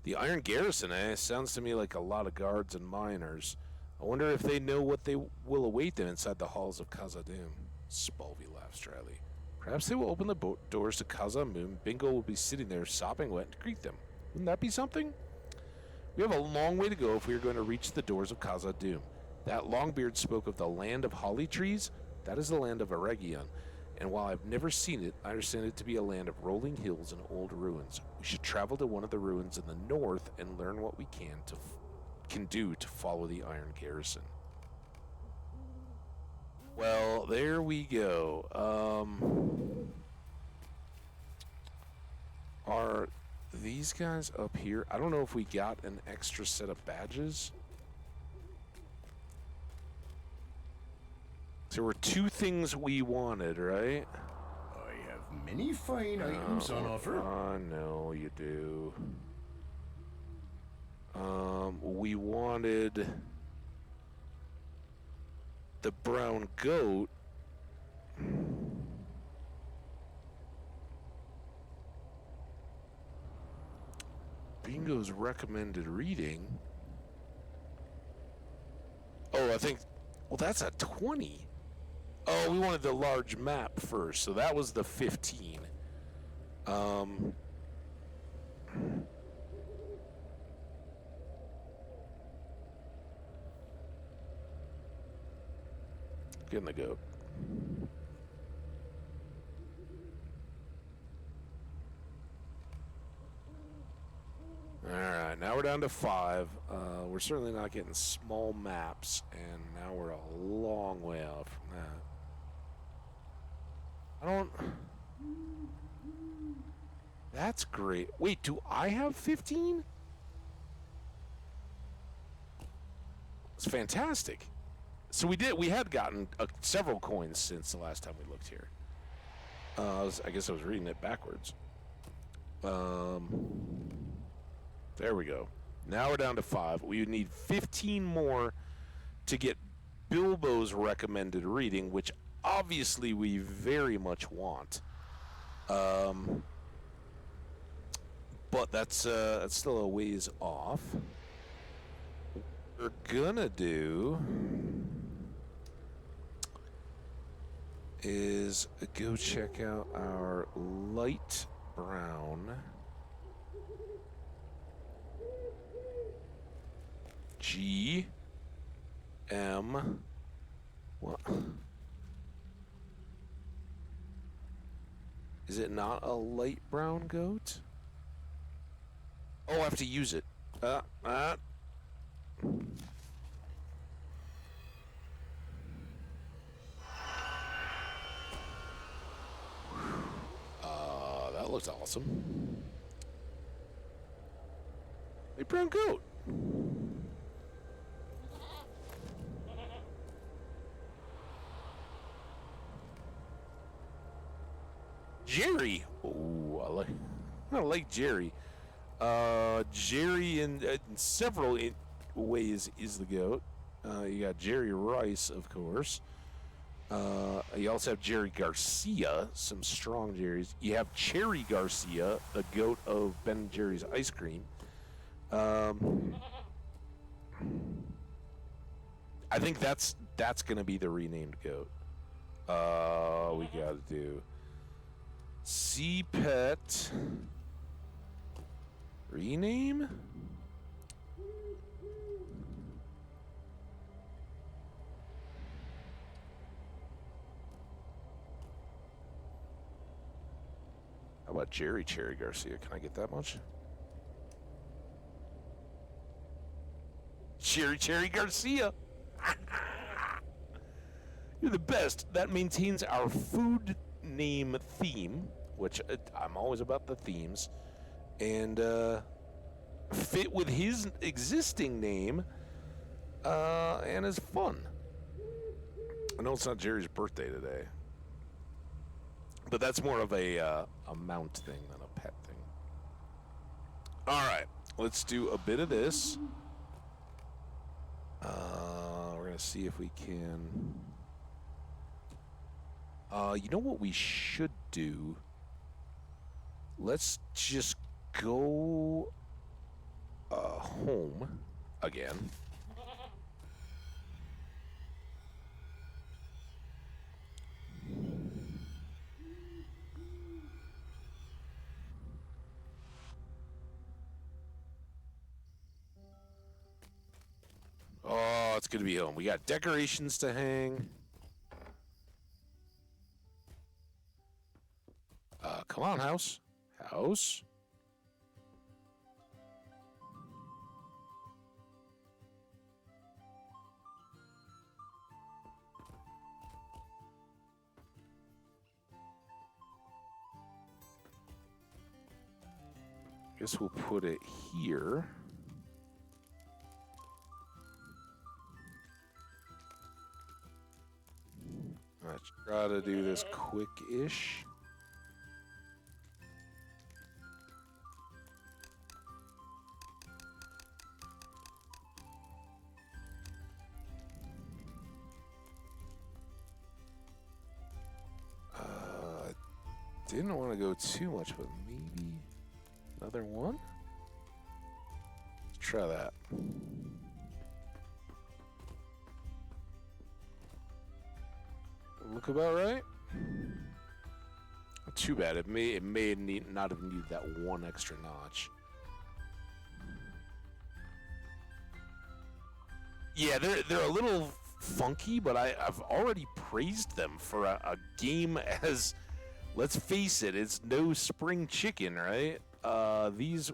Speaker 1: The Iron Garrison, sounds to me like a lot of guards and miners. I wonder if they know what they will await them inside the halls of Khazad-dûm. Spalvy laughs dryly. Perhaps they will open the doors to Khazad-dûm. Bingo will be sitting there sopping wet to greet them. Wouldn't that be something? We have a long way to go if we are going to reach the doors of Khazad-dûm. That Longbeard spoke of the land of holly trees. That is the land of Aregion. And while I've never seen it, I understand it to be a land of rolling hills and old ruins. We should travel to one of the ruins in the north and learn what we can do to follow the Iron Garrison. Well, there we go. these guys up here. I don't know if we got an extra set of badges. There were 2 things we wanted, right?
Speaker 6: I have many fine items on offer.
Speaker 1: I know you do. We wanted the brown goat. Bingo's recommended reading. Oh, I think. Well, that's a 20. Oh, we wanted the large map first, so that was the 15. Getting the goat. All right, now we're down to 5. We're certainly not getting small maps, and now we're a long way out from that. I don't... That's great. Wait, do I have 15? It's fantastic. So we had gotten several coins since the last time we looked here. I guess I was reading it backwards. There we go. Now we're down to 5. We would need 15 more to get Bilbo's recommended reading, which obviously we very much want. But that's still a ways off. What we're gonna do is go check out our light brown G M. What? Is it not a light brown goat? Oh, I have to use it. That looks awesome. A brown goat. Jerry. Oh, I like Jerry. Jerry in several ways is the goat. You got Jerry Rice, of course. You also have Jerry Garcia, some strong Jerrys. You have Cherry Garcia, the goat of Ben & Jerry's ice cream. I think that's going to be the renamed goat. We got to do C-Pet rename? How about Cherry Garcia? Can I get that much? Cherry Garcia! You're the best. That maintains our food name theme, which I'm always about the themes, and fit with his existing name, and is fun. I know it's not Jerry's birthday today, but that's more of a mount thing than a pet thing. All right, let's do a bit of this. We're gonna see if we can. You know what we should do? Let's just go home again. Oh, it's good to be home. We got decorations to hang. Come on, house. House. Guess we'll put it here. Let's try to do this quick-ish. Didn't want to go too much, but maybe another one? Let's try that. Look about right. Too bad. It may not have needed that one extra notch. Yeah, they're a little funky, but I've already praised them for a game as, let's face it, it's no spring chicken, right? These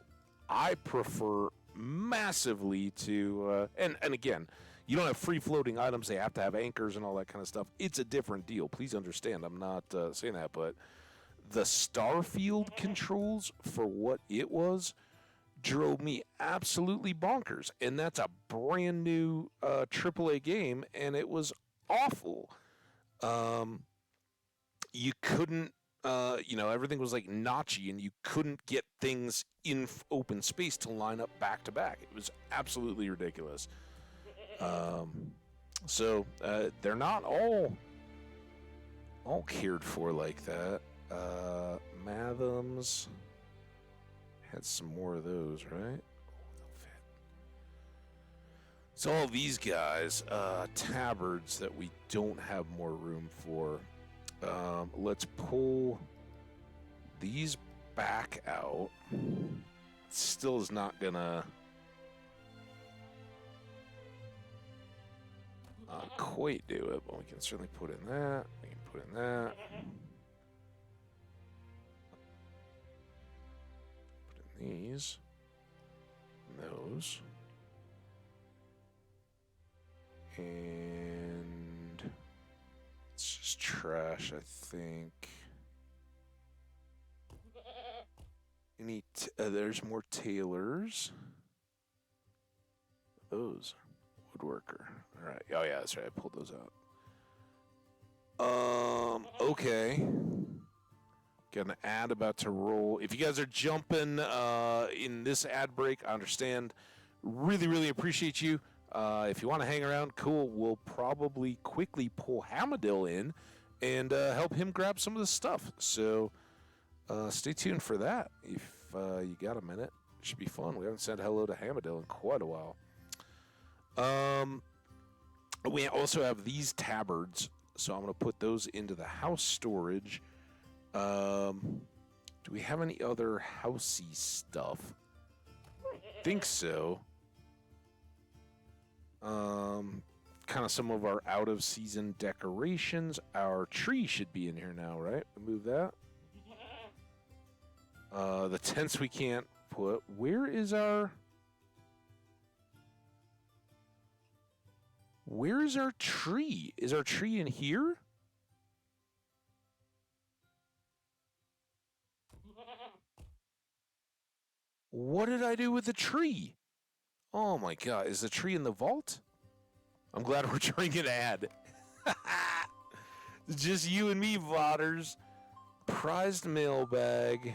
Speaker 1: I prefer massively to, and again, you don't have free-floating items. They have to have anchors and all that kind of stuff. It's a different deal. Please understand. I'm not saying that, but the Starfield controls, for what it was, drove me absolutely bonkers. And that's a brand new AAA game, and it was awful. You couldn't, everything was like notchy, and you couldn't get things in open space to line up back to back. It was absolutely ridiculous. So they're not all cared for like that. Mathams had some more of those, right? They'll fit. So all these guys, tabards that we don't have more room for. Let's pull these back out. Still is not gonna quite do it, but we can certainly put in that. We can put in that. Put in these. And those. And it's just trash, I think. There's more tailors. Those. Woodworker. All right. Oh yeah, that's right. I pulled those out. Okay. Got an ad about to roll. If you guys are jumping in this ad break, I understand. Really, really appreciate you. If you want to hang around, cool. We'll probably quickly pull Hamadil in and help him grab some of the stuff. So stay tuned for that. If you got a minute, it should be fun. We haven't said hello to Hamadil in quite a while. We also have these tabards, so I'm going to put those into the house storage. Do we have any other housey stuff? Think so. Kind of some of our out-of-season decorations. Our tree should be in here now, right? Move that. The tents we can't put. Where is our tree? Is our tree in here? What did I do with the tree? Oh my god, is the tree in the vault? I'm glad we're trying an ad. It's just you and me, Vodders. Prized mailbag.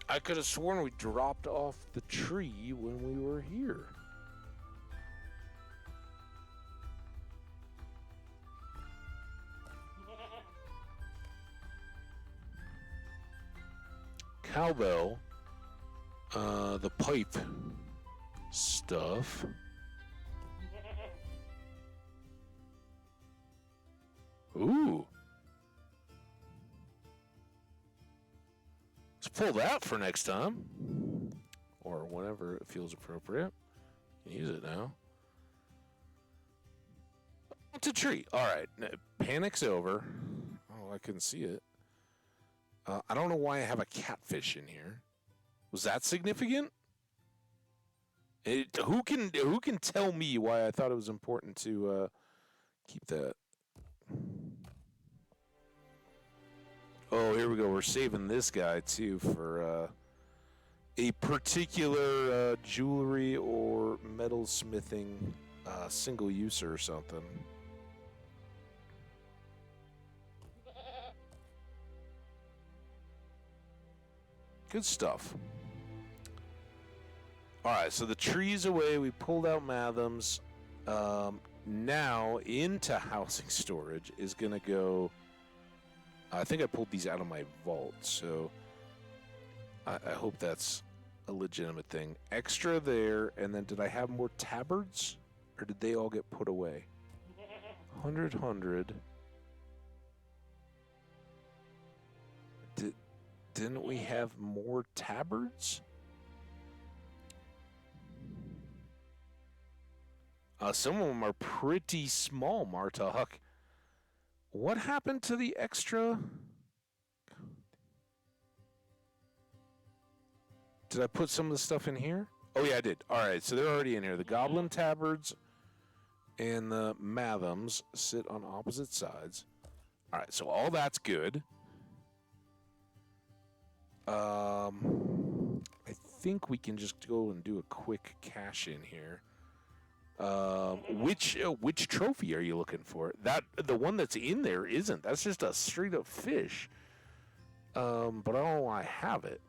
Speaker 1: I could have sworn we dropped off the tree when we were here. Cowbell, the pipe stuff. Ooh. Let's pull that for next time. Or whenever it feels appropriate. You can use it now. It's a tree. All right. Panic's over. Oh, I couldn't see it. I don't know why I have a catfish in here. Was that significant? Who can tell me why I thought it was important to keep that? Oh, here we go. We're saving this guy too for a particular jewelry or metal smithing single user or something. Good stuff. All right, so the tree's away. We pulled out Mathams. Now into housing storage is going to go... I think I pulled these out of my vault, so I hope that's a legitimate thing. Extra there, and then did I have more tabards? Or did they all get put away? 100. Didn't we have more tabards? Some of them are pretty small, Marta Huck. What happened to the extra? Did I put some of the stuff in here? Oh, yeah, I did. All right, so they're already in here. The Goblin Tabards and the Mathams sit on opposite sides. All right, so all that's good. I think we can just go and do a quick cash in here. Which trophy are you looking for? The one that's in there isn't. That's just a straight up fish. But I don't know why I have it.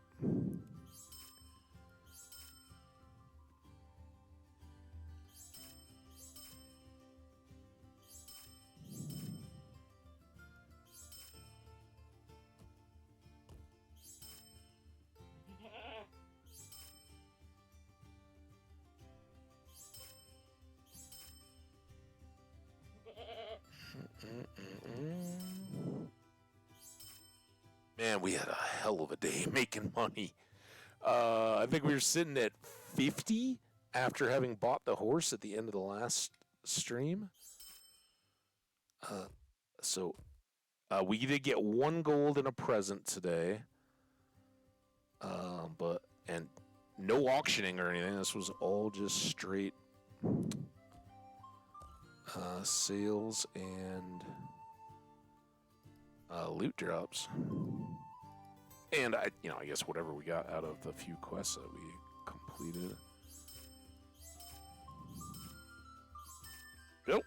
Speaker 1: Man, we had a hell of a day making money. I think we were sitting at 50 after having bought the horse at the end of the last stream. So we did get 1 gold and a present today. And no auctioning or anything. This was all just straight sales and loot drops. And I guess whatever we got out of the few quests that we completed. Yep.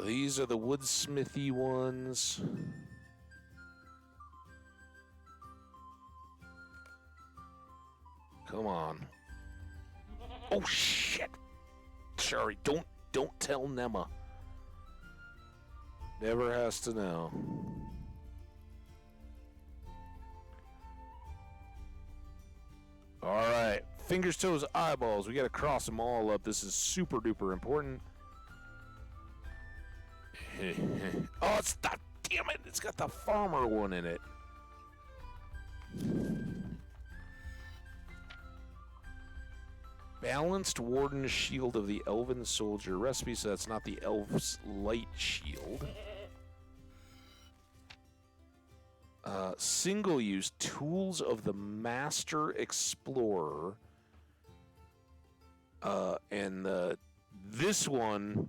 Speaker 1: These are the woodsmithy ones. Come on. Oh shit. Sorry, don't tell Nema. Never has to know. All right. Fingers, toes, eyeballs. We got to cross them all up. This is super duper important. Oh, it's that. Damn it. It's got the farmer one in it. Balanced Warden Shield of the Elven Soldier recipe, so that's not the Elf's Light Shield. Single-use Tools of the Master Explorer. And this one...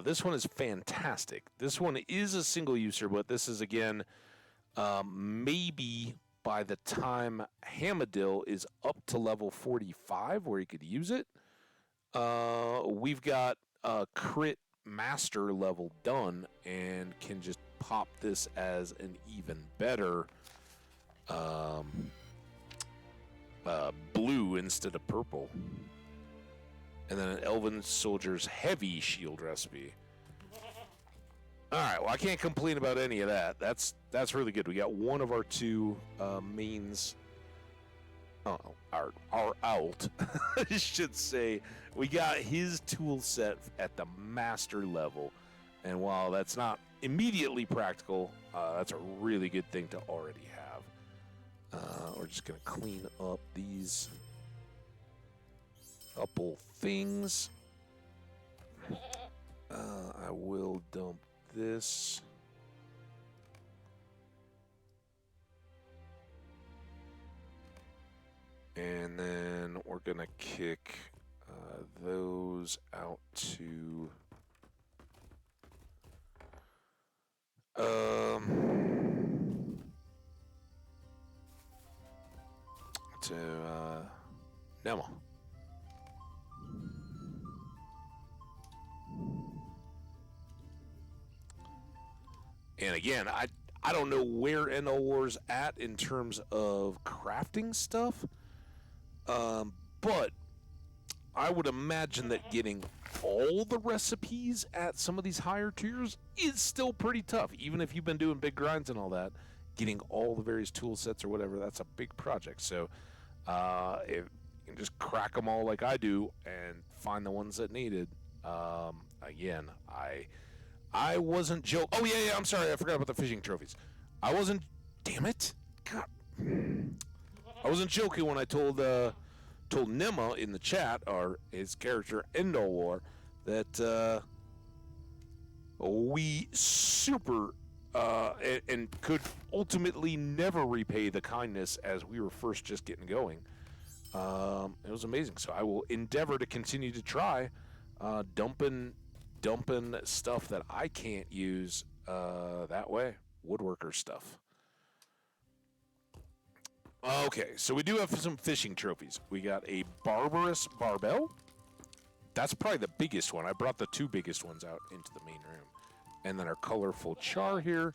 Speaker 1: this one is fantastic. This one is a single-user, but this is, again... maybe by the time Hamadil is up to level 45 where he could use it, we've got a crit master level done and can just pop this as an even better blue instead of purple. And then an Elven Soldier's heavy shield recipe. All right. Well, I can't complain about any of that. That's really good. We got one of our two mains. Oh, are out. I should say we got his tool set at the master level, and while that's not immediately practical, that's a really good thing to already have. We're just gonna clean up these couple things. I will dump this. And then we're gonna kick those out to Nema. And again, I don't know where NL War's at in terms of crafting stuff. But I would imagine that getting all the recipes at some of these higher tiers is still pretty tough. Even if you've been doing big grinds and all that, getting all the various tool sets or whatever, that's a big project. So if you can just crack them all like I do and find the ones that needed. Again, I wasn't joking. Oh, yeah, I'm sorry. I forgot about the fishing trophies. I wasn't... Damn it. God. I wasn't joking when I told Nema in the chat, or his character Endor War, that we super and could ultimately never repay the kindness as we were first just getting going. It was amazing. So I will endeavor to continue to try dumping stuff that I can't use that way. Woodworker stuff. Okay, so we do have some fishing trophies. We got a barbarous barbell. That's probably the biggest one. I brought the two biggest ones out into the main room. And then our colorful char here.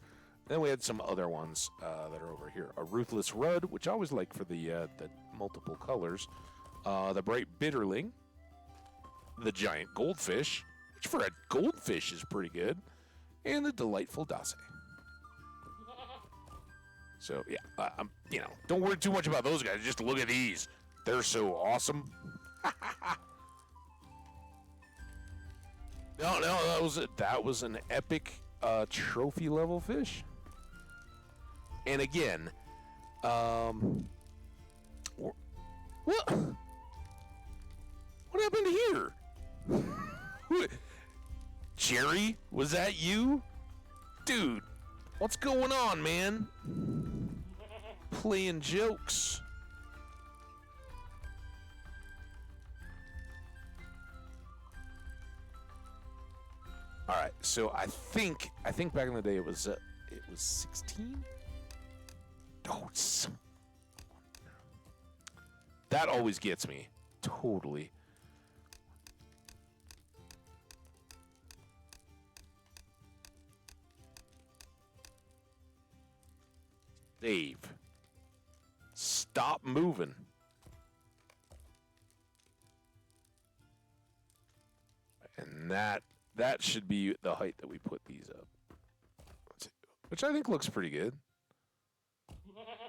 Speaker 1: Then we had some other ones that are over here. A ruthless rud, which I always like for the multiple colors. The bright bitterling. The giant goldfish, which for a goldfish is pretty good. And the delightful dace. So, yeah, don't worry too much about those guys. Just look at these. They're so awesome. No, that was an epic trophy level fish. And again, what happened here? Jerry, was that you? Dude, what's going on, man? Playing jokes. All right, so I think back in the day it was 16. Oh, that always gets me totally. Dave, stop moving. And that should be the height that we put these up. Let's see, which I think looks pretty good.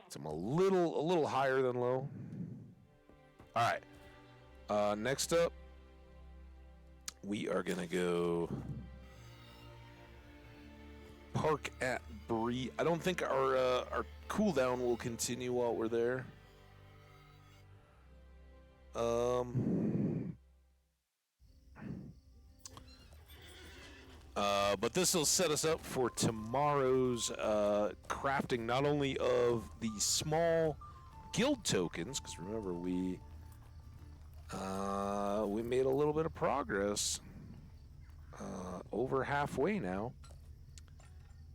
Speaker 1: So I'm a little higher than low. All right. Next up, we are gonna go park at Bree. I don't think our cooldown will continue while we're there. But this will set us up for tomorrow's crafting, not only of the small guild tokens, because remember we made a little bit of progress, over halfway now,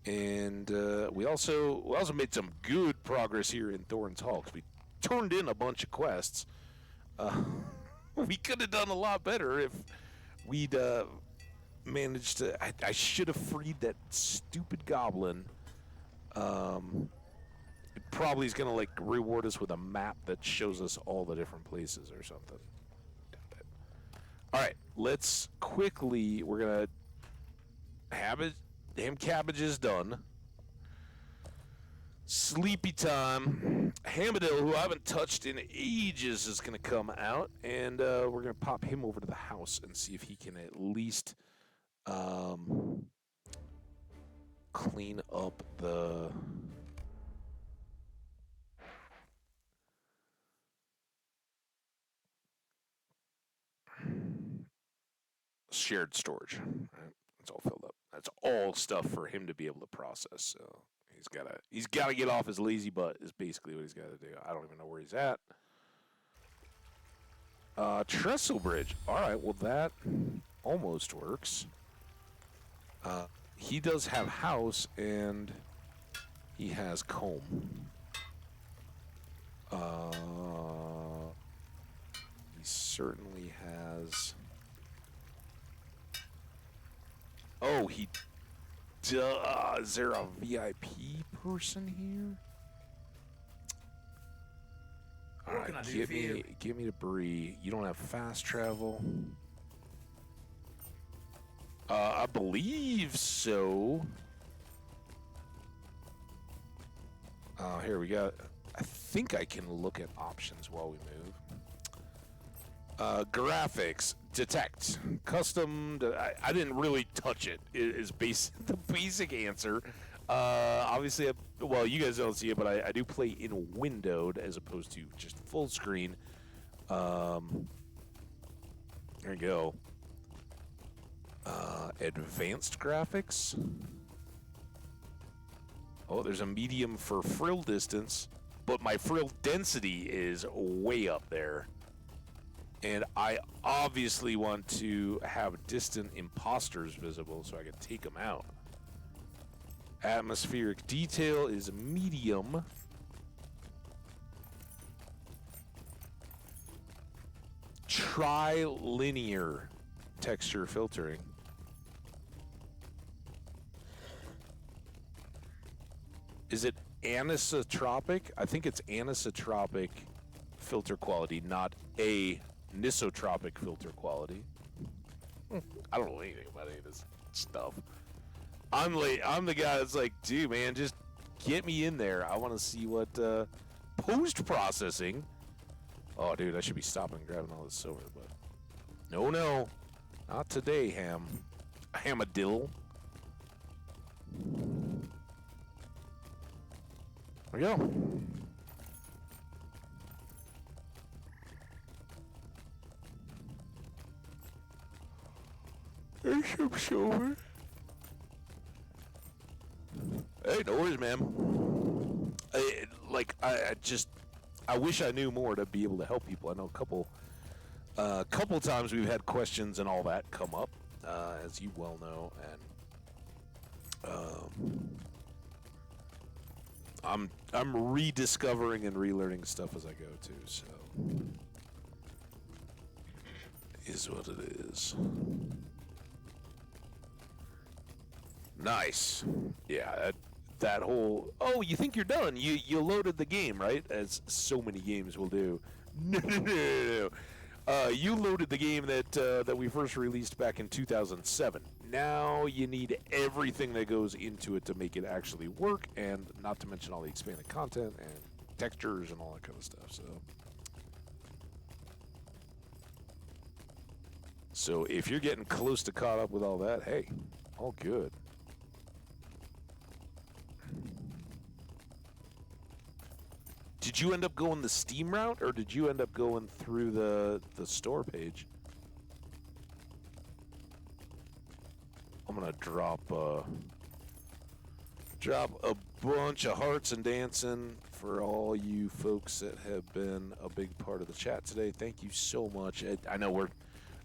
Speaker 1: and we also made some good progress here in Thorn's Hall, because we turned in a bunch of quests. We could have done a lot better if we'd managed to. I should have freed that stupid goblin. It probably is gonna like reward us with a map that shows us all the different places or something. Doubt it. All right, let's quickly. We're gonna Damn cabbage is done. Sleepy time. Hamadil, who I haven't touched in ages, is going to come out, and we're going to pop him over to the house and see if he can at least clean up the shared storage. Right? It's all filled up. That's all stuff for him to be able to process. So he's gotta get off his lazy butt. Is basically what he's got to do. I don't even know where he's at. Trestle bridge. All right. Well, that almost works. He does have house and he has comb. He certainly has. Oh, he does. Is there a VIP person here? All
Speaker 2: What can I
Speaker 1: right,
Speaker 2: do for you?
Speaker 1: give me the Bree. You don't have fast travel. I believe so. Here we got. I think I can look at options while we move. Graphics, detect, custom. I didn't really touch it. Is the basic answer. Obviously, well, you guys don't see it, but I do play in windowed as opposed to just full screen. There you go. Advanced graphics. Oh, there's a medium for frill distance, but my frill density is way up there. And I obviously want to have distant imposters visible so I can take them out. Atmospheric detail is medium. Trilinear texture filtering. Is it anisotropic? I think it's anisotropic filter quality, not anisotropic filter quality. I don't know anything about any of this stuff. I'm the guy that's like, dude, man, just get me in there. I want to see what post-processing. Oh, dude, I should be stopping and grabbing all this silver, but no, not today, Hamadil. There we go. There's some silver. Hey, no worries, man. I wish I knew more to be able to help people. I know a couple times we've had questions and all that come up, as you well know, and I'm rediscovering and relearning stuff as I go too. So, is what it is. Nice. Yeah, that whole. Oh, you think you're done? You loaded the game, right? As so many games will do. No. You loaded the game that we first released back in 2007. Now you need everything that goes into it to make it actually work, and not to mention all the expanded content and textures and all that kind of stuff. So if you're getting close to caught up with all that, hey, all good. Did you end up going the Steam route, or did you end up going through the store page? I'm gonna drop a bunch of hearts and dancing for all you folks that have been a big part of the chat today. Thank you so much. I know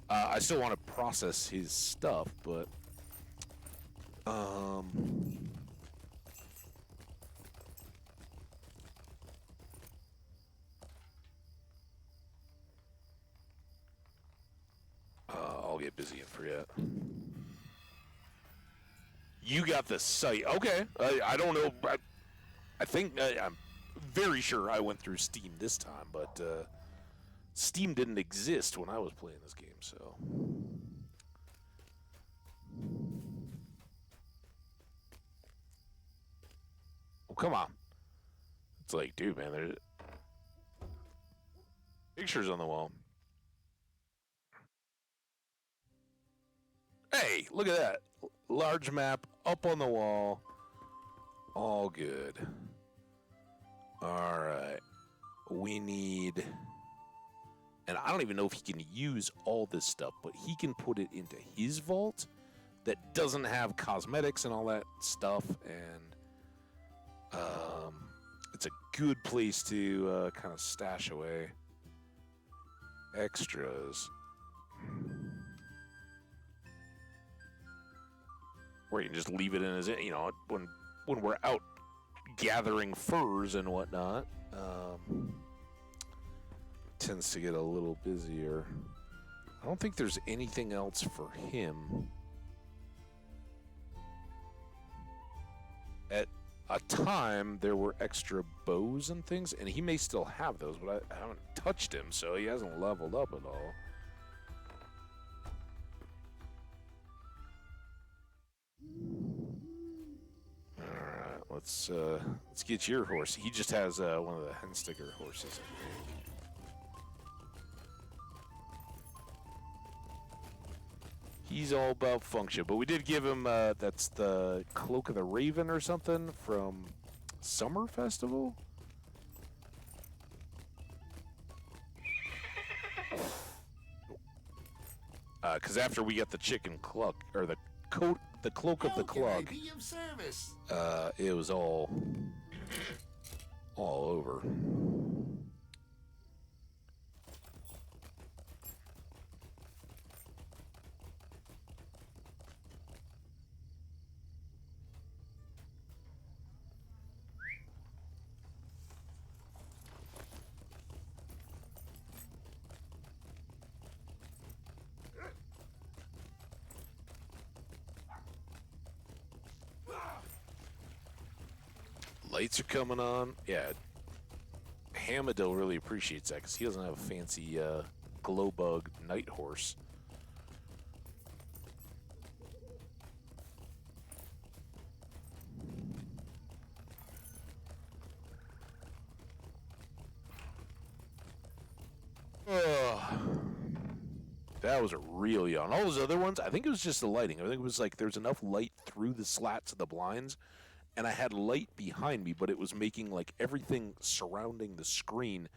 Speaker 1: I still want to process his stuff, but I'll get busy and forget. You got the site. Okay. I don't know. I think I'm very sure I went through Steam this time, but Steam didn't exist when I was playing this game, so. Well, come on. It's like, dude, man, there's pictures on the wall. Hey, look at that. Large map up on the wall. All good. All right. We need... And I don't even know if he can use all this stuff, but he can put it into his vault that doesn't have cosmetics and all that stuff. And it's a good place to kind of stash away extras. Or you can just leave it in his, you know, when we're out gathering furs and whatnot. Tends to get a little busier. I don't think there's anything else for him. At a time, there were extra bows and things, and he may still have those, but I haven't touched him, so he hasn't leveled up at all. Alright, let's get your horse. He just has one of the hen sticker horses. He's all about function, but we did give him, that's the Cloak of the Raven or something from Summer Festival? Because after we got the chicken cluck, or the Cloak of the Cluck,
Speaker 3: Be of service?
Speaker 1: it was all over. Lights are coming on. Yeah, Hamadil really appreciates that because he doesn't have a fancy glow bug night horse. That was a real yawn. All those other ones, I think it was just the lighting. I think it was like there's enough light through the slats of the blinds, and I had light behind me, but it was making like everything surrounding the screen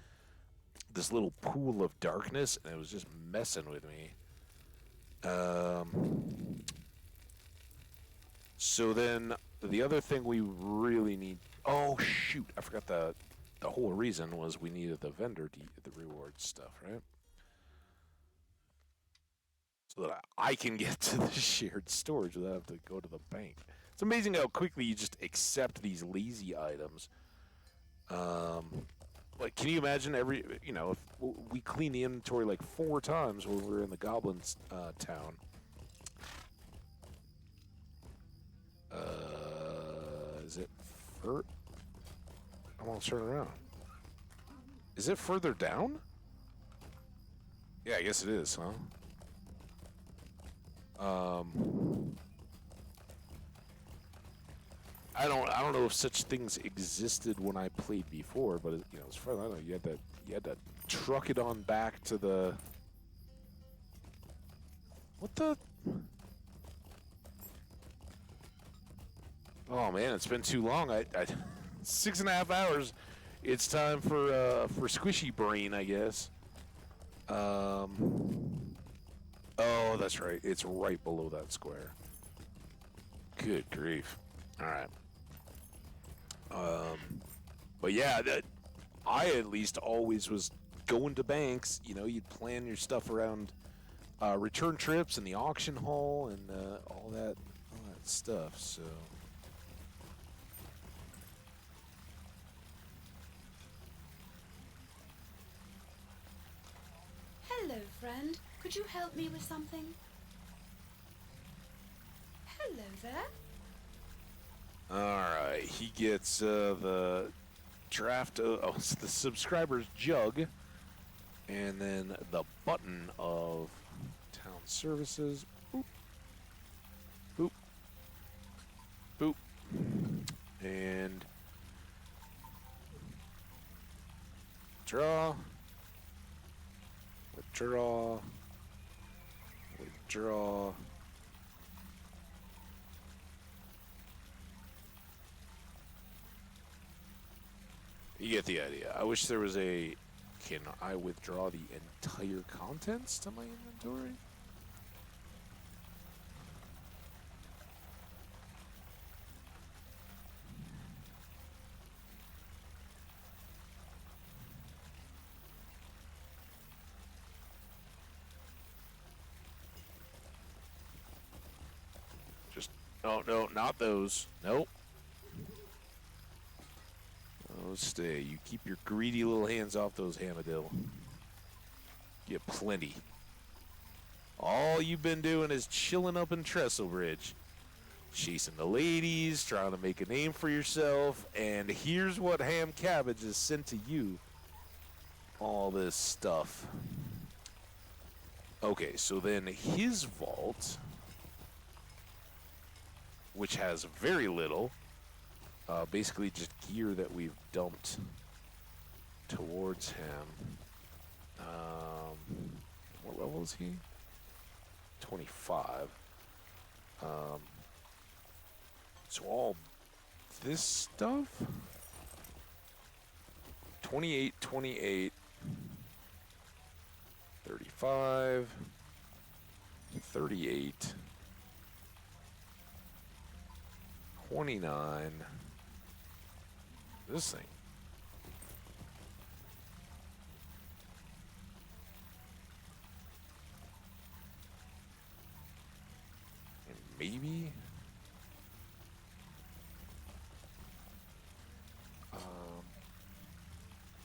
Speaker 1: this little pool of darkness, and it was just messing with me. So then the other thing we really need... Oh, shoot. I forgot the whole reason was we needed the vendor, the reward stuff, right? So that I can get to the shared storage without having to go to the bank. It's amazing how quickly you just accept these lazy items. Like, can you imagine if we clean the inventory like 4 times when we were in the Goblins town? Is it I won't turn around. Is it further down? Yeah, I guess it is, huh? I don't know if such things existed when I played before, but as far as I know, you had to truck it on back to the... What the... Oh man, it's been too long. I 6.5 hours. It's time for Squishy Brain, I guess. Oh, that's right. It's right below that square. Good grief. All right. But yeah, I at least always was going to banks. You'd plan your stuff around return trips and the auction hall and all that stuff. So.
Speaker 5: Hello, friend. Could you help me with something? Hello there.
Speaker 1: Alright, he gets the draft, the subscriber's jug, and then the button of town services. Boop. Boop. Boop. And Withdraw. Withdraw. Withdraw. You get the idea. I wish there was a... Can I withdraw the entire contents to my inventory? Just... No, no, not those. Nope. Oh, stay. You keep your greedy little hands off those Hamadil. Get plenty. All you've been doing is chilling up in Trestlebridge. Chasing the ladies, trying to make a name for yourself, and here's what Ham Cabbage has sent to you. All this stuff. Okay, so then his vault, which has very little, basically just gear that we've dumped towards him. What level is he? 25. So all this stuff? 28, 28, 35, 38, 29. This thing. And maybe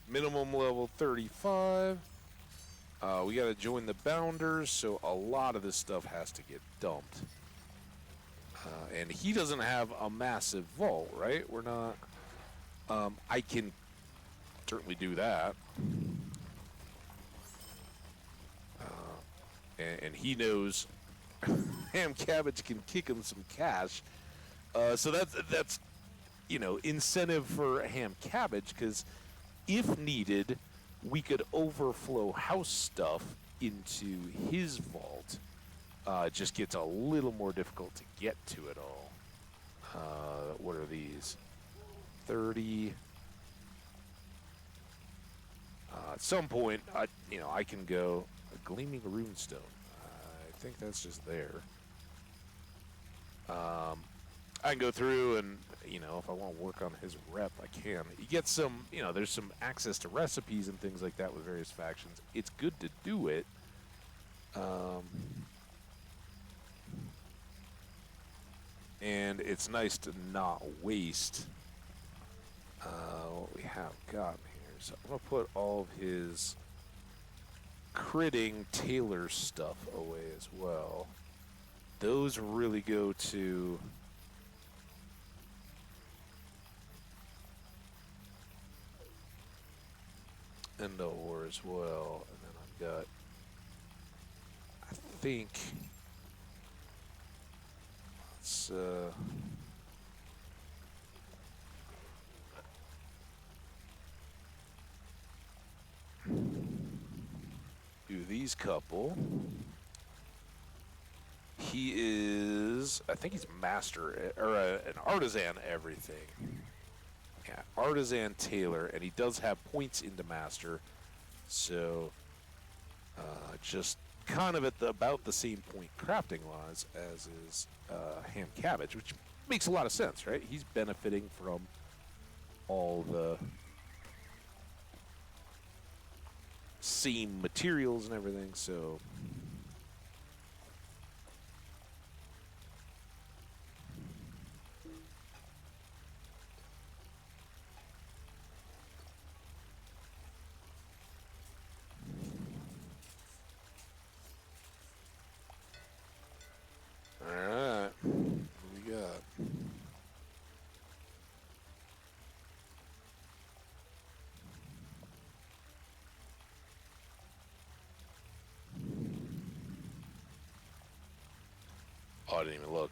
Speaker 1: minimum level 35. We got to join the Bounders, so a lot of this stuff has to get dumped. And he doesn't have a massive vault, right? We're not... I can certainly do that. And he knows Ham Cabbage can kick him some cash. So that's you know, incentive for Ham Cabbage, because if needed, we could overflow house stuff into his vault. It just gets a little more difficult to get to it all. What are these? 30. At some point, I can go a gleaming runestone. I think that's just there. I can go through and, if I want to work on his rep, I can. You get some, there's some access to recipes and things like that with various factions. It's good to do it. And it's nice to not waste what we have got here. So I'm going to put all of his critting Taylor stuff away as well. Those really go to... Endor as well. And then I've got... I think... Let's... do these couple. He is, I think he's master, or an artisan everything. Yeah, artisan Taylor, and he does have points into master. So, just kind of at about the same point crafting-wise as is Ham Cabbage, which makes a lot of sense, right? He's benefiting from all the same materials and everything, so... Alright, what do we got? Oh, I didn't even look.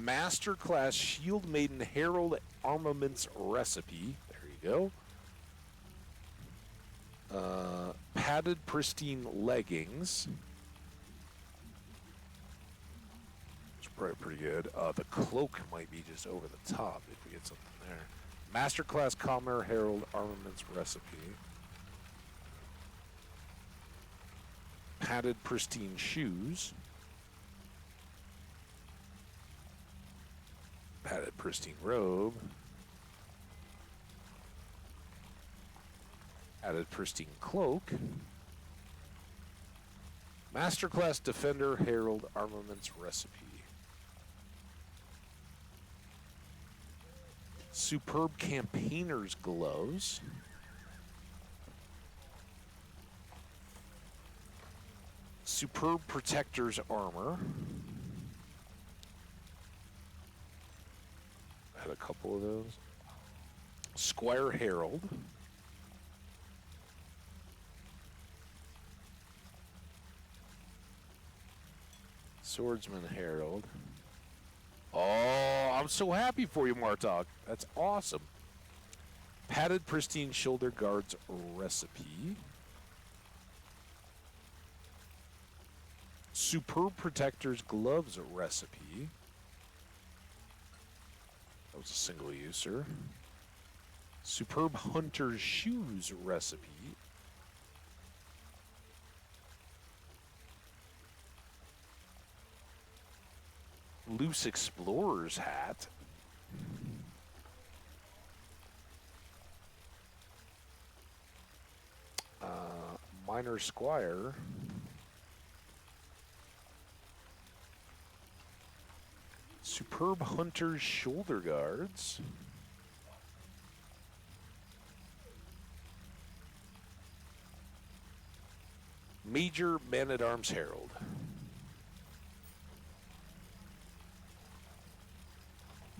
Speaker 1: Masterclass Shield Maiden Herald Armaments Recipe. There you go. Padded pristine leggings. It's probably pretty good. The cloak might be just over the top if we get something there. Masterclass Comer Herald Armaments Recipe. Padded pristine shoes. Padded pristine robe. Padded pristine cloak. Masterclass Defender Herald Armaments Recipe. Superb Campaigner's Gloves. Superb Protector's Armor. I had a couple of those. Squire Herald. Swordsman Herald. Oh, I'm so happy for you, Martok. That's awesome. Padded Pristine Shoulder Guards Recipe. Superb Protector's Gloves Recipe. That was a single user. Superb Hunter's Shoes Recipe. Loose Explorer's Hat. Minor Squire. Superb Hunter's Shoulder Guards. Major Man-at-Arms Herald.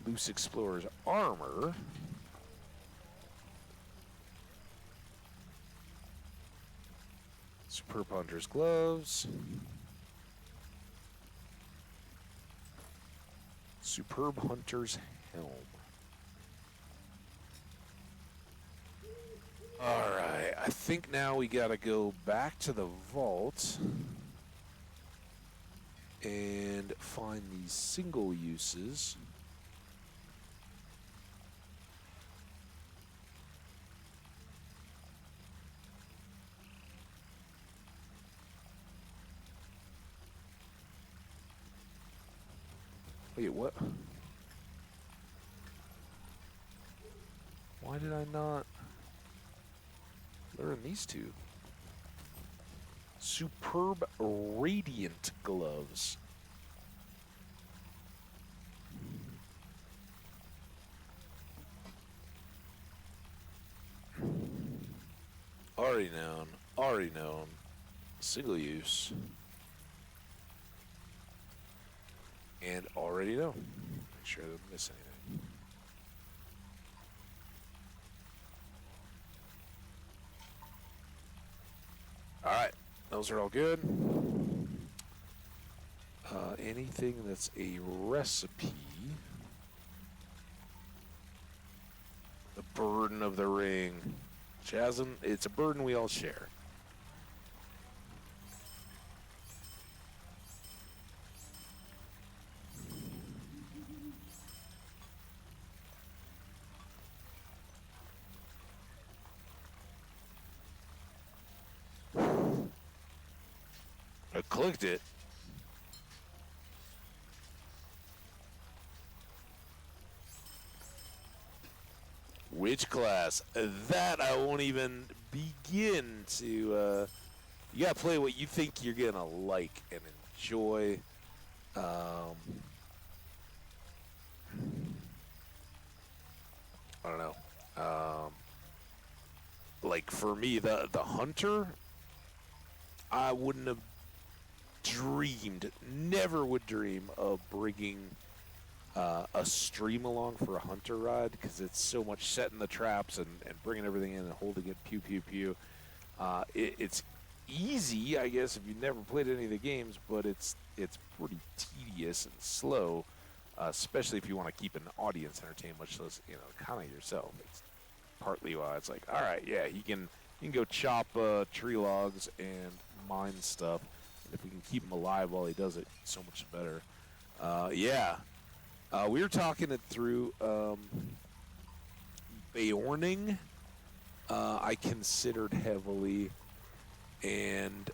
Speaker 1: Loose Explorer's Armor. Superb Hunter's Gloves. Superb Hunter's Helm. Alright, I think now we gotta go back to the vault and find these single uses. Wait, what? Why did I not learn these two? Superb Radiant Gloves. Already known. Already known. Single use. And already know. Make sure I didn't miss anything. Alright, those are all good. Anything that's a recipe. The burden of the ring. Chasm, it's a burden we all share. I clicked it. Which class? That I won't even begin to. You gotta play what you think you're gonna like and enjoy. I don't know. Like for me, the hunter, I wouldn't have dreamed, never would dream of bringing a stream along for a hunter ride, because it's so much setting the traps and bringing everything in and holding it pew pew pew. It's easy, I guess, if you've never played any of the games, but it's pretty tedious and slow, especially if you want to keep an audience entertained, much less kind of yourself. It's partly why it's like, all right, yeah, he can You can go chop tree logs and mine stuff. And if we can keep him alive while he does it, so much better. Yeah. We were talking it through. Beorning, I considered heavily. And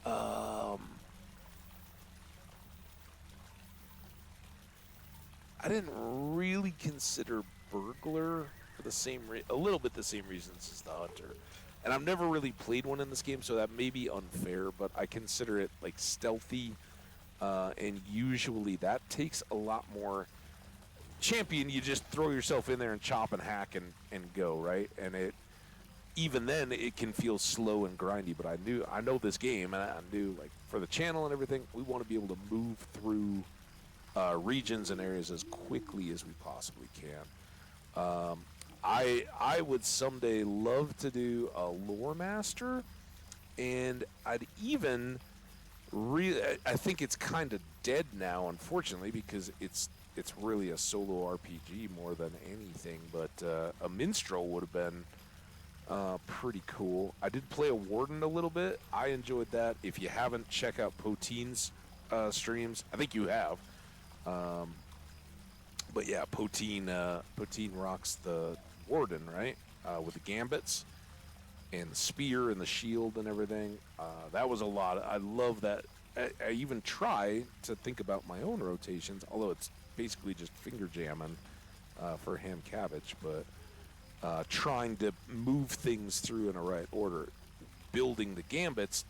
Speaker 1: I didn't really consider burglar for the same a little bit the same reasons as the hunter. And I've never really played one in this game, so that may be unfair, but I consider it like stealthy, and usually that takes a lot more. Champion, you just throw yourself in there and chop and hack and go, right? And even then it can feel slow and grindy, but I know this game, and I knew, like, for the channel and everything, we want to be able to move through regions and areas as quickly as we possibly can. I would someday love to do a lore master, and I'd even I think it's kind of dead now, unfortunately, because it's really a solo RPG more than anything. But a minstrel would have been pretty cool. I did play a warden a little bit. I enjoyed that. If you haven't, check out Poteen's streams. I think you have. But yeah, Poteen rocks the warden, right? With the gambits and the spear and the shield and everything. That was a lot. I love that. I even try to think about my own rotations, although it's basically just finger jamming for ham cabbage, but trying to move things through in the right order. Building the gambits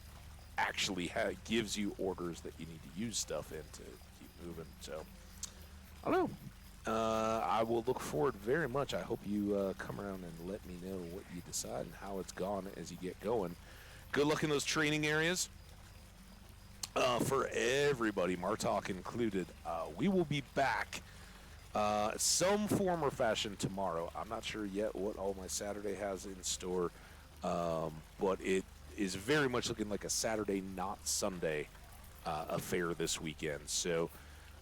Speaker 1: actually gives you orders that you need to use stuff in to keep moving. So, I don't know. I will look forward very much. I hope you come around and let me know what you decide and how it's gone as you get going. Good luck in those training areas. For everybody, Martok included, we will be back some form or fashion tomorrow. I'm not sure yet what all my Saturday has in store, but it is very much looking like a Saturday, not Sunday affair this weekend. So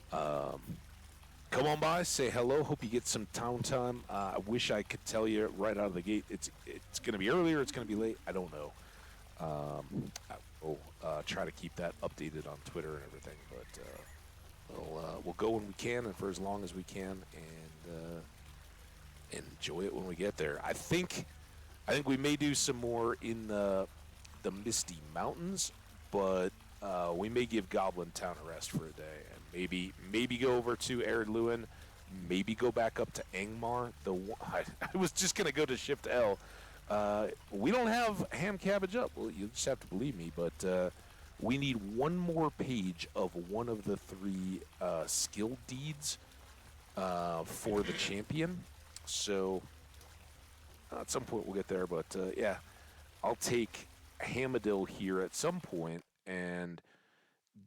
Speaker 1: come on by, say hello. Hope you get some town time. I wish I could tell you right out of the gate it's going to be earlier, it's going to be late. I don't know. We'll try to keep that updated on Twitter and everything, but we'll go when we can and for as long as we can, and enjoy it when we get there. I think we may do some more in the Misty Mountains, but we may give Goblin Town a rest for a day, and maybe go over to Eredluin, maybe go back up to Angmar. I was just gonna go to Shift L. We don't have ham cabbage up. Well, you just have to believe me, but we need one more page of one of the 3 skill deeds for the champion. So at some point we'll get there, but yeah, I'll take Hamadil here at some point and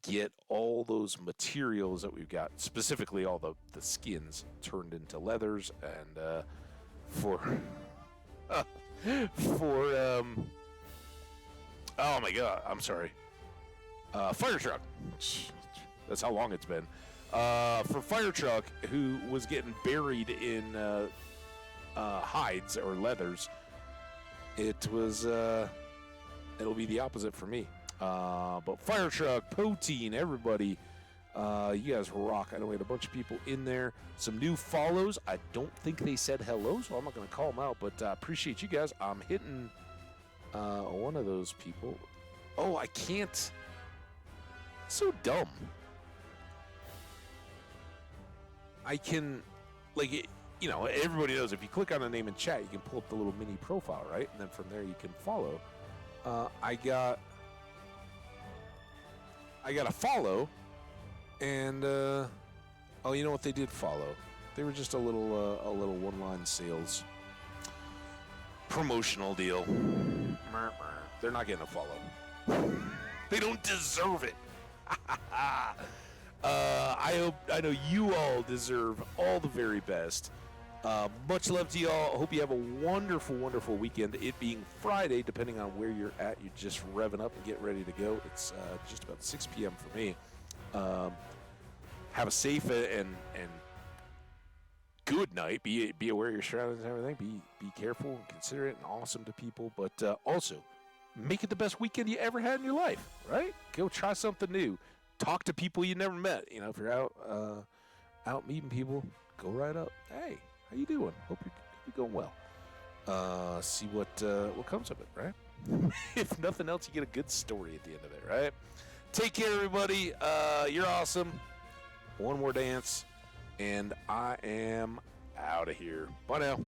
Speaker 1: get all those materials that we've got, specifically all the skins, turned into leathers, and for oh my god, I'm sorry. Fire Truck. That's how long it's been. For Fire Truck, who was getting buried in hides or leathers, it'll be the opposite for me. But Fire Truck, Poteen, everybody, you guys rock. I know we had a bunch of people in there. Some new follows. I don't think they said hello, so I'm not going to call them out, but appreciate you guys. I'm hitting one of those people. Oh, I can't. So dumb. I can, like, you know, everybody knows if you click on a name in chat, you can pull up the little mini profile, right? And then from there you can follow. I got a follow, and oh, you know what? They did follow. They were just a little one-line sales promotional deal. They're not getting a follow. They don't deserve it. I know you all deserve all the very best. Much love to y'all. I hope you have a wonderful, wonderful weekend. It being Friday, depending on where you're at, you're just revving up and getting ready to go. It's just about 6 p.m. for me. Have a safe and good night. Be aware of your surroundings and everything. Be careful and considerate and awesome to people, but also make it the best weekend you ever had in your life. Right? Go try something new. Talk to people you never met. You know, if you're out meeting people, go right up. Hey, how you doing? Hope you're going well. See what comes of it. Right? If nothing else, you get a good story at the end of it. Right? Take care, everybody. You're awesome. One more dance, and I am out of here. Bye now.